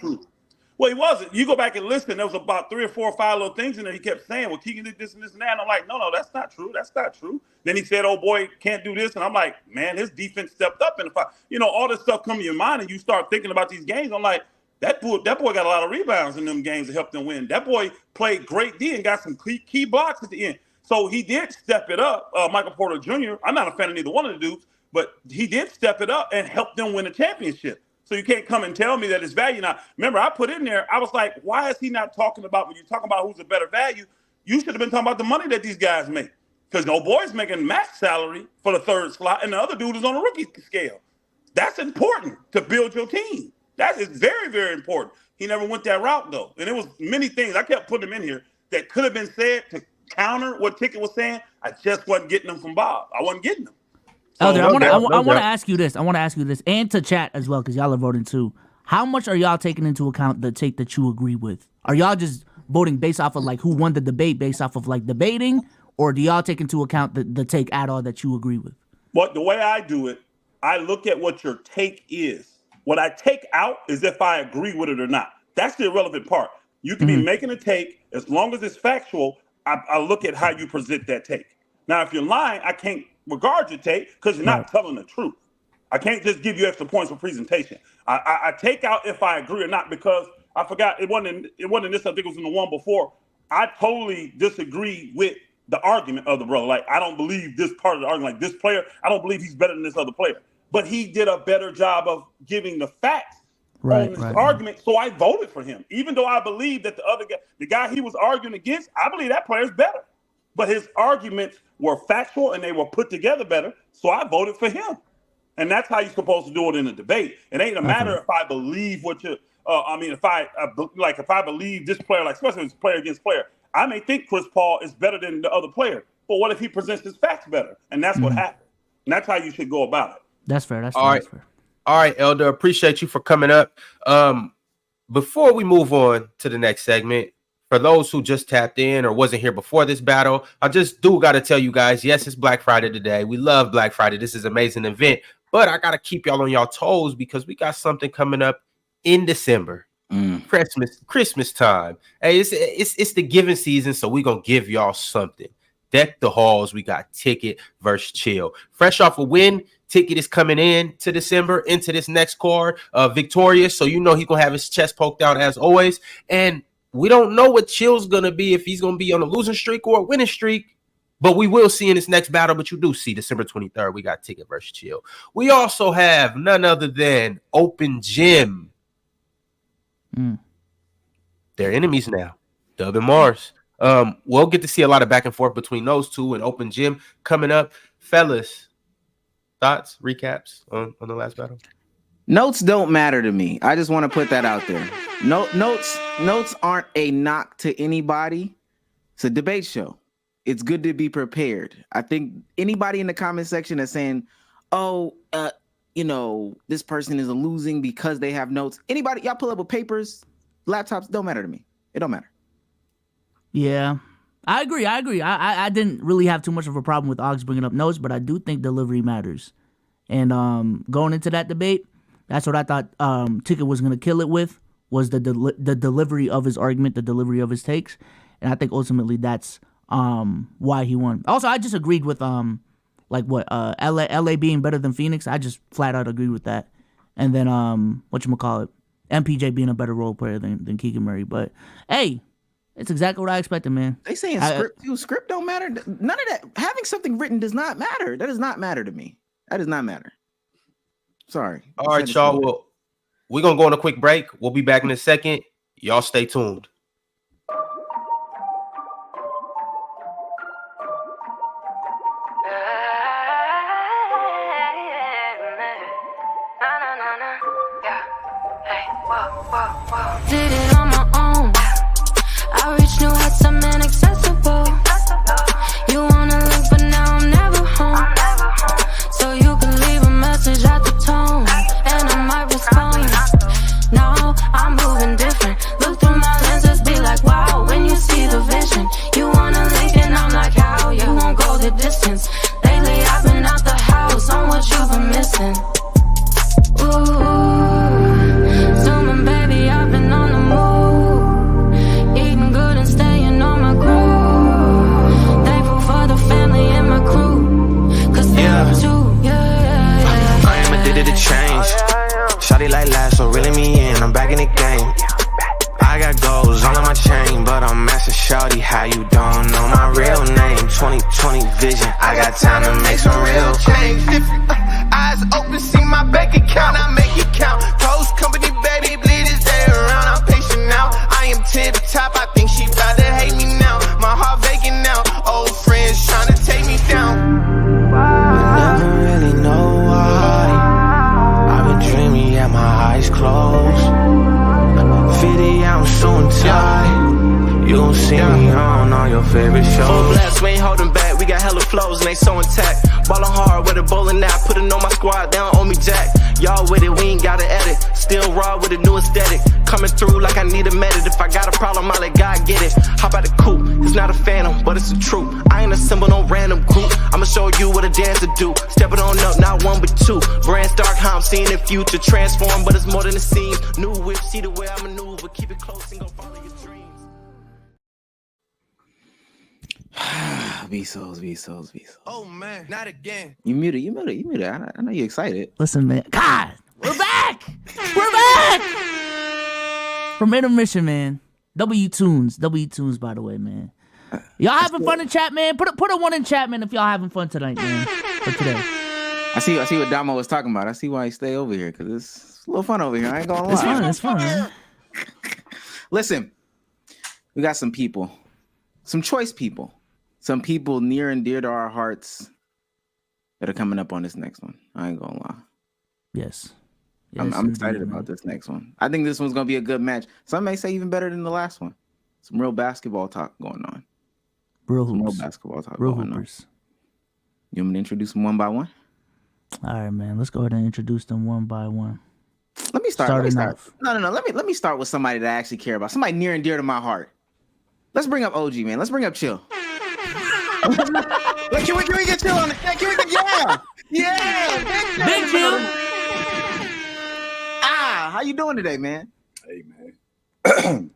Well, he wasn't. You go back and listen. There was about 3 or 4 or 5 little things in there. He kept saying, well, Keegan did this and this and that. And I'm like, no, that's not true. That's not true. Then he said, oh, boy, can't do this. And I'm like, man, his defense stepped up. And if all this stuff come to your mind and you start thinking about these games, I'm like, that boy got a lot of rebounds in them games to help them win. That boy played great D and got some key blocks at the end. So he did step it up. Michael Porter Jr., I'm not a fan of neither one of the dudes, but he did step it up and help them win a championship. So you can't come and tell me that it's value. Now, remember, I put in there, I was like, why is he not talking about, when you're talking about who's a better value, you should have been talking about the money that these guys make. Because no boy's making max salary for the 3rd slot, and the other dude is on a rookie scale. That's important to build your team. That is very, very important. He never went that route, though. And it was many things. I kept putting them in here that could have been said to counter what Ticket was saying. I just wasn't getting them from Bob. I wasn't getting them. Elder, I want to ask you this. And to chat as well, because y'all are voting too. How much are y'all taking into account the take that you agree with? Are y'all just voting based off of like who won the debate, based off of like debating, or do y'all take into account the take at all that you agree with? Well, the way I do it, I look at what your take is. What I take out is if I agree with it or not. That's the irrelevant part. You can be making a take as long as it's factual. I look at how you present that take. Now, if you're lying, I can't regard your take because you're not telling the truth. I can't just give you extra points for presentation. I take out if I agree or not because I forgot it wasn't in this. I think it was in the one before. I totally disagree with the argument of the brother. Like, I don't believe this part of the argument. Like, this player, I don't believe he's better than this other player. But he did a better job of giving the facts on this argument, so I voted for him. Even though I believe that the other guy, the guy he was arguing against, I believe that player's better. But his arguments were factual and they were put together better, so I voted for him. And that's how you're supposed to do it in a debate. It ain't a matter if I believe what you. If I believe this player, like especially if it's player against player, I may think Chris Paul is better than the other player. But what if he presents his facts better? And that's what happened. And that's how you should go about it. That's fair. That's all fair. All right, Elder. Appreciate you for coming up. Before we move on to the next segment, for those who just tapped in or wasn't here before this battle, I just got to tell you guys, yes, it's Black Friday today. We love Black Friday. This is an amazing event. But I got to keep y'all on y'all toes because we got something coming up in December. Christmas time. Hey, it's the giving season, so we're going to give y'all something. Deck the halls. We got Ticket versus Chill. Fresh off a win, Ticket is coming in to December into this next card victorious. So you know he's going to have his chest poked out as always. And we don't know what Chill's going to be, if he's going to be on a losing streak or a winning streak. But we will see in this next battle. But you do see December 23rd, we got Ticket versus Chill. We also have none other than Open Gym. They're enemies now, Dub and Marz. We'll get to see a lot of back and forth between those two and Open Gym coming up. Fellas, thoughts, recaps on the last battle? Notes don't matter to me. I just want to put that out there. Notes aren't a knock to anybody. It's a debate show. It's good to be prepared. I think anybody in the comment section that's saying, this person is losing because they have notes. Anybody, y'all pull up with papers, laptops, don't matter to me. It don't matter. Yeah. I agree. I didn't really have too much of a problem with Ox bringing up notes, but I do think delivery matters. And going into that debate, that's what I thought Ticket was going to kill it with, was the delivery of his argument, the delivery of his takes. And I think ultimately that's why he won. Also, I just agreed with LA being better than Phoenix. I just flat out agreed with that. And then whatchamacallit, MPJ being a better role player than Keegan Murray. But hey, it's exactly what I expected, man. They saying script don't matter. None of that. Having something written does not matter. That does not matter to me. That does not matter. Sorry. All right, y'all. Well, we're going to go on a quick break. We'll be back in a second. Y'all stay tuned. Did it on my own. I reached new heights, I'm inaccessible. You wanna link, but now I'm never home. So you can leave a message at the tone, and I might respond. No, I'm moving different. Look through my lenses, be like, wow, when you see the vision. You wanna link, and I'm like, how? You won't go the distance. Lately, I've been out the house on what you've been missing. Zooming, baby, I've been on the move. Eating good and staying on my groove. Thankful for the family and my crew. Cause they're too, yeah. I am addicted to change. Shawty like last, so reeling me in. I'm back in the game. I got goals all on my chain, but I'm asking shawty how you don't know my real name. 2020 vision, I got time to make some real change. Eyes open, see my bank account, I make it count. Close company, baby, bleed this day around. I'm patient now. I am tip top, I think she bout to hate me now. My heart vacant now. Old friends trying to take me down. I never really know why. I've been dreaming, yeah, my eyes closed. 50, I'm so tight. You gon' see me on all your favorite shows. Full blast, we ain't holding back. We got hella flows and they so intact. Ballin' hard with a bowling now. Put it on my squad, they don't owe me jack. Y'all with it, we ain't gotta edit. Still raw with a new aesthetic. Coming through like I need a method. If I got a problem, I'll let God get it. Hop out the coupe, it's not a phantom, but it's the truth. I ain't assembled no random group. I'ma show you what a dancer do. Stepping on up, not one but two. Brands dark, how I'm seeing the future. Transform, but it's more than it seems. New whip, see the way I maneuver. Keep it close and go follow your dreams. Vsauce. Oh man, not again. You muted. I know you're excited. Listen, man. God, we're back. We're back from intermission, man. W tunes, by the way, man. Y'all having fun in chat, man? Put a one in chat, man, if y'all having fun tonight, man. For today. I see what Domo was talking about. I see why he stay over here, because it's a little fun over here. I ain't gonna lie. It's fun, man. Listen, we got some people, some choice people. Some people near and dear to our hearts that are coming up on this next one. I ain't gonna lie. Yes. I'm excited about this next one. I think this one's gonna be a good match. Some may say even better than the last one. Some real basketball talk going on. Real basketball talk real going hoopers. on. You want me to introduce them one by one? All right, man. Let's go ahead and introduce them one by one. Let me start. Off. No. Let me start with somebody that I actually care about. Somebody near and dear to my heart. Let's bring up OG, man. Let's bring up Chill. Wait, can we get Chill on it? Can we get Big Chill. How you doing today, man? Hey, man.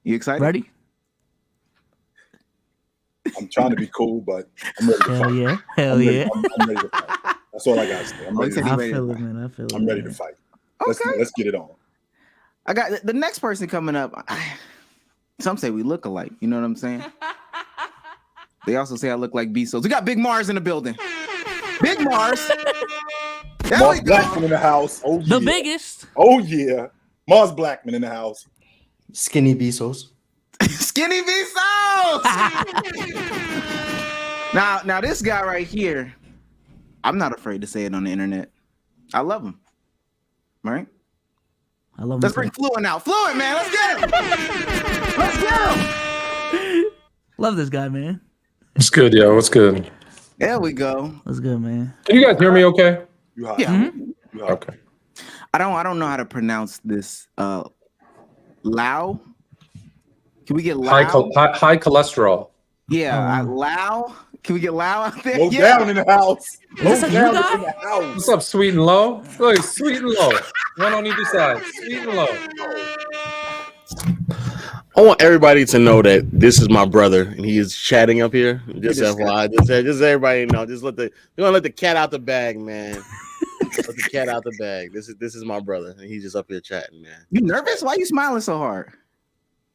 You excited? Ready? I'm trying to be cool, but I'm ready to fight. Hell yeah. I'm ready to fight. That's all I got to say. I'm ready to fight. Let's get it on. I got the next person coming up. Some say we look alike. You know what I'm saying? They also say I look like Vsauce. We got Big Marz in the building. Big Marz. Marz Blackman in the house. Oh, the biggest. Oh, yeah. Marz Blackman in the house. Skinny Vsauce. Skinny Vsauce. Now this guy right here, I'm not afraid to say it on the internet. I love him. Right? I love him. Let's bring Fluent out. Fluent, man. Let's get him. Let's get him. Love this guy, man. What's good, yo? What's good? There we go. What's good, man? Can you guys hear me okay? Yeah. Mm-hmm. Okay. I don't know how to pronounce this. Lao. Can we get High, Lau? high cholesterol. Yeah, Lau. Can we get Lau out there? Low down in the house. Low this a new down guy? in the house. What's up, Sweet and Low? Look, Sweet and Low. One on either side. Sweet and Low. I want everybody to know that this is my brother, and he is chatting up here. Just FYI, just everybody know. Just we're gonna let the cat out the bag, man. Let the cat out the bag. This is my brother, and he's just up here chatting, man. You nervous? Why you smiling so hard?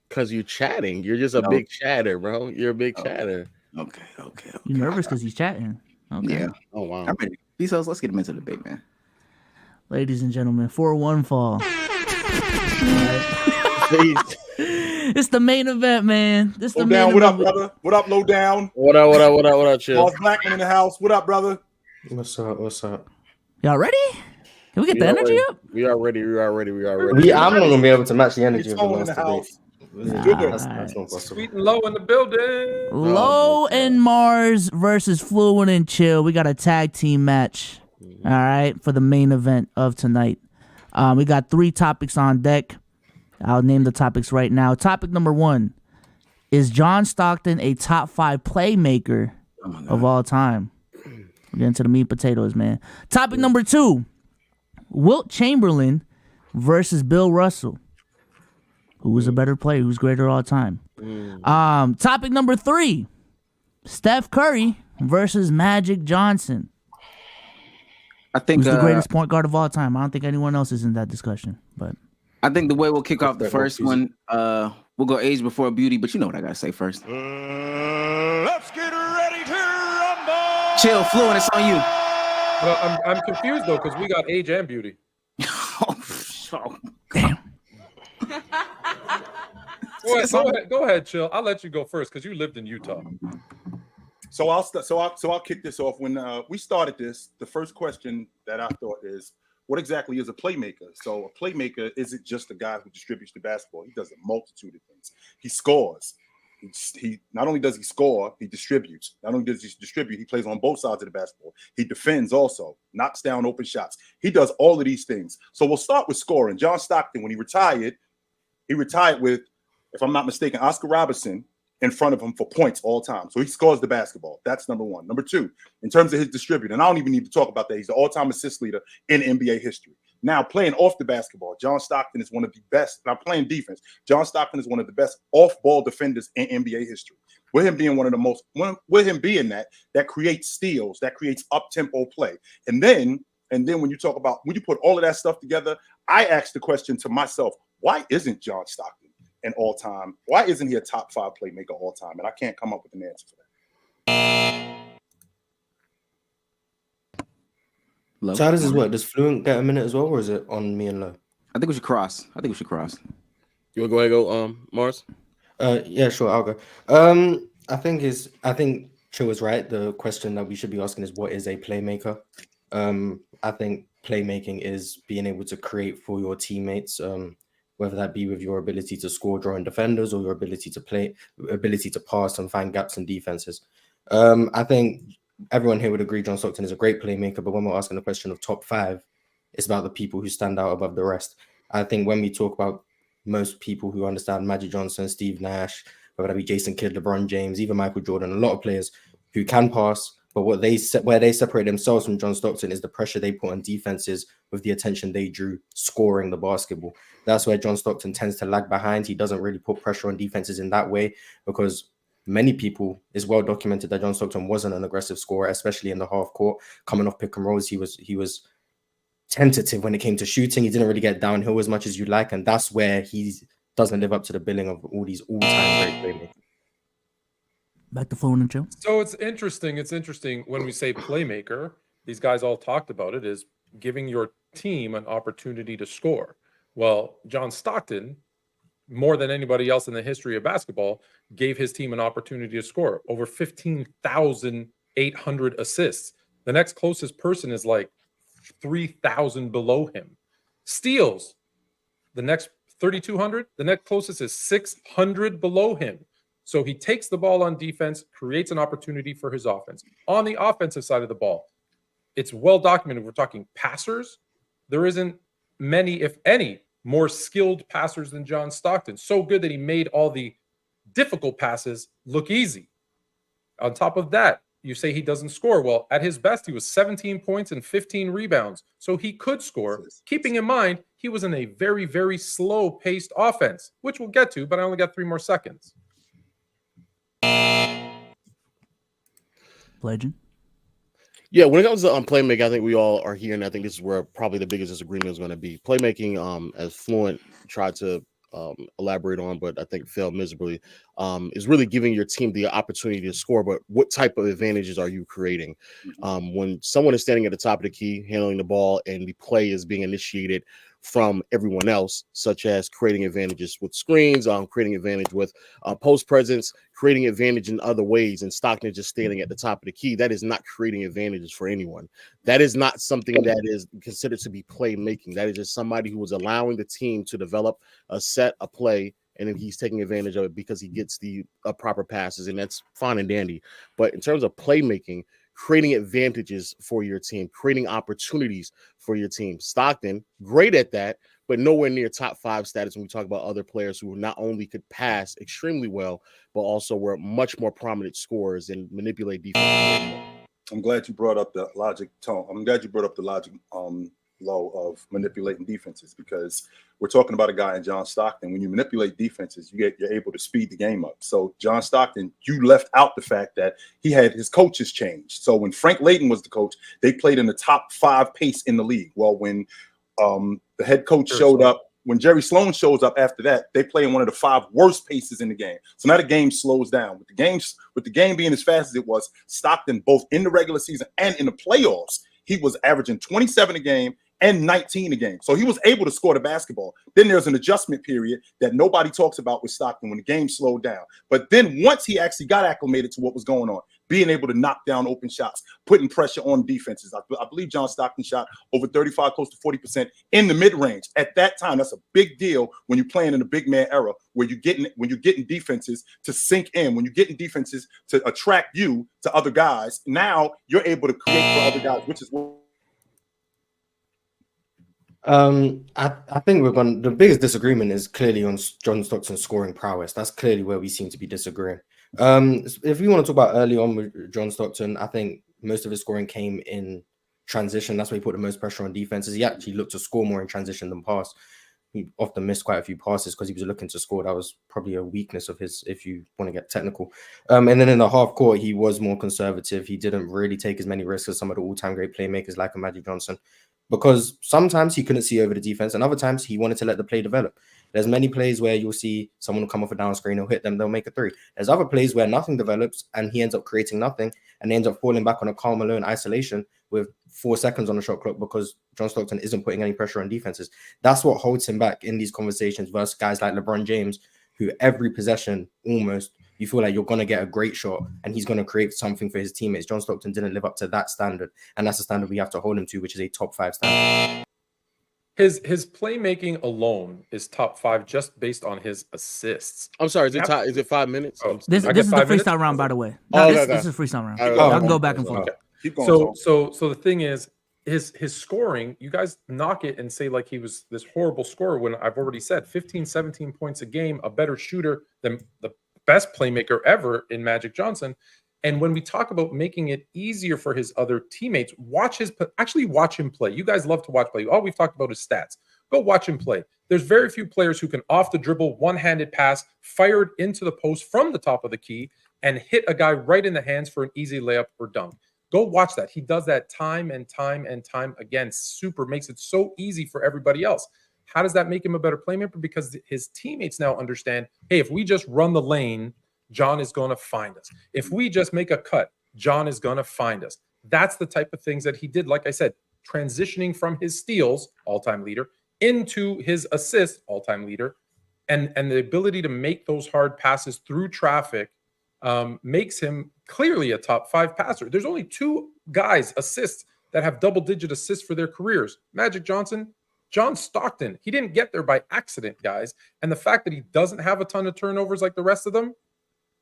Cause you're chatting. You're just a big chatter, bro. You're a big chatter. Okay. You nervous because he's chatting? Okay. Yeah. Oh wow. I'm ready. Bezos, let's get him into the debate, man. Ladies and gentlemen, 4-1 fall. It's the main event, man. This the Low main down. What up, event. brother? What up, low down? What up, chill? Marz Blackman in the house. What up, brother? What's up? Y'all ready? Can we get the energy up? We are ready. I'm not gonna be able to match the energy of the in last the debate. house. That's not possible. Sweet and Low in the building. Low and Marz versus Fluent and Chill. We got a tag team match. All right, for the main event of tonight. We got 3 topics on deck. I'll name the topics right now. Topic number 1. Is John Stockton a top 5 playmaker of all time? We're getting to the meat and potatoes, man. Topic number 2. Wilt Chamberlain versus Bill Russell. Who is a better player? Who's greater all time? Topic number 3. Steph Curry versus Magic Johnson. I think who's the greatest point guard of all time? I don't think anyone else is in that discussion. But I think the way we'll kick off the first one, we'll go age before beauty, but you know what I gotta say first. Let's get ready to rumble. Chill, Fluent, it's on you. Well, I'm confused though because we got age and beauty. Damn. Go ahead, Chill. I'll let you go first because you lived in Utah. So I'll kick this off. When we started this, the first question that I thought is, what exactly is a playmaker? So a playmaker isn't just a guy who distributes the basketball. He does a multitude of things. He scores. He not only does he score, he distributes. Not only does he distribute, he plays on both sides of the basketball. He defends also, knocks down open shots. He does all of these things. So we'll start with scoring. John Stockton, when he retired with, if I'm not mistaken, Oscar Robertson in front of him for points all time. So he scores the basketball. That's number 1. Number 2, in terms of his distributing, and I don't even need to talk about that. He's the all-time assist leader in NBA history. Now, playing off the basketball, John Stockton is one of the best. Now, playing defense, John Stockton is one of the best off-ball defenders in NBA history. With him being that creates steals, that creates up-tempo play. And then when you talk about, when you put all of that stuff together, I asked the question to myself, why isn't John Stockton an all-time? Why isn't he a top 5 playmaker all time? And I can't come up with an answer for that. So how does this work? Does Fluent get a minute as well, or is it on me and Low? I think we should cross. You want to go ahead and go, Marz? Yeah, sure, I'll go. I think Chill is right. The question that we should be asking is, what is a playmaker? I think playmaking is being able to create for your teammates, whether that be with your ability to score, drawing defenders, or your ability to pass and find gaps in defenses. I think everyone here would agree John Stockton is a great playmaker, but when we're asking the question of top 5, it's about the people who stand out above the rest. I think when we talk about most people who understand Magic Johnson, Steve Nash, whether that be Jason Kidd, LeBron James, even Michael Jordan, a lot of players who can pass, but where they separate themselves from John Stockton is the pressure they put on defenses with the attention they drew scoring the basketball. That's where John Stockton tends to lag behind. He doesn't really put pressure on defenses in that way because many people, it's well documented that John Stockton wasn't an aggressive scorer, especially in the half court. Coming off pick and rolls, he was tentative when it came to shooting. He didn't really get downhill as much as you like, and that's where he doesn't live up to the billing of all these all-time great playmakers. Back to Fluent and Chill. So it's interesting. It's interesting when we say playmaker, these guys all talked about it, is giving your team an opportunity to score. Well, John Stockton, more than anybody else in the history of basketball, gave his team an opportunity to score. Over 15,800 assists. The next closest person is like 3,000 below him. Steals, the next 3,200. The next closest is 600 below him. So he takes the ball on defense, creates an opportunity for his offense. On the offensive side of the ball, it's well documented. We're talking passers. There isn't many, if any, more skilled passers than John Stockton. So good that he made all the difficult passes look easy. On top of that, you say he doesn't score. Well, at his best, he was 17 points and 15 rebounds. So he could score, keeping in mind he was in a very, very slow-paced offense, which we'll get to, but I only got 3 more seconds. Legend. Yeah, when it comes to playmaking, I think we all are here, and I think this is where probably the biggest disagreement is going to be. Playmaking, as Fluent tried to elaborate on, but I think failed miserably, is really giving your team the opportunity to score. But what type of advantages are you creating? When someone is standing at the top of the key, handling the ball, and the play is being initiated from everyone else, such as creating advantages with screens, creating advantage with post presence, creating advantage in other ways, and Stockton just standing at the top of the key, that is not creating advantages for anyone. That is not something that is considered to be playmaking. That is just somebody who is allowing the team to develop a set, a play, and then he's taking advantage of it because he gets the proper passes, and that's fine and dandy. But in terms of playmaking, creating advantages for your team, creating opportunities for your team. Stockton, great at that, but nowhere near top 5 status when we talk about other players who not only could pass extremely well, but also were much more prominent scorers and manipulate defense. I'm glad you brought up the logic tone. I'm glad you brought up the logic low of manipulating defenses, because we're talking about a guy in John Stockton. When you manipulate defenses, you're able to speed the game up. So John Stockton, you left out the fact that he had his coaches changed. So when Frank Layden was the coach, they played in the top 5 pace in the league. Well, when the head coach showed up, when Jerry Sloan shows up after that, they play in one of the 5 worst paces in the game. So now the game slows down. With the game being as fast as it was, Stockton, both in the regular season and in the playoffs, he was averaging 27 a game and 19 a game. So he was able to score the basketball. Then there's an adjustment period that nobody talks about with Stockton when the game slowed down. But then once he actually got acclimated to what was going on, being able to knock down open shots, putting pressure on defenses. I believe John Stockton shot over 35, close to 40% in the mid-range. At that time, that's a big deal when you're playing in a big man era, where you're getting defenses to sink in, when you're getting defenses to attract you to other guys. Now you're able to create for other guys, which is what I think the biggest disagreement is clearly on John Stockton's scoring prowess. That's clearly where we seem to be disagreeing. If we want to talk about early on with John Stockton, I think most of his scoring came in transition. That's why he put the most pressure on defenses. He actually looked to score more in transition than pass. He often missed quite a few passes because he was looking to score. That was probably a weakness of his, if you want to get technical. And then in the half court, he was more conservative. He didn't really take as many risks as some of the all-time great playmakers like a Magic Johnson, because sometimes he couldn't see over the defense and other times he wanted to let the play develop. There's many plays where you'll see someone will come off a down screen, he'll hit them, they'll make a 3. There's other plays where nothing develops and he ends up creating nothing and ends up falling back on a Karl Malone isolation with 4 seconds on the shot clock because John Stockton isn't putting any pressure on defenses. That's what holds him back in these conversations versus guys like LeBron James, who every possession almost you feel like you're going to get a great shot and he's going to create something for his teammates. John Stockton didn't live up to that standard, and that's the standard we have to hold him to, which is a top 5 standard. His playmaking alone is top 5 just based on his assists. I'm sorry, is it 5 minutes? Oh, This is the freestyle round, by the way. No, this is freestyle round. I can go back and forth. So the thing is, his scoring, you guys knock it and say like he was this horrible scorer when I've already said 15, 17 points a game, a better shooter than the best playmaker ever in Magic Johnson. And when we talk about making it easier for his other teammates, watch him play. You guys love to watch play. All we've talked about is stats. Go watch him play. There's very few players who can off the dribble, one-handed pass, fired into the post from the top of the key and hit a guy right in the hands for an easy layup or dunk. Go watch that. He does that time and time and time again. Makes it so easy for everybody else. How does that make him a better playmaker? Because his teammates now understand, hey, if we just run the lane, John is going to find us. If we just make a cut, John is going to find us. That's the type of things that he did. Like I said, transitioning from his steals, all-time leader, into his assists, all-time leader, and the ability to make those hard passes through traffic makes him clearly a top 5 passer. There's only 2 guys assists that have double-digit assists for their careers. Magic Johnson, John Stockton. He didn't get there by accident, guys. And the fact that he doesn't have a ton of turnovers like the rest of them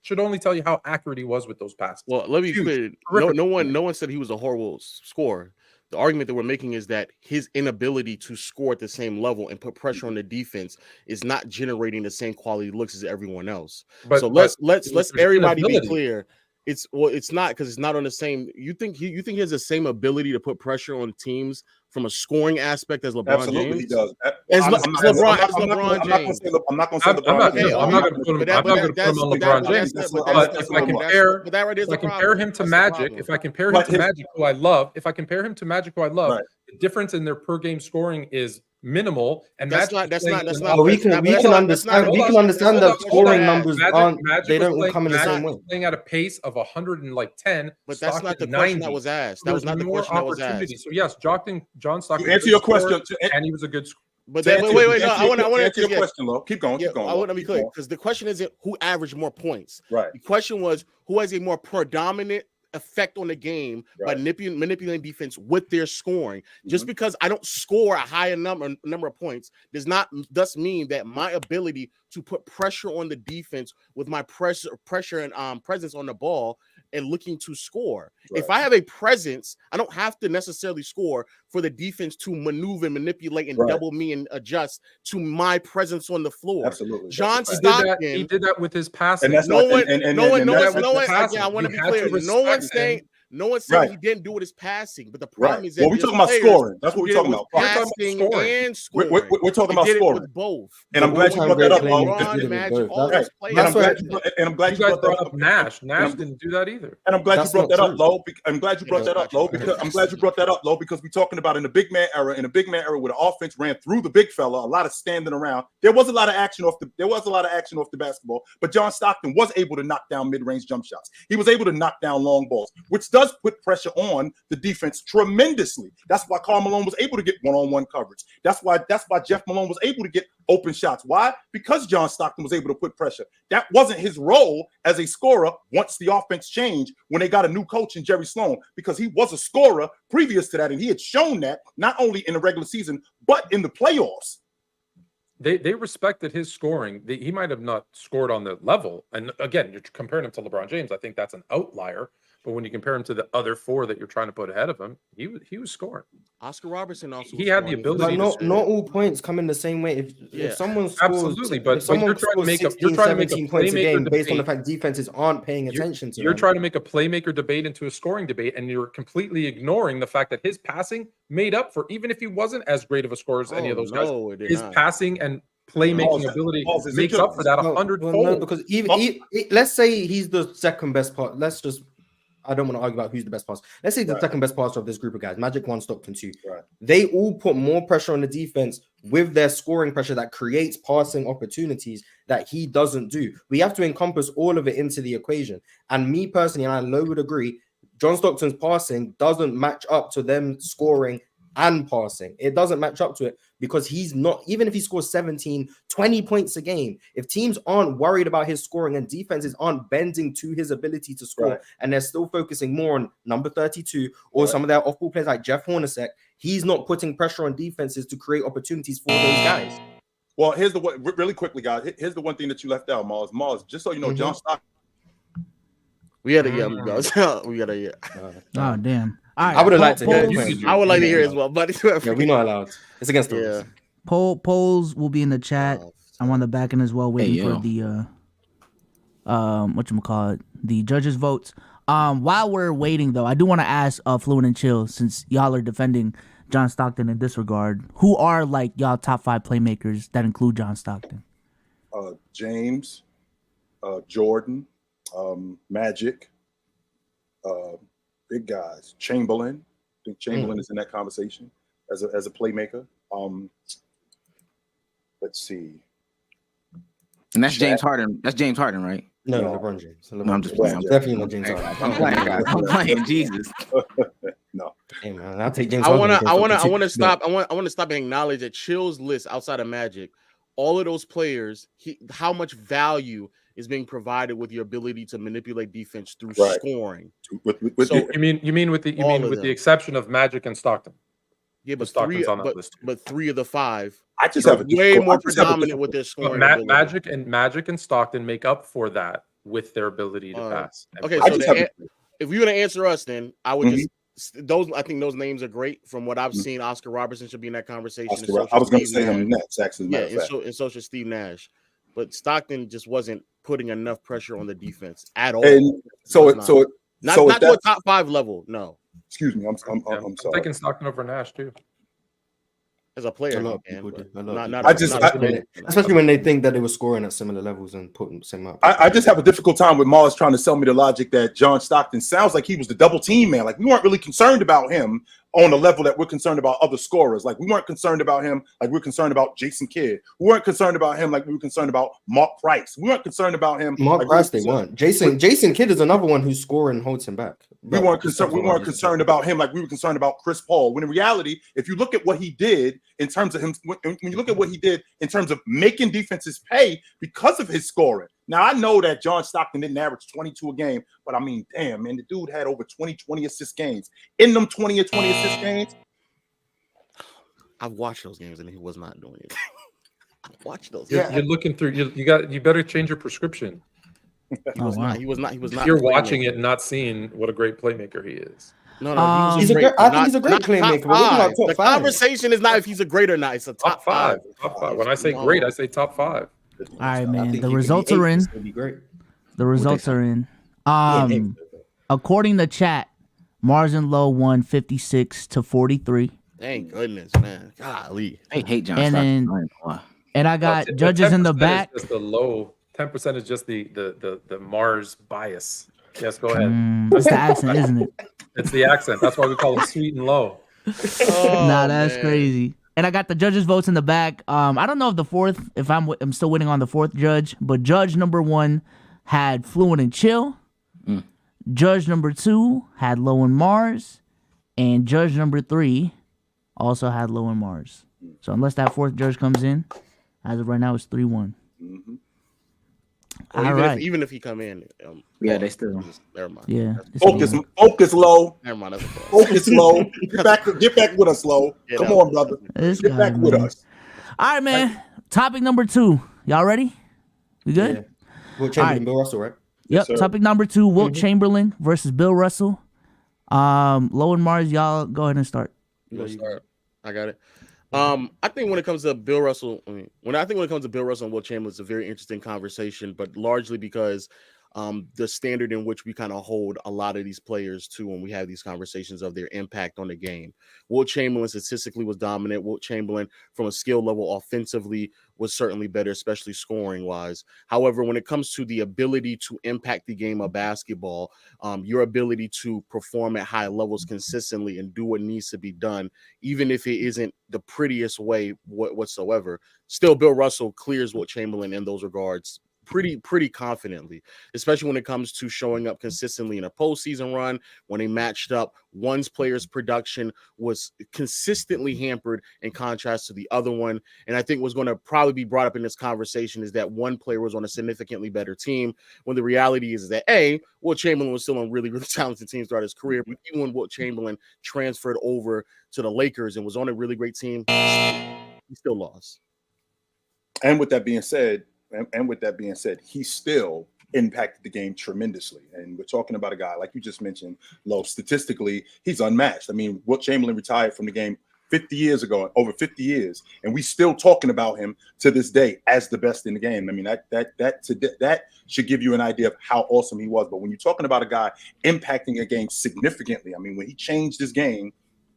should only tell you how accurate he was with those passes. Well, let me be clear. No one said he was a horrible scorer. The argument that we're making is that his inability to score at the same level and put pressure on the defense is not generating the same quality looks as everyone else. So let's everybody be clear. It's not, because it's not on the same. You think he has the same ability to put pressure on teams from a scoring aspect as LeBron Absolutely, James? he does. As I'm LeBron James. I'm not going to say LeBron. I'm not going to put him on LeBron James. But if I compare him to Magic, if I compare him to Magic, who I love, the difference in their per game scoring is minimal, and that's we can understand that scoring numbers they don't come in the same way. Playing at a pace of 110, but that's not the question that was asked. That was not the question that was asked. So yes, John Stockton. To answer your question, and he was a good scorer. But wait. No, I want to answer your question, Lo. Keep going. I want to be clear, because the question isn't who averaged more points. Right. The question was who has a more predominant effect on the game by manipulating defense with their scoring. Just because I don't score a higher number of points does not thus mean that my ability to put pressure on the defense with my pressure and presence on the ball and looking to score. If I have a presence, I don't have to necessarily score for the defense to maneuver, manipulate, and double me and adjust to my presence on the floor. Absolutely. John Stockton, he did that with his passing. I want to be clear. No one's saying he didn't do it with his passing, but the problem is that we're talking about scoring. That's what we're talking about. Passing and scoring. We're talking about scoring. With both. And I'm glad you brought that up. And I'm glad you brought up Nash. Nash didn't do that either. And I'm glad you brought that up, Lo. I'm glad you brought that up, Lo, because we're talking about in the big man era, where the offense ran through the big fella, a lot of standing around. There was a lot of action off the basketball, but John Stockton was able to knock down mid-range jump shots. He was able to knock down long balls, which does put pressure on the defense tremendously. That's why Karl Malone was able to get one-on-one coverage. That's why Jeff Malone was able to get open shots. Why? Because John Stockton was able to put pressure. That wasn't his role as a scorer once the offense changed when they got a new coach in Jerry Sloan, because he was a scorer previous to that, and he had shown that not only in the regular season but in the playoffs. They respected his scoring. He might have not scored on the level. And again, you're comparing him to LeBron James. I think that's an outlier. But when you compare him to the other four that you're trying to put ahead of him, he was scoring. Oscar Robertson also. He had the ability. Not all points come in the same way. If someone scores, absolutely, but you're trying to make a 17 points a game based on the debate. fact defenses aren't paying attention to. You're trying to make a playmaker debate into a scoring debate, and you're completely ignoring the fact that his passing made up for, even if he wasn't as great of a scorer as any of those guys. His passing and playmaking ability makes up for that 100-fold. No, because even let's say he's the second best part. I don't want to argue about who's the best passer. Let's say the second best passer of this group of guys, Magic 1, Stockton 2. They all put more pressure on the defense with their scoring pressure that creates passing opportunities that he doesn't do. We have to encompass all of it into the equation. And me personally, and I Lo would agree, John Stockton's passing doesn't match up to them scoring and passing. It doesn't match up to it because he's not, even if he scores 17, 20 points a game, if teams aren't worried about his scoring and defenses aren't bending to his ability to score, and they're still focusing more on number 32 or some of their off-ball players like Jeff Hornacek, he's not putting pressure on defenses to create opportunities for those guys. Well, here's the one, really quickly, guys. Here's the one thing that you left out, Marz. Marz, just so you know, John Stockton. We had a we got a Oh damn! All right, I would have liked to hear. I would like to hear as well, but we're not allowed. It's against the rules. Polls will be in the chat. I'm on the back end as well, waiting for the whatchamacallit, the judges' votes. While we're waiting though, I do want to ask Fluent and Chill, since y'all are defending John Stockton in this regard, who are like y'all top 5 playmakers that include John Stockton? James, Jordan, Magic, big guys. Chamberlain. I think Chamberlain is in that conversation as a playmaker. Let's see. And that's James Harden. That's James Harden, right? No, LeBron James. No, I'm just playing. Definitely not James Harden. I'm playing, guys. I'm playing. Jesus. No. Hey man, I'll take James. I want to stop and acknowledge that Chill's list outside of Magic, all of those players, how much value is being provided with your ability to manipulate defense through scoring. So you mean with the exception of Magic and Stockton? Yeah, but Stockton's on that list. But 3 of the 5 I just have way more predominant with their scoring. Magic and Stockton make up for that with their ability to pass. Okay, so if you're gonna answer us, then I would just I think those names are great. From what I've seen, Oscar Robertson should be in that conversation. I was going to say him next, actually. Yeah, and so should Steve Nash. But Stockton just wasn't putting enough pressure on the defense at all. And not to a top 5 level. No. Excuse me. I'm sorry. I'm taking Stockton over Nash too. As a player, A lot of people do. especially especially when they think that they were scoring at similar levels and putting the same up. I just have a difficult time with Marz trying to sell me the logic that John Stockton sounds like he was the double team man. Like we weren't really concerned about him on the level that we're concerned about other scorers. Like we weren't concerned about him like we're concerned about Jason Kidd. We weren't concerned about him like we were concerned about Mark Price. We weren't concerned about him. Mark Price, they weren't. Jason Kidd is another one who's scoring and holds him back. We weren't concerned about him like we were concerned about Chris Paul. When in reality, if you look at what he did in terms of him, when you look at what he did in terms of making defenses pay because of his scoring. Now, I know that John Stockton didn't average 22 a game, but I mean, damn, man, the dude had over 20 assist games. In them 20 or 20 assist games, I've watched those games and he was not doing it. I've watched those. You're looking through. You better change your prescription. He was not. You're watching it and not seeing what a great playmaker he is. No, I think he's a great playmaker. But we're talking about top the 5. Conversation is not if he's a great or not. It's a top 5. Top 5. When I say great, I say top 5. All right, man. The results are in. The results are in. According to chat, Marz and Low won 56-43. Thank goodness, man. Golly. I hate John And Stockton. and I got judges in the back. Just the low 10% is just the Marz bias. Yes, go ahead. It's the accent, isn't it? It's the accent. That's why we call him sweet and low. Nah, that's crazy. And I got the judges' votes in the back. I don't know if the fourth, if I'm still waiting on the fourth judge, but judge number 1 had Fluent and Chill. Judge number 2 had Low and Marz, and judge number 3 also had Low and Marz. So unless that fourth judge comes in, as of right now, it's 3-1. Well, even if he come in, they still. Never mind. Yeah. Focus, Low. Never mind. Focus, Low. Get back with us, Low. Come on, brother. Get back with us. All right, man. Topic number 2. Y'all ready? We good? Yeah. Wilt Chamberlain, Bill Russell, right? Yep. Yes, topic number 2, Wilt Chamberlain versus Bill Russell. Low and Marz, y'all go ahead and start. I got it. I think when it comes to Bill Russell, when it comes to Bill Russell and Wilt Chamberlain, it's a very interesting conversation, but largely because the standard in which we kind of hold a lot of these players to when we have these conversations of their impact on the game. Wilt Chamberlain statistically was dominant. Wilt Chamberlain from a skill level offensively was certainly better, especially scoring wise. However, when it comes to the ability to impact the game of basketball, your ability to perform at high levels consistently and do what needs to be done, even if it isn't the prettiest way whatsoever, still Bill Russell clears Wilt Chamberlain in those regards pretty confidently, especially when it comes to showing up consistently in a postseason run. When they matched up, one's player's production was consistently hampered in contrast to the other one. And I think what's going to probably be brought up in this conversation is that one player was on a significantly better team, when the reality is that Wilt Chamberlain was still on really, really talented teams throughout his career. But even when Wilt Chamberlain transferred over to the Lakers and was on a really great team, he still lost. And with that being said, he still impacted the game tremendously. And we're talking about a guy, like you just mentioned, Low, statistically, he's unmatched. I mean, Wilt Chamberlain retired from the game 50 years ago, over 50 years, and we still talking about him to this day as the best in the game. I mean, that should give you an idea of how awesome he was. But when you're talking about a guy impacting a game significantly, I mean, when he changed his game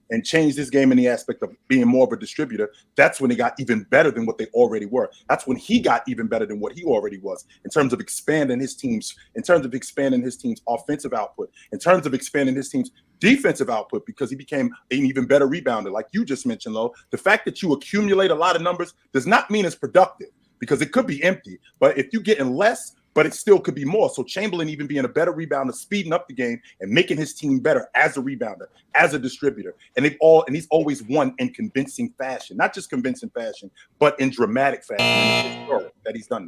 in the aspect of being more of a distributor, that's when they got even better than what they already were. That's when he got even better than what he already was in terms of expanding his team's offensive output, in terms of expanding his team's defensive output, because he became an even better rebounder. Like you just mentioned, Lo, the fact that you accumulate a lot of numbers does not mean it's productive, because it could be empty. But if you're getting less, but it still could be more. So Chamberlain even being a better rebounder, speeding up the game and making his team better as a rebounder, as a distributor. And he's always won in convincing fashion, not just convincing fashion, but in dramatic fashion. That he's done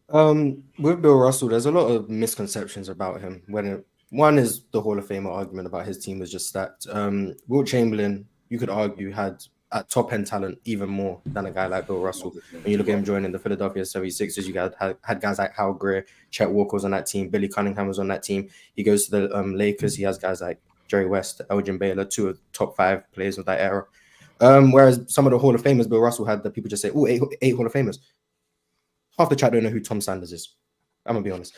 that. With Bill Russell, there's a lot of misconceptions about him. One is the Hall of Famer argument about his team was just stacked. Wilt Chamberlain, you could argue, had at top end talent even more than a guy like Bill Russell. When you look at him joining the Philadelphia 76ers, you had guys like Hal Greer, Chet Walker was on that team, Billy Cunningham was on that team. He goes to the Lakers, he has guys like Jerry West, Elgin Baylor, two of the top 5 players of that era. Whereas some of the Hall of Famers Bill Russell had, that people just say, oh, eight Hall of Famers. Half the chat don't know who Tom Sanders is. I'm gonna be honest.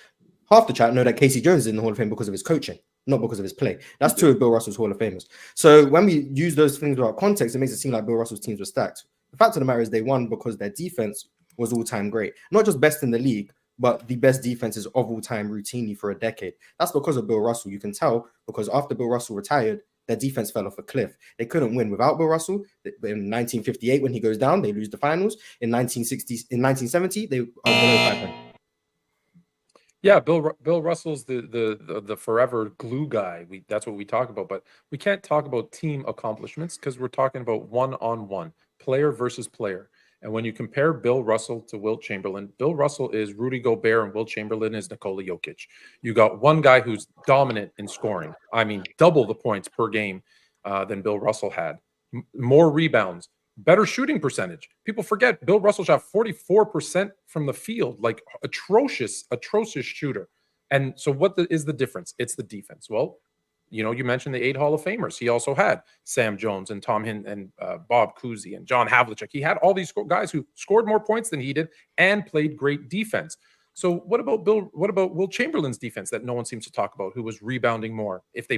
Half the chat know that Casey Jones is in the Hall of Fame because of his coaching, not because of his play. That's two of Bill Russell's Hall of Famers. So when we use those things without context, it makes it seem like Bill Russell's teams were stacked. The fact of the matter is they won because their defense was all-time great. Not just best in the league, but the best defenses of all time routinely for a decade. That's because of Bill Russell. You can tell because after Bill Russell retired, their defense fell off a cliff. They couldn't win without Bill Russell. In 1958, when he goes down, they lose the finals. In 1970, they are below 500. Yeah, Bill Russell's the forever glue guy. That's what we talk about, but we can't talk about team accomplishments because we're talking about one-on-one, player versus player. And when you compare Bill Russell to Wilt Chamberlain, Bill Russell is Rudy Gobert and Wilt Chamberlain is Nikola Jokic. You got one guy who's dominant in scoring. I mean, double the points per game than Bill Russell had. More rebounds, better shooting percentage. People forget Bill Russell shot 44% from the field, like atrocious shooter. And so what is the difference? It's the defense. Well, you know, you mentioned the 8 Hall of Famers. He also had Sam Jones and Tom Hinton and Bob Cousy and John Havlicek. He had all these guys who scored more points than he did and played great defense. So what about Wilt Chamberlain's defense that no one seems to talk about, who was rebounding more? If they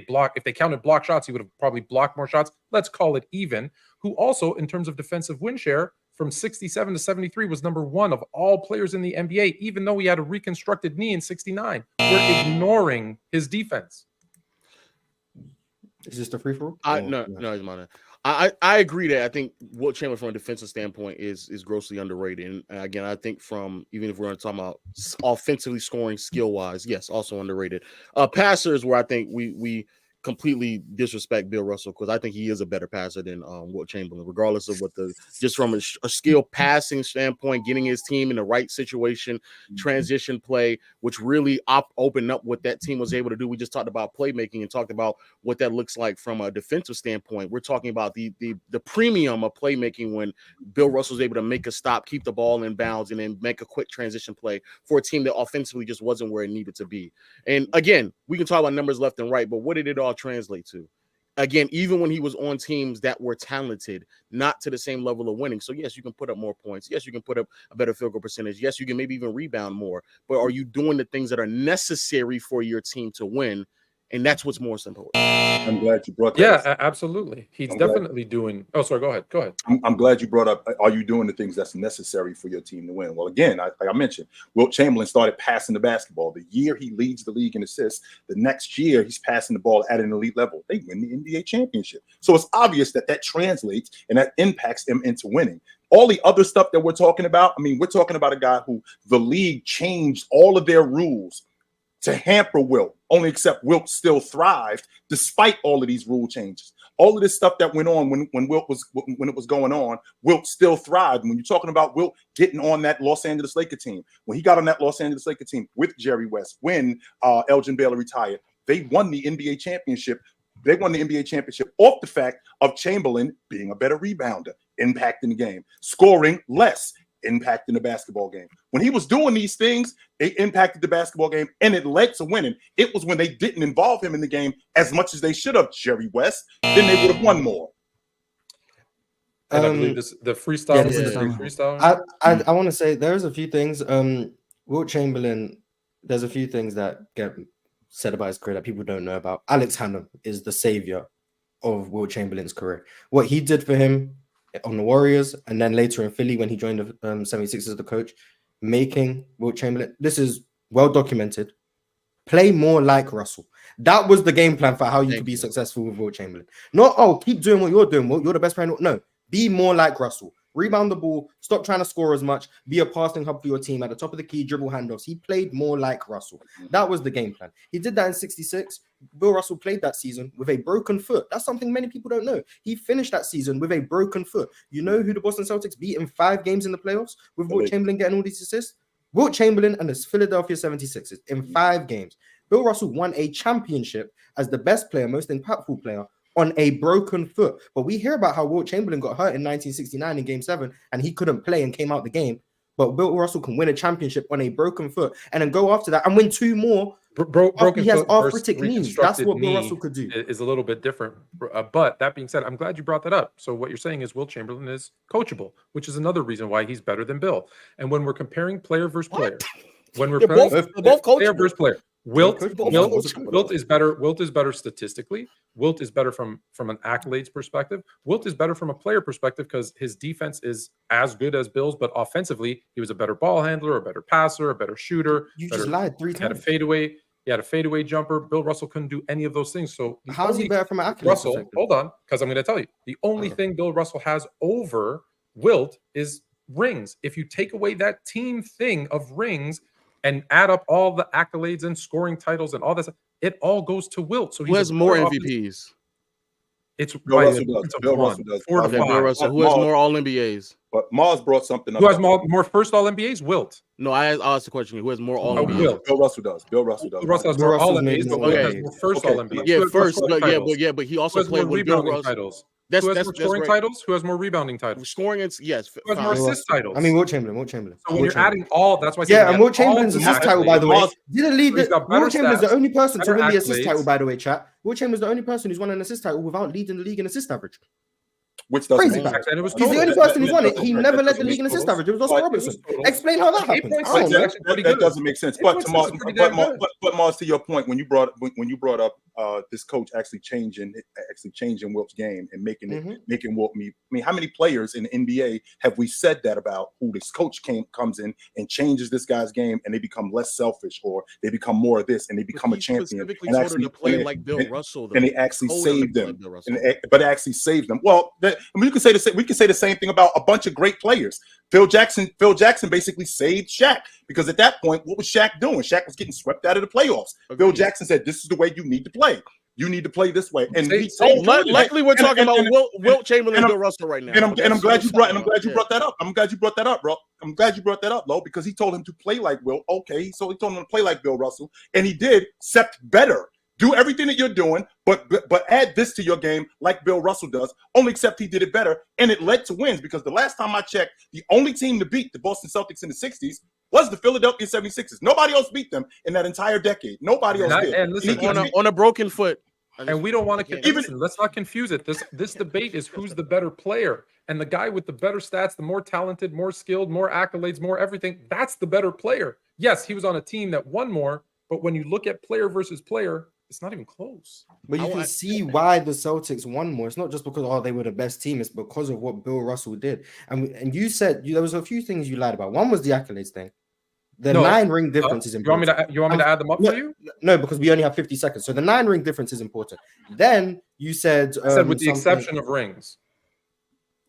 counted block shots, he would have probably blocked more shots. Let's call it even. Who also, in terms of defensive win share, from 67 to 73 was number 1 of all players in the NBA, even though he had a reconstructed knee in 69. We're ignoring his defense. Is this the free for all? No, it's mine. I agree that I think Wilt Chamberlain from a defensive standpoint is grossly underrated. And again, I think from even if we're going to talk about offensively scoring skill wise, yes, also underrated. Passers where I think we completely disrespect Bill Russell because I think he is a better passer than Wilt Chamberlain, regardless of what just from a skill passing standpoint, getting his team in the right situation, transition play, which really opened up what that team was able to do. We just talked about playmaking and talked about what that looks like from a defensive standpoint. We're talking about the premium of playmaking when Bill Russell was able to make a stop, keep the ball in bounds, and then make a quick transition play for a team that offensively just wasn't where it needed to be. And again, we can talk about numbers left and right, but what did it all translate to? Again, even when he was on teams that were talented, not to the same level of winning. So yes, you can put up more points. Yes, you can put up a better field goal percentage. Yes, you can maybe even rebound more. But are you doing the things that are necessary for your team to win? And that's what's most important. I'm glad you brought that. Yeah, absolutely. He's definitely doing. Oh, sorry. Go ahead. I'm glad you brought up. Are you doing the things that's necessary for your team to win? Well, again, like I mentioned, Wilt Chamberlain started passing the basketball. The year he leads the league in assists, the next year he's passing the ball at an elite level. They win the NBA championship. So it's obvious that translates and that impacts them into winning. All the other stuff that we're talking about, I mean, we're talking about a guy who the league changed all of their rules to hamper Wilt, only except Wilt still thrived despite all of these rule changes. All of this stuff that went on when it was going on, Wilt still thrived. When you're talking about Wilt getting on that Los Angeles Lakers team, when he got on that Los Angeles Lakers team with Jerry West, when Elgin Baylor retired, they won the NBA championship. They won the NBA championship off the fact of Chamberlain being a better rebounder, impacting the game, scoring less, impacting the basketball game. When he was doing these things, it impacted the basketball game and it led to winning. It was when they didn't involve him in the game as much as they should have, Jerry West, then they would have won more. And I believe the freestyle. Freestyle. I want to say there's a few things. Wilt Chamberlain, there's a few things that get said about his career that people don't know about. Alex Hannum is the savior of Wilt Chamberlain's career. What he did for him on the Warriors and then later in Philly when he joined the 76ers as the coach, making Wilt Chamberlain, this is well documented, play more like Russell. That was the game plan for how you could be successful with Wilt Chamberlain. Not, keep doing what you're doing. You're the best player. No, be more like Russell. Rebound the ball, stop trying to score as much, be a passing hub for your team at the top of the key, dribble handoffs. He played more like Russell. That was the game plan. He did that in 66. Bill Russell played that season with a broken foot. That's something many people don't know. He finished that season with a broken foot. You know who the Boston Celtics beat in 5 games in the playoffs with Wilt Chamberlain getting all these assists? Wilt Chamberlain and the Philadelphia 76ers in 5 games. Bill Russell won a championship as the best player, most impactful player, on a broken foot. But we hear about how Wilt Chamberlain got hurt in 1969 in Game 7 and he couldn't play and came out the game. But Bill Russell can win a championship on a broken foot and then go after that and win 2 more Broken he has foot versus arthritic knees. That's reconstructed what Bill knee Russell could do. is a little bit different. But that being said, I'm glad you brought that up. So what you're saying is Wilt Chamberlain is coachable, which is another reason why he's better than Bill. And when we're comparing player versus player, when we're playing both player versus player, Wilt coachable. is better. Wilt is better statistically. Wilt is better from an accolades perspective. Wilt is better from a player perspective because his defense is as good as Bill's, but offensively he was a better ball handler, a better passer, a better shooter. You just lied 3 He had a times. fadeaway. He had a fadeaway jumper. Bill Russell couldn't do any of those things. So How is he better from an accolades Russell? perspective? Hold on, because I'm going to tell you the only thing Bill Russell has over Wilt is rings. If you take away that team thing of rings and add up all the accolades and scoring titles and all this, it all goes to Wilt. So Who has more MVPs? It's Bill by Russell a does. difference of Bill one, Russell does. 4 to Okay, 5. Bill Russell. Who has more All NBAs? But Marz brought something up. Who has more first All NBAs? Wilt. No, I asked the question. Who has more All NBAs? Wilt. Bill Russell does. Bill Russell does. Bill Russell has Bill more All Russell's made NBAs, but more Wilt has NBA. more first Okay. All NBAs. Yeah, Who has more first, scoring titles? but he Who also has more played with Bill rebounding Russell. titles? That's Who has that's more that's scoring right. titles? Who has more rebounding titles? Scoring is yes. Who has more fine. assist titles? I mean, Wilt Chamberlain. So when Wilt you're Chamberlain. adding all, that's why I said Yeah, we and add Wilt Chamberlain's all assist the title, by the way, accolades. didn't lead. So he's got better Wilt Chamberlain's the stats, only person to better win the assist accolades. title, by the way, chat. Wilt Chamberlain's the only person who's won an assist title without leading the league in assist average. Which doesn't Crazy make fact. sense. And it was He's the total. only person who's won it. That He doesn't- never that led the doesn't league in make assist sense. average. It was Oscar But- Robertson. total. Explain how that 8 happened. points I don't is know. actually pretty That good. doesn't make sense. 8 But points to is Marz, pretty damn good. but Marz, to your point, when you brought up this coach actually changing Wilt's game and making Wilt me. I mean, how many players in the NBA have we said that about? Who this coach comes in and changes this guy's game, and they become less selfish, or they become more of this, and they become a champion. Specifically And told him to play like Bill Russell, though. and they actually Told him to saved play them. Bill Russell. But it actually saved them. Well, I mean, you can say we can say the same thing about a bunch of great players. Phil Jackson basically saved Shaq, because at that point, what was Shaq doing? Shaq was getting swept out of the playoffs. Phil Jackson said, "This is the way you need to play. You need to play this way." And luckily, we're talking about Wilt Chamberlain and Bill Russell right now. And I'm glad you brought that up. I'm glad you brought that up, Lo, because he told him to play like Wilt. Okay, so he told him to play like Bill Russell, and he did, except better. Do everything that you're doing, but add this to your game like Bill Russell does, only except he did it better, and it led to wins, because the last time I checked, the only team to beat the Boston Celtics in the 60s was the Philadelphia 76ers. Nobody else beat them in that entire decade. Nobody else did. And listen, on a broken foot. And we don't want to listen, let's not confuse it. This debate is who's the better player. And the guy with the better stats, the more talented, more skilled, more accolades, more everything, that's the better player. Yes, he was on a team that won more, but when you look at player versus player, it's not even close. But you can see why the Celtics won more. It's not just because they were the best team. It's because of what Bill Russell did. And you said there was a few things you lied about. One was the accolades thing. The 9-ring difference is important. You want me to add them up for you? No, because we only have 50 seconds. So the 9-ring difference is important. Then you said, I said with the exception of rings.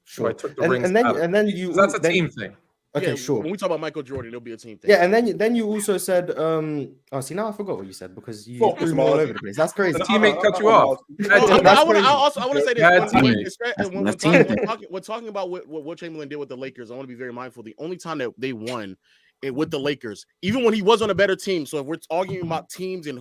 Sure. So I took the rings out. And then you. That's a team thing. Okay, yeah, sure. When we talk about Michael Jordan, it'll be a team thing. Yeah, and then you also said, see, now I forgot what you said, because you threw me all over the place. That's crazy. The teammate cut you off. I want to say this. Bad When talking about what Wilt Chamberlain did with the Lakers, I want to be very mindful. The only time that they won with the Lakers, even when he was on a better team. So if we're arguing about teams and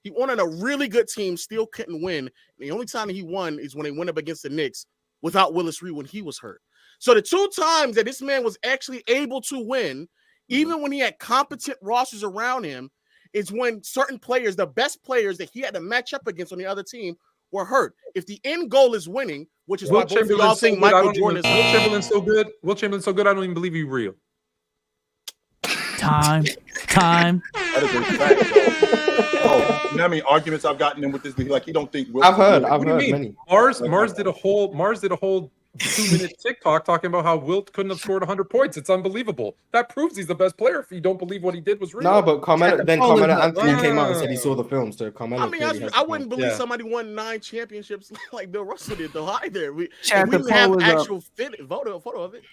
he won on a really good team, still couldn't win. The only time he won is when they went up against the Knicks without Willis Reed when he was hurt. So the 2 times that this man was actually able to win, even when he had competent rosters around him, is when certain players, the best players that he had to match up against on the other team, were hurt. If the end goal is winning, which is why both of y'all think Michael Jordan is Wilt Chamberlain's so good. Wilt Chamberlain's so good, I don't even believe he's real. Time. That is a fact, though. You know how many arguments I've gotten in with this? Like, you don't think Wilt? I've heard many. Marz did a whole 2-minute TikTok talking about how Wilt couldn't have scored 100 points. It's unbelievable. That proves he's the best player if you don't believe what he did was real. No, but Carmelo Anthony came out and said he saw the film. So Carmelo. I wouldn't believe somebody won 9 championships like Bill Russell did, though, either. We Chad, didn't the have poll was actual photo of it.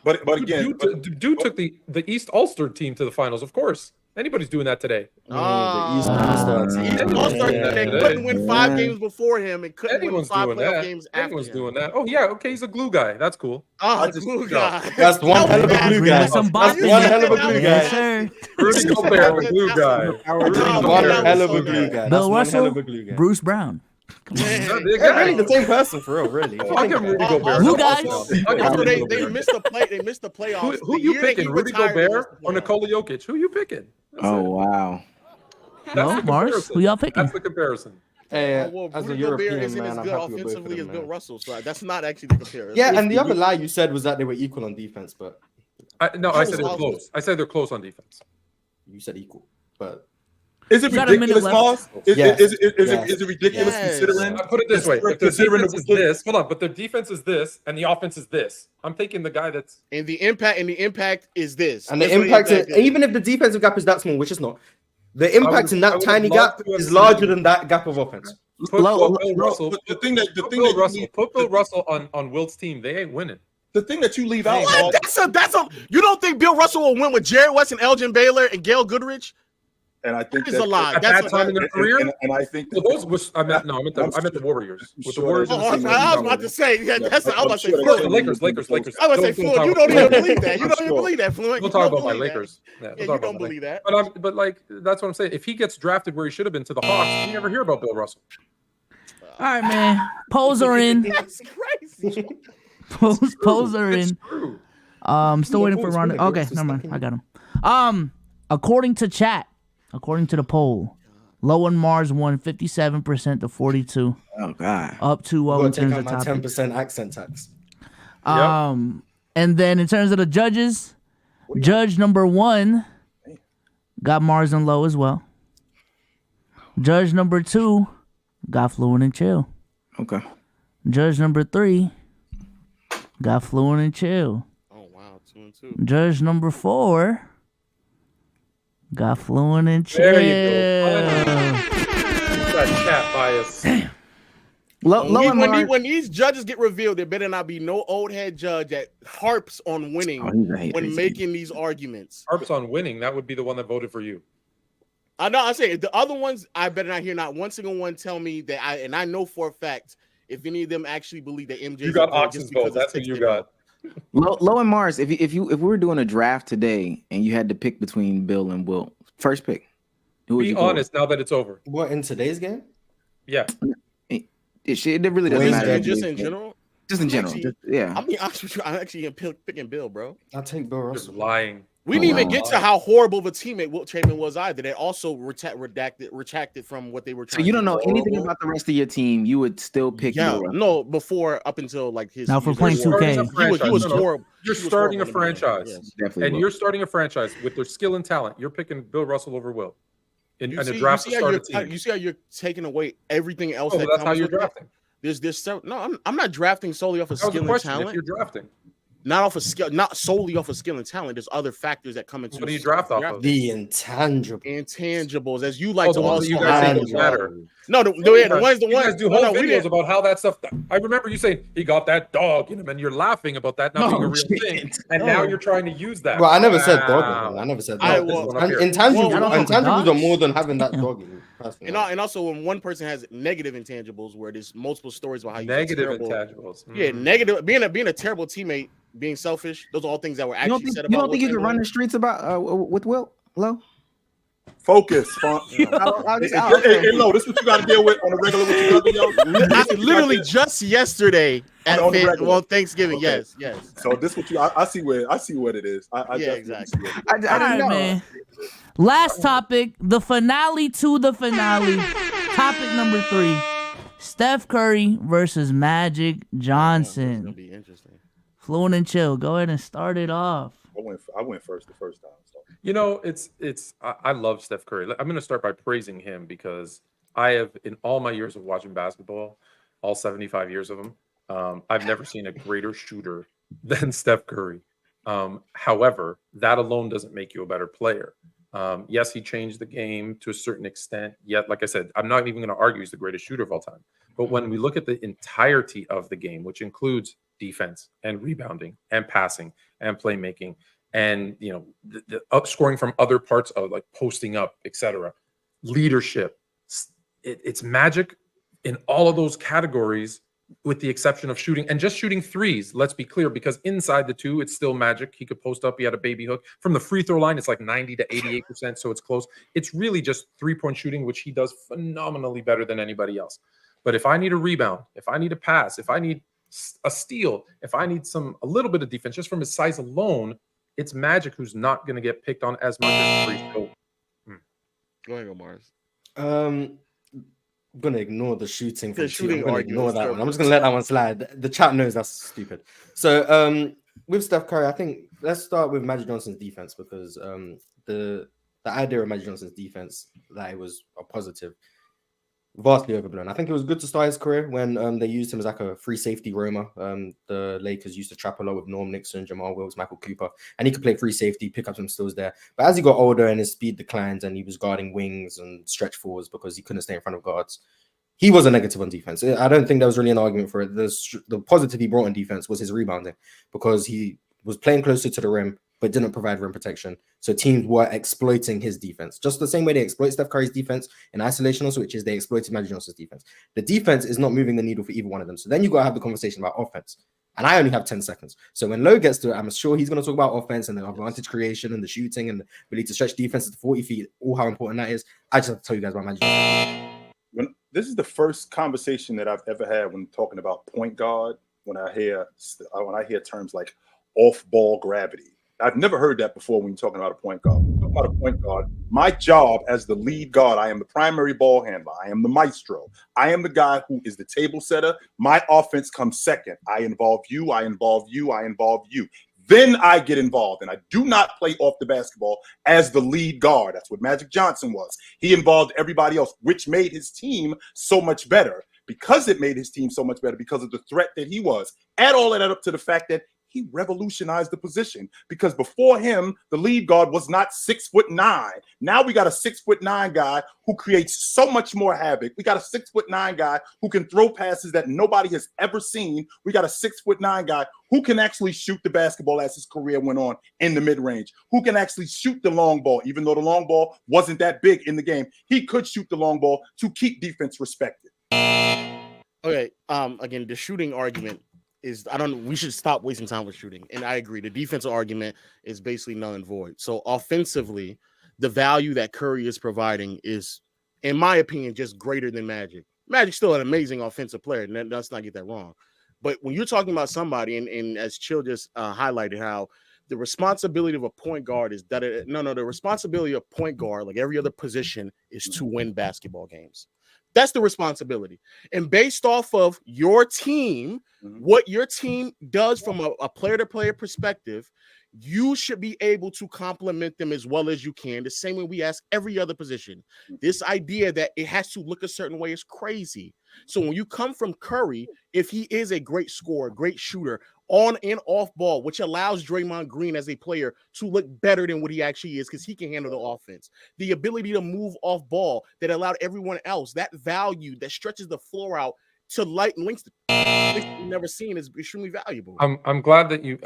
But again, Dude took the East Ulster team to the finals, of course. Anybody's doing that today. The East All-Star team. They couldn't win 5 games before him and couldn't win 5 playoff games after Anyone's him. doing that. Oh, yeah, okay, he's a glue guy. That's cool. Glue guy. That's one hell of a glue guy. Some That's Boston. one hell of a glue Yes, guy. sir. Rudy Gobert, a glue guy. One hell of a glue guy. Bill That's one hell Russell, of a glue guy. Bruce Brown. They're really the same person for real, really. I'll give Rudy Gobert. Glue guys. Also, they missed the playoffs. Who you picking? Rudy Gobert or Nikola Jokic? Who you picking? Oh wow. No, Marz, who y'all picking? That's the comparison. Hey, Well, as a Rudy Gobert European isn't man, as I'm good happy with both of offensively them, as Bill man. Russell, so that's not actually the comparison. Yeah, and the other lie you said was that they were equal on defense, but I said they're close. I said they're close on defense. You said equal, but is it ridiculous, Marz? Is it ridiculous considering? I put it this way: if their considering defense is this, hold on, but their defense is this, and the offense is this. I'm taking the guy that's and the impact is this, and the That's what impact, is. even if the defensive gap is that small, which is not, the impact in I that would tiny love gap to have is seen- larger than that gap of offense. Put Bill Russell. Put Bill Russell on Wilt's team. They ain't winning. The thing that you leave out, What? That's a. You don't think Bill Russell will win with Jerry West and Elgin Baylor and Gail Goodrich? And I think that is a lie. At That's that time in their career, and I think well, those was I meant the Warriors. With the Warriors, I was about to say, yeah, that's. I was about to say, the Lakers. I was about to say, Fluent. You don't even believe that. You don't even believe that, Fluent. We'll talk about my Lakers. Yeah, you don't believe that. But like that's what I'm saying. If he gets drafted where he should have been to the Hawks, you never hear about Bill Russell. All right, man. Polls are in. That's crazy. Polls are in. Still waiting for Ron. Okay, never mind. I got him. According to chat, according to the poll, Low and Marz won 57% to 42. Oh God. Up 2-0 in terms of my topic. 10% accent tax. And then in terms of the judges, judge number 1 got Marz and Low as well. Judge number 2 got Fluent and Chill. Okay. Judge number 3 got Fluent and Chill. Oh wow, 2-2. Judge number 4 got Fluent and Chill. There you go. That chat bias. When these judges get revealed, there better not be no old head judge that harps on winning when making these arguments. Harps on winning. That would be the one that voted for you. I know. I say the other ones, I better not hear not one single one tell me that I know for a fact if any of them actually believe that MJ. You got Oxen's vote. That's what you got. Low and Marz, if we were doing a draft today and you had to pick between Bill and Wilt, first pick. Who would Be you go honest now that it's over. What, in today's game? Yeah. It really doesn't matter. Just in general. Just in general. I mean, I'm actually picking Bill, bro. I'll take Bill Russell. Lying. We didn't even get to how horrible of a teammate Wilt Chamberlain was either. They also retracted from what they were trying So you don't to know do. anything about the rest of your team. You would still pick Bill Russell. No, before up until like his. Now, if we're playing 2K. He was horrible. You're starting a franchise. Yes. Definitely And Wilt. you're starting a franchise with their skill and talent. You're picking Bill Russell over Wilt. And a You draft see to how start a you're- team. you see how you're taking away everything else Oh, that that's comes how you're with it? drafting. No, I'm not drafting solely off of That was the skill and question. talent. If you're drafting, Not off of skill, not solely off of skill and talent. There's other factors that come into. What do you draft off of? The intangible. Intangibles, as you like Oh, to the ones also that you guys say don't highlight. matter. No, the You guys do whole we videos didn't- about how that stuff. I remember you saying he got that dog in him, and you're laughing about that not being a real thing. And now you're trying to use that. Well, I never said dog. Wow. I never said I dog. will- Intangibles are more than having that dog in you. Personally. And also when one person has negative intangibles, where there's multiple stories about how you Negative terrible, intangibles. Yeah, negative. Being a terrible teammate, being selfish. Those are all things that were You don't actually think, said you about. don't think you Wilt could run Chamberlain. the streets about with Wilt? Low? Focus. I'll just- Hey, Lo, this is what you got to deal with on a regular with your brother, yo. I literally just yesterday at on the regular. Thanksgiving. Okay. Yes. So this what you I see what it is. I Yeah, definitely exactly. see it. I All didn't right, know. man. Last topic, the finale to the finale. Topic number 3. Steph Curry versus Magic It's gonna Johnson. be interesting. Fluent and Chill. Go ahead and start it off. I went first the first time. So. You know, I love Steph Curry. I'm going to start by praising him because I have, in all my years of watching basketball, all 75 years of them, I've never seen a greater shooter than Steph Curry. However, that alone doesn't make you a better player. Yes, he changed the game to a certain extent. Yet, like I said, I'm not even going to argue he's the greatest shooter of all time. But when we look at the entirety of the game, which includes defense and rebounding and passing and playmaking, and the scoring from other parts of like posting up, etc., leadership, it's Magic in all of those categories, with the exception of shooting and just shooting threes. Let's be clear, because inside the two, it's still Magic. He could post up. He had a baby hook. From the free throw line, it's like 90 to 88%, so it's close. It's really just three-point shooting, which he does phenomenally better than anybody else. But if I need a rebound, if I need a pass, if I need a steal, if I need a little bit of defense, just from his size alone, it's Magic who's not going to get picked on as much as free. So Go ahead, Marz. I'm gonna ignore the shooting from two. I'm gonna argument ignore that still one. I'm just gonna let that one slide. The chat knows that's stupid. So with Steph Curry, I think let's start with Magic Johnson's defense because the idea of Magic Johnson's defense that it was a positive, vastly overblown. I think it was good to start his career when they used him as like a free safety roamer. The Lakers used to trap a lot with Norm Nixon, Jamal Wills, Michael Cooper, and he could play free safety, pick up some steals there. But as he got older and his speed declined and he was guarding wings and stretch fours because he couldn't stay in front of guards, he was a negative on defense. I don't think there was really an argument for it. The positive he brought on defense was his rebounding because he was playing closer to the rim but didn't provide rim protection. So teams were exploiting his defense. Just the same way they exploit Steph Curry's defense in isolational switches, they exploited Magic Johnson's defense. The defense is not moving the needle for either one of them. So then you got to have the conversation about offense. And I only have 10 seconds. So when Lowe gets to it, I'm sure he's going to talk about offense and the advantage creation and the shooting and the ability to stretch defense to 40 feet, all how important that is. I just have to tell you guys about Magic Johnson. This is the first conversation that I've ever had when talking about point guard, when I hear terms like off-ball gravity. I've never heard that before when you're talking about a point guard. When you're talking about a point guard, my job as the lead guard, I am the primary ball handler. I am the maestro. I am the guy who is the table setter. My offense comes second. I involve you. I involve you. I involve you. Then I get involved, and I do not play off the basketball as the lead guard. That's what Magic Johnson was. He involved everybody else, which made his team so much better. Because it made his team so much better because of the threat that he was. Add all of that up to the fact that he revolutionized the position because before him, the lead guard was not 6'9". Now we got a 6'9" guy who creates so much more havoc. We got a 6'9" guy who can throw passes that nobody has ever seen. We got a 6'9" guy who can actually shoot the basketball as his career went on in the mid-range, who can actually shoot the long ball, even though the long ball wasn't that big in the game. He could shoot the long ball to keep defense respected. Okay. Again, the shooting argument is we should stop wasting time with shooting. And I agree. The defensive argument is basically null and void. So offensively, the value that Curry is providing is, in my opinion, just greater than Magic. Magic's still an amazing offensive player. And let's not get that wrong. But when you're talking about somebody, and as Chill just highlighted how the responsibility of a point guard is the responsibility of point guard, like every other position, is to win basketball games. That's the responsibility. And based off of your team, what your team does from a player-to-player perspective, you should be able to complement them as well as you can, the same way we ask every other position. This idea that it has to look a certain way is crazy. So when you come from Curry, if he is a great scorer, great shooter, on and off ball, which allows Draymond Green as a player to look better than what he actually is because he can handle the offense. The ability to move off ball that allowed everyone else, that value that stretches the floor out to light and links we've never seen is extremely valuable. I'm glad that you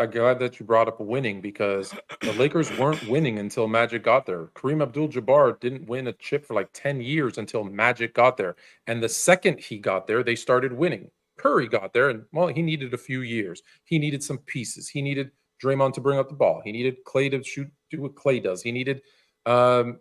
brought up winning because the Lakers weren't winning until Magic got there. Kareem Abdul-Jabbar didn't win a chip for like 10 years until Magic got there. And the second he got there, they started winning. Curry got there, and well, he needed a few years. He needed some pieces. He needed Draymond to bring up the ball. He needed Clay to do what Clay does. He needed Iguodala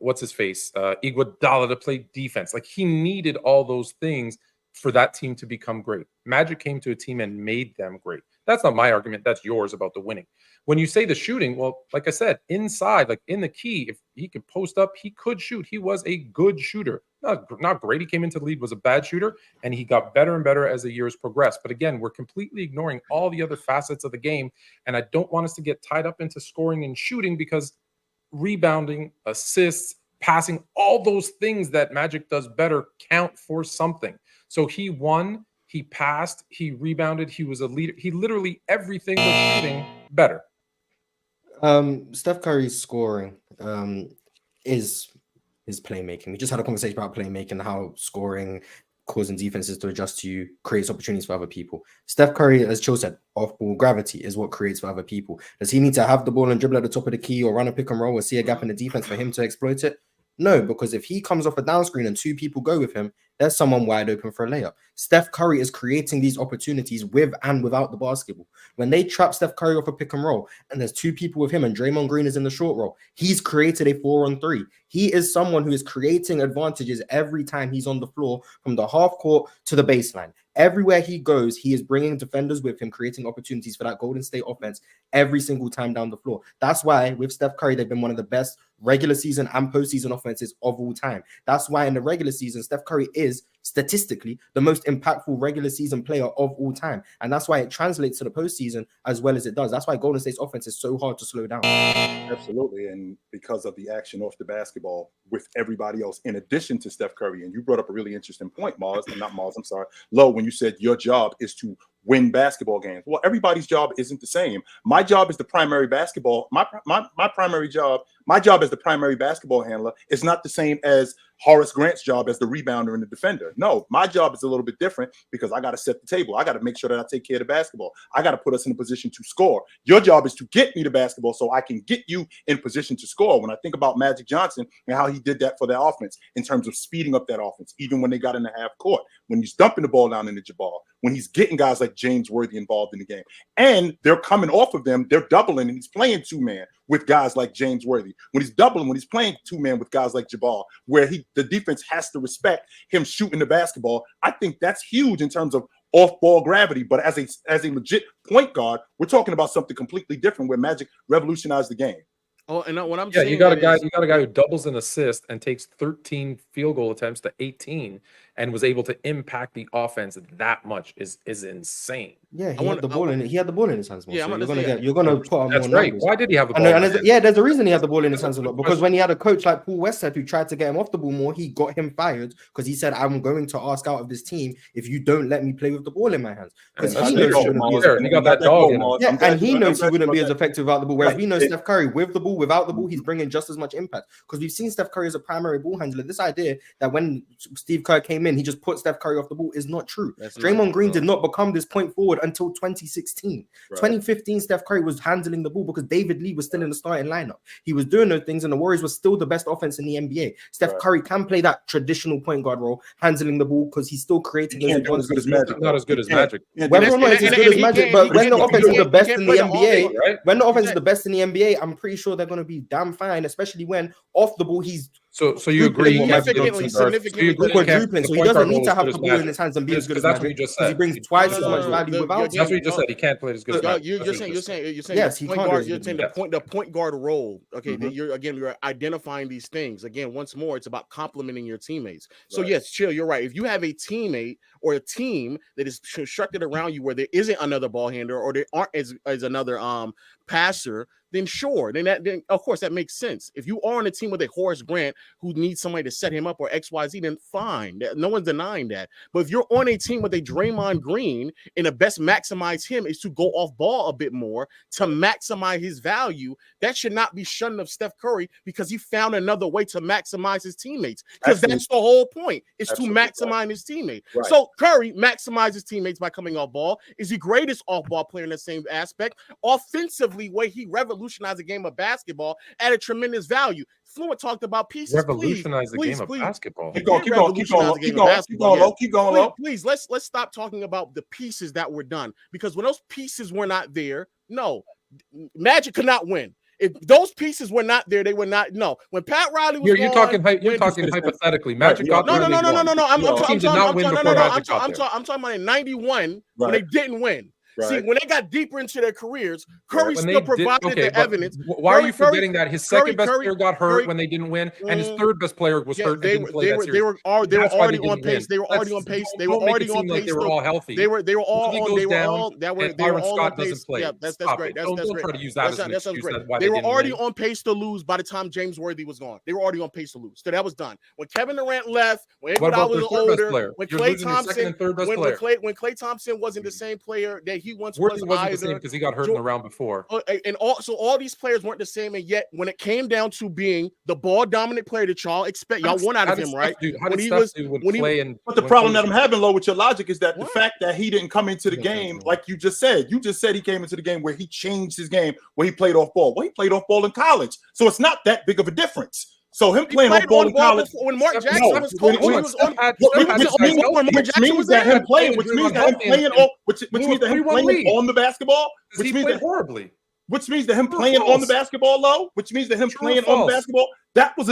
to play defense. Like he needed all those things for that team to become great. Magic came to a team and made them great. That's not my argument. That's yours about the winning. When you say the shooting, well, like I said, inside, like in the key, if he could post up, he could shoot. He was a good shooter. Not great. He came into the league, was a bad shooter, and he got better and better as the years progressed. But again, we're completely ignoring all the other facets of the game, and I don't want us to get tied up into scoring and shooting because rebounding, assists, passing, all those things that Magic does better count for something. So he won, he passed, he rebounded, he was a leader. He literally everything was shooting better. Steph Curry's scoring is his playmaking. We just had a conversation about playmaking, how scoring, causing defenses to adjust to you, creates opportunities for other people. Steph Curry, as Chill said, off-ball gravity is what creates for other people. Does he need to have the ball and dribble at the top of the key or run a pick and roll or see a gap in the defense for him to exploit it? No, because if he comes off a down screen and two people go with him, there's someone wide open for a layup. Steph Curry is creating these opportunities with and without the basketball. When they trap Steph Curry off a pick and roll and there's two people with him and Draymond Green is in the short roll, he's created a 4-on-3. He is someone who is creating advantages every time he's on the floor from the half court to the baseline. Everywhere he goes, he is bringing defenders with him, creating opportunities for that Golden State offense every single time down the floor. That's why with Steph Curry, they've been one of the best regular season and postseason offenses of all time. That's why in the regular season, Steph Curry is statistically the most impactful regular season player of all time. And that's why it translates to the postseason as well as it does. That's why Golden State's offense is so hard to slow down. Absolutely. And because of the action off the basketball with everybody else, in addition to Steph Curry. And you brought up a really interesting point, Lo, when you said your job is to win basketball games. Well, everybody's job isn't the same. My job is the primary basketball. My primary job, my job as the primary basketball handler is not the same as Horace Grant's job as the rebounder and the defender. No, my job is a little bit different because I got to set the table. I got to make sure that I take care of the basketball. I got to put us in a position to score. Your job is to get me the basketball so I can get you in position to score. When I think about Magic Johnson and how he did that for their offense in terms of speeding up that offense, even when they got in the half court, when he's dumping the ball down into Jabbar, when he's getting guys like James Worthy involved in the game, and they're coming off of them, they're doubling, and he's playing two-man with guys like James Worthy. When he's doubling, when he's playing two-man with guys like Jabbar, where the defense has to respect him shooting the basketball, I think that's huge in terms of off-ball gravity. But as a legit point guard, we're talking about something completely different where Magic revolutionized the game. Oh, and what I'm saying, you got a guy who doubles an assist and takes 13 field goal attempts to 18 and was able to impact the offense that much is insane. Yeah, he had the ball in his hands more. Yeah, so you're gonna put on that's more right. numbers. Why did he have the ball? There's a reason he had the ball in his hands a lot, because when he had a coach like Paul Westhead who tried to get him off the ball more, he got him fired because he said, "I'm going to ask out of this team if you don't let me play with the ball in my hands." Because he knows he wouldn't be as he got that dog in him. Yeah, and he knows he wouldn't be as effective without the ball. Whereas we know Steph Curry with the ball, without the ball, he's bringing just as much impact. Because we've seen Steph Curry as a primary ball handler. This idea that when Steve Kerr came in, he just put Steph Curry off the ball is not true. Draymond Green did not become this point forward until 2016. 2015, Steph Curry was handling the ball because David Lee was still in the starting lineup. He was doing those things, and the Warriors were still the best offense in the NBA. Steph Curry can play that traditional point guard role, handling the ball, because he's still creating those advances. Not as good as Magic. Whether or not it's as good as Magic, but when the offense is the best in the NBA, when the offense is the best in the NBA, I'm pretty sure they're going to be damn fine, especially when off the ball he's so you agree significantly quadrupling, so he doesn't need to have the ball in his hands and be as good as that's Magic. what you just said. He brings twice as much value without. That's what you just said. He can't play as good as Magic. You're saying yes, he can't. You're saying the point guard role. Okay, you're identifying these things. Again, once more, it's about complimenting your teammates. So yes, Chill, you're right. If you have a teammate or a team that is constructed around you where there isn't another ball handler or there aren't as another passer, then sure, then of course that makes sense. If you are on a team with a Horace Grant who needs somebody to set him up or XYZ, then fine. No one's denying that. But if you're on a team with a Draymond Green and the best maximize him is to go off ball a bit more to maximize his value, that should not be shunning of Steph Curry because he found another way to maximize his teammates. Because that's the whole point, is to maximize his teammate. Right. So Curry maximizes teammates by coming off ball, is the greatest off ball player in the same aspect. Offensively, where he revolutionized the game of basketball at a tremendous value. Fluent talked about pieces. Revolutionize the game of basketball. Keep going. Please, let's stop talking about the pieces that were done, because when those pieces were not there, no, Magic could not win. If those pieces were not there, they were not. No, when Pat Riley was you're talking hypothetically. Magic got no. I'm talking about in '91 when they didn't win. Right. See, when they got deeper into their careers, Curry still provided the evidence. Why are you forgetting that his second best player got hurt when they didn't win, and his third best player was hurt? They were already on pace. They were already on pace. They were already on pace. They were all healthy. They were all on. They were all on pace. Play. Yeah, that's great. That's don't great. Try to use that as an excuse. They were already on pace to lose by the time James Worthy was gone. They were already on pace to lose. So that was done. When Kevin Durant left, when Iguodala was older, when Klay Thompson wasn't the same player that he once was. The same because he got hurt in the round before. And all these players weren't the same, and yet when it came down to being the ball dominant player that y'all expect, y'all want out of him, right? But the problem that I'm having, Lo, with your logic is that the fact that he didn't come into the game, like you just said he came into the game where he changed his game, where he played off ball. Well, he played off ball in college, so it's not that big of a difference. So him playing off ball in college, when Mark Jackson was coaching, which means that him playing on the basketball, which means that horribly. Which means that him playing on the basketball, low, which means that him playing on the basketball, that was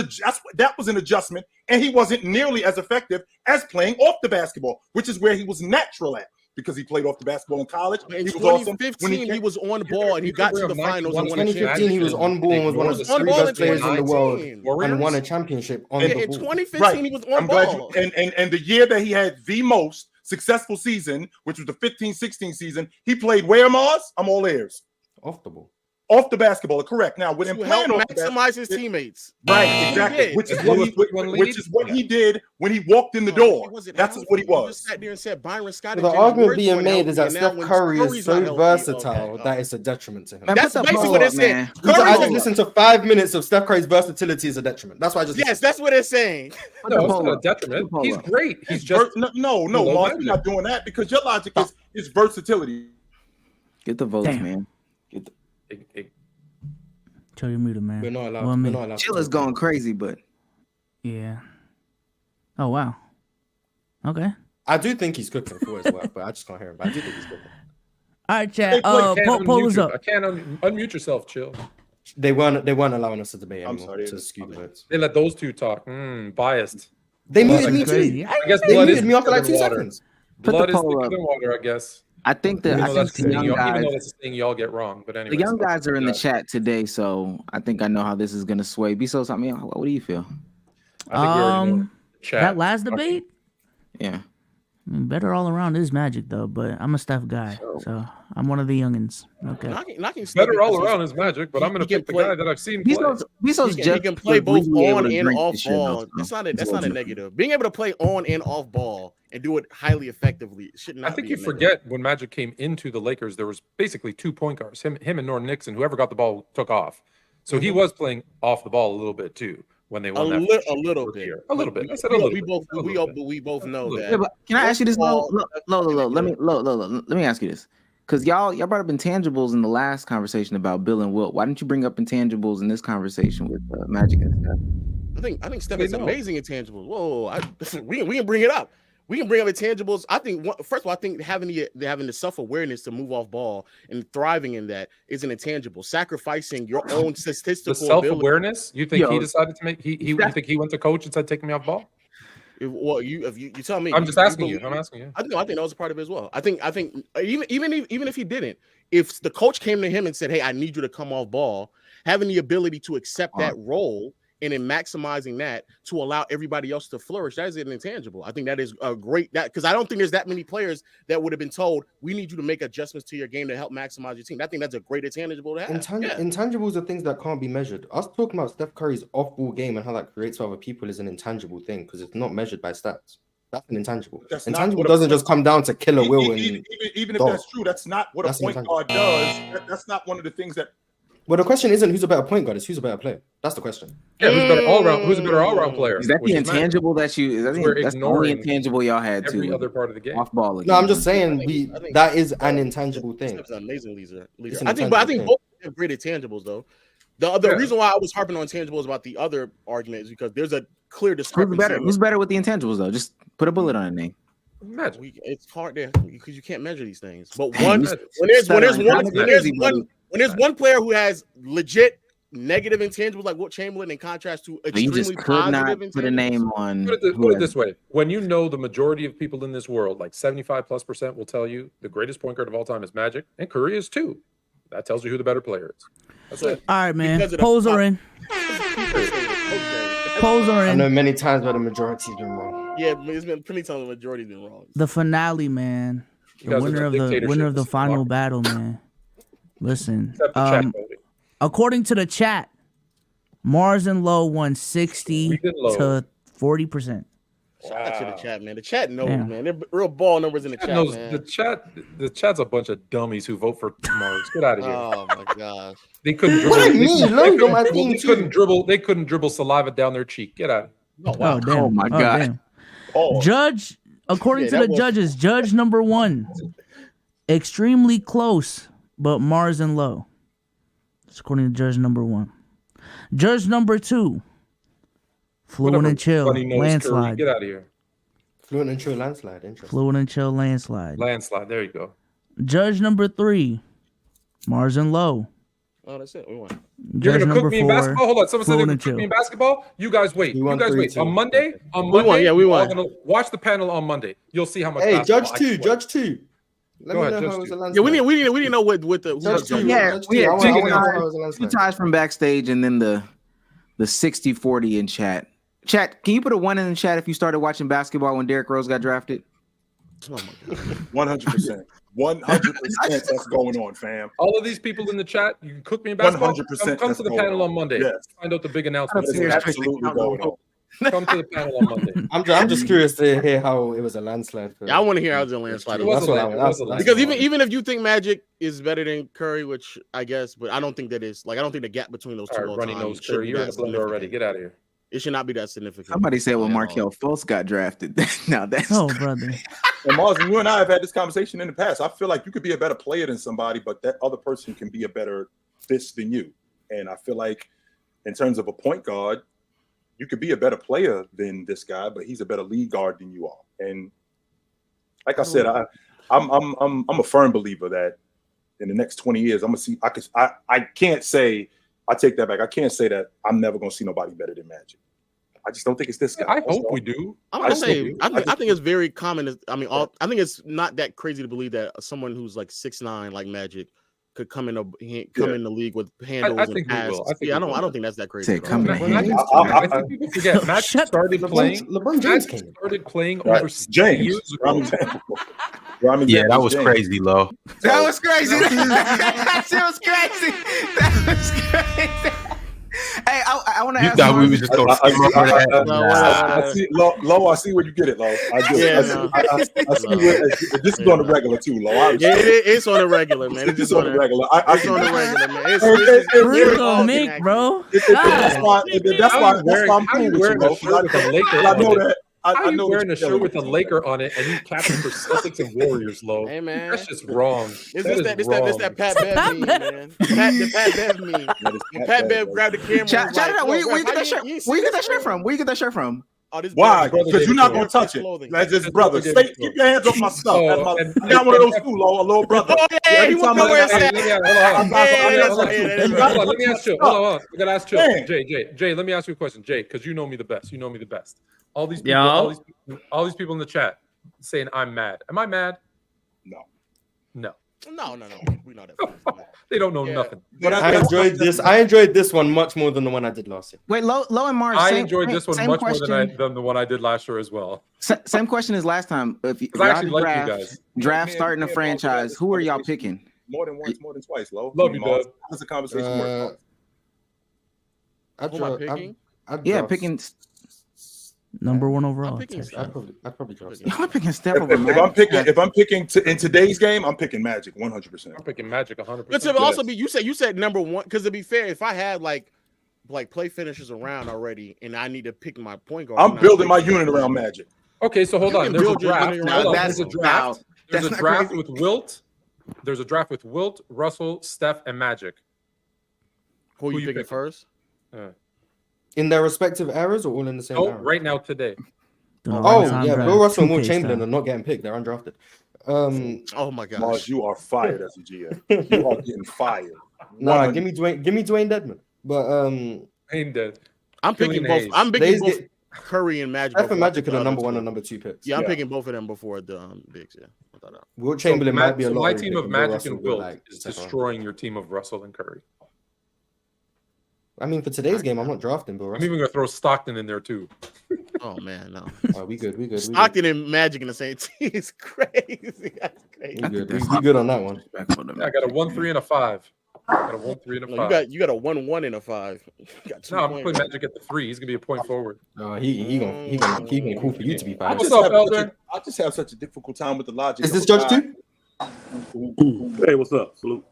an adjustment, and he wasn't nearly as effective as playing off the basketball, which is where he was natural at. because he played off the basketball in college. In He was awesome. 2015, he was on ball and he got to the finals and won a 2015, he was on ball and was one of the three best players in the world and won a championship on the ball. In 2015, he was on ball. And the year that he had the most successful season, which was the 15-16 season, he played where, Marz? I'm all ears. Off the ball. Off the basketball, correct. Now, with him To playing help off the maximize his teammates. Right, exactly. Which is what he did when he walked in the door. That's what he He was. just sat there and said Byron Scott. The argument being made is that Steph Curry is so versatile that it's a detriment to him. That's basically what it said. I just listened to 5 minutes of Steph Curry's versatility is a detriment. That's why I just that's what they're saying. No, it's not a detriment. He's great. He's just no, Marz, you're not doing that because your logic is versatility. Get the votes, man. Get the. Chill, you're muted, man. We're not allowed. Well, We're not allowed. Chill is going crazy, but yeah. Oh wow. Okay. I do think he's cooking for his work, but I just can't hear him. But I do think he's cooking. All right, chat. Poll is up. I can't unmute yourself. Chill. They weren't allowing us to debate anymore. To skew the votes. They let those two talk. Biased. They muted me too. I guess They blood muted is me after like thicker 2 than water. seconds. Blood is thicker than water, I guess. I think that Even though the young even guys, though that's a thing y'all get wrong, but anyway. the young guys are in the chat today, so I think I know how this is gonna sway. Bezos, I mean, what do you feel? I think we already know. Chat. That last debate, Yeah. I mean, better all around is Magic though, but I'm a Steph guy, so I'm one of the youngins. Okay. Better all around is Magic, but I'm gonna pick the guy that I've seen play. He can play both on and off ball. That's not a negative. Being able to play on and off ball and do it highly effectively should not. I think be you a negative. forget when Magic came into the Lakers, there was basically 2 point guards. Him and Norm Nixon. Whoever got the ball took off. So he was playing off the ball a little bit too when they won a little bit. A little bit. I said a little bit. We both know that. Yeah, but can I ask you this, Lo? Let me ask you this, because y'all brought up intangibles in the last conversation about Bill and Wilt. Why didn't you bring up intangibles in this conversation with Magic and Steph? I think Steph is amazing intangibles. Whoa, we can bring it up. We can bring up intangibles. I think first of all, I think having the self-awareness to move off ball and thriving in that is an intangible. Sacrificing your own statistical The self-awareness. You think he Yo. decided to make? You think he went to coach and said, "Take me off ball"? Well, you tell me. I'm just asking you. I'm asking you. I think that was a part of it as well. I think even if he didn't, if the coach came to him and said, "Hey, I need you to come off ball," having the ability to accept that role and in maximizing that to allow everybody else to flourish, that is an intangible. I think that is a great because I don't think there's that many players that would have been told, "We need you to make adjustments to your game to help maximize your team." I think that's a great intangible to have. Intangibles are things that can't be measured. Us talking about Steph Curry's off-ball game and how that creates for other people is an intangible thing because it's not measured by stats. That's an intangible. Intangible doesn't just come down to killer will and even if that's true, that's not what a point guard does. That's not one of the things that. Well, the question isn't who's a better point guard; it's who's a better player. That's the question. Yeah, who's better all around? Who's a better all-round player? Is that the intangible that you? That's the only intangible y'all had every to other part of the game. off ball. No, I'm just saying that is an intangible thing. Steph's an amazing leader. I think both have great intangibles though. The reason why I was harping on intangibles about the other argument is because there's a clear discrepancy. Who's better with the intangibles though? Just put a bullet on a name. It's hard there because you can't measure these things. But when there's one player who has legit negative intangibles like Wilt Chamberlain in contrast to extremely you just could not put a name on. Put it this way: when you know the majority of people in this world, like 75+%, will tell you the greatest point guard of all time is Magic, and Curry is too. That tells you who the better player is. That's it. All right, man. Polls are in. Polls are I in. know many times where the majority's been wrong. Yeah, it's been plenty times the majority's been wrong. The finale, man. The guys are winner of the the dictatorships. final battle, man. Listen, Except the chat voting. according to the chat, Marz and Low won 60 low. to 40%. Shout out to the chat, man. The chat knows, Yeah. man. They're real ball numbers in the chat, man. The chat's a bunch of dummies who vote for Marz. Get out of here. Oh my gosh. They couldn't dribble. What do you they mean? couldn't- Lowe's they on my couldn't team, dribble- They couldn't dribble. They couldn't dribble saliva down their cheek. Get out. Oh, wow. damn. Oh, my God. damn. Judge, according Yeah, to that the was- judges, judge number 1, extremely close, but Marz and Low. That's according to judge number 1. Judge number 2, Fluent Whatever, and Chill, funny nose Curry. landslide. Get out of here. Fluent and Chill landslide. Interesting. Fluent and Chill, landslide. Landslide. There you go. Judge number 3, Marz and Low. Oh, that's it. We won. You're Judge gonna number cook me in 4, basketball? Hold on. Someone said they Fluent could and cook Chill. me in basketball. You guys wait. won You guys 3-2. wait. On Monday. We won. Yeah, we we're won. all gonna watch the panel on Monday. You'll see how much. Hey, basketball Judge I 2, can play. Judge 2. Let me know how it was a landslide. Yeah, we didn't know what the We had two ties from backstage, and then the 60-40 in chat. Chat, can you put a 1 in the chat if you started watching basketball when Derrick Rose got drafted? Oh my God. 100%. 100% that's going on, fam. All of these people in the chat, you can cook me in basketball. 100% Come to the panel on Monday. Yes. Find out the big announcement. That's absolutely going on. Come to the panel on Monday. I'm just curious to hear how it was a landslide. Yeah, I want to hear how it was a landslide. Because even if you think Magic is better than Curry, which I guess, but I don't think that is. Like, I don't think the gap between those two. All right, runny nose Curry, you're in the blender already. Get out of here. It should not be that significant. Somebody said when Markelle Fultz got drafted. Now that's brother. And Marz, you and I have had this conversation in the past. I feel like you could be a better player than somebody, but that other person can be a better fist than you. And I feel like in terms of a point guard, you could be a better player than this guy, but he's a better lead guard than you are. And like I said, I'm a firm believer that in the next 20 years, I'm gonna see. I can't say. I take that back. I can't say that I'm never gonna see nobody better than Magic. I just don't think it's this guy. I hope we do. I think it's very common. I think it's not that crazy to believe that someone who's like 6'9" like Magic could come in the league with handles and passes. I don't think that's that crazy. I think people forget Magic started playing. LeBron James started playing over 6 years ago. Yeah, that was crazy, Lo. That was crazy. That shit was crazy. That was crazy. Hey, I want to ask. You thought we was just going to skip over that? I see, Lo, I see where you get it, Lo. I see where this is on the regular too, Lo. It's on the regular, man. It's just on the regular. It's on the regular, man. It's Mink, bro. That's why I'm cool with you, Lo. I know that. I know wearing a shirt with a Laker on it and you captain for Celtics and Warriors, Lo. Hey, man. That's just wrong. It's that Pat Bev meme, man. The Pat Bev meme. Pat Bev grabbed the camera. Shout it out. Where you get that shirt? Where you get that shirt from? Where you get that shirt from? Why? Because you're not gonna touch it. That's his brother. Keep your hands off my stuff. I got one of those too, Lo, a little brother. Every time I let me ask you. Hold on. I gotta ask you. Jay, let me ask you a question, Jay, because you know me the best. You know me the best. All these people, all these people in the chat saying I'm mad. Am I mad? No. No. We know that. They don't know nothing. I enjoyed this one much more than the one I did last year. Wait, Lo and Marz. I enjoyed this one much more than the one I did last year as well. Same question as last time. If I actually like you guys. Draft starting a franchise, who are y'all picking? More than once, more than twice, Lo. Love you, Doug. That's a conversation. Picking number one overall. I'd probably draft. I'm picking Steph over Magic. If I'm picking in today's game, I'm picking Magic 100%. I'm picking Magic 100%. But to also be, you said number one, because to be fair, if I had like play finishers around already, and I need to pick my point guard, I'm building my unit around Magic. Okay, so hold on. There's a draft. There's a draft. There's a draft with Wilt. There's a draft with Wilt, Russell, Steph, and Magic. Who you picking first? In their respective eras or all in the same era? Right now, today. Bill Russell and Will Chamberlain are not getting picked. They're undrafted. Oh my gosh. Marz, you are fired as a GM. You are getting fired. Nah, give me Dwayne Dedman. But ain't dead. I'm picking both. I'm picking both Curry and Magic. Steph and Magic are the number one and number two picks. Yeah, I'm picking both of them before the bigs. Yeah, I thought that. Will Chamberlain might be a lot. My team of Magic and Wilt is destroying your team of Russell and Curry. I mean, for today's game, I'm not drafting Bill Russell. I'm even gonna throw Stockton in there too. Oh man, no. We good. Stockton and Magic in the same team is crazy. That's crazy. We good on that one. I got a 1, 3, and a 5. Got a 1, 3, and a 5. You got a 1, 1, and a 5. No, I'm putting Magic at the 3. He's gonna be a point forward. He gonna cool for you to be 5. What's up, Elder? I just have such a difficult time with the logic. Is this Judge 2? Hey, what's up? Salute.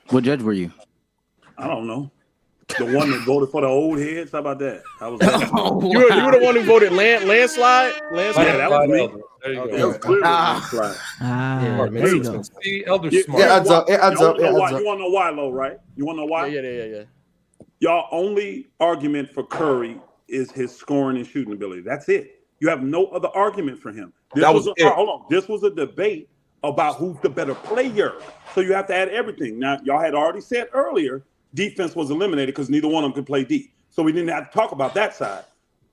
What judge were you? I don't know. The one that voted for the old heads. How about that? I was. You were the one who voted landslide. Yeah, that was me. There you Okay. go. There you go. See, Elder smart. It adds up. You want to know why, Lo, right? You want to know why? Yeah. Y'all only argument for Curry is his scoring and shooting ability. That's it. You have no other argument for him. Hold on. This was a debate about who's the better player. So you have to add everything. Now, y'all had already said earlier, defense was eliminated because neither one of them could play D. So we didn't have to talk about that side.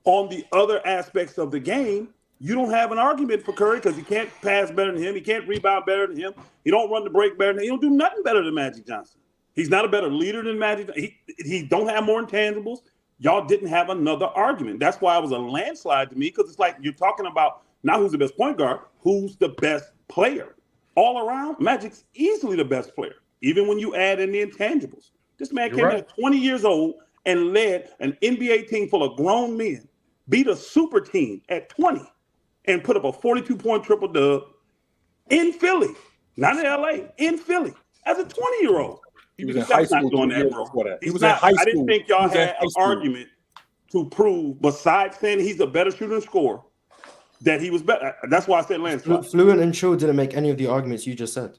On the other aspects of the game, You don't have an argument for Curry because he can't pass better than him. He can't rebound better than him. He don't run the break better than him. He don't do nothing better than Magic Johnson. He's not a better leader than Magic. He don't have more intangibles. Y'all didn't have another argument. That's why it was a landslide to me, because it's like you're talking about not who's the best point guard, who's the best player. All around, Magic's easily the best player, even when you add in the intangibles. This man came in at 20 years old and led an NBA team full of grown men, beat a super team at 20, and put up a 42-point triple dub in Philly, not in LA, in Philly, as a 20-year-old. He was in high school doing that, bro. He was in high school. I didn't think y'all had an argument to prove, besides saying he's a better shooter and scorer, that he was better. That's why I said landslide. Fluent and Chill didn't make any of the arguments you just said.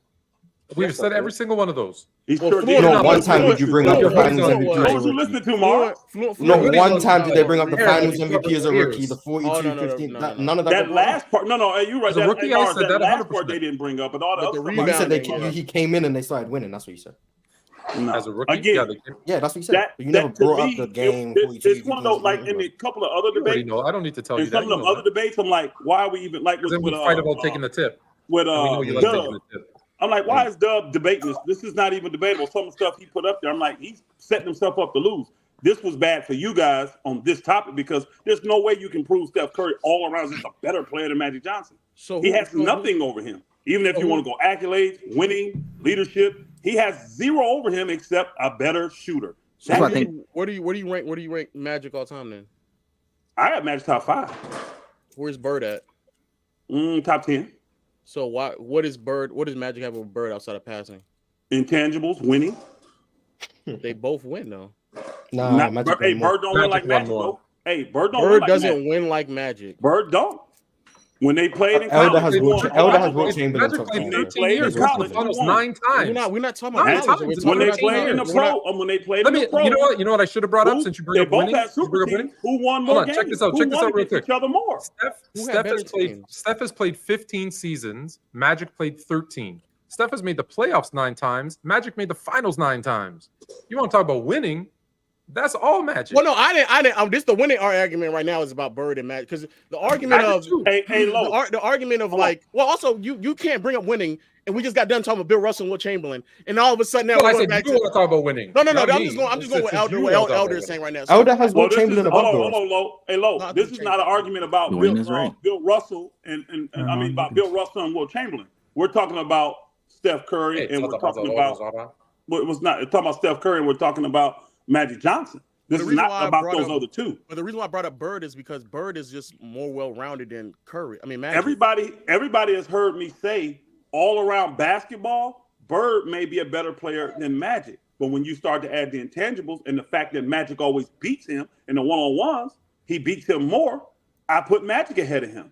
We've said every single one of those. Not one time did you bring up the finals MVP as a rookie. Not one time did they bring up the finals MVP as a rookie, the 42-15. None of that. That last part, you're right. As a rookie, I said that last part they didn't bring up, but all the other You said he came in and they started winning. That's what you said. No. As a rookie, again, yeah, that's what you said. But you never brought up the game. It's one of those, like in a couple of other debates. I don't need to tell you in that. some of the other debates, I'm like, why are we even like Then we fight about taking the tip. With Dub. I'm like, why is Dub debating this? This is not even debatable. Some of the stuff he put up there, I'm like, he's setting himself up to lose. This was bad for you guys on this topic because there's no way you can prove Steph Curry all around is a better player than Magic Johnson. So he has nothing over him. Even if you want to go accolades, winning, leadership, he has zero over him except a better shooter. So where do you rank Magic all time then? I got Magic top 5. Where's Bird at? Top 10. So what does Magic have with Bird outside of passing? Intangibles, winning. They both win though. Nah, Bird don't win like Magic though. Hey, Bird doesn't win like Magic. Bird don't. When they played in Elder college, has Will Chamberlain. Magic played 13 years, won the finals 9 times. We're not talking about college. When they played in the pro, you know what I should have brought up since you bring up winning? Who won more games? Check this out real quick. Each other more. Steph has played 15 seasons. Magic played 13. Steph has made the playoffs 9 times. Magic made the finals 9 times. You want to talk about winning? That's all Magic. Well, no, I didn't. This the winning argument right now is about Bird and Magic because the argument the argument of also you can't bring up winning, and we just got done talking about Bill Russell and Will Chamberlain, and all of a sudden now I said you want to talk about winning. No. I'm just going with Elder is saying right now. Elder has Will Chamberlain above Bill. Hold on. This is not an argument about Bill Russell and I mean about Bill Russell and Will Chamberlain. We're talking about Steph Curry, and we're talking about talking about Steph Curry, and we're talking about Magic Johnson. This is not about those other two. But the reason why I brought up Bird is because Bird is just more well-rounded than Curry. I mean, Magic. Everybody has heard me say all around basketball, Bird may be a better player than Magic. But when you start to add the intangibles and the fact that Magic always beats him in the one-on-ones, he beats him more. I put Magic ahead of him.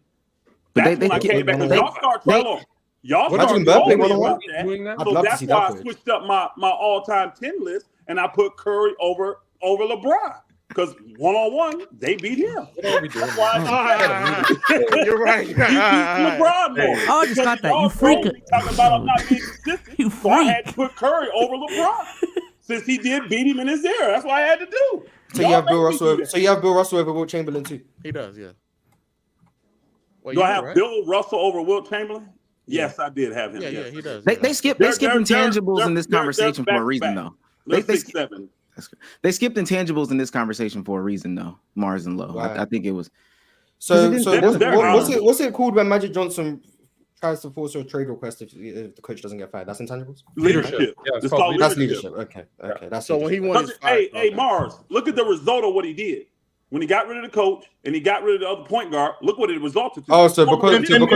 That's when I came back. Y'all start trolling. Y'all start trolling me about that. So that's why I switched up my all-time 10 list. And I put Curry over LeBron because one-on-one they beat him. That's why you're right. He beat LeBron more. Oh, I just got that. You freak. Talking about I'm not being consistent. You so I had to put Curry over LeBron since he did beat him in his era. That's what I had to do. So you have Bill Russell. So you have Bill Russell over Will Chamberlain too. He does, yeah. Do I have Bill Russell over Will Chamberlain? Yes, I did have him. Yeah, he does. They skip intangibles in this conversation for a reason, though. They skipped intangibles in this conversation for a reason, though. Marz and Low. Right. I think it was. So what's it called when Magic Johnson tries to force a trade request if the coach doesn't get fired? That's intangibles. Leadership. Yeah, it's called leadership. Okay. That's so when he won. Hey, Marz, look at the result of what he did. When he got rid of the coach and he got rid of the other point guard, look what it resulted to. Oh, so because it worked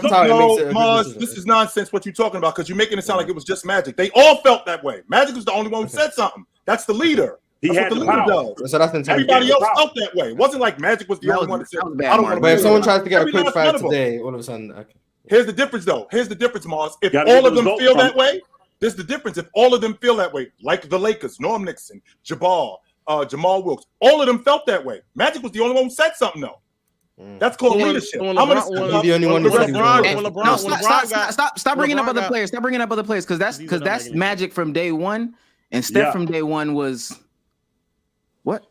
out, it makes it. Marz, this is nonsense. What you're talking about? Because you're making it sound like it was just Magic. They all felt that way. Magic was the only one who said something. That's the leader. He had the leader does. So that's everybody else felt that way. It wasn't like Magic was the only one that said, "I don't want to." But if someone tries to get a coach fired today, all of a sudden, okay. Here's the difference, though. Here's the difference, Marz. If all of them feel that way, there's the difference. If all of them feel that way, like the Lakers, Norm Nixon, Jamal Wilkes, all of them felt that way. Magic was the only one who said something, though. That's called leadership. I'm going to the only one stop bringing up other players. Stop bringing up other players because that's Magic from day one, and Steph from day one was what?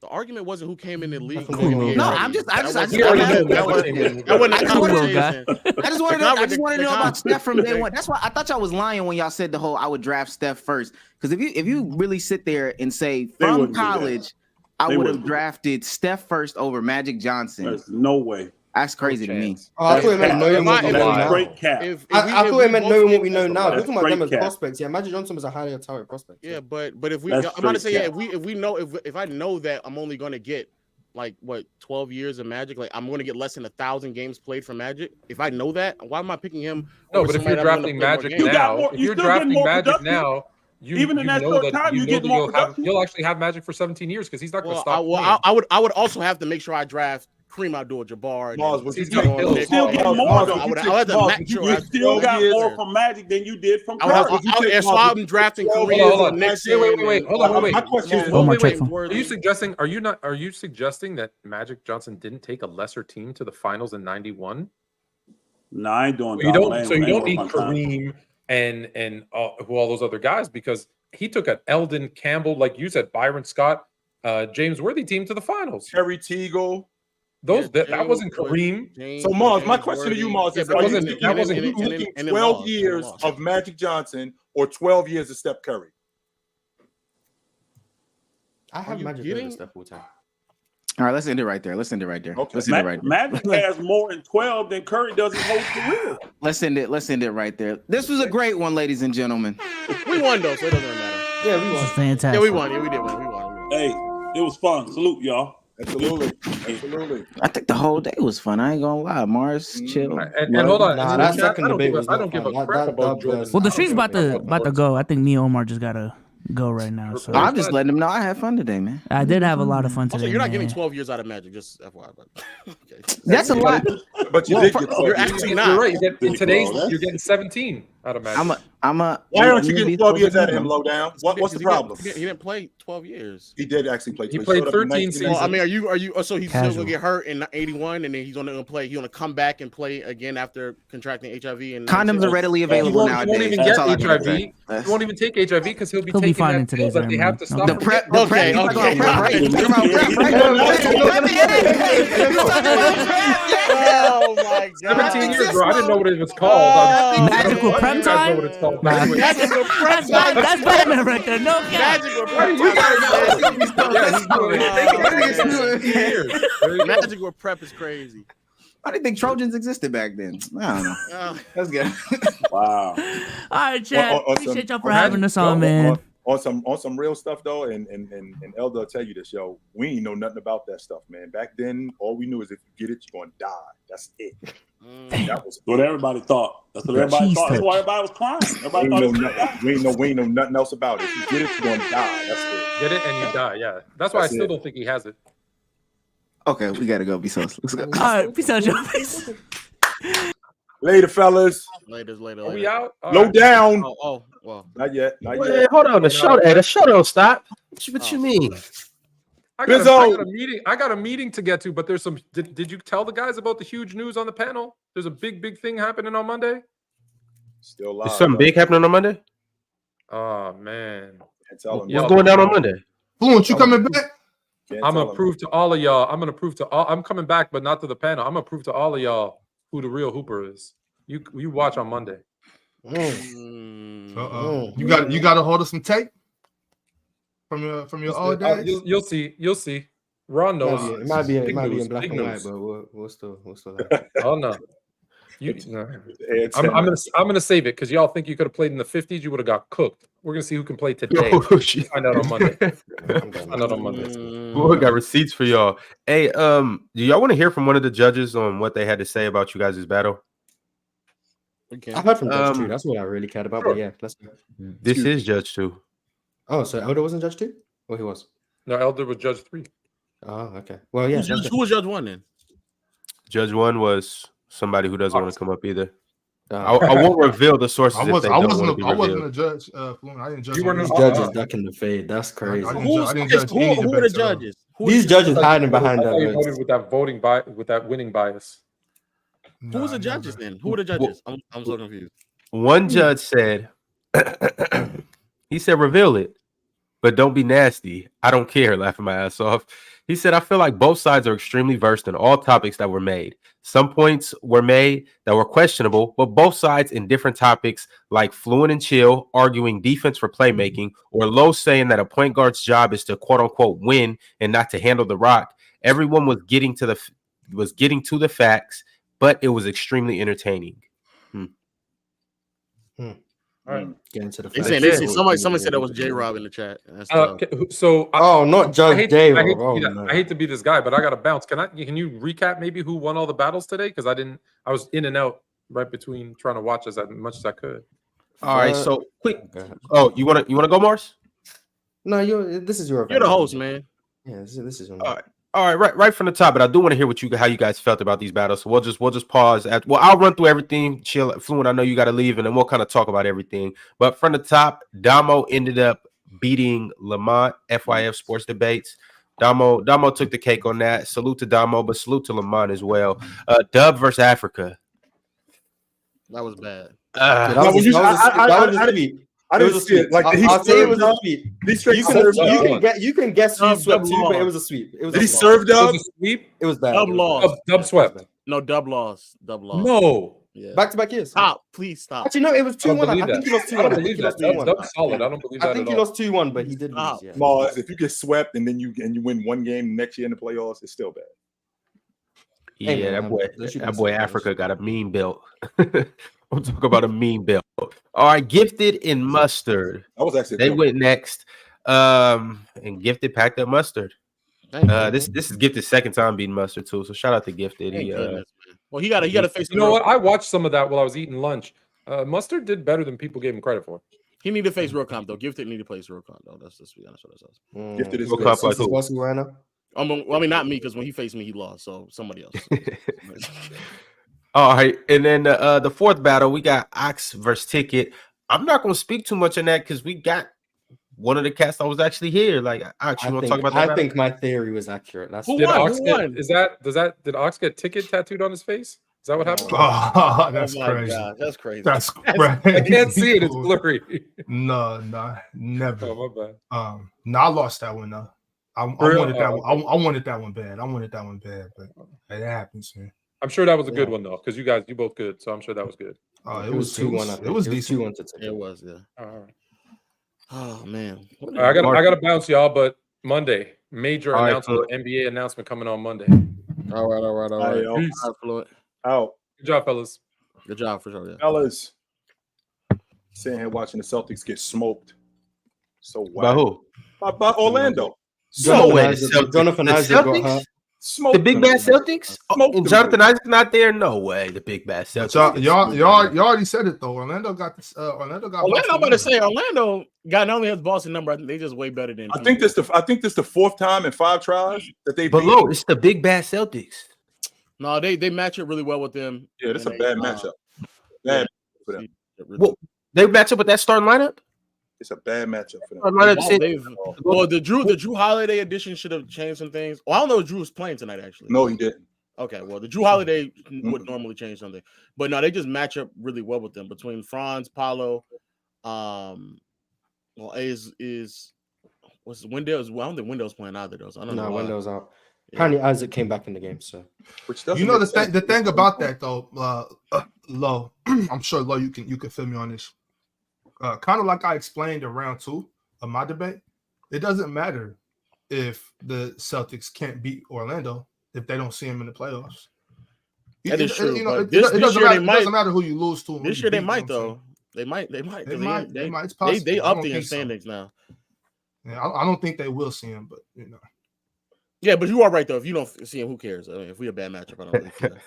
The argument wasn't who came in the league. No, I just wanted to know about Steph from day one. That's why I thought y'all was lying when y'all said the whole I would draft Steph first. Because if you really sit there and say from college, I would have drafted Steph first over Magic Johnson. There's no way. That's crazy to me. Oh, I thought it meant knowing what we know now. Straight cap. I thought it meant knowing what we know now. We're talking about them as prospects. Yeah, Magic Johnson was a highly touted prospect. Yeah, but if we, I'm about to say, yeah, if we know if I know that I'm only going to get like what 12 years of Magic, like I'm going to get less than 1,000 games played from Magic. If I know that, why am I picking him? No, but if you're drafting Magic now, even in that short time, you get more production. You'll actually have Magic for 17 years because he's not going to stop. I would also have to make sure I draft Kareem Abdul-Jabbar. You still get more. You still got more from Magic than you did from Curry. So I'm drafting Kareem next year. Wait. Hold on. My question is, are you suggesting that Magic Johnson didn't take a lesser team to the finals in '91? No, I ain't doing. You don't need Kareem and who all those other guys, because he took an Eldon Campbell, like you said, Byron Scott, James Worthy team to the finals. Terry Teagle. That wasn't Kareem. So Marz, my question to you, Marz, is: are you looking 12 years of Magic Johnson or 12 years of Steph Curry? I have Magic over Steph all time. All right, let's end it right there. Okay. Magic has more in 12 than Curry does in whole career. Let's end it right there. This was a great one, ladies and gentlemen. We won though, so it doesn't matter. Yeah, we won. Fantastic. Yeah, we won. Yeah, we did win. We won. Hey, it was fun. Salute, y'all. Absolutely. I think the whole day was fun. I ain't gonna lie. Marz, chill. And hold on. Nah, that second debate I don't give a crap about Jordan. Well, the street's about to go. I think me and Omar just gotta go right now. So I'm just letting them know I had fun today, man. I did have a lot of fun today. Also, you're not getting 12 years out of Magic, just FYI. Okay. That's a lot. But you did get 12. You're actually not. You're right. In today's, you're getting 17 out of Magic. Why aren't you getting 12 years out of him, low down? What's the problem? He didn't play 12 years. He did actually play. He played 13 seasons. Well, I mean, are you? So he's still gonna get hurt in '81, and then he's gonna play. He's gonna come back and play again after contracting HIV. And condoms are readily available nowadays. He won't even get HIV. He won't even take HIV because he'll be taking that pill that they have to stop. The prep. Okay. Oh my god! 17 years, bro. I didn't know what it was called. Magical prep time. What it's called. Magical prep time. That's Batman right there. No cap. Magical prep time. Magical prep is crazy. I didn't think Trojans existed back then. I don't know. That's good. Wow. All right, Chad. Appreciate y'all for having us on, man. On some real stuff though, and Elder will tell you this, yo. We ain't know nothing about that stuff, man. Back then, all we knew is if you get it, you're gonna die. That's it. That was what everybody thought. That's what everybody thought. That's why everybody was crying. Everybody thought we ain't know nothing else about it. If you get it, you're gonna die. That's it. Get it and you die. Yeah. That's why I still don't think he has it. Okay, we gotta go. Be so. Let's go. All right, peace out, y'all. Peace. Later, fellas. Later. Are we out? Low down. Oh, well. Not yet. Wait, hold on. The show don't stop. What you mean? I got a meeting to get to, but there's some. Did you tell the guys about the huge news on the panel? There's a big thing happening on Monday. Still live. Is something big happening on Monday? Oh man, what's going down on Monday? Fluent, you coming back? I'm gonna prove to all of y'all. I'm coming back, but not to the panel. I'm gonna prove to all of y'all who the real Hooper is. You watch on Monday. You got a hold of some tape from your old days. You'll see. Ron knows. It might be in black and white, but we'll still have it. Oh no. I'm gonna save it because y'all think you could have played in the 50s. You would have got cooked. We're gonna see who can play today. Find out on Monday. We got receipts for y'all. Hey, do y'all want to hear from one of the judges on what they had to say about you guys' battle? Okay. I heard from Judge 2. That's what I really cared about. But yeah, let's go. This is Judge 2. Oh, so Elder wasn't Judge 2? Or he was? No, Elder was Judge 3. Oh, okay. Well, yeah. Who was Judge 1 then? Judge 1 was somebody who doesn't want to come up either. I won't reveal the sources. I wasn't a judge. I didn't judge. These judges ducking the fade. That's crazy. Who are the judges? These judges hiding behind that. Voted with that voting bias, with that winning bias. Who was the judges then? Who were the judges? I'm so confused. One judge said, he said, reveal it. but don't be nasty. I don't care, laughing my ass off. He said, I feel like both sides are extremely versed in all topics that were made. Some points were made that were questionable, but both sides in different topics like Fluent and Chill arguing defense for playmaking, or Low saying that a point guard's job is to quote unquote win and not to handle the rock. Everyone was getting to the facts, but it was extremely entertaining. All right. Get into the They facts. saying somebody said that was J Rob in the chat. That's So not just J Rob. I hate to be this guy, but I got to bounce. Can you recap maybe who won all the battles today? Because I was in and out right between trying to watch as much as I could. All right, so quick. Oh, you wanna go, Marz? No, this is your You're the host, man. Yeah, this is your All right, right from the top, but I do want to hear how you guys felt about these battles. So we'll just pause. I'll run through everything. Chill, Fluent. I know you got to leave, and then we'll kind of talk about everything. But from the top, Domo ended up beating Lamont. FYF Sports Debates. Domo took the cake on that. Salute to Domo, but salute to Lamont as well. Dub versus Africa. That was bad. I didn't see it. Like I'll say it was a sweep. You can guess who swept too, but it was a sweep. Did he serve Dub? It was a sweep. It was bad. Dub lost. Dub swept. No, Dub lost. No. Yeah. Back-to-back years. Stop. Please stop. Actually, no, it was 2-1. I think he lost 2-1. I don't believe that. Dub's solid. I don't believe that. I think he lost 2-1, but he did lose. Yeah. Marz, if you get swept and then you win one game next year in the playoffs, it's still bad. Yeah, hey, man, that boy Africa got a mean belt. I'm talking about a mean belt. All right, Gifted and Mustard. They went next. And Gifted packed up Mustard. This is Gifted's second time beating Mustard too. So shout out to Gifted. Well, he got to face. You know what? I watched some of that while I was eating lunch. Mustard did better than people gave him credit for. He needed to face Real Comp though. Gifted need to face Real Comp though. That's just be honest with ourselves. Gifted is Real Comp like who right now? I mean, not me, because when he faced me, he lost. So somebody else. All right, and then the fourth battle, we got Ox versus Ticket. I'm not going to speak too much on that because we got one of the cats that was actually here. Like, Ox, you want to talk about that? I think my theory was accurate. Did Ox get Ticket tattooed on his face? Is that what happened? Oh, that's crazy. God, that's crazy. That's crazy. I can't see it. It's blurry. No, never. Oh, my bad. No, I lost that one though. I wanted that one. I wanted that one bad. But it happens, man. I'm sure that was a good one though, because you both good, so I'm sure that was good. It was 2-1. It was decent. 2-1 to Ticket. It was, yeah. All right. Oh man, I got to bounce, y'all. But Monday, major announcement, NBA announcement coming on Monday. All right. Peace. Fluent. Out. Good job, fellas. Good job for sure. Yeah. Fellas, sitting here watching the Celtics get smoked. So by who? By Orlando. Jonathan Isaac got hurt. The big bad Celtics? Jonathan Isaac's not there? No way. The big bad Celtics. Y'all already said it though. Orlando got this. Orlando. I'm about to say Orlando got not only his Boston number. I think they just way better than. I think this the fourth time in 5 tries that they. But look, it's the big bad Celtics. No, they match it really well with them. Yeah, that's a bad matchup. Bad for them. Well, they match up with that starting lineup. It's a bad matchup for them. Well, the Drew Holiday edition should have changed some things. Well, I don't know if Drew was playing tonight, actually. No, he didn't. Okay, well, the Drew Holiday would normally change something. But no, they just match up really well with them. Between Franz, Paolo, what's Wendell's? Well, I don't think Wendell's playing either of those. I don't know. No, Wendell's out. Apparently Isaac came back in the game, so the thing about that though, Lo, I'm sure Lo, you can feel me on this. Kind of like I explained in round 2 of my debate, it doesn't matter if the Celtics can't beat Orlando if they don't see him in the playoffs. That is true. It doesn't matter who you lose to. This year they might though. They might. They up the standings now. Yeah, I don't think they will see him, but you know. Yeah, but you are right though. If you don't see him, who cares? I mean, if we a bad matchup, I don't really care.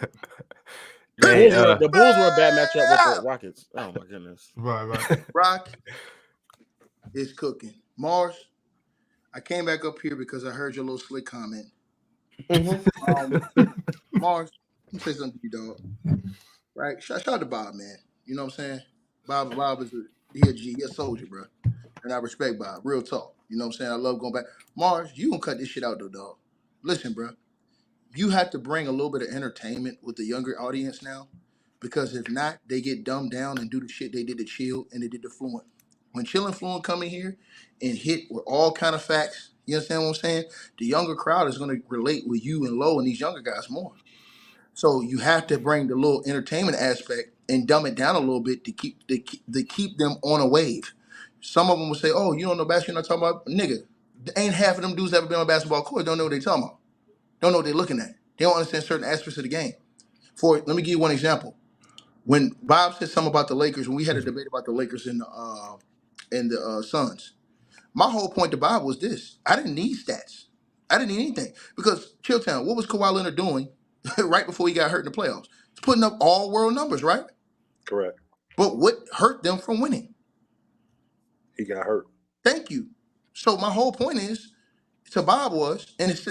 The Bulls were a bad matchup with the Rockets. Oh my goodness. Right. Rock is cooking. Marz, I came back up here because I heard your little slick comment. Marz, let me say something to you, dog. Right? Shout out to Bob, man. You know what I'm saying? Bob is a soldier, bro. And I respect Bob. Real talk. You know what I'm saying? I love going back. Marz, you gonna cut this shit out though, dog. Listen, bro. You have to bring a little bit of entertainment with the younger audience now, because if not, they get dumbed down and do the shit they did to Chill and they did to Fluent. When Chill and Fluent come in here and hit with all kind of facts, you understand what I'm saying? The younger crowd is going to relate with you and Low and these younger guys more. So you have to bring the little entertainment aspect and dumb it down a little bit to keep them on a wave. Some of them will say, "Oh, you don't know basketball." You're not talking about, nigga. Ain't half of them dudes ever been on a basketball court. Don't know what they talking about. Don't know what they're looking at. They don't understand certain aspects of the game. Let me give you one example. When Bob said something about the Lakers, when we had a debate about the Lakers and the Suns, my whole point to Bob was this: I didn't need stats. I didn't need anything because Chilltown. What was Kawhi Leonard doing right before he got hurt in the playoffs? He's putting up all world numbers, right? Correct. But what hurt them from winning? He got hurt. Thank you. So my whole point is to Bob was, and it's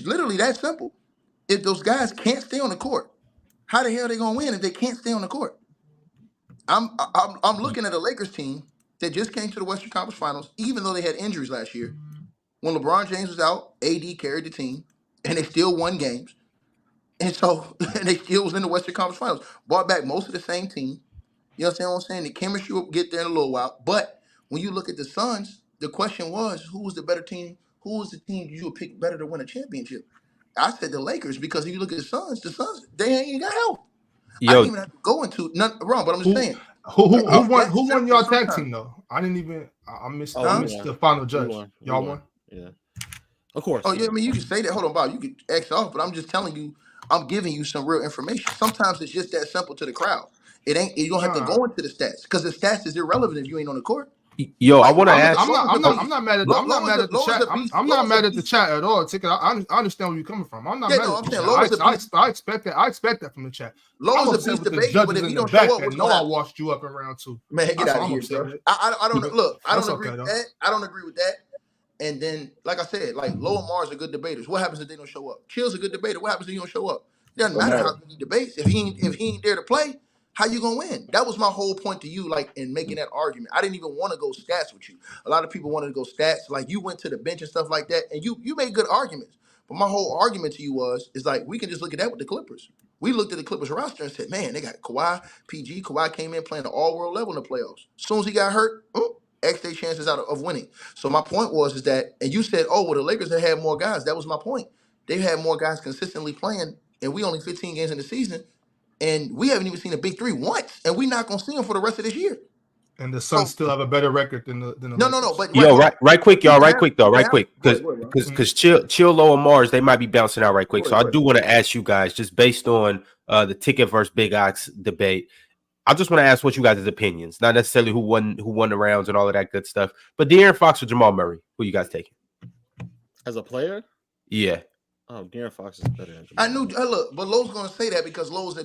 literally that simple. If those guys can't stay on the court, how the hell are they gonna win if they can't stay on the court? I'm looking at a Lakers team that just came to the Western Conference Finals, even though they had injuries last year. When LeBron James was out, AD carried the team, and they still won games. And so and they still was in the Western Conference Finals. Brought back most of the same team. You understand what I'm saying? The chemistry will get there in a little while. But when you look at the Suns, the question was, who was the better team? Who was the team you would pick better to win a championship? I said the Lakers because if you look at the Suns, they ain't got help. I didn't even have to go into none wrong, but I'm just saying. Who won y'all tag team though? I didn't even. I missed the final judge. Y'all won. Yeah, of course. Oh yeah, I mean you can say that. Hold on, Bob. You can X off, but I'm just telling you. I'm giving you some real information. Sometimes it's just that simple to the crowd. It ain't. You don't have to go into the stats because the stats is irrelevant if you ain't on the court. Yo, I want to ask. I'm not mad at the chat. I'm not mad at the chat at all. Ticket. I understand where you're coming from. I'm not mad at the chat. I expect that. I expect that from the chat. Low is a beast debate, but if you don't show up, no, I washed you up in round 2. Man, get out of here, bro. I don't look. I don't agree with that. I don't agree with that. And then, like I said, like Low and Marz are good debaters. What happens if they don't show up? Chill's a good debater. What happens if you don't show up? It doesn't matter how good he debates. If he ain't there to play, how you gonna win? That was my whole point to you, like in making that argument. I didn't even want to go stats with you. A lot of people wanted to go stats, like you went to the bench and stuff like that, and you made good arguments. But my whole argument to you is like we can just look at that with the Clippers. We looked at the Clippers roster and said, man, they got Kawhi, PG. Kawhi came in playing the all-world level in the playoffs. As soon as he got hurt, X their chances out of winning. So my point is that, and you said, oh, well, the Lakers have had more guys. That was my point. They've had more guys consistently playing, and we only 15 games in the season, and we haven't even seen a big three once, and we're not going to see them for the rest of this year. And the Suns still have a better record than the No. But right quick, y'all. Right quick, because Chill, Low, and Marz, they might be bouncing out right quick. So I do want to ask you guys, just based on the Ticket versus Big Ox debate. I just want to ask what you guys' opinions, not necessarily who won the rounds and all of that good stuff, but De'Aaron Fox or Jamal Murray, who you guys taking? As a player? Yeah. Oh, De'Aaron Fox is better than Jamal. I knew. Look, but Lowe's going to say that because Lowe's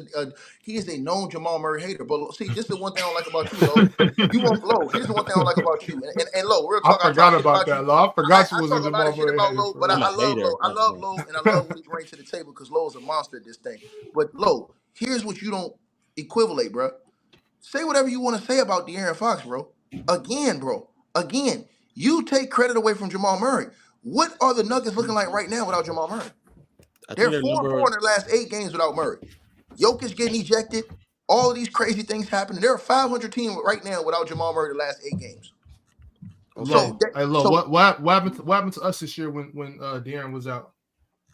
he is a known Jamal Murray hater. But see, this is one thing I don't like about you, Lowe. You want Lowe. Here's the one thing I don't like about you. And Lowe, real talk. I forgot about that, Lowe. I forgot you was a Jamal Murray hater. Lowe, but I love Lowe. I love Lowe, and I love what he brings to the table because Lowe is a monster at this thing. But Lowe, here's what you don't equivalate, bro. Say whatever you want to say about De'Aaron Fox, bro. Again, you take credit away from Jamal Murray. What are the Nuggets looking like right now without Jamal Murray? They're 4-4 in their last 8 games without Murray. Jokic getting ejected. All of these crazy things happening. They're a 500 team right now without Jamal Murray the last 8 games. What happened to us this year when De'Aaron was out?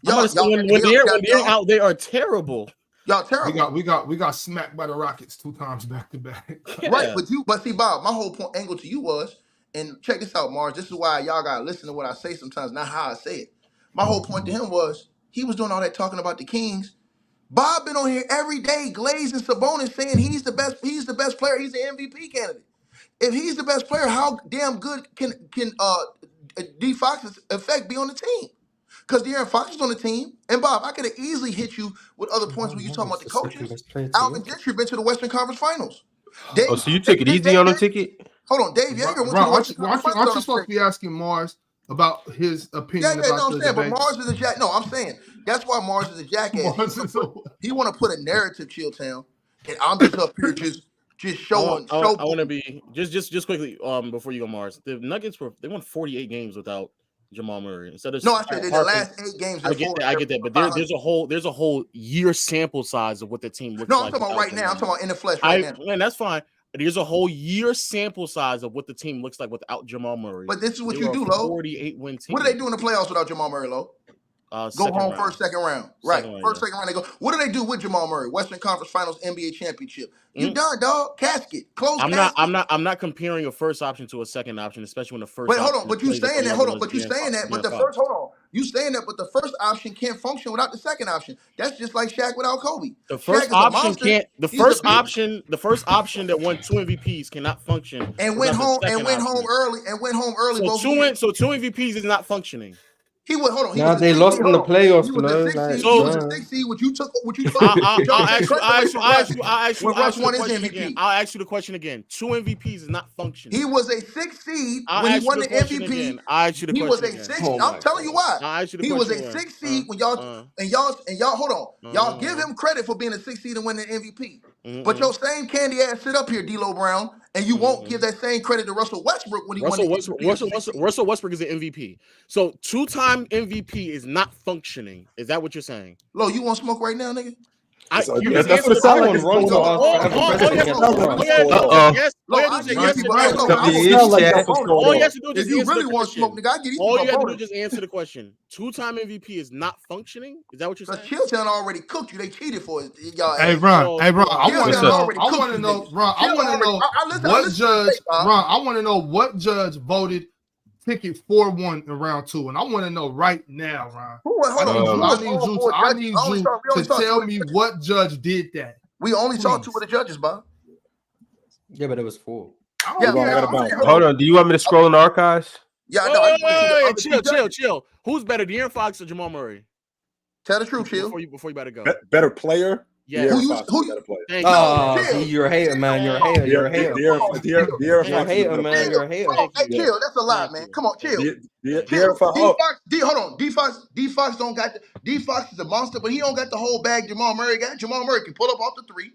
When De'Aaron out, they are terrible. Y'all terrible. We got smacked by the Rockets 2 times back to back. Yeah. Right, but see, Bob, my whole angle to you was, and check this out, Marz. This is why y'all gotta listen to what I say sometimes, not how I say it. My whole point to him was he was doing all that talking about the Kings. Bob been on here every day, glazing Sabonis, saying he's the best player, he's the MVP candidate. If he's the best player, how damn good can D Fox's effect be on the team? Because De'Aaron Fox is on the team. And Bob, I could have easily hit you with other points when you talking about the coaches. Alvin Gentry been to the Western Conference Finals. So you took it easy on the Ticket? Hold on, Dave Yeager went to the Western Conference Finals. Aren't you supposed to be asking Marz about his opinion about the but Marz is a jack. No, I'm saying that's why Marz is a jackass. He want to put a narrative, Chilltown, and I'm just up here just showing. I want to be just quickly before you go, Marz. The Nuggets won 48 games without Jamal Murray. Instead of I said the last 8 games. I get that, but there's a whole year sample size of what the team looks like. No, I'm talking about right now. I'm talking about in the flesh right now. Man, that's fine. There's a whole year sample size of what the team looks like without Jamal Murray. But this is what They you were do, a Lo. 48 win team. What do they do in the playoffs without Jamal Murray, Lo? Go Second home round. first, second round. Right. Second round, First, second round, they go. What do they do with Jamal Murray? Western Conference Finals, NBA championship. You done, dog. Casket. Close casket. I'm not comparing a first option to a second option, especially when the first But hold option on, but you plays at saying the that, hold level on, but you of saying that, but De'Aaron the Fox. first, hold on. You saying that, but the first option can't function without the second option. That's just like Shaq without Kobe. The first Shaq is a option monster. can't. The He's first a beast. option. The first option that won 2 MVPs cannot function. And went without home the and second went option. home early and went home early. So both two years. so 2 MVPs is not functioning. He was hold on. He Nah, was a they six lost seed. in the Hold on. playoffs, He was Lo. a six Like, seed. He was a duh. 6 seed. What you took. I'll ask you When Russ the won his question MVP. again. I'll ask you the question again. 2 MVPs is not functioning. He was a 6 seed I'll when he ask won you the the question MVP. again. I'll ask you the He was question a again. 6. Oh I'm my telling you why. I'll ask you the He was a question 6 seed when y'all hold on. Y'all give Uh-huh. him credit for being a 6 seed and winning the MVP. Mhm. But your same candy ass sit up here, D'Lo Brown, and you won't give that same credit to Russell Westbrook when he won the MVP. Russell Westbrook is an MVP. So 2-time MVP is not functioning. Is that what you're saying? Lo, you want smoke right now, nigga? That's what it sounds like. It's going Lo, on. all Have a you president have against to LeBron. do is people. Hey, Lo, All you have to do is if just you answer really the want question. smoke, nigga, I get these All people you have to do bonus. is just answer the question. 2-time MVP is not functioning. Is that what you're saying? Because Chilltown already cooked you. They cheated for it, y'all. Hey, bro. I want to know. I want to know, bro. I want to know what judge, bro. I want to know what judge voted ticket 4-1 in round 2, and I want to know right now, Ron. I need you to tell me what judge did that. We only saw 2 of the judges, Bob. Yeah, but it was 4. Hold on. Do you want me to scroll in the archives? Yeah, I know. Chill. Who's better, De'Aaron Fox or Jamal Murray? Tell the truth, Chill. Before you about to go. Better player? Yeah. Who better player? Oh, you're a hater, man. You're a hater. You're a hater. You're a hater, man. You're a hater. Hey, Chill. That's a lie, man. Come on, Chill. D Fox don't got D Fox is a monster, but he don't got the whole bag Jamal Murray got. Jamal Murray can pull up off the 3.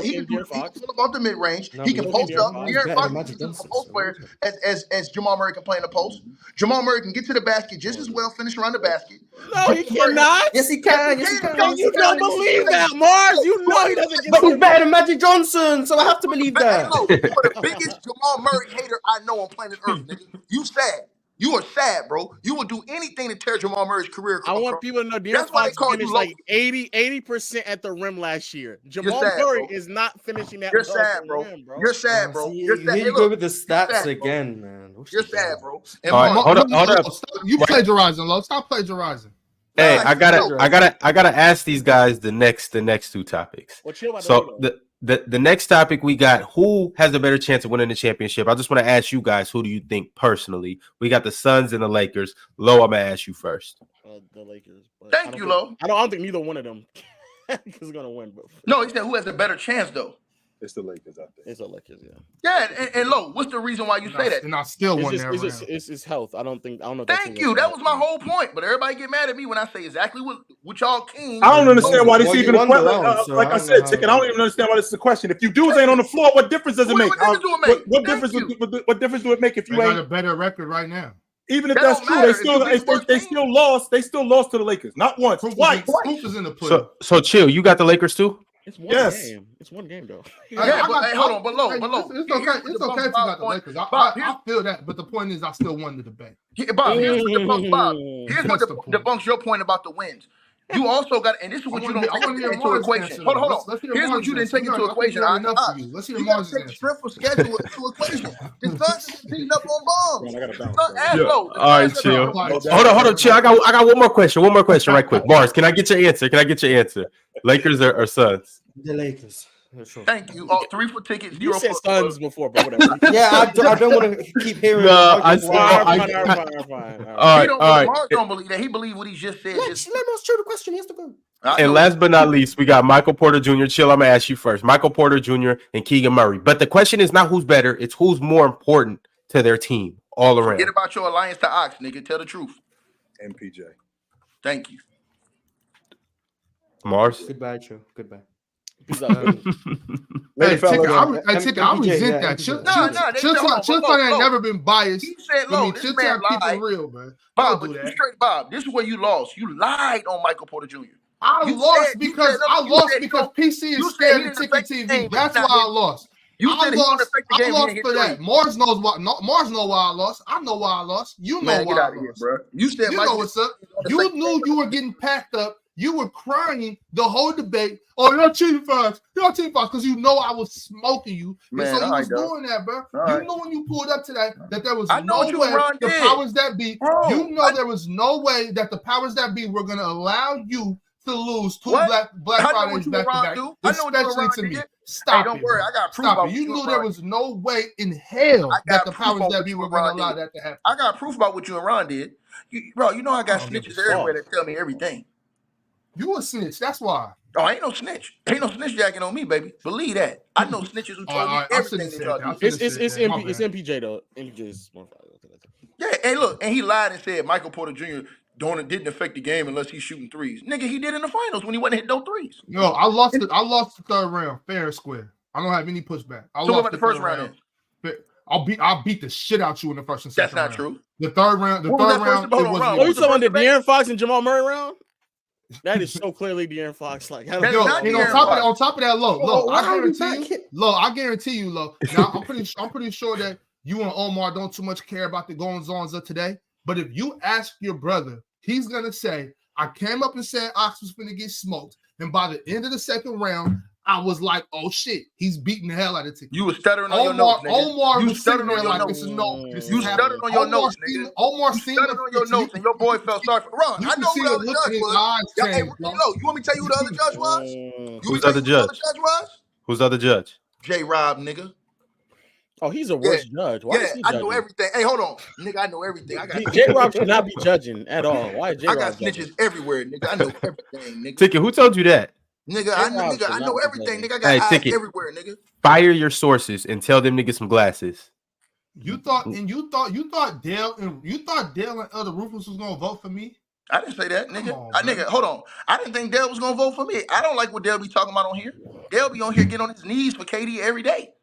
He can pull up off the mid range. He can post up. De'Aaron Fox is a post player as Jamal Murray can play in the post. Jamal Murray can get to the basket just as well, finish around the basket. No, he cannot. Yes, he can. Yes, he can. You don't believe that, Mars. You know he doesn't get. But he's better than Magic Johnson, so I have to believe that. You are the biggest Jamal Murray hater I know on planet Earth, nigga. You sad. You are sad, bro. You will do anything to tear Jamal Murray's career. I want people to know De'Aaron Fox finished like 80% at the rim last year. Jamal Murray is not finishing that. You're sad, bro. You're sad, bro. You're sad. Here you go with the stats again, man. You're sad, bro. Hold up. You plagiarizing, Lo. Stop plagiarizing. Hey, I gotta ask these guys the next 2 topics. So the next topic we got: who has a better chance of winning the championship? I just want to ask you guys, who do you think personally? We got the Suns and the Lakers. Lo, I'm gonna ask you first. The Lakers. Thank you, Lo. I don't think neither one of them is gonna win. But no, he said who has a better chance though. It's the Lakers, I think. It's the Lakers, yeah. Yeah, and Lo, what's the reason why you say that? And I still won that round. It's health. I don't know. Thank you. That was my whole point. But everybody get mad at me when I say exactly what y'all kings. I don't understand why this even a question. Like I said, Chicken, I don't even understand why this is a question. If you dudes ain't on the floor, what difference does it make? What difference do it make if you ain't got a better record right now? Even if that's true, they still lost. They still lost to the Lakers. Not once, twice. Proof is in the pudding. So chill. You got the Lakers too? It's one game. It's one game though. Yeah, but hold on, but Lo. It's okay if you got the Lakers. I feel that, but the point is, I still won the debate. Bob, here's what debunks your point about the wins. You also got, and this is what you don't take into equation. Hold on. Here's what you didn't take into equation. Let's hear Marz take strength of schedule into equation. The Suns is beating up on bombs. All right, chill. Hold on, chill. I got one more question. Right quick. Marz, can I get your answer? Lakers or Suns? The Lakers. Sure. Thank you. 3 for tickets. You said Suns before, but whatever. Yeah, I don't want to keep hearing. All right. Marz don't believe that. He believe what he just said. Let us show the question. He has to go. And last but not least, we got Michael Porter Jr. Chill, I'm going to ask you first. Michael Porter Jr. and Keegan Murray. But the question is not who's better. It's who's more important to their team all around. Forget about your alliance to Ox, nigga. Tell the truth. MPJ. Thank you. Marz? Goodbye, Joe. Goodbye. Hey, I resent that. Chilltown ain't never been biased. He said, "Lo, this man lied." Keep it real, man. Bob, Bob, this is where you lost. You lied on Michael Porter Jr. I lost because PC is scared of Ticket TV. That's why I lost. You said he wouldn't affect the game. I lost for that. Marz knows why. Marz know why I lost. I know why I lost. You know why I lost, bro. You said you know what's up. You knew you were getting packed up. You were crying the whole debate. Oh, you're cheating fast. You're cheating fast because you know I was smoking you. Man, and so you was dog. doing that, bro. All you right. knew when you pulled up to that there was I know no what you way and Ron the did. powers that be. Bro, You know there was no way that the powers that be were going to allow you to lose two What? Black I know Fridays what you back and to Ron back, do. I know what you and especially Ron to me. did. Stop Hey, don't it, worry. bro. I got proof Stop about it. what You you knew and there Ron was no way in hell I that got the proof powers on that what be you were and going to Ron allow did. that to happen. I got proof about what you and Ron did. Bro, you know I got don't give a snitches everywhere fuck. that tell me everything. You a snitch. That's why. Oh, ain't no snitch. Ain't no snitch jacking on me, baby. Believe that. I know snitches who told me I everything shouldn't that have y'all said that. I did. shouldn't have said that. It's MPJ though. MPJ is more. Yeah, and look, and he lied and said Michael Porter Jr. didn't affect the game unless he's shooting threes. Nigga, he did in the finals when he wasn't hitting no threes. No, I lost the third round, fair and square. I don't have any pushback. I So what lost about the first round then? I'll beat the shit out you in the first and second That's not round. true. The third round, What was that first debate? Hold on, Ron, Oh, you talking about the De'Aaron Fox and Jamal Murray round? That is so clearly De'Aaron Fox. Like, Yo, and on top of that, Lo, I guarantee you, Lo. Now I'm pretty sure that you and Omar don't too much care about the goings-ons of today. But if you ask your brother, he's gonna say, I came up and said Ox was gonna get smoked. And by the end of the second round, I was like, oh shit, he's beating the hell out of Ticket. You was stuttering on your notes, nigga. Omar You was sitting stuttering there on your like, notes. this is no. You stuttered on your notes, nigga. Omar You seen stuttered on your notes, and your boy felt sorry for Ron. I know who the other judge was. Hey, Lo, you want me to tell you who the other judge was? Who's the other judge? Who's the other judge? J. Rob, nigga. Oh, he's a worse judge. Why is he I judging? know everything. Hey, hold on, nigga. I know everything. I got J. Rob should not be judging at all. Why is J. I Rob got judging? snitches everywhere, nigga. I know everything, nigga. Ticket, who told you that? Nigga, I know everything, nigga. I got Hey, eyes Ticket. everywhere, nigga. Fire your sources and tell them to get some glasses. You thought Dale and other Rufus was gonna vote for me? I didn't say that, nigga. Nigga, hold on. I didn't think Dale was gonna vote for me. I don't like what Dale be talking about on here. Dale be on here getting on his knees for KD every day.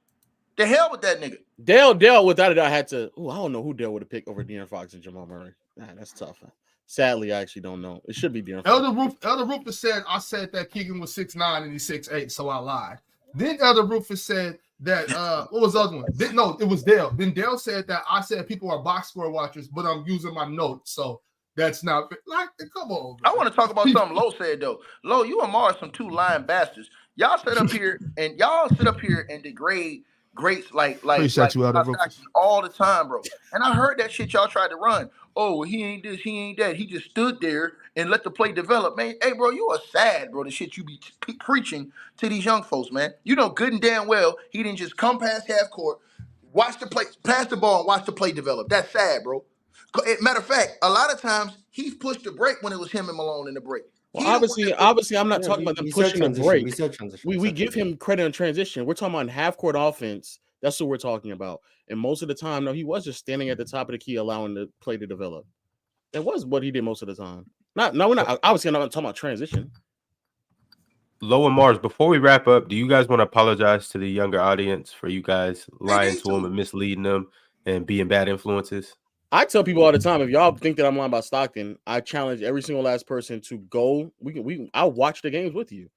The hell with that nigga. Dale, without it, I had to. I don't know who Dale would have picked over De'Aaron Fox and Jamal Murray. Man, that's tough. Sadly, I actually don't know. It should be De'Aaron Fox. Elder Rufus said I said that Keegan was 6'9" and he's 6'8", so I lied. Then Elder Rufus said that what was the other one? No, it was Dale. Then Dale said that I said people are box score watchers, but I'm using my notes, so that's not like. Come on, I want to talk about something Lo said though. Lo, you and Marz some two lying bastards. Y'all sit up here and degrade greats like Appreciate you, Elder Rufus. all the time, bro. And I heard that shit y'all tried to run. Oh, he ain't this, he ain't that. He just stood there and let the play develop, man. Hey, bro, you are sad, bro. The shit you be preaching to these young folks, man. You know good and damn well he didn't just come past half court, watch the play, pass the ball, and watch the play develop. That's sad, bro. Matter of fact, a lot of times he's pushed the break when it was him and Malone in the break. Well, obviously, I'm not talking about them pushing the break. We give him credit on transition. We're talking about half court offense. That's what we're talking about. And most of the time, no, he was just standing at the top of the key, allowing the play to develop. That was what he did most of the time. We're not obviously not talking about transition. Lo and Marz, before we wrap up, do you guys want to apologize to the younger audience for you guys lying to them and misleading them and being bad influences? I tell people all the time, if y'all think that I'm lying about Stockton, I challenge every single last person to go. I'll watch the games with you.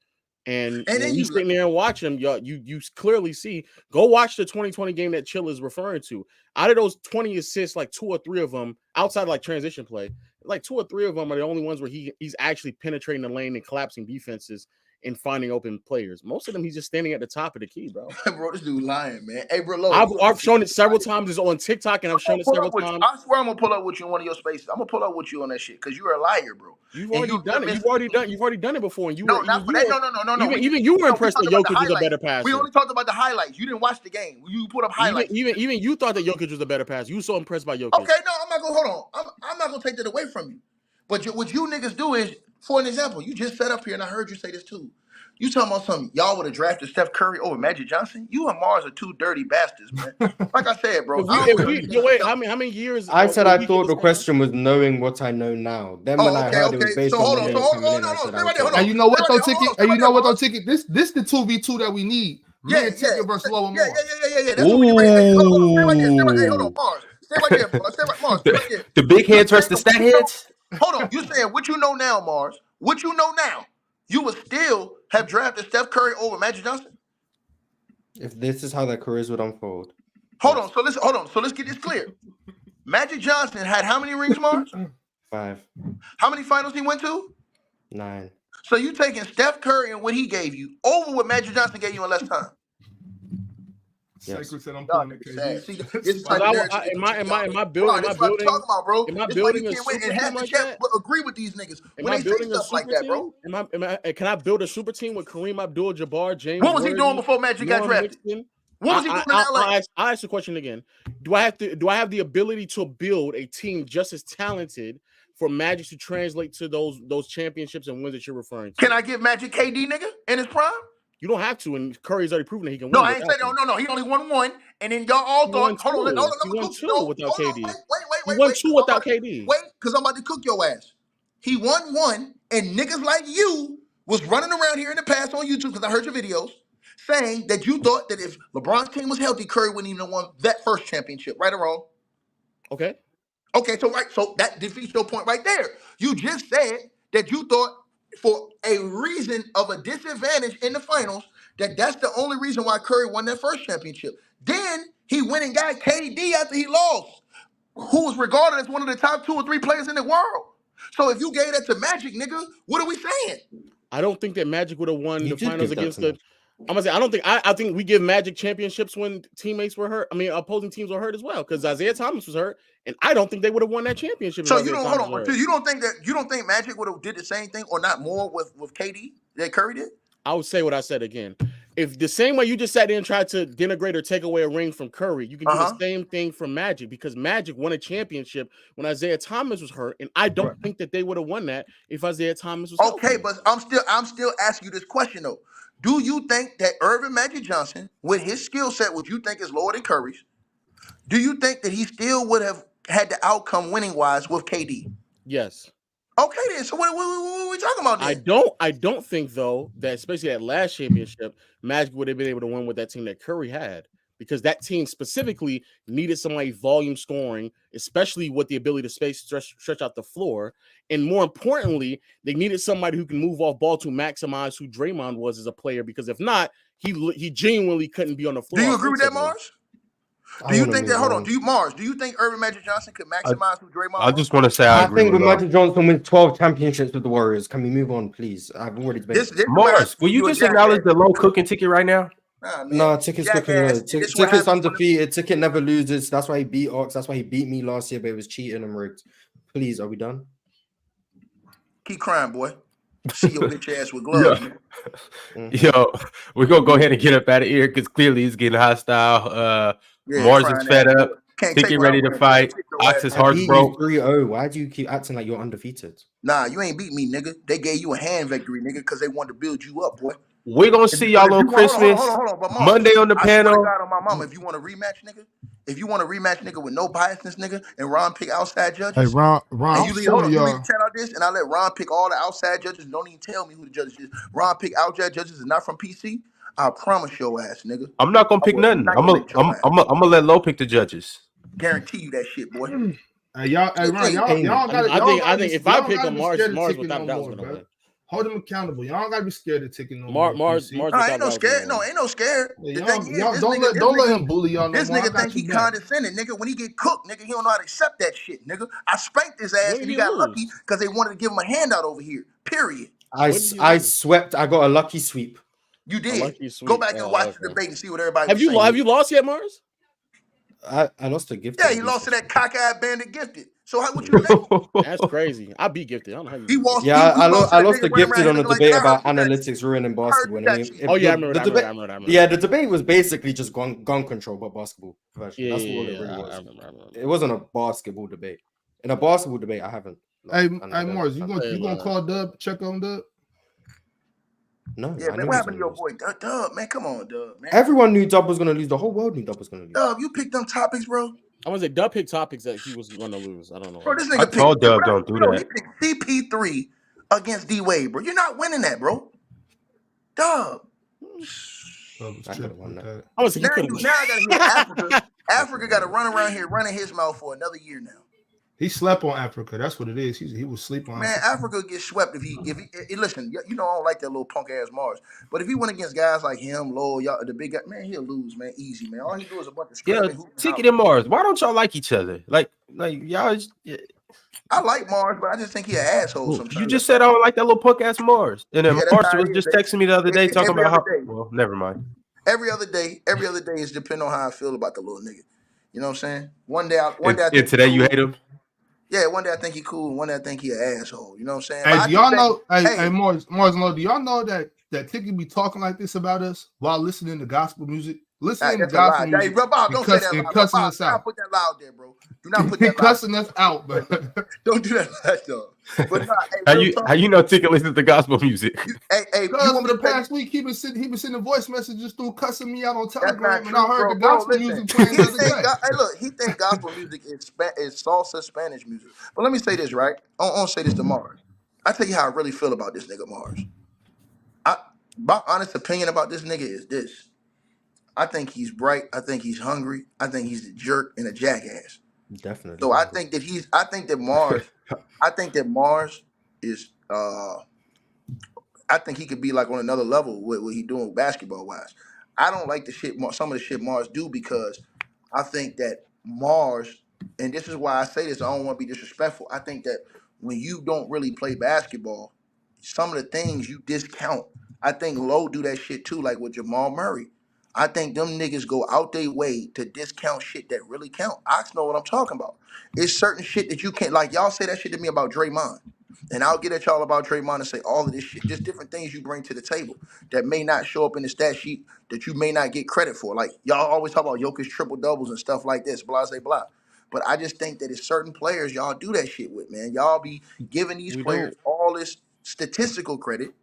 And when you sitting there and watch them, you clearly see. Go watch the 2020 game that Chill is referring to. Out of those 20 assists, like 2 or 3 of them, outside of like transition play, like 2 or 3 of them are the only ones where he's actually penetrating the lane and collapsing defenses and finding open players. Most of them, he's just standing at the top of the key, bro. Bro, this dude lying, man. Hey, bro, Lo, I've shown it several times. It's on TikTok, and I've shown it several times. I swear I'm gonna pull up with you in one of your spaces. I'm gonna pull up with you on that shit because you're a liar, bro. You've already done it. You've already done it before. And you no. Even you were impressed that Jokic was a better passer. We only talked about the highlights. You didn't watch the game. You put up highlights. Even you thought that Jokic was a better passer. You were so impressed by Jokic. Okay, no, I'm not gonna hold on. I'm not gonna take that away from you. But what you niggas do is, for an example, you just sat up here and I heard you say this too. You talking about something? Y'all would have drafted Steph Curry over Magic Johnson? You and Marz are two dirty bastards, man. Like I said, bro. Wait, how many years? I said I thought the question was knowing what I know now. Then when I heard it was based on the names coming in, I said I would. And you know what though, Ticket? And you know what though, Ticket? This the 2v2 that we need. Yeah, Ticket versus Lo and Marz. Yeah. That's what we ready. Hey, hold on, Marz. Stay right there, Marz. Stay right there. The big heads versus the stat heads? Hold on. You saying what you know now, Marz? What you know now? You would still have drafted Steph Curry over Magic Johnson? If this is how their careers would unfold. Hold on. So let's get this clear. Magic Johnson had how many rings, Marz? 5. How many finals he went to? 9. So you taking Steph Curry and what he gave you over what Magic Johnson gave you in less time? Yes. Sacred said I'm Y'all pulling the niggas sad. KD. See, this is the type of narrative. Am I Bro, building? that's what I'm talking about, bro. Am I This is why you building a can't win. super And half team the like chat that? agree with these niggas Am when I they say building a stuff like super that, team? bro. Can I build a super team with Kareem Abdul-Jabbar, James What was he doing Worthy, before Magic got Norm drafted? Nixon? What was he doing in LA? I'll ask the question again. Do I have the ability to build a team just as talented for Magic to translate to those championships and wins that you're referring to? Can I give Magic KD, nigga, in his prime? You don't have to, and Curry's already proven that he can win. No, I ain't saying no. He only won one, and then y'all all thought. Hold on, He won two without KD. Wait. He won two without KD. Wait, because I'm about to cook your ass. He won one, and niggas like you was running around here in the past on YouTube because I heard your videos saying that you thought that if LeBron's team was healthy, Curry wouldn't even have won that first championship. Right or wrong? Okay. Okay, so that defeats your point right there. You just said that you thought for a reason of a disadvantage in the finals, that's the only reason why Curry won that first championship. Then he went and got KD after he lost, who was regarded as one of the top 2 or 3 players in the world. So if you gave that to Magic, nigga, what are we saying? I don't think that Magic would have won the finals against the. I'm gonna say I think we give Magic championships when teammates were hurt. I mean, opposing teams were hurt as well because Isaiah Thomas was hurt, and I don't think they would have won that championship. So you don't hold on, but you don't think Magic would have did the same thing or not more with KD that Curry did? I would say what I said again. If the same way you just sat there and tried to denigrate or take away a ring from Curry, you can do the same thing from Magic because Magic won a championship when Isaiah Thomas was hurt, and I don't think that they would have won that if Isaiah Thomas was okay. But I'm still asking you this question though. Do you think that Irvin Magic Johnson, with his skill set, which you think is lower than Curry's, do you think that he still would have had the outcome winning wise with KD? Yes. Okay, then. So what are we talking about then? I don't think though that especially that last championship, Magic would have been able to win with that team that Curry had because that team specifically needed somebody volume scoring, especially with the ability to stretch out the floor, and more importantly, they needed somebody who can move off ball to maximize who Draymond was as a player. Because if not, he genuinely couldn't be on the floor. Do you agree with that, Marz? Do you think that? Hold on. Do you think Irvin Magic Johnson could maximize who Draymond was? I just want to say I agree think with with Magic Johnson wins 12 championships with the Warriors. Can we move on, please? I've already been. Marz, will you just acknowledge the low cooking ticket right now? No, ticket's looking low. Ticket's undefeated. Ticket never loses. That's why he beat Ox. That's why he beat me last year, but it was cheating and rigged. Please, are we done? Keep crying, boy. See your bitch ass with gloves. Yo, we're gonna go ahead and get up out of here because clearly it's getting hostile. Marz is fed up. Ticket ready to fight. Ox's heart broke. 3-0. Why do you keep acting like you're undefeated? Nah, you ain't beat me, nigga. They gave you a hand victory, nigga, because they wanted to build you up, boy. We're gonna see y'all on Christmas. Hold on, Monday on the panel. I swear to God on my mama, if you want a rematch, nigga, with no biasness, nigga, and Ron pick outside judges. Hey, Ron, and you leave the chat out this, and I let Ron pick all the outside judges. Don't even tell me who the judges is. Ron pick outside judges is not from PC. I promise your ass, nigga. I'm not gonna pick nothing. I'm gonna let Low pick the judges. Guarantee you that shit, boy. Hey, y'all gotta. I think if I pick a Marz without doubt is gonna win. Hold them accountable. Y'all gotta be scared of taking no more. Marz ain't no scared. No, ain't no scared. Yeah, don't let him bully y'all. This nigga think he condescending, nigga. When he get cooked, nigga, he don't know how to accept that shit, nigga. I spanked his ass and he got lucky because they wanted to give him a handout over here. Period. I swept. I got a lucky sweep. You did. Go back and watch the debate and see what everybody. Have you lost yet, Marz? I lost to Gifted. Yeah, he lost to that cockeyed bandit Gifted. So what you think? That's crazy. I beat Gifted. I don't know how you. I lost to Gifted on a debate about analytics ruining basketball. I remember that. Yeah, the debate was basically just gun control, but basketball version. That's what it really was. I remember. It wasn't a basketball debate. In a basketball debate, I haven't. Hey, Marz, you gonna call Dub? Check on Dub? No. Yeah, man. What happened to your boy Dub? Man, come on, Dub. Man. Everyone knew Dub was gonna lose. The whole world knew Dub was gonna lose. Dub, you picked them topics, bro. I was like, Dub picked topics that he was going to lose. I don't know. Bro, this I told Dub don't do that. He picked CP3 against D Wade, bro. You're not winning that, bro. Dub. I could have won that. I was now I gotta hear Africa. Africa got to run around here running his mouth for another year now. He slept on Africa. That's what it is. He was sleep on Man, Africa gets swept if he listen. You know I don't like that little punk ass Marz, but if he went against guys like him, Lowell, y'all, the big guy, man, he'll lose, man, easy, man. All he do is a bunch of Yeah, screaming. Ticket and Marz. Why don't y'all like each other? Like y'all. I like Marz, but I just think he an asshole sometimes. You just said I don't like that little punk ass Marz, and then Yeah, that's Marz how was it just is. texting me the other day talking Every about how. other day. Well, never mind. Every other day is depending on how I feel about the little nigga. You know what I'm saying? One day I think today he you cool. hate him. Yeah, one day I think he cool, one day I think he an asshole. You know what I'm saying? Hey, do y'all know? Hey, Marz, do y'all know that Ticket be talking like this about us while listening to gospel music? Listening to That's a lie. gospel Hey, music bro, Bob, don't say that and loud. cussing Bob, us do not out. put that loud there, bro. Do not put that loud. Cussing us out, bro. Don't do that loud, though. But nah, How you know Ticket listens to gospel music? Hey, because for the past week he been sending voice messages through cussing me out on Telegram, and true, I heard bro. the gospel Listen, music playing the other day. hey, look, he think gospel music is salsa Spanish music. But let me say this, right? I want to say this to Marz. I tell you how I really feel about this nigga Marz. My honest opinion about this nigga is this. I think he's bright. I think he's hungry. I think he's a jerk and a jackass. Definitely. So I think that Marz is I think he could be like on another level with what he doing basketball wise. I don't like some of the shit Marz do because I think that Marz, and this is why I say this, I don't want to be disrespectful. I think that when you don't really play basketball, some of the things you discount. I think Lowe do that shit too, like with Jamal Murray. I think them niggas go out their way to discount shit that really count. Ox know what I'm talking about. It's certain shit that you can't, like y'all say that shit to me about Draymond. And I'll get at y'all about Draymond and say all of this shit, just different things you bring to the table that may not show up in the stat sheet that you may not get credit for. Like y'all always talk about Jokic triple doubles and stuff like this, blah, blah, blah. But I just think that it's certain players y'all do that shit with, man. Y'all be giving these players all this statistical credit.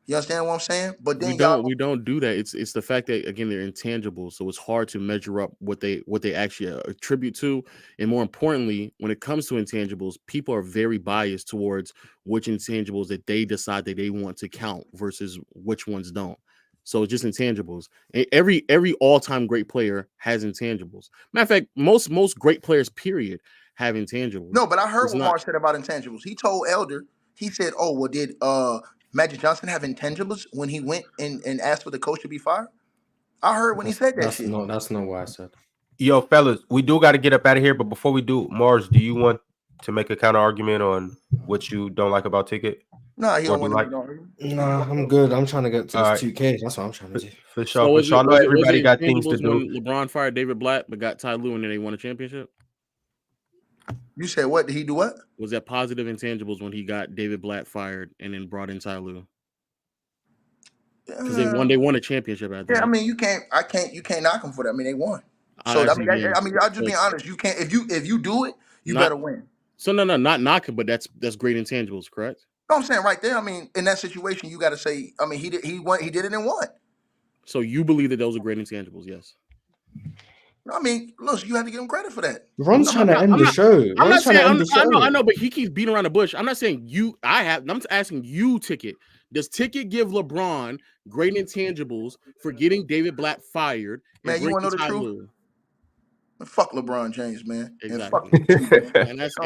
You understand what I'm saying? But then we don't do that. It's the fact that again they're intangibles, so it's hard to measure up what they actually attribute to. And more importantly, when it comes to intangibles, people are very biased towards which intangibles that they decide that they want to count versus which ones don't. So it's just intangibles. And every all-time great player has intangibles. Matter of fact, most great players, period, have intangibles. No, but I heard what Marz said about intangibles. He told Elder, he said, "Oh, well, did Magic Johnson have intangibles when he went and asked for the coach to be fired?" I heard when he said that shit. No, that's not what I said. Yo, fellas, we do got to get up out of here. But before we do, Marz, do you want to make a counter argument on what you don't like about Ticket? No, he don't want like. Nah, I'm good. I'm trying to get to this 2K. That's what I'm trying to do. For sure. For sure. I know everybody got things to do. When LeBron fired David Blatt but got Ty Lue and then they won a championship. You said what? Did he do what? Was that positive intangibles when he got David Blatt fired and then brought in Ty Lue? Because they won a championship out there. Yeah, I mean you can't knock them for that. I mean they won. So I'll just be honest. You can't if you do it, you better win. So no, not knocking, but that's great intangibles, correct? No, I'm saying right there. I mean, in that situation, you got to say. I mean, he did it and won. So you believe that those are great intangibles? Yes. I mean, look, you have to give him credit for that. Ron's trying to end the show. I'm not saying I know, but he keeps beating around the bush. I'm not saying you. I'm asking you, Ticket. Does Ticket give LeBron great intangibles for getting David Blatt fired? Man, you want to know the truth? Lue? Fuck LeBron James, man. Exactly. And that's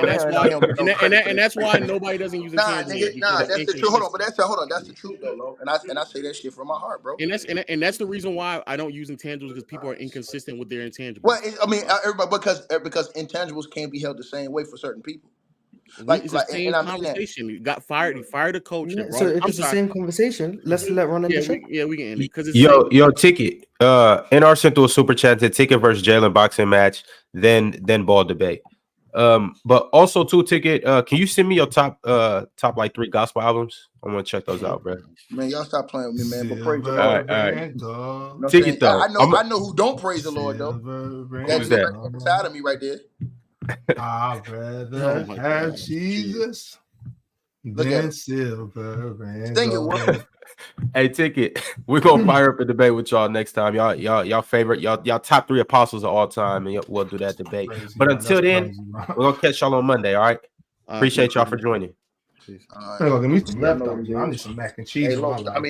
why nobody doesn't use intangibles. That's the truth. Hold on. That's the truth though, Lo. And I say that shit from my heart, bro. And that's the reason why I don't use intangibles, because people are inconsistent with their intangibles. Well, I mean, everybody because intangibles can't be held the same way for certain people. It's the same conversation. You got fired. He fired a coach. Yeah, so if it's the same conversation, let's let Ron end the show. We can end it because Yo, Ticket. NR sent through a super chat to Ticket versus Jalen boxing match, then ball debate. But also too, Ticket. Can you send me your top like 3 gospel albums? I want to check those out, bro. Man, y'all stop playing with me, man. But praise the Lord. All right. Ticket though. I know who don't praise the Lord though. Who's that? Inside of me right there. I'd rather have Jesus than silver and gold. Hey, Ticket, we're gonna fire up a debate with y'all next time. Y'all favorite, y'all top 3 apostles of all time, and we'll do that debate. But until then, we're gonna catch y'all on Monday. All right. Appreciate y'all for joining. I need some mac and cheese. I mean,